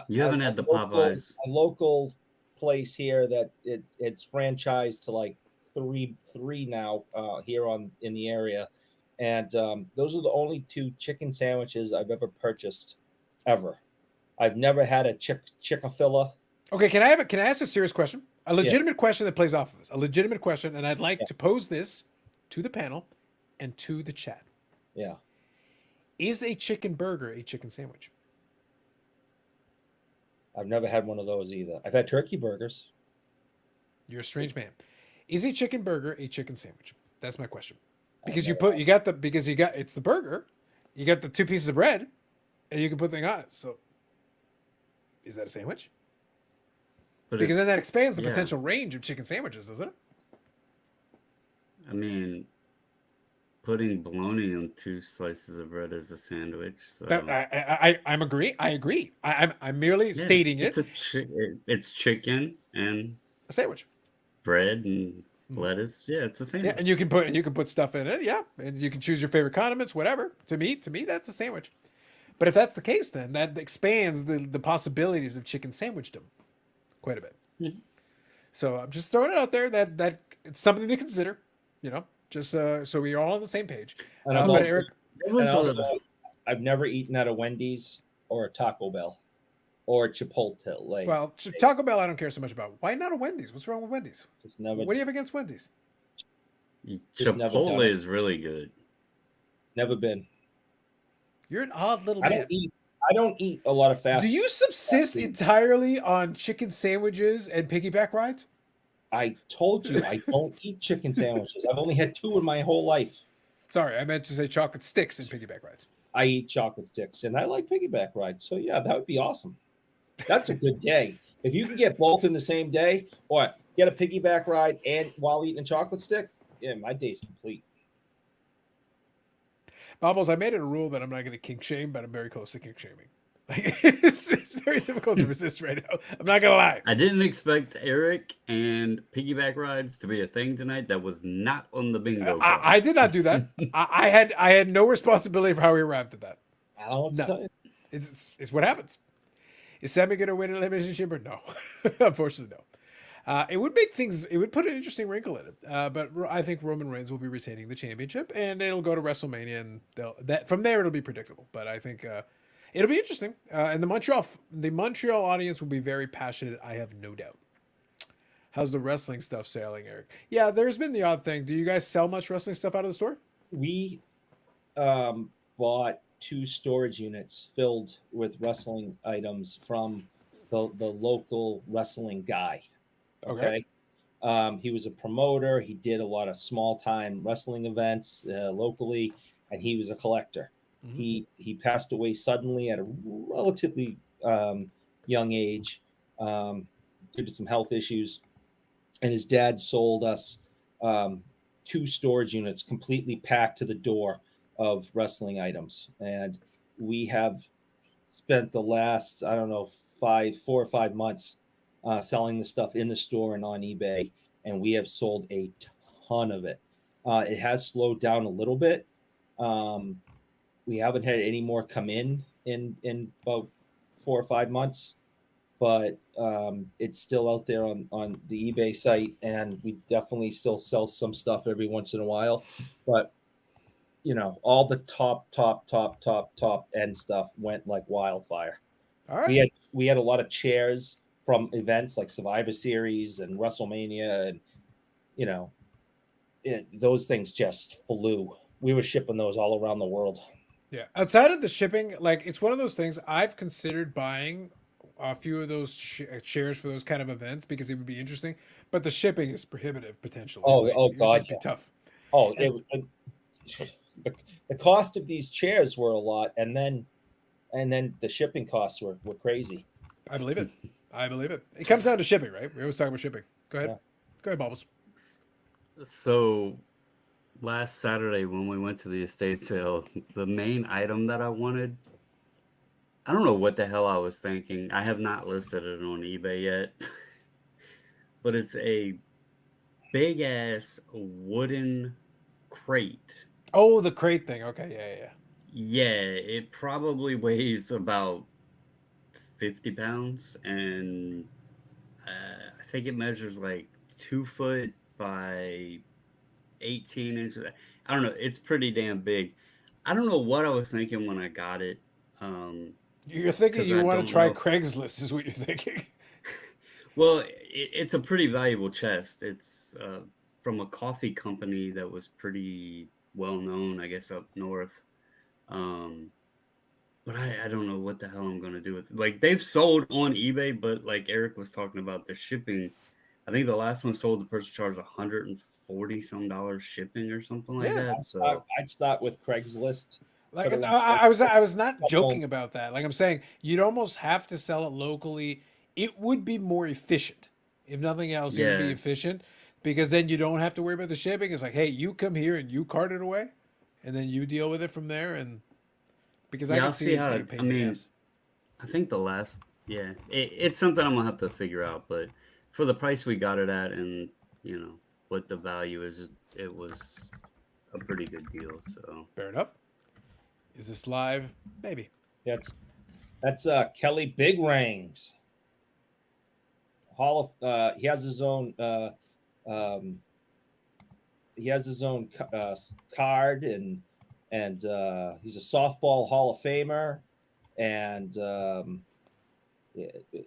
Speaker 3: You haven't had the Popeyes.
Speaker 2: A local place here that it's franchised to like three now here in the area, and those are the only 2 chicken sandwiches I've ever purchased ever. I've never had a chick-a-filla.
Speaker 1: Okay, can I ask a serious question? A legitimate question that plays off of this. A legitimate question, and I'd like to pose this to the panel and to the chat.
Speaker 2: Yeah.
Speaker 1: Is a chicken burger a chicken sandwich?
Speaker 2: I've never had one of those either. I've had turkey burgers.
Speaker 1: You're a strange man. Is a chicken burger a chicken sandwich? That's my question. Because it's the burger, you got the 2 pieces of bread, and you can put things on it. So, is that a sandwich? Because then that expands the potential range of chicken sandwiches, doesn't it?
Speaker 3: I mean, putting bologna on 2 slices of bread is a sandwich. So
Speaker 1: I agree. I'm merely stating it.
Speaker 3: It's chicken and
Speaker 1: a sandwich,
Speaker 3: bread and lettuce. Yeah, it's a sandwich.
Speaker 1: Yeah, and you can put stuff in it. Yeah, and you can choose your favorite condiments, whatever. To me, that's a sandwich. But if that's the case, then that expands the possibilities of chicken sandwichdom quite a bit.
Speaker 3: Mm-hmm.
Speaker 1: So I'm just throwing it out there that it's something to consider. Just so we're all on the same page. But Eric,
Speaker 2: I've never eaten at a Wendy's or a Taco Bell or Chipotle.
Speaker 1: Well, Taco Bell, I don't care so much about. Why not a Wendy's? What's wrong with Wendy's? What do you have against Wendy's?
Speaker 3: Chipotle is really good.
Speaker 2: Never been.
Speaker 1: You're an odd little man.
Speaker 2: I don't eat a lot of fast food.
Speaker 1: Do you subsist entirely on chicken sandwiches and piggyback rides?
Speaker 2: I told you I don't eat chicken sandwiches. I've only had 2 in my whole life.
Speaker 1: Sorry, I meant to say chocolate sticks and piggyback rides.
Speaker 2: I eat chocolate sticks, and I like piggyback rides. So, yeah, that would be awesome. That's a good day. If you can get both in the same day, or get a piggyback ride and while eating a chocolate stick, yeah, my day's complete.
Speaker 1: Bobbles, I made it a rule that I'm not going to kink shame, but I'm very close to kink shaming. It's very difficult to resist right now. I'm not going to lie.
Speaker 3: I didn't expect Eric and piggyback rides to be a thing tonight. That was not on the bingo card.
Speaker 1: I did not do that. I had no responsibility for how we arrived at that.
Speaker 2: I don't know.
Speaker 1: It's what happens. Is Sammy going to win an elimination chamber? No. Unfortunately, no. It would put an interesting wrinkle in it. But I think Roman Reigns will be retaining the championship, and it'll go to WrestleMania, and from there it'll be predictable. But I think it'll be interesting. And the Montreal audience will be very passionate, I have no doubt. How's the wrestling stuff sailing, Eric? Yeah, there's been the odd thing. Do you guys sell much wrestling stuff out of the store?
Speaker 2: We bought 2 storage units filled with wrestling items from the local wrestling guy. Okay. He was a promoter. He did a lot of small time wrestling events locally, and he was a collector. Mm-hmm. He passed away suddenly at a relatively young age due to some health issues, and his dad sold us 2 storage units completely packed to the door of wrestling items, and we have spent the last 4 or 5 months selling the stuff in the store and on eBay, and we have sold a ton of it. It has slowed down a little bit. We haven't had any more come in about 4 or 5 months. but it's still out there on the eBay site, and we definitely still sell some stuff every once in a while. But all the top end stuff went like wildfire.
Speaker 1: All right.
Speaker 2: We had a lot of chairs from events like Survivor Series and WrestleMania, and those things just flew. We were shipping those all around the world.
Speaker 1: Yeah. Outside of the shipping, like it's one of those things I've considered buying a few of those shares for those kind of events because it would be interesting, but the shipping is prohibitive potentially.
Speaker 2: Oh
Speaker 1: It'd
Speaker 2: God,
Speaker 1: just be tough.
Speaker 2: Oh,
Speaker 1: And
Speaker 2: the cost of these chairs were a lot, and then the shipping costs were crazy.
Speaker 1: I believe it. I believe it. It comes down to shipping, right? We always talk about shipping. Go ahead.
Speaker 2: Yeah.
Speaker 1: Go ahead, Bubbles.
Speaker 3: So last Saturday when we went to the estate sale, the main item that I wanted, I don't know what the hell I was thinking. I have not listed it on eBay yet, but it's a big ass wooden crate.
Speaker 1: Oh, the crate thing. Okay, yeah.
Speaker 3: Yeah, it probably weighs about 50 pounds, and I think it measures like 2 foot by 18 inches. I don't know. It's pretty damn big. I don't know what I was thinking when I got it.
Speaker 1: You're thinking
Speaker 3: 'Cause
Speaker 1: you
Speaker 3: I
Speaker 1: want
Speaker 3: don't
Speaker 1: to try
Speaker 3: know.
Speaker 1: Craigslist, is what you're thinking.
Speaker 3: Well, it's a pretty valuable chest. It's from a coffee company that was pretty well known, I guess, up north. But I don't know what the hell I'm gonna do with it. Like they've sold on eBay, but like Eric was talking about the shipping, I think the last one sold the person charged $140 some dollars shipping or something like
Speaker 1: Yeah,
Speaker 3: that. So
Speaker 2: I'd start with Craigslist.
Speaker 1: Like
Speaker 2: Put it
Speaker 1: no,
Speaker 2: on
Speaker 1: I was not
Speaker 2: Craigslist.
Speaker 1: joking about that. Like I'm saying, you'd almost have to sell it locally. It would be more efficient. If nothing else, it would be
Speaker 3: yeah,
Speaker 1: efficient because then you don't have to worry about the shipping. It's like, hey, you come here and you cart it away, and then you deal with it from there. And because I
Speaker 3: yeah,
Speaker 1: can
Speaker 3: I'll
Speaker 1: see
Speaker 3: see
Speaker 1: it
Speaker 3: how.
Speaker 1: being a pain
Speaker 3: I
Speaker 1: in the
Speaker 3: mean,
Speaker 1: ass.
Speaker 3: I think the last, yeah, it's something I'm gonna have to figure out. But for the price we got it at, and what the value is, it was a pretty good deal. So
Speaker 1: Fair enough. Is this live? Maybe.
Speaker 2: That's Kelly Big Rings. He has his own um, card, and he's a softball Hall of Famer, and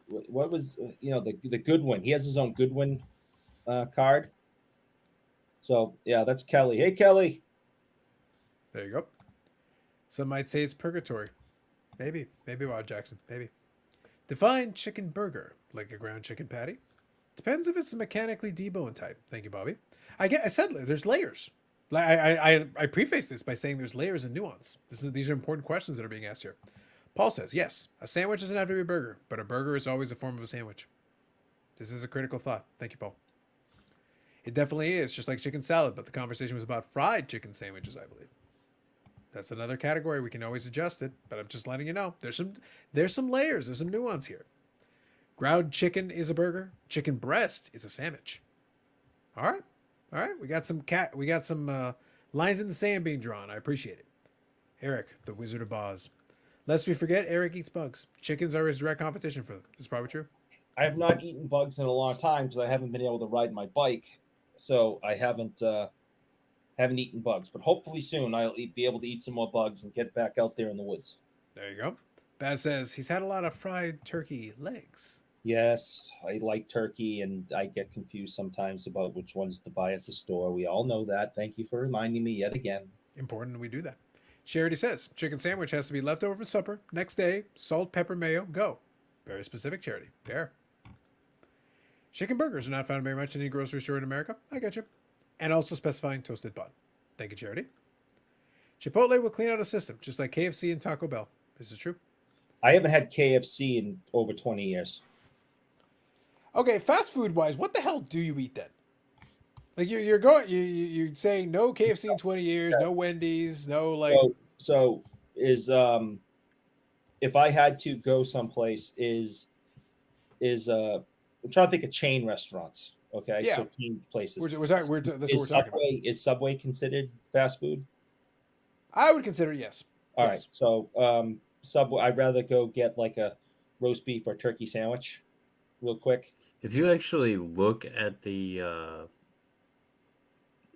Speaker 2: what was the Goodwin? He has his own Goodwin card. So yeah, that's Kelly. Hey Kelly.
Speaker 1: There you go. Some might say it's purgatory. Maybe. Maybe Wild Jackson. Maybe. Define chicken burger like a ground chicken patty. Depends if it's a mechanically deboned type. Thank you, Bobby. I said there's layers. Like I preface this by saying there's layers and nuance. These are important questions that are being asked here. Paul says, yes, a sandwich doesn't have to be a burger, but a burger is always a form of a sandwich. This is a critical thought. Thank you, Paul. It definitely is, just like chicken salad, but the conversation was about fried chicken sandwiches, I believe. That's another category. We can always adjust it, but I'm just letting you know. There's some layers, there's some nuance here. Ground chicken is a burger. Chicken breast is a sandwich. All right. We got some lines in the sand being drawn. I appreciate it. Eric, the Wizard of Oz. Lest we forget, Eric eats bugs. Chickens are his direct competition for them. This is probably true.
Speaker 2: I have not eaten bugs in a long time because I haven't been able to ride my bike, so I haven't eaten bugs. But hopefully soon I'll be able to eat some more bugs and get back out there in the woods.
Speaker 1: There you go. Baz says he's had a lot of fried turkey legs.
Speaker 2: Yes, I like turkey, and I get confused sometimes about which ones to buy at the store. We all know that. Thank you for reminding me yet again.
Speaker 1: Important we do that. Charity says chicken sandwich has to be left over for supper. Next day, salt, pepper, mayo, go. Very specific, Charity. Fair. Chicken burgers are not found very much in any grocery store in America. I get you. And also specifying toasted bun. Thank you, Charity. Chipotle will clean out a system, just like KFC and Taco Bell. This is true.
Speaker 2: I haven't had KFC in over 20 years.
Speaker 1: Okay, fast food wise, what the hell do you eat then? Like you're saying no KFC in 20 years, no Wendy's, no like.
Speaker 2: So is if I had to go someplace is I'm trying to think of chain restaurants. Okay,
Speaker 1: Yeah.
Speaker 2: so chain places.
Speaker 1: That's what we're talking about.
Speaker 2: Is Subway considered fast food?
Speaker 1: I would consider yes.
Speaker 2: All
Speaker 1: Yes.
Speaker 2: right, so Subway. I'd rather go get like a roast beef or turkey sandwich, real quick.
Speaker 3: If you actually look at the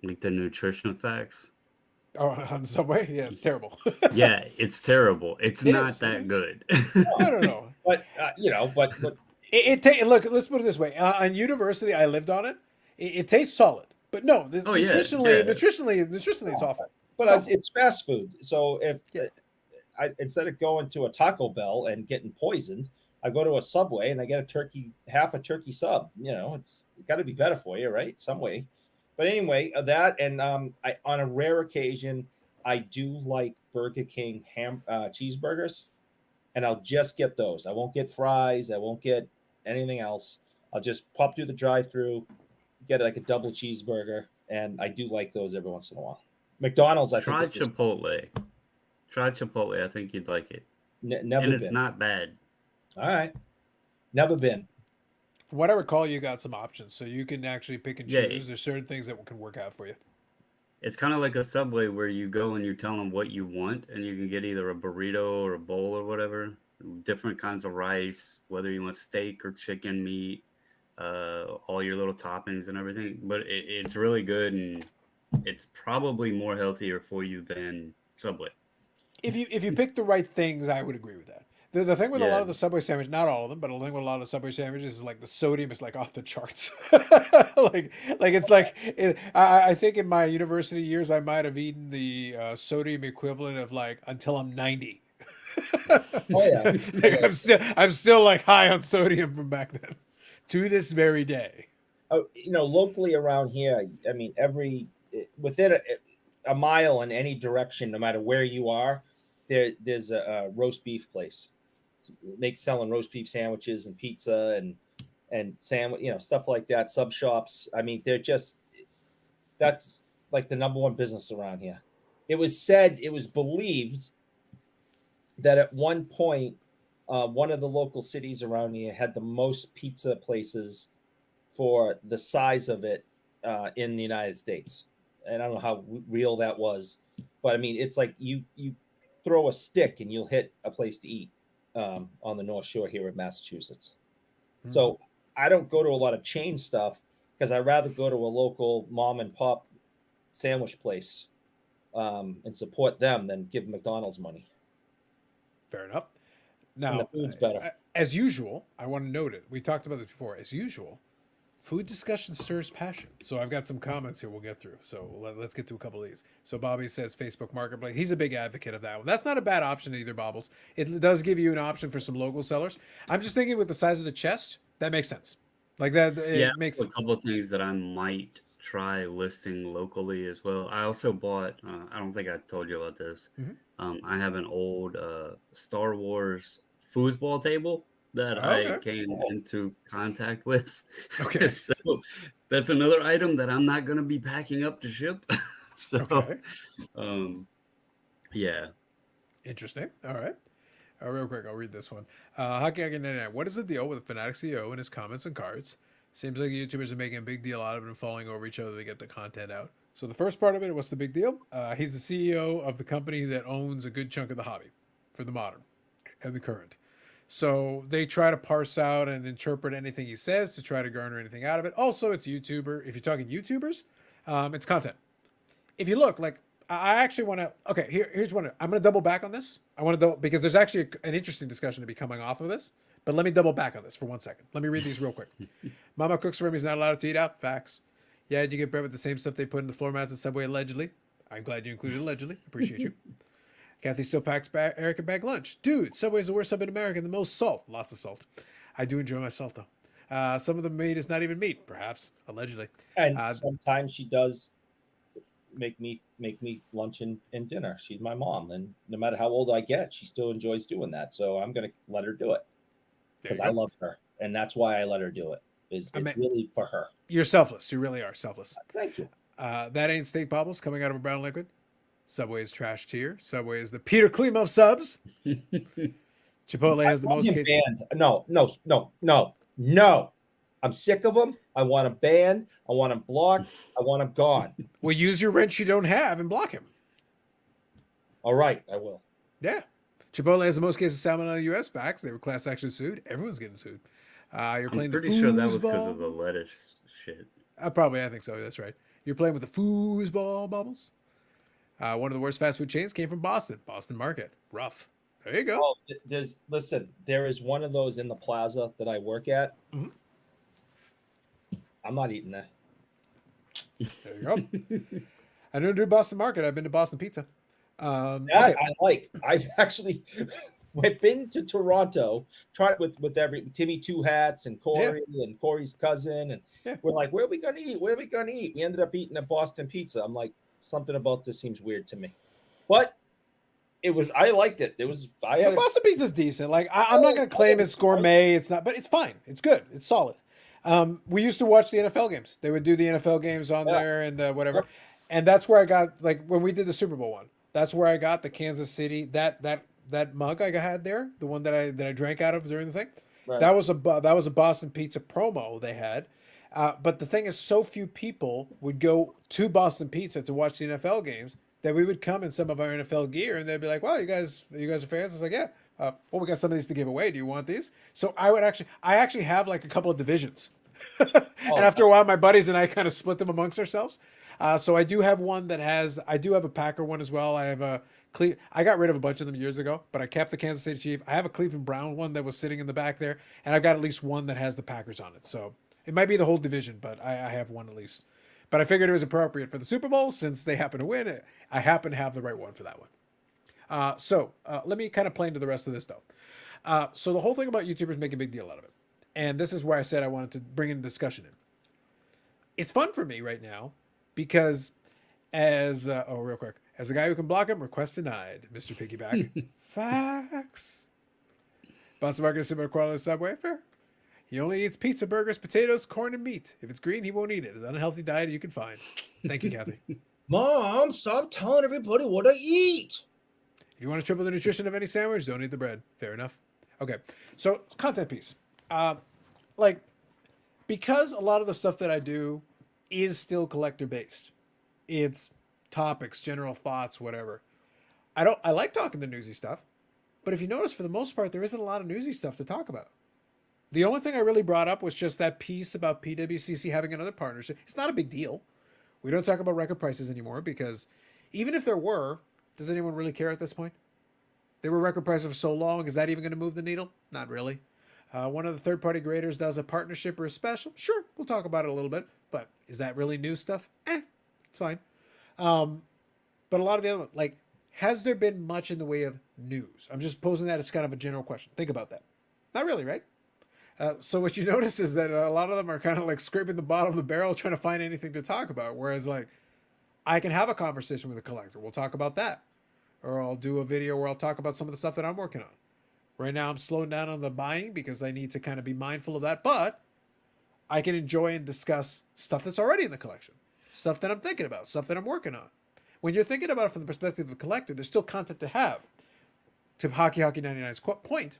Speaker 3: like the nutrition facts,
Speaker 1: Oh, on Subway, yeah, it's terrible.
Speaker 3: yeah, it's terrible. It's
Speaker 1: It
Speaker 3: not
Speaker 1: is, it
Speaker 3: that
Speaker 1: is.
Speaker 3: good.
Speaker 1: No.
Speaker 2: But but
Speaker 1: Look. Let's put it this way. On University, I lived on it. It tastes solid, but no,
Speaker 3: Oh, yeah,
Speaker 1: nutritionally, it's awful.
Speaker 2: but
Speaker 1: It's
Speaker 2: it's fast food. So if
Speaker 1: Yeah.
Speaker 2: I instead of going to a Taco Bell and getting poisoned, I go to a Subway and I get half a turkey sub. It's got to be better for you, right? Some way. But anyway, that and I on a rare occasion, I do like Burger King cheeseburgers, and I'll just get those. I won't get fries. I won't get anything else. I'll just pop through the drive-through, get like a double cheeseburger, and I do like those every once in a while. McDonald's, I
Speaker 3: Try
Speaker 2: think, is
Speaker 3: Chipotle. Try Chipotle. I think you'd like it,
Speaker 2: never
Speaker 3: and it's
Speaker 2: been.
Speaker 3: not bad.
Speaker 2: All right, never been.
Speaker 1: From what I recall, you got some options, so you can actually pick and
Speaker 3: Yeah.
Speaker 1: choose. There's certain things that can work out for you.
Speaker 3: It's kind of like a Subway where you go and you tell them what you want, and you can get either a burrito or a bowl or whatever, different kinds of rice, whether you want steak or chicken, meat, all your little toppings and everything. But it's really good, and it's probably more healthier for you than Subway.
Speaker 1: If you pick the right things, I would agree with that. The thing with a lot
Speaker 3: Yeah.
Speaker 1: of the Subway sandwiches, not all of them, but the thing with a lot of Subway sandwiches is like the sodium is like off the charts. I think in my university years I might have eaten the sodium equivalent of like until I'm 90.
Speaker 2: Oh yeah.
Speaker 1: Like, I'm still like high on sodium from back then, to this very day.
Speaker 2: Locally around here, I mean, within a mile in any direction, no matter where you are, there's a roast beef place. Selling roast beef sandwiches and pizza and sandwich, stuff like that. Sub shops. I mean, that's like the number one business around here. It was believed that at one point, one of the local cities around here had the most pizza places for the size of it in the United States. And I don't know how real that was, but I mean, it's like you throw a stick and you'll hit a place to eat on the North Shore here in Massachusetts. So I don't go to a lot of chain stuff because I'd rather go to a local mom and pop sandwich place and support them than give McDonald's money.
Speaker 1: Fair enough.
Speaker 2: And
Speaker 1: Now,
Speaker 2: the food's better.
Speaker 1: as usual, I want to note it. We talked about this before. As usual, food discussion stirs passion. So I've got some comments here we'll get through. So let's get to a couple of these. So Bobby says Facebook Marketplace. He's a big advocate of that one. That's not a bad option either, Bobbles. It does give you an option for some local sellers. I'm just thinking with the size of the chest, that makes sense. Like that, it makes
Speaker 3: a
Speaker 1: sense.
Speaker 3: couple of things that I might try listing locally as well. I also bought. I don't think I told you about this. I have an old Star Wars foosball table that I came into contact with.
Speaker 1: Okay.
Speaker 3: So that's another item that I'm not going to be packing up to ship. So, yeah.
Speaker 1: Interesting. All right. Real quick, I'll read this one. Hockey Hockey 99. What is the deal with Fanatic CEO and his comments and cards? Seems like YouTubers are making a big deal out of it and falling over each other to get the content out. So the first part of it, what's the big deal? He's the CEO of the company that owns a good chunk of the hobby for the modern and the current. So they try to parse out and interpret anything he says to try to garner anything out of it. Also, it's YouTuber. If you're talking YouTubers, it's content. If you look, like, I actually want to. Okay, here's one. I'm going to double back on this. I want to because there's actually an interesting discussion to be coming off of this. But let me double back on this for 1 second. Let me read these real quick. Mama cooks for him. He's not allowed to eat out. Facts. Yeah, you get bread with the same stuff they put in the floor mats at Subway, allegedly. I'm glad you included allegedly. Appreciate you. Kathy still packs Eric a bag lunch. Dude, Subway's the worst sub in America. The most salt. Lots of salt. I do enjoy my salt, though. Some of the meat is not even meat, perhaps, allegedly.
Speaker 2: And sometimes she does make me lunch and dinner. She's my mom, and no matter how old I get, she still enjoys doing that. So I'm going to let her do it because I love her, and that's why I let her do it. It's really for her.
Speaker 1: You're selfless. You really are selfless.
Speaker 2: Thank you.
Speaker 1: That ain't steak bubbles coming out of a brown liquid. Subway is trash tier. Subway is the Peter Klimo of subs. Chipotle has the most cases.
Speaker 2: No. I'm sick of them. I want him banned. I want him blocked. I want him gone.
Speaker 1: Well, use your wrench you don't have and block him.
Speaker 2: All right, I will.
Speaker 1: Yeah. Chipotle has the most cases of salmonella in the U.S. Facts. They were class action sued. Everyone's getting sued. You're
Speaker 3: I'm
Speaker 1: playing the
Speaker 3: pretty sure that was because
Speaker 1: foosball.
Speaker 3: of the lettuce shit.
Speaker 1: Probably, I think so. That's right. You're playing with the foosball bubbles. One of the worst fast food chains came from Boston. Boston Market. Rough. There you go.
Speaker 2: Oh, there is one of those in the plaza that I work at.
Speaker 1: Mhm.
Speaker 2: I'm not eating that.
Speaker 1: There you go. I don't do Boston Market. I've been to Boston Pizza.
Speaker 2: That
Speaker 1: Okay.
Speaker 2: I like. I've actually been to Toronto, tried with every Timmy Two Hats and Corey and Corey's cousin, and
Speaker 1: Yeah.
Speaker 2: we're like, where are we gonna eat? Where are we gonna eat? We ended up eating at Boston Pizza. I'm like, something about this seems weird to me, but I liked it. I had
Speaker 1: But Boston Pizza's decent. Like I'm not going to claim it's gourmet. It's not, but it's fine. It's good. It's solid. We used to watch the NFL games. They would do the NFL games on there and whatever, and that's where I got like when we did the Super Bowl one. That's where I got the Kansas City that mug I had there, the one that I drank out of during the thing.
Speaker 2: Right.
Speaker 1: That was a Boston Pizza promo they had. But the thing is, so few people would go to Boston Pizza to watch the NFL games that we would come in some of our NFL gear and they'd be like, "Wow, you guys are fans?" It's like, "Yeah." Well, we got some of these to give away. Do you want these? So I actually have like a couple of divisions, and after a while, my buddies and I kind of split them amongst ourselves. So I do have one I do have a Packer one as well. I have I got rid of a bunch of them years ago, but I kept the Kansas City Chief. I have a Cleveland Brown one that was sitting in the back there, and I've got at least one that has the Packers on it. So it might be the whole division, but I have one at least. But I figured it was appropriate for the Super Bowl since they happen to win it. I happen to have the right one for that one. So let me kind of play into the rest of this, though. So the whole thing about YouTubers making a big deal out of it. And this is where I said I wanted to bring in discussion in. It's fun for me right now because real quick. As a guy who can block him, request denied, Mr. Piggyback. Facts. Boston Market is similar quality to Subway. Fair. He only eats pizza, burgers, potatoes, corn, and meat. If it's green, he won't eat it. It's an unhealthy diet you can find. Thank you, Kathy.
Speaker 2: Mom, stop telling everybody what I eat.
Speaker 1: If you want to triple the nutrition of any sandwich, don't eat the bread. Fair enough. Okay, so content piece. Because a lot of the stuff that I do is still collector based. It's topics, general thoughts, whatever. I like talking the newsy stuff, but if you notice, for the most part, there isn't a lot of newsy stuff to talk about. The only thing I really brought up was just that piece about PWCC having another partnership. It's not a big deal. We don't talk about record prices anymore because even if there were, does anyone really care at this point? They were record prices for so long. Is that even going to move the needle? Not really. One of the third-party graders does a partnership or a special. Sure, we'll talk about it a little bit. But is that really new stuff? It's fine. But a lot of the other, like, has there been much in the way of news? I'm just posing that as kind of a general question. Think about that. Not really, right? So what you notice is that a lot of them are kind of like scraping the bottom of the barrel trying to find anything to talk about. Whereas, like, I can have a conversation with a collector. We'll talk about that. Or I'll do a video where I'll talk about some of the stuff that I'm working on. Right now, I'm slowing down on the buying because I need to kind of be mindful of that. But I can enjoy and discuss stuff that's already in the collection. Stuff that I'm thinking about. Stuff that I'm working on. When you're thinking about it from the perspective of a collector, there's still content to have. To Hockey 99's point,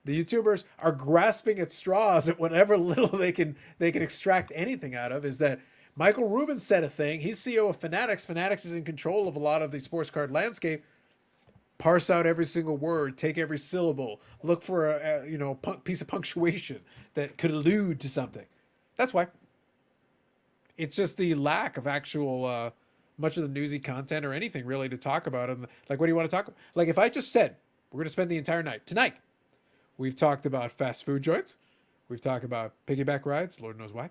Speaker 1: the YouTubers are grasping at straws at whatever little they can extract anything out of. Is that Michael Rubin said a thing. He's CEO of Fanatics. Fanatics is in control of a lot of the sports card landscape. Parse out every single word, take every syllable, look for a piece of punctuation that could allude to something. That's why. It's just the lack of actual much of the newsy content or anything really to talk about. And like, what do you want to talk about? Like, if I just said we're going to spend the entire night tonight, we've talked about fast food joints, we've talked about piggyback rides, Lord knows why.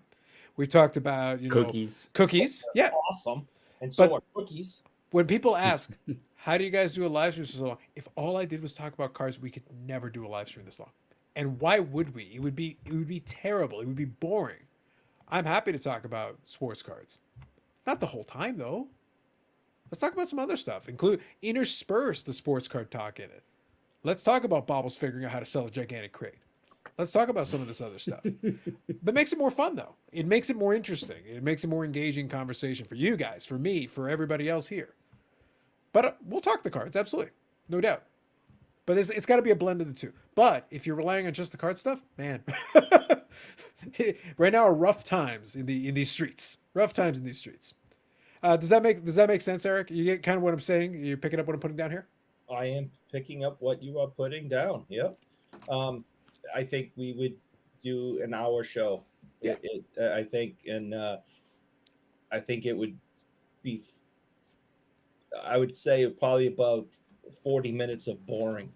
Speaker 1: We've talked about cookies, yeah,
Speaker 2: Awesome. And so
Speaker 1: But-
Speaker 2: are cookies.
Speaker 1: When people ask, how do you guys do a live stream so long? If all I did was talk about cars, we could never do a live stream this long. And why would we? It would be terrible. It would be boring. I'm happy to talk about sports cards. Not the whole time though. Let's talk about some other stuff. Intersperse the sports card talk in it. Let's talk about Bobbles figuring out how to sell a gigantic crate. Let's talk about some of this other stuff. That makes it more fun though. It makes it more interesting. It makes it more engaging conversation for you guys, for me, for everybody else here. But we'll talk the cards, absolutely. No doubt. But it's got to be a blend of the two. But if you're relying on just the card stuff, man, right now are rough times in these streets. Rough times in these streets. Does that make sense, Eric? You get kind of what I'm saying? You're picking up what I'm putting down here?
Speaker 2: I am picking up what you are putting down. Yep. I think we would do an hour show.
Speaker 1: Yeah.
Speaker 2: I think, and I think it would be. I would say probably about 40 minutes of boring.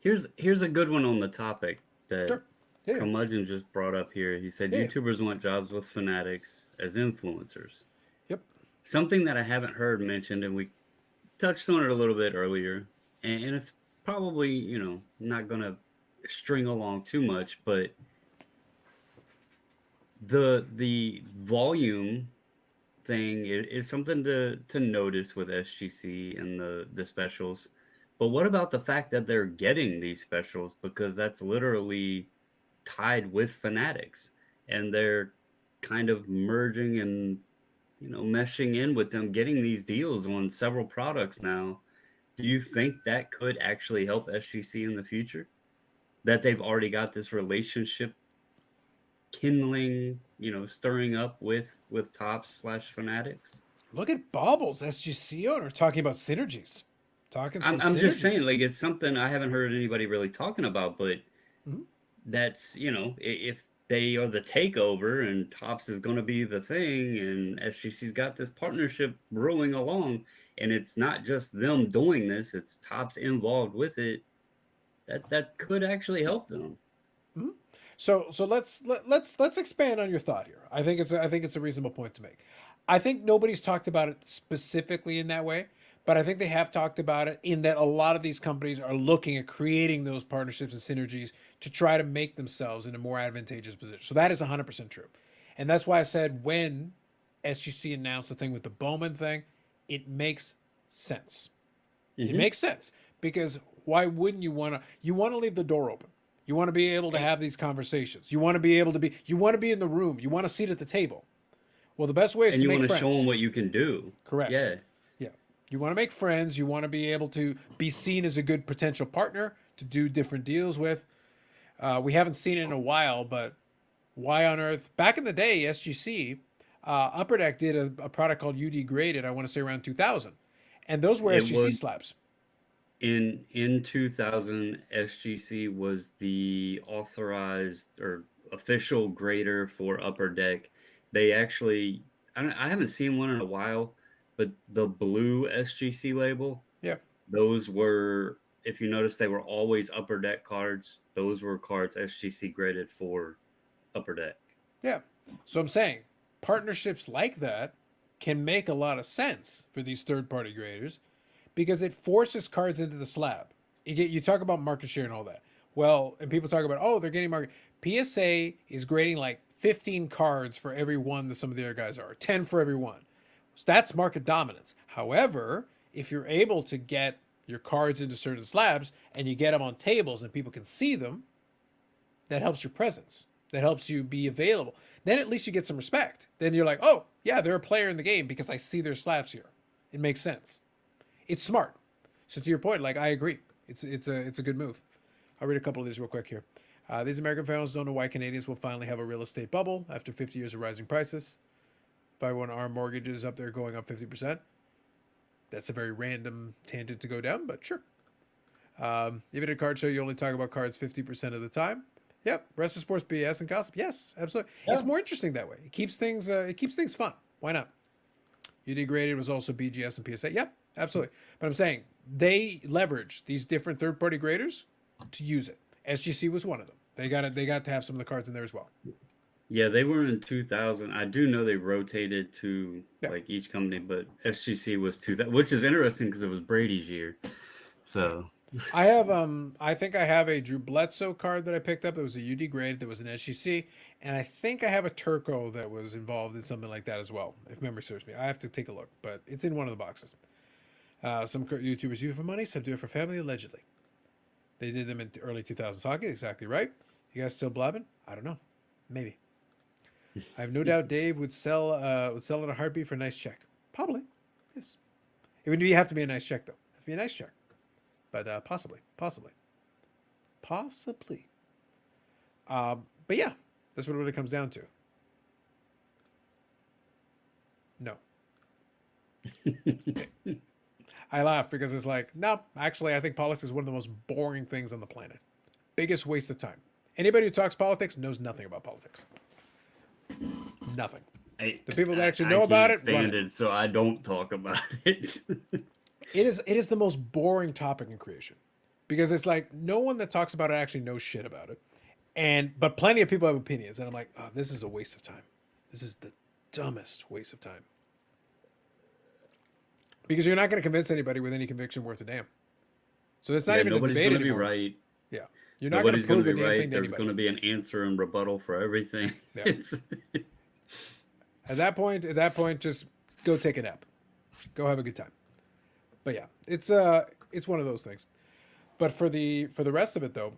Speaker 3: Here's a good one on the topic that
Speaker 1: Sure. Yeah.
Speaker 3: Curmudgeon just brought up here. He said
Speaker 1: Yeah.
Speaker 3: YouTubers want jobs with fanatics as influencers.
Speaker 1: Yep.
Speaker 3: Something that I haven't heard mentioned, and we touched on it a little bit earlier, and it's probably, not going to string along too much, but the volume thing is something to notice with SGC and the specials. But what about the fact that they're getting these specials, because that's literally tied with fanatics, and they're kind of merging and meshing in with them, getting these deals on several products now. Do you think that could actually help SGC in the future? That they've already got this relationship kindling, stirring up with tops / fanatics?
Speaker 1: Look at Bobbles, SGC owner, talking about synergies. Talking some
Speaker 3: I'm just saying,
Speaker 1: synergies.
Speaker 3: like, it's something I haven't heard anybody really talking about, but
Speaker 1: Mhm.
Speaker 3: that's, if they are the takeover and Tops is going to be the thing, and SGC's got this partnership brewing along, and it's not just them doing this, it's Tops involved with it, that could actually help them.
Speaker 1: Mhm. So let's expand on your thought here. I think it's a reasonable point to make. I think nobody's talked about it specifically in that way, but I think they have talked about it in that a lot of these companies are looking at creating those partnerships and synergies to try to make themselves in a more advantageous position. So that is 100% true. And that's why I said when SGC announced the thing with the Bowman thing, it makes sense. It makes sense because why wouldn't you want to leave the door open. You want to be able to have these conversations. You want to be able to you want to be in the room. You want a seat at the table. Well, the best way is
Speaker 3: And
Speaker 1: to
Speaker 3: you
Speaker 1: make
Speaker 3: want to
Speaker 1: friends.
Speaker 3: show them what you can do.
Speaker 1: Correct.
Speaker 3: Yeah.
Speaker 1: Yeah. You want to make friends. You want to be able to be seen as a good potential partner to do different deals with. We haven't seen it in a while, but why on earth? Back in the day, SGC, Upper Deck did a product called UD Graded, I want to say around 2000. And those were
Speaker 3: It
Speaker 1: SGC
Speaker 3: was
Speaker 1: slabs.
Speaker 3: in 2000, SGC was the authorized or official grader for Upper Deck. They actually, I haven't seen one in a while, but the blue SGC label,
Speaker 1: Yeah.
Speaker 3: those were, if you notice, they were always Upper Deck cards. Those were cards SGC graded for Upper Deck.
Speaker 1: Yeah. So I'm saying partnerships like that can make a lot of sense for these third party graders because it forces cards into the slab. You talk about market share and all that. Well, and people talk about, oh, they're getting market. PSA is grading like 15 cards for every one that some of the other guys are, 10 for every one. So that's market dominance. However, if you're able to get your cards into certain slabs and you get them on tables and people can see them, that helps your presence. That helps you be available. Then at least you get some respect. Then you're like, oh, yeah, they're a player in the game because I see their slabs here. It makes sense. It's smart. So to your point, like I agree. It's a good move. I'll read a couple of these real quick here. These American families don't know why Canadians will finally have a real estate bubble after 50 years of rising prices. 501R mortgages up there going up 50%. That's a very random tangent to go down, but sure. Even at a card show, you only talk about cards 50% of the time. Yep, rest of sports BS and gossip. Yes, absolutely. Yeah. It's more interesting that way. It keeps things fun. Why not? UD Graded was also BGS and PSA. Yep, absolutely. But I'm saying they leverage these different third-party graders to use it. SGC was one of them. They got to have some of the cards in there as well.
Speaker 3: Yeah, they were in 2000. I do know they rotated to like each company, but SGC was 2000, which is interesting because it was Brady's year. So
Speaker 1: I have I think I have a Drew Bledsoe card that I picked up. It was a UD grade that was an SGC, and I think I have a Turco that was involved in something like that as well, if memory serves me. I have to take a look, but it's in one of the boxes. Some YouTubers do it for money, some do it for family, allegedly. They did them in early 2000s hockey, exactly right. You guys still blabbing? I don't know. Maybe. I have no doubt Dave would sell in a heartbeat for a nice check. Probably. Yes. It would have to be a nice check, though. It would be a nice check. But possibly. But yeah, that's what it comes down to. No. I laugh because it's like, no, actually, I think politics is one of the most boring things on the planet. Biggest waste of time. Anybody who talks politics knows nothing about politics. Nothing. The people that actually know about
Speaker 3: can't
Speaker 1: it run
Speaker 3: stand it, so I don't talk about it.
Speaker 1: It is the most boring topic in creation because it's like no one that talks about it actually knows shit about it, but plenty of people have opinions, and I'm like, oh, this is a waste of time. This is the dumbest waste of time because you're not going to convince anybody with any conviction worth a damn. So it's not even a
Speaker 3: nobody's
Speaker 1: debate
Speaker 3: going to be
Speaker 1: anymore.
Speaker 3: right.
Speaker 1: Yeah, you're not going to
Speaker 3: Nobody's going
Speaker 1: prove
Speaker 3: to
Speaker 1: a
Speaker 3: be
Speaker 1: damn
Speaker 3: right.
Speaker 1: thing to
Speaker 3: There's
Speaker 1: anybody.
Speaker 3: going to be an answer and rebuttal for everything.
Speaker 1: Yeah.
Speaker 3: It's
Speaker 1: At that point, just go take a nap, go have a good time. But yeah, it's one of those things. But for the rest of it though,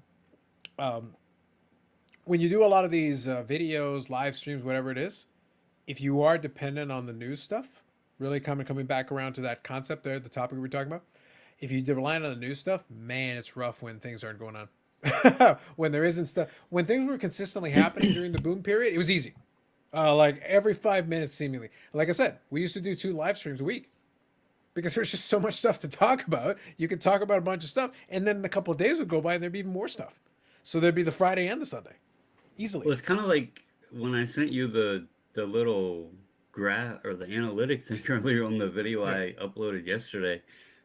Speaker 1: when you do a lot of these videos, live streams, whatever it is, if you are dependent on the news stuff, really coming back around to that concept there, the topic we were talking about, if you rely on the news stuff, man, it's rough when things aren't going on. When there isn't stuff, when things were consistently happening during the boom period, it was easy. Like every 5 minutes, seemingly. Like I said, we used to do 2 live streams a week because there's just so much stuff to talk about. You could talk about a bunch of stuff, and then a couple of days would go by, and there'd be even more stuff. So there'd be the Friday and the Sunday, easily.
Speaker 3: Well, it's kind of like when I sent you the little graph or the analytic thing earlier on the video I uploaded yesterday.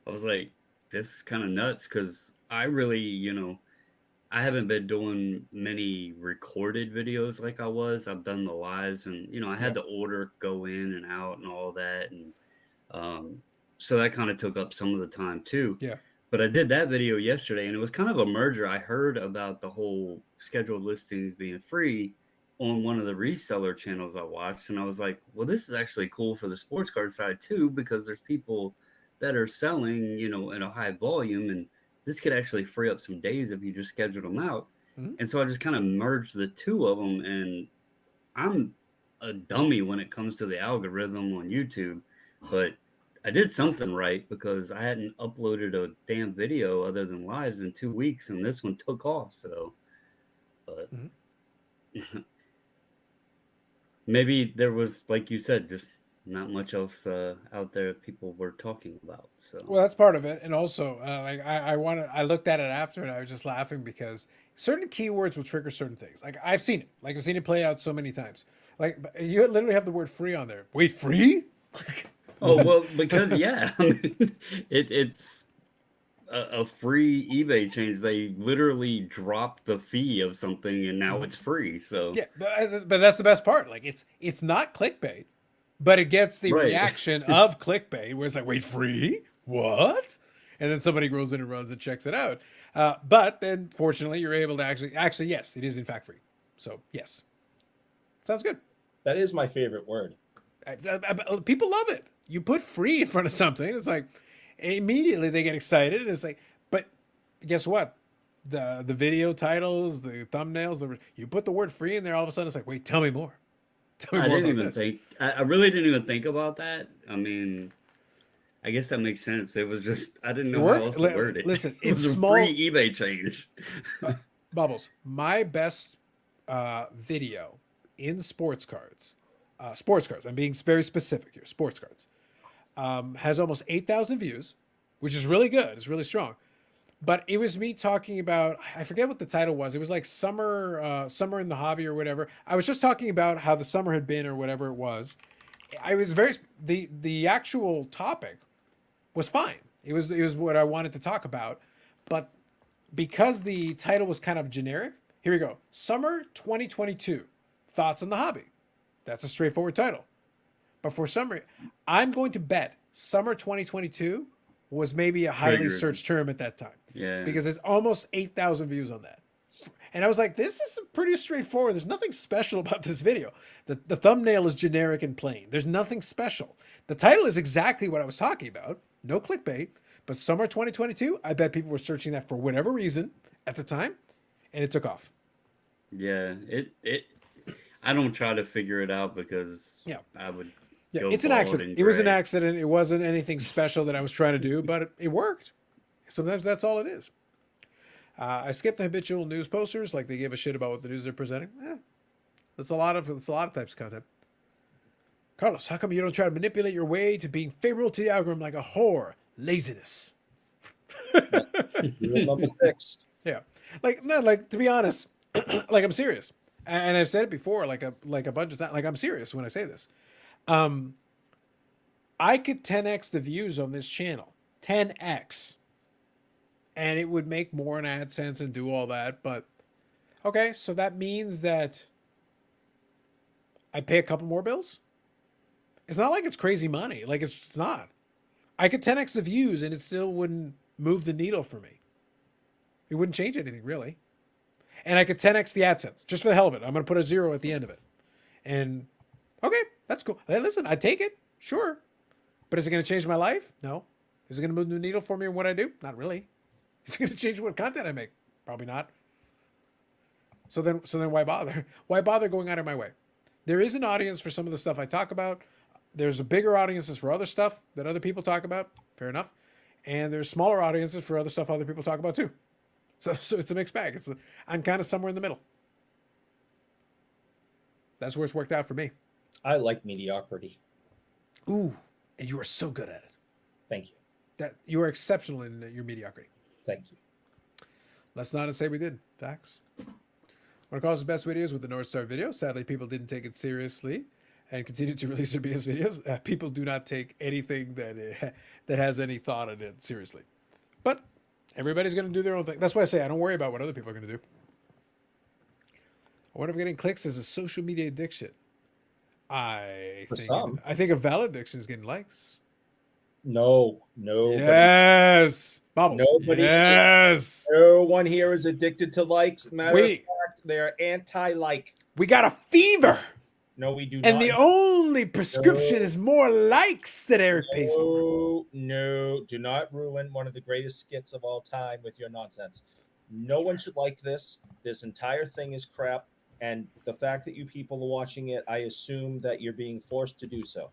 Speaker 3: I was like, this is kind of nuts because I really, I haven't been doing many recorded videos like I was. I've done the lives, and I had the order go in and out and all that, and so that kind of took up some of the time too.
Speaker 1: Yeah.
Speaker 3: But I did that video yesterday, and it was kind of a merger. I heard about the whole scheduled listings being free on one of the reseller channels I watched, and I was like, well, this is actually cool for the sports card side too, because there's people that are selling, in a high volume, and this could actually free up some days if you just scheduled them out.
Speaker 1: Mm-hmm.
Speaker 3: And so I just kind of merged the two of them, and I'm a dummy when it comes to the algorithm on YouTube, but I did something right because I hadn't uploaded a damn video other than lives in 2 weeks, and this one took off. So, but maybe there was, like you said, just not much else out there people were talking about. So,
Speaker 1: well, that's part of it, and also like I looked at it after, and I was just laughing because certain keywords will trigger certain things. Like I've seen it, play out so many times. Like you literally have the word "free" on there. Wait, free?
Speaker 3: oh well, because I mean, it's a free eBay change. They literally dropped the fee of something, and now it's free. So
Speaker 1: Yeah, but that's the best part. Like it's not clickbait, but it gets the reaction of clickbait, where it's like, wait, free? What? And then somebody goes in and runs and checks it out. But then, fortunately, you're able to actually, yes, it is in fact free. So yes, sounds good.
Speaker 2: That is my favorite word.
Speaker 1: People love it. You put free in front of something, it's like immediately they get excited. And it's like, but guess what? The video titles, the thumbnails, you put the word free in there, all of a sudden it's like, wait, tell me more. Tell me
Speaker 3: I
Speaker 1: more
Speaker 3: didn't
Speaker 1: about
Speaker 3: even
Speaker 1: this.
Speaker 3: think. I really didn't even think about that. I mean, I guess that makes sense. It was just I didn't know how else to word it.
Speaker 1: Listen,
Speaker 3: it was
Speaker 1: it's
Speaker 3: a
Speaker 1: small.
Speaker 3: free eBay change.
Speaker 1: Bubbles, my best video in sports cards. I'm being very specific here. Sports cards has almost 8,000 views, which is really good. It's really strong. But it was me talking about, I forget what the title was. It was like summer in the hobby or whatever. I was just talking about how the summer had been or whatever it was. I was the actual topic was fine. It was what I wanted to talk about, but because the title was kind of generic, here we go. Summer 2022, thoughts on the hobby. That's a straightforward title. But for some, I'm going to bet summer 2022 was maybe a highly searched term at that time.
Speaker 3: Yeah.
Speaker 1: Because there's almost 8,000 views on that. And I was like, this is pretty straightforward. There's nothing special about this video. The thumbnail is generic and plain. There's nothing special. The title is exactly what I was talking about. No clickbait. But summer 2022, I bet people were searching that for whatever reason at the time. And it took off.
Speaker 3: Yeah. I don't try to figure it out because I would.
Speaker 1: Yeah, it's an accident. It was an accident. It wasn't anything special that I was trying to do, but it worked. Sometimes that's all it is. I skipped the habitual news posters, like they give a shit about what the news they're presenting. That's a lot of types of content. Carlos, how come you don't try to manipulate your way to being favorable to the algorithm like a whore? laziness.
Speaker 2: Rule number 6.
Speaker 1: Yeah, like no, like to be honest, like I'm serious, and I've said it before, like a bunch of times. Like I'm serious when I say this. I could 10x the views on this channel, 10x, and it would make more in AdSense and do all that. But okay, so that means that I pay a couple more bills. It's not like it's crazy money. Like it's not. I could 10x the views and it still wouldn't move the needle for me. It wouldn't change anything really. And I could 10x the AdSense just for the hell of it. I'm going to put a 0 at the end of it. And okay, that's cool. Hey, listen, I take it. Sure. But is it going to change my life? No. Is it going to move the needle for me in what I do? Not really. Is it going to change what content I make? Probably not. So then why bother? Why bother going out of my way? There is an audience for some of the stuff I talk about. There's a bigger audiences for other stuff that other people talk about. Fair enough. And there's smaller audiences for other stuff other people talk about too. So it's a mixed bag. I'm kind of somewhere in the middle. That's where it's worked out for me.
Speaker 2: I like mediocrity.
Speaker 1: Ooh, and you are so good at it.
Speaker 2: Thank you.
Speaker 1: That you are exceptional in your mediocrity.
Speaker 2: Thank you.
Speaker 1: Let's not say we did. Facts. One of Carl's best videos with the North Star video. Sadly, people didn't take it seriously and continue to release their BS videos. People do not take anything that has any thought in it seriously. But everybody's going to do their own thing. That's why I say I don't worry about what other people are going to do. I wonder if getting clicks is a social media addiction. I think a valid addiction is getting likes.
Speaker 2: No.
Speaker 1: Yes. Bubbles.
Speaker 2: Nobody.
Speaker 1: Yes.
Speaker 2: No one here is addicted to likes. Matter
Speaker 1: Wait.
Speaker 2: of fact, they're anti-like.
Speaker 1: We got a fever.
Speaker 2: No, we do not.
Speaker 1: And the only prescription is more likes that Eric pays for.
Speaker 2: No, do not ruin one of the greatest skits of all time with your nonsense. No one should like this. This entire thing is crap. And the fact that you people are watching it, I assume that you're being forced to do so.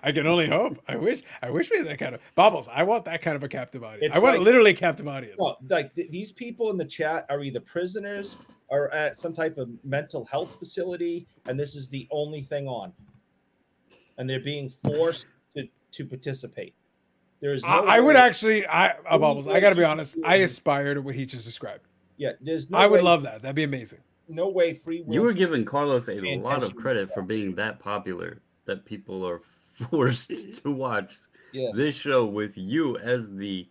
Speaker 1: I can only hope. I wish we had that kind of Bubbles. I want that kind of a captive audience.
Speaker 2: It's
Speaker 1: I want
Speaker 2: like-
Speaker 1: a literally captive audience.
Speaker 2: No, like these people in the chat are either prisoners or at some type of mental health facility, and this is the only thing on. And they're being forced to participate. There is no
Speaker 1: I would
Speaker 2: way-
Speaker 1: actually Bubbles, I gotta be honest, I aspire to what he just described.
Speaker 2: Yeah, there's no
Speaker 1: I would
Speaker 2: way-
Speaker 1: love that. That'd be amazing.
Speaker 2: no way free will.
Speaker 3: You were giving Carlos a lot of
Speaker 2: Intentionally
Speaker 3: credit for being that popular that people are forced to watch
Speaker 2: Yes.
Speaker 3: this show with you as the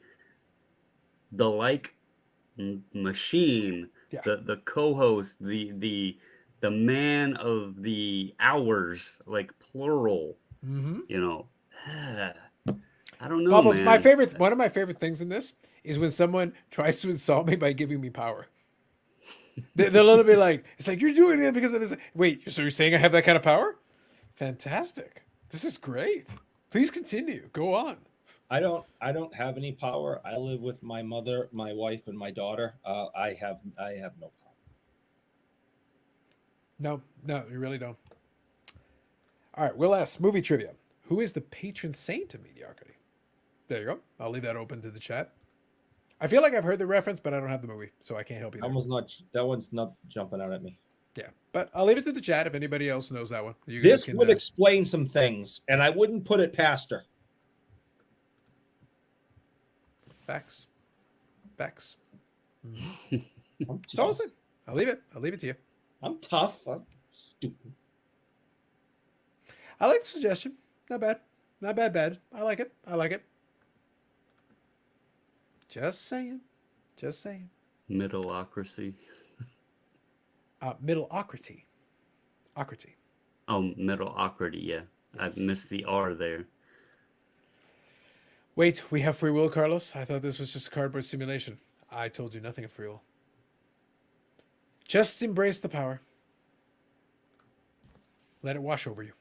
Speaker 3: machine,
Speaker 1: Yeah.
Speaker 3: the co-host, the man of the hours, like plural.
Speaker 1: Mm-hmm.
Speaker 3: You know, I don't know.
Speaker 1: Bubbles,
Speaker 3: man.
Speaker 1: one of my favorite things in this is when someone tries to insult me by giving me power. They're a little bit like, it's like, you're doing it because of this. Wait, so you're saying I have that kind of power? Fantastic. This is great. Please continue. Go on.
Speaker 2: I don't have any power. I live with my mother, my wife, and my daughter. I have no power.
Speaker 1: No, you really don't. All right, Will S. Movie trivia. Who is the patron saint of mediocrity? There you go. I'll leave that open to the chat. I feel like I've heard the reference, but I don't have the movie, so I can't help you there.
Speaker 2: That one's not jumping out at me.
Speaker 1: Yeah, but I'll leave it to the chat if anybody else knows that one. You guys
Speaker 2: This
Speaker 1: can,
Speaker 2: would explain some things, and I wouldn't put it past her.
Speaker 1: Facts.
Speaker 2: I'm
Speaker 1: That's all I'm saying. I'll leave it to you.
Speaker 2: I'm tough. I'm stupid.
Speaker 1: I like the suggestion. Not bad. I like it. Just saying.
Speaker 3: Middleocracy.
Speaker 1: Middleocracy.
Speaker 3: Oh, middleocracy. Yeah,
Speaker 1: Yes.
Speaker 3: I missed the R there.
Speaker 1: Wait, we have free will, Carlos? I thought this was just a cardboard simulation. I told you nothing of free will. Just embrace the power. Let it wash over you.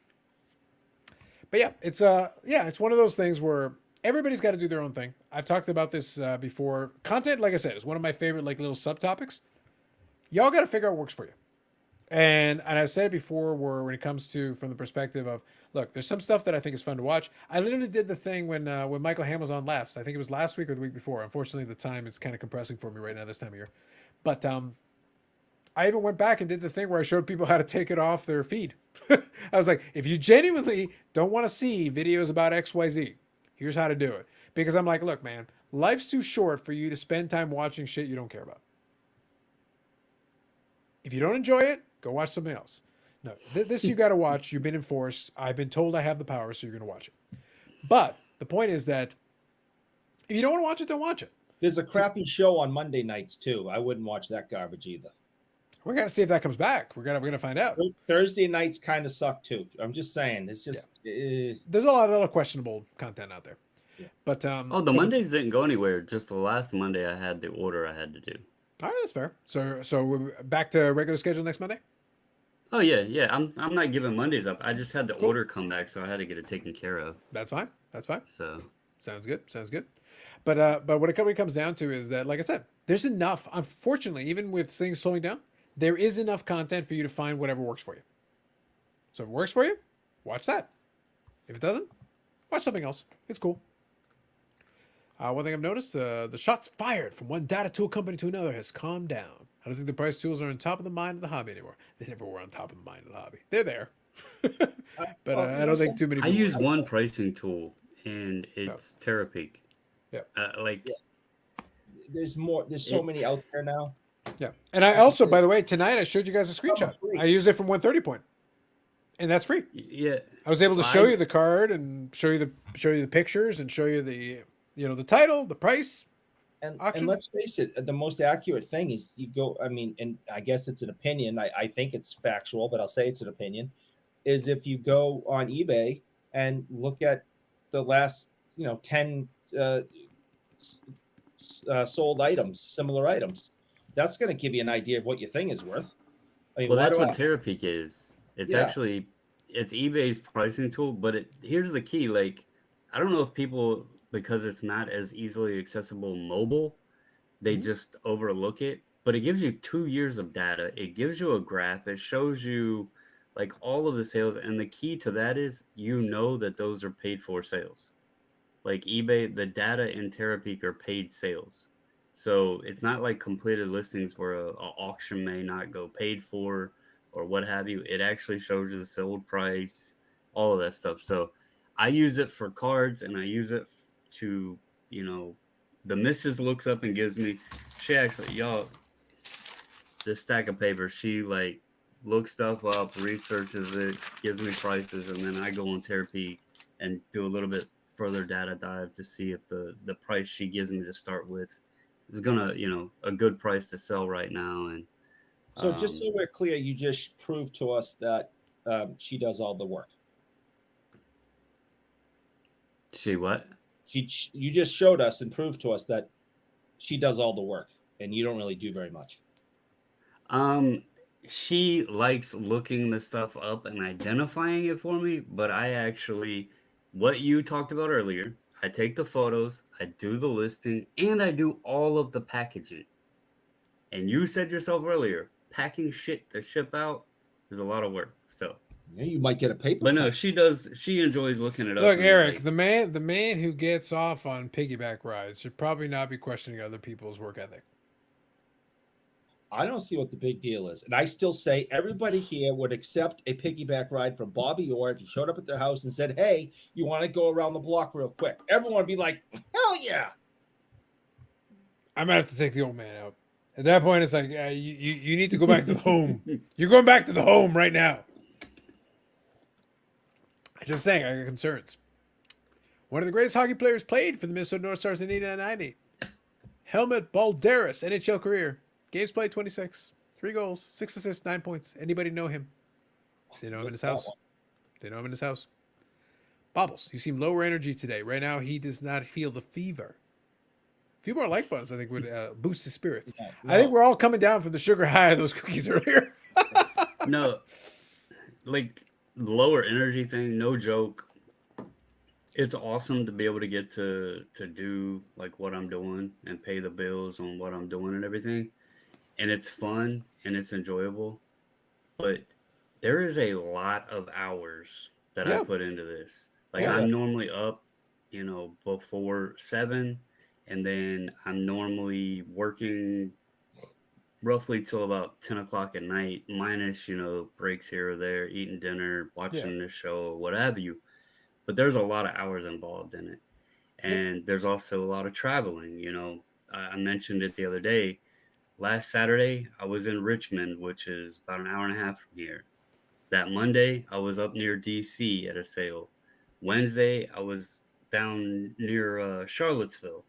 Speaker 1: But yeah, it's one of those things where everybody's got to do their own thing. I've talked about this before. Content, like I said, is one of my favorite like little subtopics. Y'all got to figure out what works for you. And I've said it before where when it comes to from the perspective of, look, there's some stuff that I think is fun to watch. I literally did the thing when Michael Ham was on last. I think it was last week or the week before. Unfortunately, the time is kind of compressing for me right now this time of year. But I even went back and did the thing where I showed people how to take it off their feed. I was like, if you genuinely don't want to see videos about XYZ, here's how to do it. Because I'm like, look, man, life's too short for you to spend time watching shit you don't care about. If you don't enjoy it, go watch something else. No, this you got to watch. You've been enforced. I've been told I have the power, so you're going to watch it. But the point is that if you don't want to watch it, don't watch it.
Speaker 2: There's a crappy show on Monday nights too. I wouldn't watch that garbage either.
Speaker 1: We're gonna see if that comes back. We're gonna find out.
Speaker 2: Thursday nights kind of suck too. I'm just saying. It's just
Speaker 1: There's a lot of other questionable content out there.
Speaker 2: Yeah.
Speaker 1: But
Speaker 3: the
Speaker 1: but
Speaker 3: Mondays didn't go anywhere. Just the last Monday, I had the order I had to do.
Speaker 1: all right, that's fair. So we're back to regular schedule next Monday.
Speaker 3: Oh yeah. I'm not giving Mondays up. I just had the
Speaker 1: Cool.
Speaker 3: order come back, so I had to get it taken care of.
Speaker 1: That's fine. That's fine.
Speaker 3: So
Speaker 1: Sounds good. Sounds good. But what it really comes down to is that, like I said, there's enough. Unfortunately, even with things slowing down, there is enough content for you to find whatever works for you. So if it works for you, watch that. If it doesn't, watch something else. It's cool. One thing I've noticed, the shots fired from one data tool company to another has calmed down. I don't think the price tools are on top of the mind of the hobby anymore. They never were on top of the mind of the hobby. They're there. But I don't think too many
Speaker 3: I
Speaker 1: people
Speaker 3: use one pricing tool, and it's Terapeak.
Speaker 1: Yeah.
Speaker 2: there's more. There's so many out there now.
Speaker 1: Yeah. And I also, by the way, tonight I showed you guys a screenshot.
Speaker 2: free.
Speaker 1: I used it from 130 point. And that's free.
Speaker 3: Yeah.
Speaker 1: I was able to show you the card and show you the pictures and show you the the title, the price.
Speaker 2: And
Speaker 1: Auction?
Speaker 2: let's face it, the most accurate thing is you go. I mean, and I guess it's an opinion. I think it's factual, but I'll say it's an opinion. Is if you go on eBay and look at the last 10 sold items, similar items, that's going to give you an idea of what your thing is worth. I mean,
Speaker 3: Well,
Speaker 2: why
Speaker 3: that's
Speaker 2: do
Speaker 3: what Terapeak is. It's
Speaker 2: Yeah.
Speaker 3: actually it's eBay's pricing tool, but here's the key. Like, I don't know if people, because it's not as easily accessible mobile, they just overlook it. But it gives you 2 years of data. It gives you a graph. It shows you like all of the sales, and the key to that is that those are paid for sales. Like eBay, the data in Terapeak are paid sales. So it's not like completed listings where a auction may not go paid for or what have you. It actually shows you the sold price, all of that stuff. So I use it for cards, and I use it to, the missus looks up and gives me, she actually, this stack of paper, she like looks stuff up, researches it, gives me prices, and then I go on Terapeak and do a little bit further data dive to see if the price she gives me to start with is gonna, a good price to sell right now. And
Speaker 2: So just so we're clear, you just proved to us that she does all the work.
Speaker 3: she what?
Speaker 2: You just showed us and proved to us that she does all the work, and you don't really do very much.
Speaker 3: She likes looking the stuff up and identifying it for me, but I actually, what you talked about earlier, I take the photos, I do the listing, and I do all of the packaging. And you said yourself earlier, packing shit to ship out is a lot of work. So
Speaker 2: Yeah, you might get a paper.
Speaker 3: but no, she does. She enjoys looking it up.
Speaker 1: Look,
Speaker 3: and,
Speaker 1: Eric,
Speaker 3: like,
Speaker 1: the man who gets off on piggyback rides should probably not be questioning other people's work ethic.
Speaker 2: I don't see what the big deal is. And I still say everybody here would accept a piggyback ride from Bobby Orr if you showed up at their house and said, hey, you want to go around the block real quick? Everyone would be like, hell yeah.
Speaker 1: I might have to take the old man out. At that point, it's like you need to go back to the home. You're going back to the home right now. I'm just saying, I got concerns. One of the greatest hockey players played for the Minnesota North Stars in 1990. Helmut Balderas, NHL career. Games played 26. 3 goals, 6 assists, 9 points. Anybody know him? They know him in his house. They know him in his house. Bobbles, you seem lower energy today. Right now, he does not feel the fever. A few more like buttons, I think, would boost his spirits.
Speaker 2: No.
Speaker 1: I think we're all coming down from the sugar high of those cookies earlier.
Speaker 3: no, like lower energy thing, no joke. It's awesome to be able to get to do like what I'm doing and pay the bills on what I'm doing and everything. And it's fun and it's enjoyable. But there is a lot of hours that I put into this. Like I'm normally up, before 7, and then I'm normally working roughly till about 10 o'clock at night, minus, breaks here or there, eating dinner, watching the show, what have you. But there's a lot of hours involved in it. And there's also a lot of traveling. I mentioned it the other day. Last Saturday, I was in Richmond, which is about an hour and a half from here. That Monday, I was up near DC at a sale. Wednesday, I was down near Charlottesville.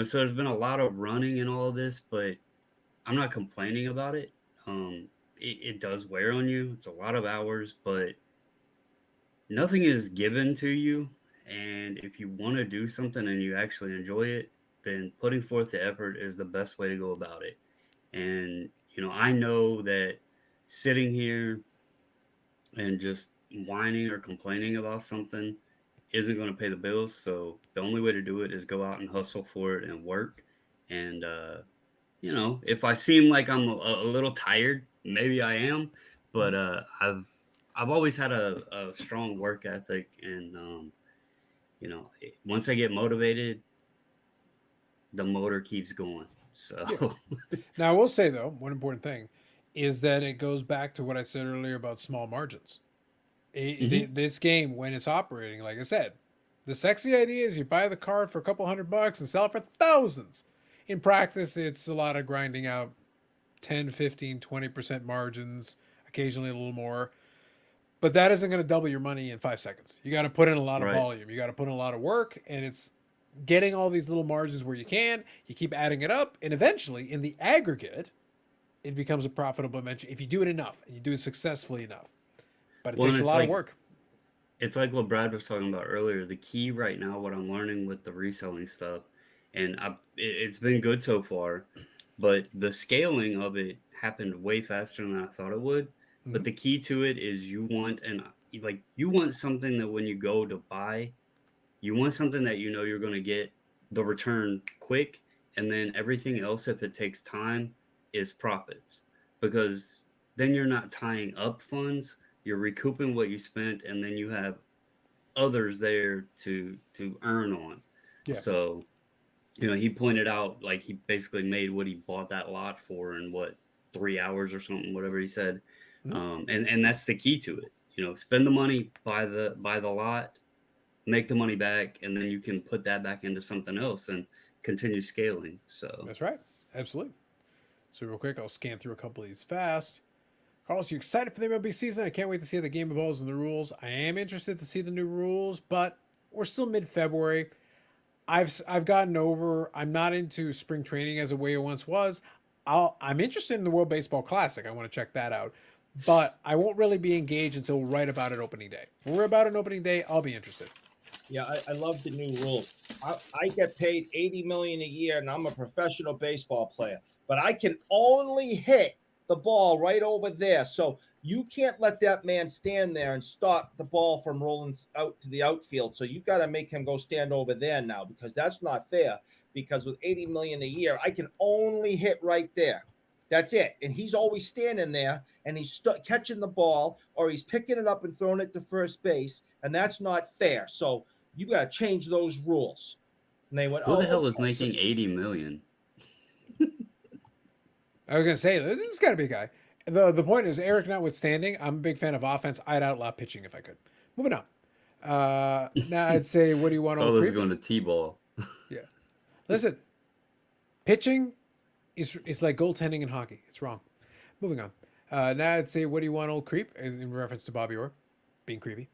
Speaker 3: So there's been a lot of running and all this, but I'm not complaining about it. It does wear on you. It's a lot of hours, but nothing is given to you. And if you want to do something and you actually enjoy it, then putting forth the effort is the best way to go about it. And, I know that sitting here and just whining or complaining about something isn't going to pay the bills. So the only way to do it is go out and hustle for it and work. And, if I seem like I'm a little tired, maybe I am, but I've always had a strong work ethic, and once I get motivated, the motor keeps going. So
Speaker 1: Now, I will say though, one important thing is that it goes back to what I said earlier about small margins. This game, when it's operating, like I said, the sexy idea is you buy the card for a couple $100 and sell it for thousands. In practice, it's a lot of grinding out 10, 15, 20% margins, occasionally a little more. But that isn't going to double your money in 5 seconds. You got to put in a lot of volume. You got to put in a lot of work, and it's getting all these little margins where you can. You keep adding it up, and eventually, in the aggregate, it becomes a profitable venture if you do it enough and you do it successfully enough. But it takes a lot of work.
Speaker 3: It's like what Brad was talking about earlier. The key right now, what I'm learning with the reselling stuff, and it's been good so far, but the scaling of it happened way faster than I thought it would. Mm-hmm. But the key to it is you want something that when you go to buy, you want something that you're going to get the return quick, and then everything else, if it takes time, is profits, because then you're not tying up funds, you're recouping what you spent, and then you have others there to earn on. Yeah. So, he pointed out, like, he basically made what he bought that lot for in 3 hours or something, whatever he said. Mm-hmm. And that's the key to it. Spend the money, buy the lot, make the money back, and then you can put that back into something else and continue scaling. So
Speaker 1: that's right. Absolutely. So real quick, I'll scan through a couple of these fast. Carlos, you excited for the MLB season? I can't wait to see how the game evolves in the rules. I am interested to see the new rules, but we're still mid-February. I've gotten over. I'm not into spring training as a way it once was. I'm interested in the World Baseball Classic. I want to check that out, but I won't really be engaged until right about an opening day. When we're about an opening day, I'll be interested.
Speaker 2: Yeah, I love the new rules. I get paid $80 million a year, and I'm a professional baseball player, but I can only hit the ball right over there. So you can't let that man stand there and stop the ball from rolling out to the outfield. So you've got to make him go stand over there now, because that's not fair. Because with $80 million a year, I can only hit right there. That's it. And he's always standing there, and he's catching the ball, or he's picking it up and throwing it to first base. And that's not fair. So you got to change those rules. And they went,
Speaker 3: who the hell is making $80 million?
Speaker 1: I was going to say, this has got to be a guy. The point is, Eric notwithstanding, I'm a big fan of offense. I'd outlaw pitching if I could. Moving on. Now I'd say, what do you want to
Speaker 3: Carlos is going to T-ball.
Speaker 1: Yeah. Listen, pitching is like goaltending in hockey. It's wrong. Moving on. Now I'd say, what do you want, old creep? In reference to Bobby Orr being creepy.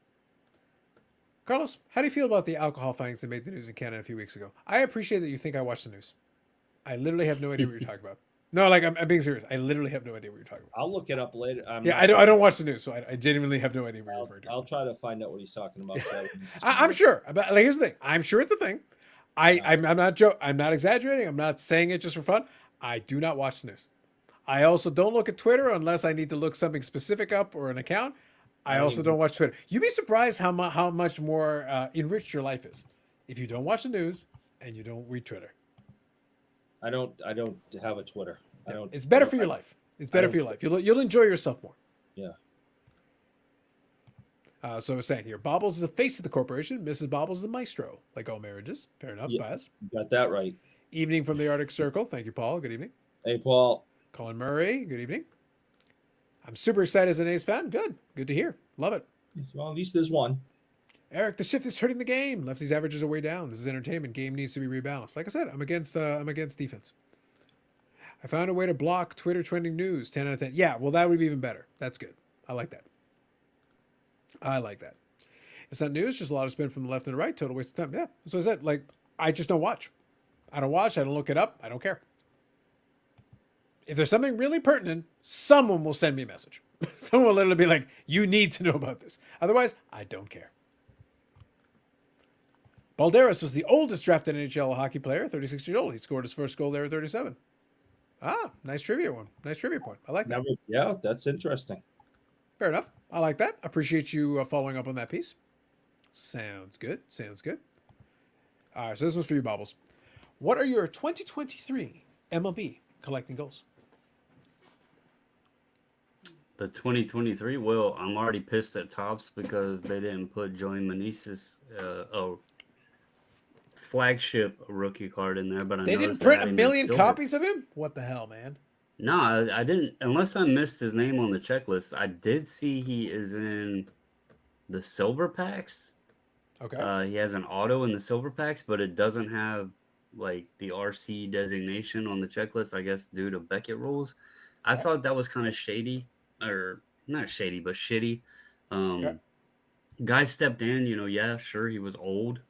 Speaker 1: Carlos, how do you feel about the alcohol findings that made the news in Canada a few weeks ago? I appreciate that you think I watch the news. I literally have no idea what you're talking about. No, like I'm being serious. I literally have no idea what you're talking about.
Speaker 2: I'll look it up later.
Speaker 1: I don't watch the news, so I genuinely have no idea what you're referring to.
Speaker 2: I'll try to find out what he's talking about.
Speaker 1: I'm sure. But like, here's the thing. I'm sure it's a thing. I'm not I'm not exaggerating. I'm not saying it just for fun. I do not watch the news. I also don't look at Twitter unless I need to look something specific up or an account. I also don't watch Twitter. You'd be surprised how much more enriched your life is if you don't watch the news and you don't read Twitter. I don't
Speaker 2: have a Twitter.
Speaker 1: It's better for your life. It's better for your life. You'll enjoy yourself more.
Speaker 2: Yeah.
Speaker 1: So I was saying here, Bobbles is the face of the corporation. Mrs. Bobbles is the maestro, like all marriages. Fair enough, Baz.
Speaker 2: You got that right.
Speaker 1: Evening from the Arctic Circle. Thank you, Paul. Good evening.
Speaker 2: Hey, Paul.
Speaker 1: Colin Murray, good evening. I'm super excited as an A's fan. Good to hear. Love it.
Speaker 2: Well, at least there's one.
Speaker 1: Eric, the shift is hurting the game. Lefties' averages are way down. This is entertainment. Game needs to be rebalanced. Like I said, I'm against defense. I found a way to block Twitter trending news. 10 out of 10. Yeah, well, that would be even better. That's good. I like that. It's not news, just a lot of spin from the left and the right. Total waste of time. Yeah, that's what I said. Like, I just don't watch. I don't watch. I don't look it up. I don't care. If there's something really pertinent, someone will send me a message. Someone will literally be like, you need to know about this. Otherwise, I don't care. Balderas was the oldest drafted NHL hockey player, 36 years old. He scored his first goal there at 37. Ah, nice trivia one. Nice trivia point. I like that.
Speaker 2: Yeah, that's interesting.
Speaker 1: Fair enough. I like that. Appreciate you following up on that piece. Sounds good. All right, so this was for you, Bobbles. What are your 2023 MLB collecting goals?
Speaker 3: The 2023. Well, I'm already pissed at Topps because they didn't put Joey Meneses, flagship rookie card in there. But
Speaker 1: They didn't print 1 million copies of him? What the hell, man?
Speaker 3: No, I didn't. Unless I missed his name on the checklist. I did see he is in the silver packs.
Speaker 1: Okay.
Speaker 3: He has an auto in the silver packs, but it doesn't have like the RC designation on the checklist, I guess, due to Beckett rules. I thought that was kind of shady, or not shady, but shitty. Guy stepped in, yeah, sure, he was old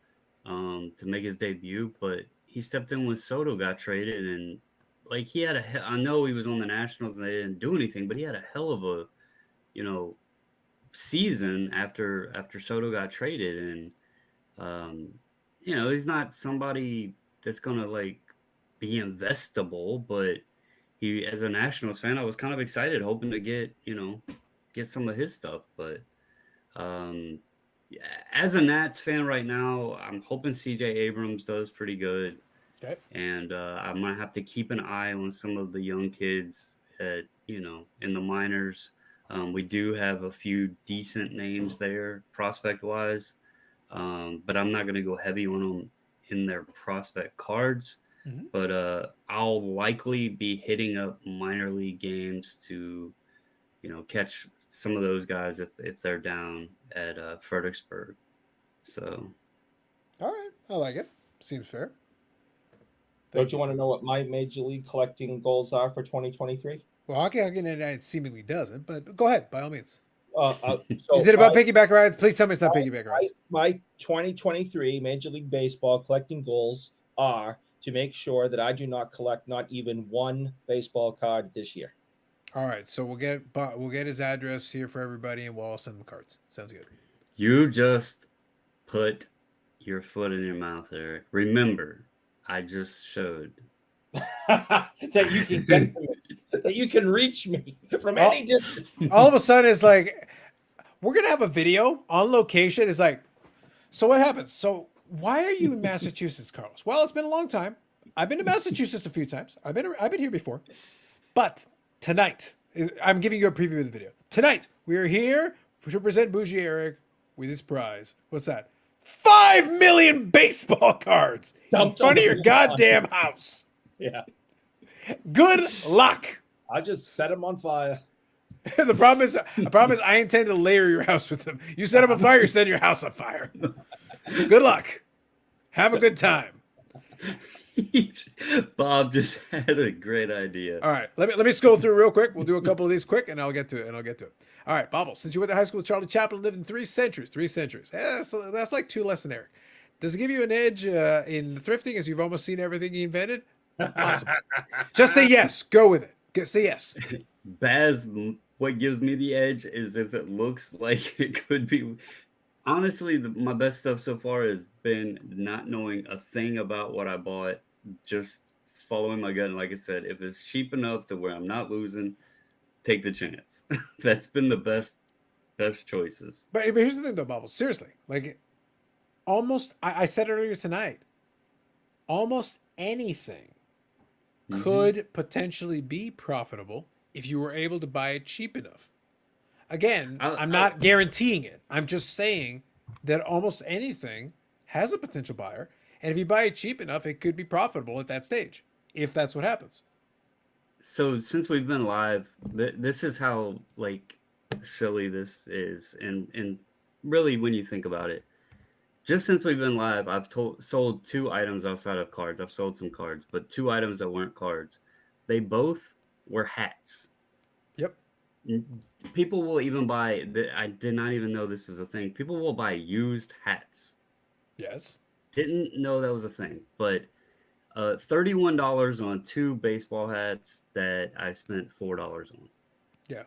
Speaker 3: to make his debut, but he stepped in when Soto got traded, and like he had I know he was on the Nationals and they didn't do anything, but he had a hell of a, season after Soto got traded, and he's not somebody that's gonna like be investable, but he, as a Nationals fan, I was kind of excited, hoping to get some of his stuff, but as a Nats fan right now, I'm hoping CJ Abrams does pretty good.
Speaker 1: Okay.
Speaker 3: And I'm gonna have to keep an eye on some of the young kids at in the minors. We do have a few decent names there prospect wise, but I'm not gonna go heavy on them in their prospect cards.
Speaker 1: Mm-hmm.
Speaker 3: But I'll likely be hitting up minor league games to catch some of those guys if they're down at Fredericksburg. So,
Speaker 1: all right, I like it. Seems fair.
Speaker 2: Don't you want to know what my major league collecting goals are for 2023?
Speaker 1: Well, Hockey Night it seemingly doesn't, but go ahead, by all means.
Speaker 2: So
Speaker 1: Is it about piggyback rides? Please tell me it's not piggyback rides.
Speaker 2: My 2023 Major League Baseball collecting goals are to make sure that I do not collect not even one baseball card this year.
Speaker 1: All right, so we'll get his address here for everybody, and we'll all send him cards. Sounds good.
Speaker 3: You just put your foot in your mouth, Eric. Remember, I just showed
Speaker 2: that you can get to me, that you can reach me from any distance.
Speaker 1: All of a sudden, it's like we're gonna have a video on location. It's like, so what happens? So why are you in Massachusetts, Carlos? Well, it's been a long time. I've been to Massachusetts a few times. I've been here before, but tonight I'm giving you a preview of the video. Tonight we are here to present Bougie Eric with his prize. What's that? 5 million baseball cards in front of your goddamn house.
Speaker 2: Yeah.
Speaker 1: Good luck.
Speaker 2: I just set them on fire.
Speaker 1: The problem is I intend to layer your house with them. You set them on fire, you set your house on fire. Good luck. Have a good time.
Speaker 3: Bob just had a great idea.
Speaker 1: All right, let me scroll through real quick. We'll do a couple of these quick, and I'll get to it. All right, Bobble, since you went to high school with Charlie Chaplin, lived in 3 centuries. That's like 2 less than Eric. Does it give you an edge in thrifting as you've almost seen everything he invented? Possible. Just say yes. Go with it. Say yes.
Speaker 3: Baz, what gives me the edge is if it looks like it could be. Honestly, my best stuff so far has been not knowing a thing about what I bought, just following my gut. And like I said, if it's cheap enough to where I'm not losing, take the chance. That's been the best choices.
Speaker 1: But here's the thing, though, Bubbles. Seriously, like almost, I said earlier tonight, almost anything could potentially be profitable if you were able to buy it cheap enough. Again, I'm not guaranteeing it. I'm just saying that almost anything has a potential buyer. And if you buy it cheap enough, it could be profitable at that stage, if that's what happens.
Speaker 3: So since we've been live, this is how like silly this is, and really when you think about it, just since we've been live, I've sold 2 items outside of cards. I've sold some cards, but 2 items that weren't cards. They both were hats.
Speaker 1: Yep.
Speaker 3: People will even buy. I did not even know this was a thing. People will buy used hats.
Speaker 1: Yes.
Speaker 3: Didn't know that was a thing, but $31 on 2 baseball hats that I spent $4 on.
Speaker 1: Yeah.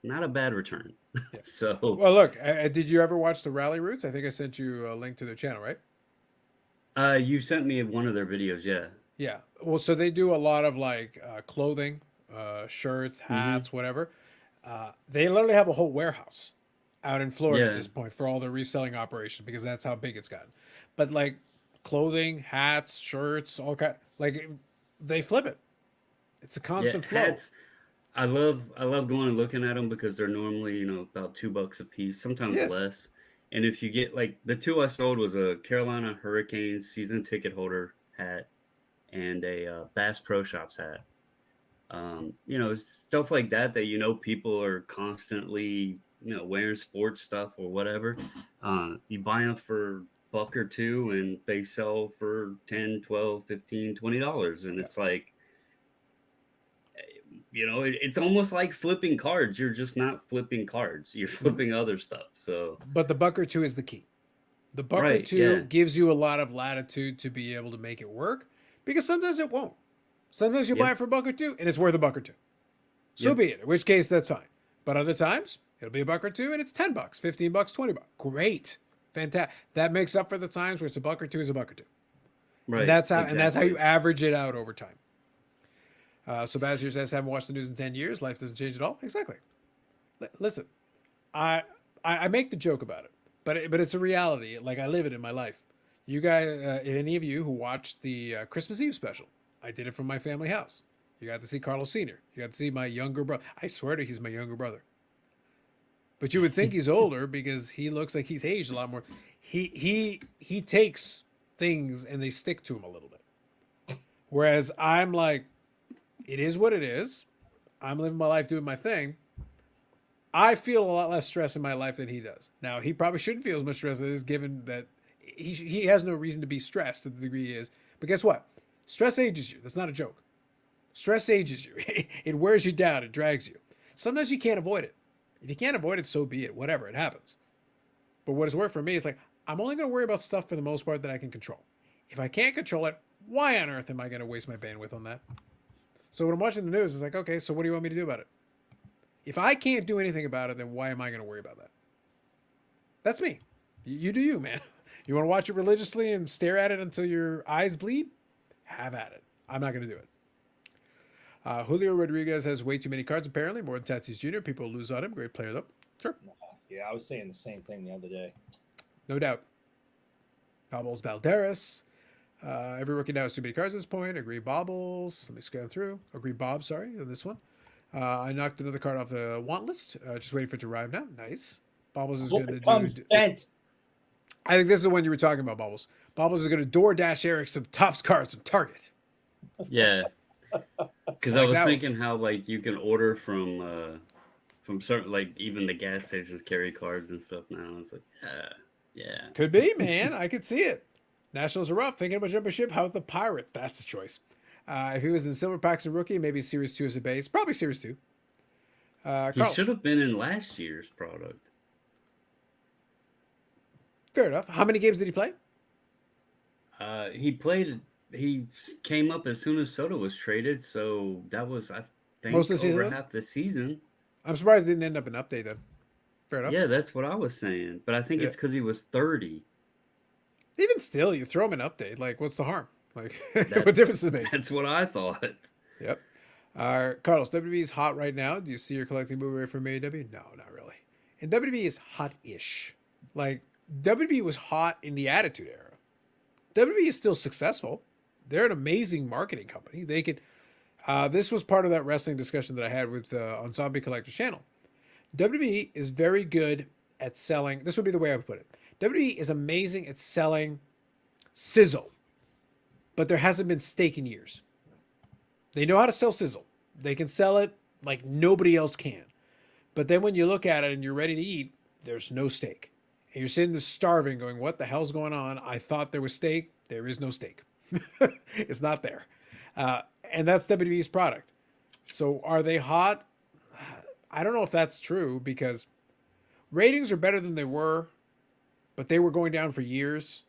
Speaker 3: Not a bad return.
Speaker 1: Yeah.
Speaker 3: So,
Speaker 1: Well, look, did you ever watch the Rally Roots? I think I sent you a link to their channel, right?
Speaker 3: you sent me one of their videos, yeah.
Speaker 1: Yeah. Well, so they do a lot of like clothing, shirts,
Speaker 3: Mm-hmm.
Speaker 1: hats, whatever. They literally have a whole warehouse out in Florida at
Speaker 3: Yeah.
Speaker 1: this point for all their reselling operation because that's how big it's gotten. But like clothing, hats, shirts, all kind like they flip it. It's a constant flow.
Speaker 3: Hats. I love going and looking at them because they're normally about $2 a piece, sometimes
Speaker 1: Yes.
Speaker 3: less. And if you get like the 2 I sold was a Carolina Hurricanes season ticket holder hat and a Bass Pro Shops hat. Stuff like that people are constantly wearing sports stuff or whatever. You buy them for $1 or $2 and they sell for $10, $12, $15, $20, and it's like it's almost like flipping cards. You're just not flipping cards, you're flipping other stuff. So
Speaker 1: But the $1 or $2 is the key. The $1 or
Speaker 3: Right,
Speaker 1: $2
Speaker 3: yeah.
Speaker 1: gives you a lot of latitude to be able to make it work because sometimes it won't. Sometimes you buy it for $1 or $2 and it's worth $1 or $2. So
Speaker 3: Yep.
Speaker 1: be it. In which case, that's fine. But other times, it'll be $1 or $2 and it's $10, $15, $20. Great, fantastic. That makes up for the times where it's $1 or $2 is $1 or $2.
Speaker 3: right,
Speaker 1: And that's how you
Speaker 3: exactly.
Speaker 1: average it out over time. So Baz here says, haven't watched the news in 10 years. Life doesn't change at all. Exactly. Listen, I make the joke about it, but it's a reality. Like I live it in my life. You guys, any of you who watched the Christmas Eve special, I did it from my family house. You got to see Carlos Sr. You got to see my younger brother. I swear to you, he's my younger brother. But you would think he's older because he looks like he's aged a lot more. He takes things and they stick to him a little bit. Whereas I'm like, it is what it is. I'm living my life doing my thing. I feel a lot less stress in my life than he does. Now, he probably shouldn't feel as much stress as it is given that he has no reason to be stressed to the degree he is. But guess what? Stress ages you. That's not a joke. Stress ages you. It wears you down. It drags you. Sometimes you can't avoid it. If you can't avoid it, so be it. Whatever, it happens. But what has worked for me is like, I'm only going to worry about stuff for the most part that I can control. If I can't control it, why on earth am I going to waste my bandwidth on that? So when I'm watching the news, it's like, okay, so what do you want me to do about it? If I can't do anything about it, then why am I going to worry about that? That's me. You do you, man. You want to watch it religiously and stare at it until your eyes bleed? Have at it. I'm not going to do it. Julio Rodriguez has way too many cards, apparently, more than Tatis Jr. People lose on him. Great player, though. Sure.
Speaker 2: Yeah, I was saying the same thing the other day.
Speaker 1: No doubt. Bobbles Balderas. Every rookie now has too many cards at this point. Agree Bobbles. Let me scan through. Agree Bob, sorry, on this one. I knocked another card off the want list. Just waiting for it to arrive now. Nice. Bobbles is going to
Speaker 2: Comes
Speaker 1: do...
Speaker 2: bent.
Speaker 1: I think this is the one you were talking about, Bobbles. Bobbles is going to DoorDash Eric some Topps cards from Target.
Speaker 3: Yeah, because I
Speaker 1: Like
Speaker 3: was
Speaker 1: that one.
Speaker 3: thinking how like you can order from certain, like even the gas stations carry cards and stuff now. It's like yeah.
Speaker 1: Could be, man. I could see it. Nationals are rough. Thinking about jumping ship. How about the Pirates? That's a choice. If he was in Silver Packs and rookie, maybe Series 2 as a base. Probably Series 2.
Speaker 3: He
Speaker 1: Carlos.
Speaker 3: should have been in last year's product.
Speaker 1: Fair enough. How many games did he play?
Speaker 3: He came up as soon as Soto was traded, so that was, I think,
Speaker 1: Most of the season,
Speaker 3: over
Speaker 1: then?
Speaker 3: half the season.
Speaker 1: I'm surprised it didn't end up an update then. Fair enough.
Speaker 3: Yeah, that's what I was saying. But I think it's because he was 30.
Speaker 1: Even still, you throw him an update. Like, what's the harm? Like, what
Speaker 3: That's-
Speaker 1: difference does it make?
Speaker 3: That's what I thought.
Speaker 1: Yep. Carlos, WWE is hot right now. Do you see your collecting movie away from AEW? No, not really. And WWE is hot-ish. Like, WWE was hot in the Attitude Era. WWE is still successful. They're an amazing marketing company. They could. This was part of that wrestling discussion that I had with on Zombie Collector's channel. WWE is very good at selling. This would be the way I would put it. WWE is amazing at selling sizzle, but there hasn't been steak in years. They know how to sell sizzle. They can sell it like nobody else can. But then when you look at it and you're ready to eat, there's no steak. And you're sitting there starving going, what the hell's going on? I thought there was steak. There is no steak. It's not there. And that's WWE's product. So are they hot? I don't know if that's true because ratings are better than they were, but they were going down for years.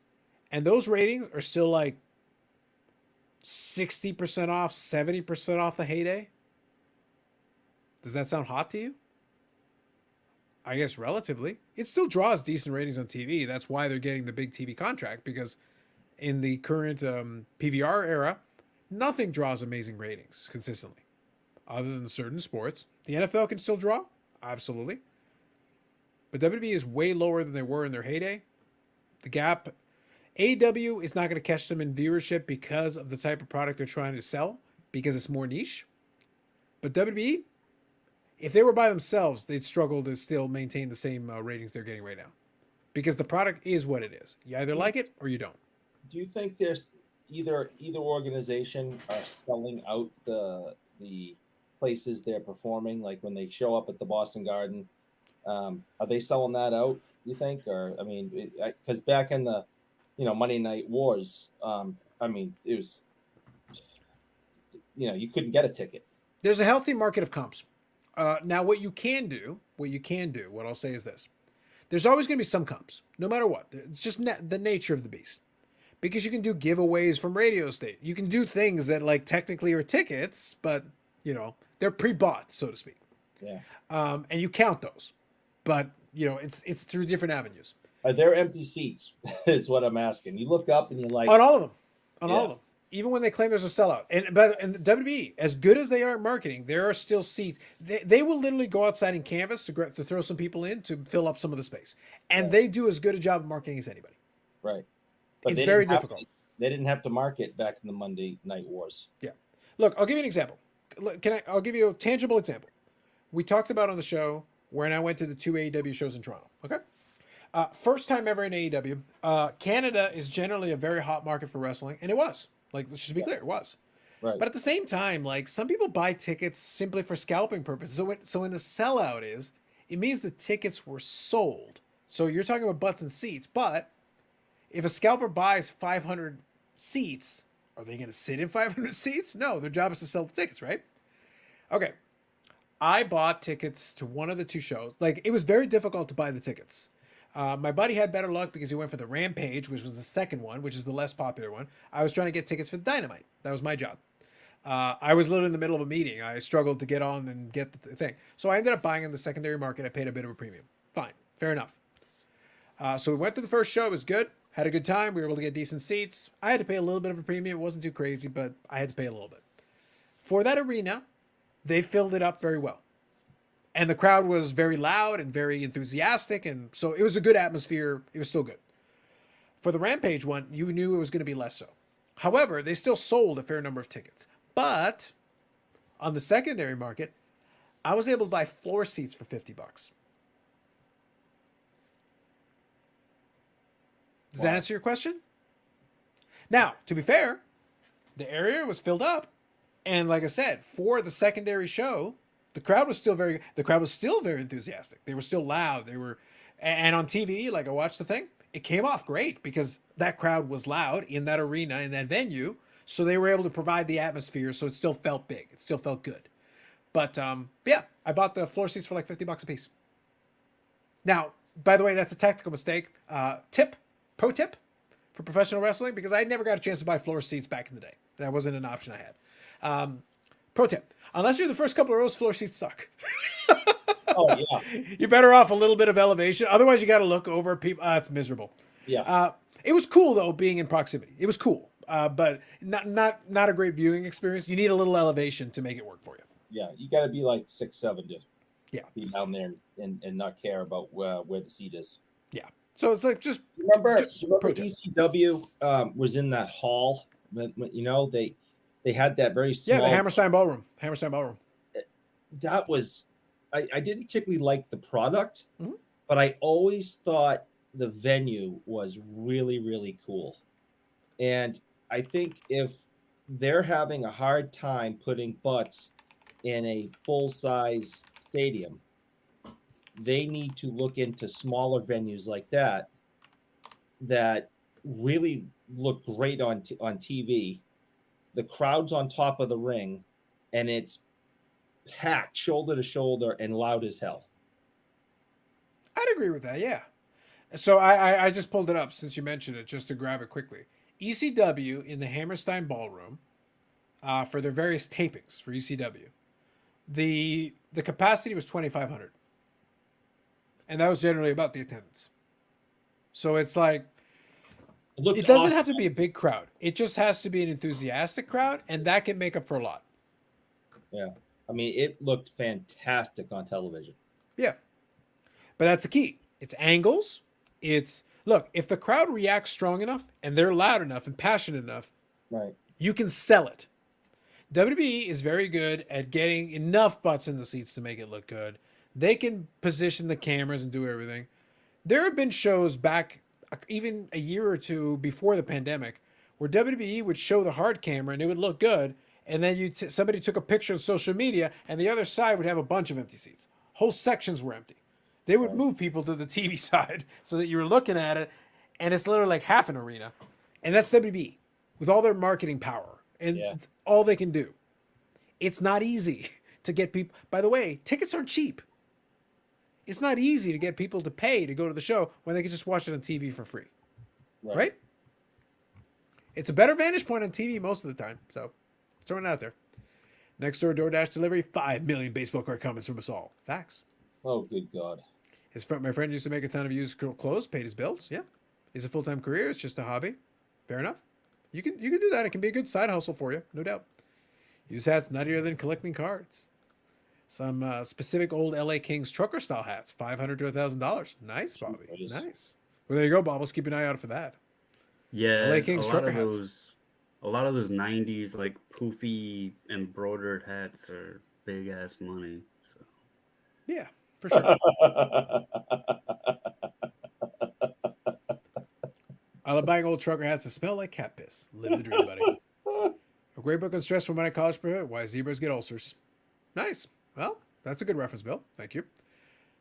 Speaker 1: And those ratings are still like 60% off, 70% off the heyday. Does that sound hot to you? I guess relatively. It still draws decent ratings on TV. That's why they're getting the big TV contract, because in the current PVR era, nothing draws amazing ratings consistently other than certain sports. The NFL can still draw, absolutely. But WWE is way lower than they were in their heyday. The gap, AEW is not going to catch them in viewership because of the type of product they're trying to sell, because it's more niche. But WWE, if they were by themselves, they'd struggle to still maintain the same ratings they're getting right now, because the product is what it is. You either like it or you don't.
Speaker 2: Do you think there's either organization are selling out the places they're performing, like when they show up at the Boston Garden? Are they selling that out, you think? Or, I mean, because back in the, Monday Night Wars, I mean, it was, you couldn't get a ticket.
Speaker 1: There's a healthy market of comps. Now, what I'll say is this. There's always going to be some comps, no matter what. It's just the nature of the beast. Because you can do giveaways from radio state. You can do things that, like, technically are tickets, but, they're pre-bought, so to speak.
Speaker 2: Yeah.
Speaker 1: And you count those. But, it's through different avenues.
Speaker 2: Are there empty seats? Is what I'm asking. You look up and you're like,
Speaker 1: on all of them. All of them. Even when they claim there's a sellout. And WWE, as good as they are at marketing, there are still seats. They will literally go outside and canvas to throw some people in to fill up some of the space. And they do as good a job of marketing as anybody.
Speaker 2: Right. But
Speaker 1: it's very difficult.
Speaker 2: They didn't have to market back in the Monday Night Wars.
Speaker 1: Yeah. Look, I'll give you an example. I'll give you a tangible example. We talked about on the show when I went to the 2 AEW shows in Toronto. Okay. First time ever in AEW. Canada is generally a very hot market for wrestling, and it was. Like, let's just be clear, it was.
Speaker 2: Right.
Speaker 1: But at the same time, like, some people buy tickets simply for scalping purposes. So when the sellout is, it means the tickets were sold. So you're talking about butts and seats. But if a scalper buys 500 seats, are they going to sit in 500 seats? No, their job is to sell the tickets, right? Okay. I bought tickets to one of the two shows. Like, it was very difficult to buy the tickets. My buddy had better luck because he went for the Rampage, which was the second one, which is the less popular one. I was trying to get tickets for the Dynamite. That was my job. I was literally in the middle of a meeting. I struggled to get on and get the thing. So I ended up buying in the secondary market. I paid a bit of a premium. Fine. Fair enough. So we went to the first show. It was good. Had a good time. We were able to get decent seats. I had to pay a little bit of a premium. It wasn't too crazy, but I had to pay a little bit. For that arena, they filled it up very well. And the crowd was very loud and very enthusiastic. And so it was a good atmosphere. It was still good. For the Rampage one, you knew it was going to be less so. However, they still sold a fair number of tickets. But on the secondary market, I was able to buy floor seats for $50. Does that answer your question? Now, to be fair, the area was filled up. And like I said, for the secondary show, the crowd was still very enthusiastic. They were still loud. And on TV, like I watched the thing, it came off great because that crowd was loud in that arena, in that venue. So they were able to provide the atmosphere. So it still felt big. It still felt good. But yeah, I bought the floor seats for like $50 a piece. Now, by the way, that's a tactical mistake. Pro tip for professional wrestling, because I never got a chance to buy floor seats back in the day. That wasn't an option I had. Pro tip. Unless you're the first couple of rows, floor seats suck.
Speaker 2: Oh, yeah.
Speaker 1: You're better off a little bit of elevation. Otherwise, you got to look over people. It's miserable.
Speaker 2: Yeah.
Speaker 1: It was cool, though, being in proximity. It was cool, but not a great viewing experience. You need a little elevation to make it work for you.
Speaker 2: Yeah. You got to be like 6'7" to
Speaker 1: Yeah.
Speaker 2: be down there and not care about where the seat is.
Speaker 1: Yeah. So it's like just
Speaker 2: Remember
Speaker 1: pro tip.
Speaker 2: ECW was in that hall. They had that very small.
Speaker 1: Yeah, the Hammerstein Ballroom.
Speaker 2: That was, I didn't particularly like the product,
Speaker 1: Mhm.
Speaker 2: but I always thought the venue was really, really cool. And I think if they're having a hard time putting butts in a full-size stadium, they need to look into smaller venues like that really look great on TV. The crowd's on top of the ring, and it's packed shoulder to shoulder and loud as hell.
Speaker 1: I'd agree with that. Yeah. So I just pulled it up since you mentioned it, just to grab it quickly. ECW in the Hammerstein Ballroom, for their various tapings for ECW, the capacity was 2,500, and that was generally about the attendance. So it's like,
Speaker 2: It
Speaker 1: it doesn't
Speaker 2: awesome.
Speaker 1: have to be a big crowd. It just has to be an enthusiastic crowd, and that can make up for a lot.
Speaker 2: Yeah. I mean, it looked fantastic on television.
Speaker 1: Yeah. But that's the key. It's angles. It's, look, if the crowd reacts strong enough and they're loud enough and passionate enough,
Speaker 2: Right.
Speaker 1: you can sell it. WWE is very good at getting enough butts in the seats to make it look good. They can position the cameras and do everything. There have been shows back even a year or two before the pandemic where WWE would show the hard camera and it would look good, and then somebody took a picture on social media and the other side would have a bunch of empty seats. Whole sections were empty. They would move people to the TV side so that you were looking at it, and it's literally like half an arena. And that's WWE with all their marketing power and all they can do. It's not easy to get people. By the way, tickets aren't cheap. It's not easy to get people to pay to go to the show when they can just watch it on TV for free. Right? It's a better vantage point on TV most of the time. So, throwing it out there. Next door DoorDash delivery, 5 million baseball card comments from us all. Facts.
Speaker 2: Oh, good God.
Speaker 1: My friend used to make a ton of used clothes, paid his bills. Yeah. It's a full-time career. It's just a hobby. Fair enough. You can do that. It can be a good side hustle for you, no doubt. Used hats, nuttier than collecting cards. Some specific old LA Kings trucker style hats, $500 to $1,000. Nice, Bobby.
Speaker 2: Jeez.
Speaker 1: Nice. Well, there you go, Bobbles. Keep an eye out for that.
Speaker 3: Yeah,
Speaker 1: LA Kings trucker hats.
Speaker 3: A lot of those '90s like poofy embroidered hats are big ass money. So.
Speaker 1: Yeah, for sure. I love buying old trucker hats that smell like cat piss. Live the dream, buddy. A great book on stress from my college period. Why zebras get ulcers. Nice. Well, that's a good reference, Bill. Thank you.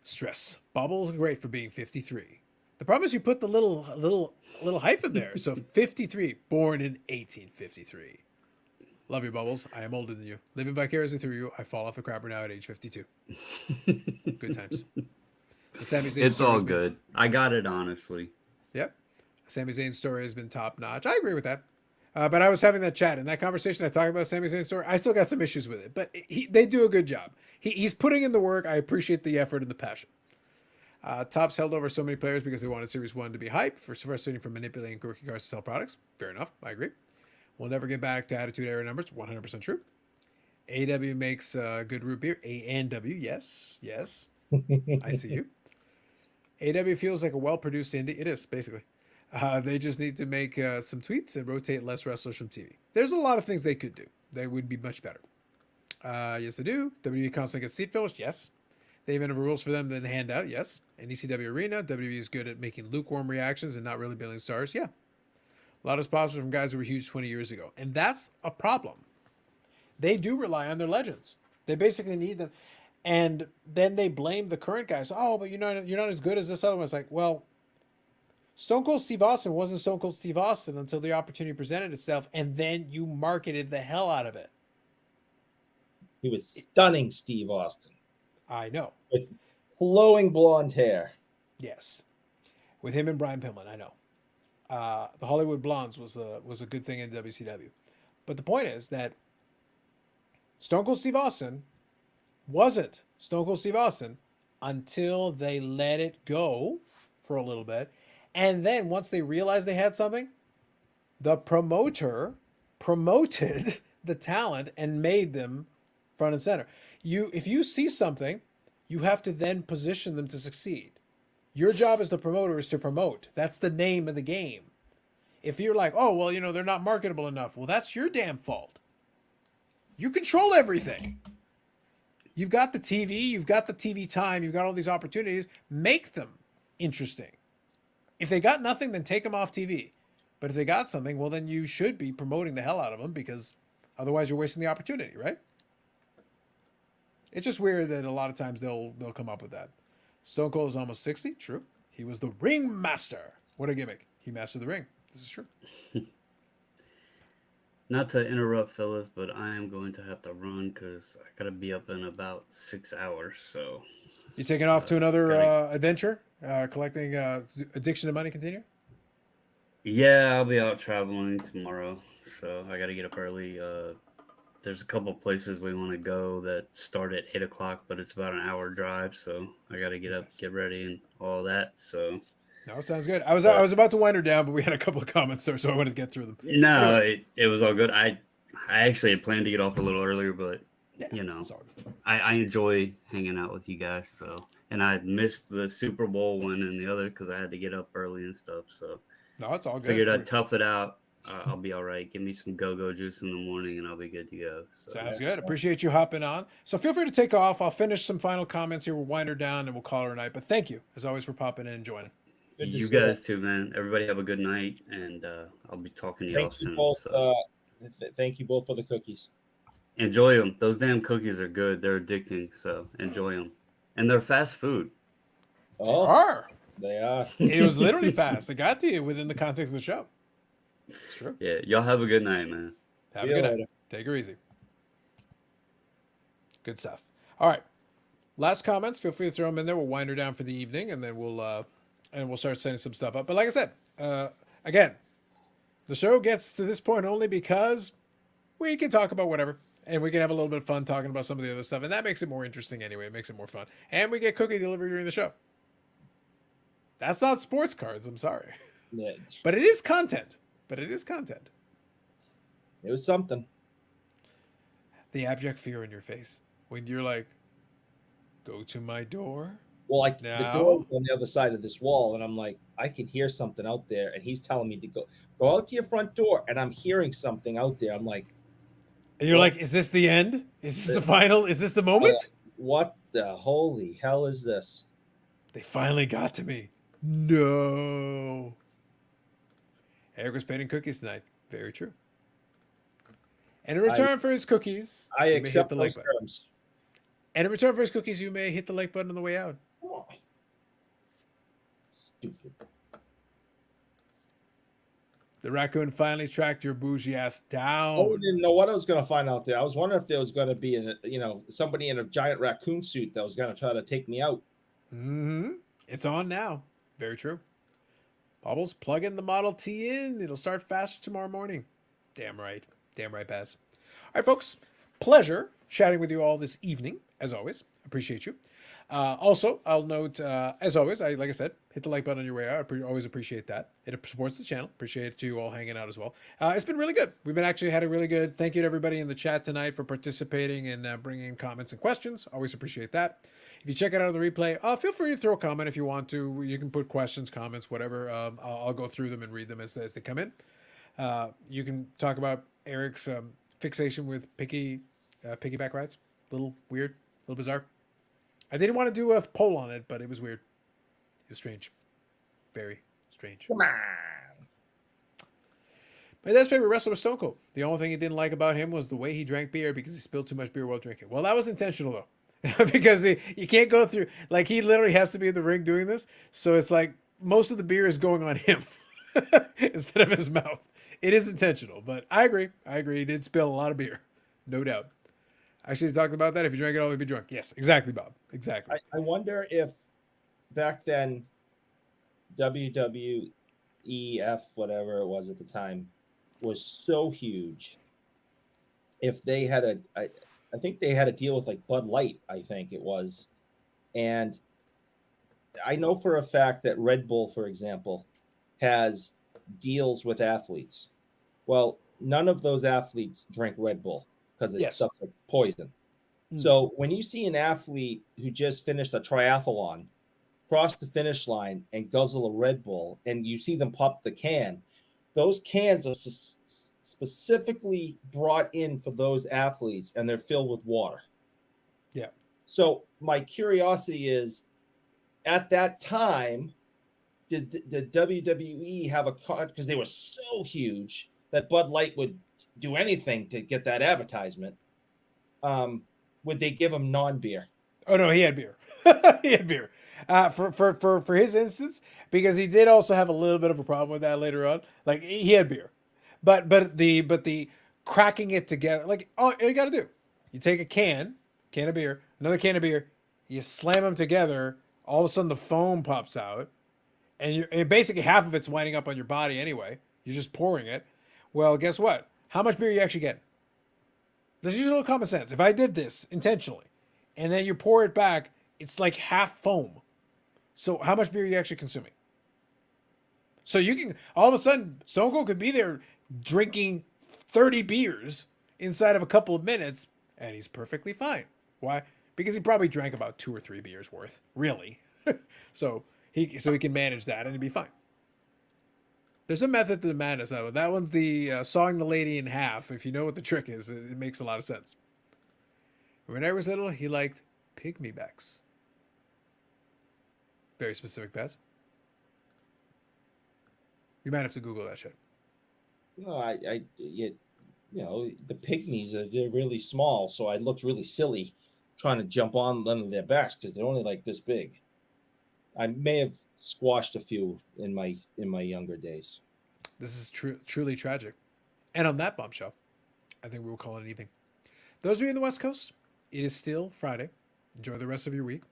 Speaker 1: Stress. Bobble, great for being 53. The problem is you put the little hyphen there. So 53, born in 1853. Love you, Bubbles. I am older than you. Living vicariously through you, I fall off the crapper now at age 52. Good times. The Sami Zayn
Speaker 3: It's all
Speaker 1: story's been-
Speaker 3: good. I got it, honestly.
Speaker 1: Yep. Sami Zayn's story has been top notch. I agree with that. But I was having that chat in that conversation. I talked about Sami Zayn's story. I still got some issues with it, but they do a good job. He's putting in the work. I appreciate the effort and the passion. Topps held over so many players because they wanted Series 1 to be hype, for frustrating for manipulating rookie cards to sell products. Fair enough. I agree. We'll never get back to Attitude Era numbers. 100% true. AW makes good root beer. A&W, yes. Yes. I see you. AW feels like a well-produced indie. It is, basically. They just need to make some tweets and rotate less wrestlers from TV. There's a lot of things they could do. They would be much better. Yes, they do. WWE constantly gets seat fillers. Yes. They even have rules for them to hand out. Yes. And ECW Arena, WWE is good at making lukewarm reactions and not really building stars. Yeah. A lot of sponsors from guys who were huge 20 years ago. And that's a problem. They do rely on their legends. They basically need them. And then they blame the current guys. Oh, but you're not as good as this other one. It's like, well, Stone Cold Steve Austin wasn't Stone Cold Steve Austin until the opportunity presented itself, and then you marketed the hell out of it.
Speaker 2: He was stunning, Steve Austin.
Speaker 1: I know.
Speaker 2: With flowing blonde hair.
Speaker 1: Yes. With him and Brian Pillman, I know. The Hollywood Blondes was a good thing in WCW. But the point is that Stone Cold Steve Austin wasn't Stone Cold Steve Austin until they let it go for a little bit. And then once they realized they had something, the promoter promoted the talent and made them front and center. If you see something, you have to then position them to succeed. Your job as the promoter is to promote. That's the name of the game. If you're like, oh, well, they're not marketable enough. Well, that's your damn fault. You control everything. You've got the TV, you've got the TV time, you've got all these opportunities. Make them interesting. If they got nothing, then take them off TV. But if they got something, well, then you should be promoting the hell out of them because otherwise you're wasting the opportunity, right? It's just weird that a lot of times they'll come up with that. Stone Cold is almost 60. True. He was the ring master. What a gimmick. He mastered the ring. This is true.
Speaker 3: Not to interrupt, fellas, but I am going to have to run because I gotta be up in about 6 hours. So
Speaker 1: You taking off to another
Speaker 3: gotta-
Speaker 1: adventure? Collecting Addiction to Money continue?
Speaker 3: yeah, I'll be out traveling tomorrow, so I gotta get up early. There's a couple places we want to go that start at 8 o'clock, but it's about an hour drive, so I gotta get up, get ready, and all that. So
Speaker 1: No, sounds good. I was about to wind her down, but we had a couple of comments there, so I wanted to get through them.
Speaker 3: no,
Speaker 1: Anyway.
Speaker 3: it was all good. I actually had planned to get off a little earlier, but
Speaker 1: Yeah,
Speaker 3: you know,
Speaker 1: it's all good.
Speaker 3: I enjoy hanging out with you guys. So, and I missed the Super Bowl one and the other because I had to get up early and stuff. So
Speaker 1: No, it's all good.
Speaker 3: figured I'd tough it out. I'll be all right. Give me some go-go juice in the morning, and I'll be good to go. So.
Speaker 1: Sounds good. Appreciate you hopping on. So feel free to take off. I'll finish some final comments here. We'll wind her down and we'll call her a night. But thank you, as always, for popping in and joining.
Speaker 2: Good to
Speaker 3: You
Speaker 2: see
Speaker 3: guys too, man. Everybody have a good night, and I'll be talking to y'all
Speaker 2: Thank you
Speaker 3: soon.
Speaker 2: both.
Speaker 3: So.
Speaker 2: Thank you both for the cookies.
Speaker 3: Enjoy them. Those damn cookies are good. They're addicting, so enjoy them. And they're fast food.
Speaker 2: Oh,
Speaker 1: Are.
Speaker 2: they are.
Speaker 1: It was literally fast. It got to you within the context of the show. It's true.
Speaker 3: Yeah, y'all have a good night, man.
Speaker 1: Have
Speaker 2: See
Speaker 1: a
Speaker 2: you
Speaker 1: good night.
Speaker 2: later.
Speaker 1: Take her easy. Good stuff. All right. Last comments. Feel free to throw them in there. We'll wind her down for the evening, and then we'll start setting some stuff up. But like I said, again, the show gets to this point only because we can talk about whatever, and we can have a little bit of fun talking about some of the other stuff, and that makes it more interesting anyway. It makes it more fun, and we get cookie delivery during the show. That's not sports cards. I'm sorry,
Speaker 2: Yeah,
Speaker 1: but it is content.
Speaker 2: it was something.
Speaker 1: The abject fear in your face when you're like, go to my door.
Speaker 2: Well, like
Speaker 1: Now?
Speaker 2: the door's on the other side of this wall, and I'm like, I can hear something out there, and he's telling me to go out to your front door, and I'm hearing something out there. I'm like,
Speaker 1: And you're
Speaker 2: What?
Speaker 1: like, is this the end? Is this the final? Is this the moment?
Speaker 2: what the holy hell is this?
Speaker 1: They finally got to me. No. Eric was painting cookies tonight. Very true. And in return for his cookies,
Speaker 2: I
Speaker 1: you may
Speaker 2: accept
Speaker 1: hit the like
Speaker 2: those
Speaker 1: button.
Speaker 2: terms.
Speaker 1: And in return for his cookies, you may hit the like button on the way out.
Speaker 2: Oh. Stupid.
Speaker 1: The raccoon finally tracked your bougie ass down.
Speaker 2: Oh, I didn't know what I was going to find out there. I was wondering if there was going to be somebody in a giant raccoon suit that was going to try to take me out.
Speaker 1: Mm-hmm. It's on now. Very true. Bubbles, plug in the Model T in. It'll start faster tomorrow morning. Damn right. Damn right, Baz. All right, folks. Pleasure chatting with you all this evening, as always. Appreciate you. Also, I'll note, as always, like I said, hit the like button on your way out. I always appreciate that. It supports the channel. Appreciate you all hanging out as well. It's been really good. We've been actually had a really good. Thank you to everybody in the chat tonight for participating and bringing in comments and questions. Always appreciate that. If you check it out on the replay, feel free to throw a comment if you want to. You can put questions, comments, whatever. I'll go through them and read them as they come in. You can talk about Eric's fixation with piggyback rides. A little weird, a little bizarre. I didn't want to do a poll on it, but it was weird. It was strange. Very strange.
Speaker 2: Come on.
Speaker 1: My dad's favorite wrestler was Stone Cold. The only thing he didn't like about him was the way he drank beer because he spilled too much beer while drinking. Well, that was intentional, though. Because you can't go through, like, he literally has to be in the ring doing this. So it's like most of the beer is going on him instead of his mouth. It is intentional, but I agree. He did spill a lot of beer. No doubt. Actually, talked about that. If you drank it all, you'd be drunk. Yes, exactly, Bob. Exactly.
Speaker 2: I wonder if back then WWEF, whatever it was at the time, was so huge. If they had I think they had a deal with like Bud Light, I think it was. And I know for a fact that Red Bull, for example, has deals with athletes. Well, none of those athletes drink Red Bull because it's stuff like poison. So when you see an athlete who just finished a triathlon cross the finish line and guzzle a Red Bull, and you see them pop the can, those cans are specifically brought in for those athletes, and they're filled with water.
Speaker 1: Yeah.
Speaker 2: So my curiosity is, at that time, did WWE have a card, because they were so huge that Bud Light would do anything to get that advertisement? would they give him non-beer?
Speaker 1: Oh no, he had beer. He had beer. For his instance, because he did also have a little bit of a problem with that later on. Like he had beer, but the cracking it together, like all you got to do, you take a can of beer, another can of beer, you slam them together. All of a sudden, the foam pops out, and basically half of it's winding up on your body anyway. You're just pouring it. Well, guess what? How much beer you actually get? Let's use a little common sense. If I did this intentionally, and then you pour it back, it's like half foam. So how much beer are you actually consuming? So you can all of a sudden Stone Cold could be there drinking 30 beers inside of a couple of minutes, and he's perfectly fine. Why? Because he probably drank about 2 or 3 beers worth, really. so he can manage that and he'd be fine. There's a method to the madness. That one's the sawing the lady in half. If you know what the trick is, it makes a lot of sense. When I was little, he liked pygmybacks. Very specific, Baz. You might have to Google that shit.
Speaker 2: No, the pygmies they're really small, so I looked really silly trying to jump on one of their backs because they're only like this big. I may have squashed a few in my younger days.
Speaker 1: This is truly tragic. And on that bombshell, I think we will call it an evening. Those of you in the West Coast, it is still Friday. Enjoy the rest of your week.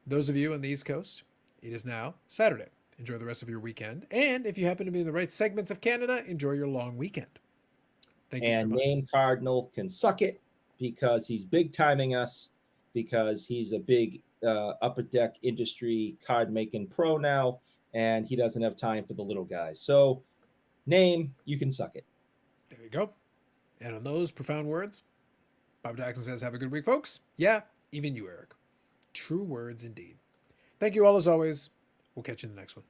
Speaker 1: Those of you on the East Coast, it is now Saturday. Enjoy the rest of your weekend. And if you happen to be in the right segments of Canada, enjoy your long weekend. Thank you.
Speaker 2: And Name Cardinal can suck it because he's big timing us, because he's a big upper deck industry card making pro now, and he doesn't have time for the little guys. So, Name, you can suck it.
Speaker 1: There you go. And on those profound words, Bob Jackson says, have a good week, folks. Yeah, even you, Eric. True words indeed. Thank you all as always. We'll catch you in the next one.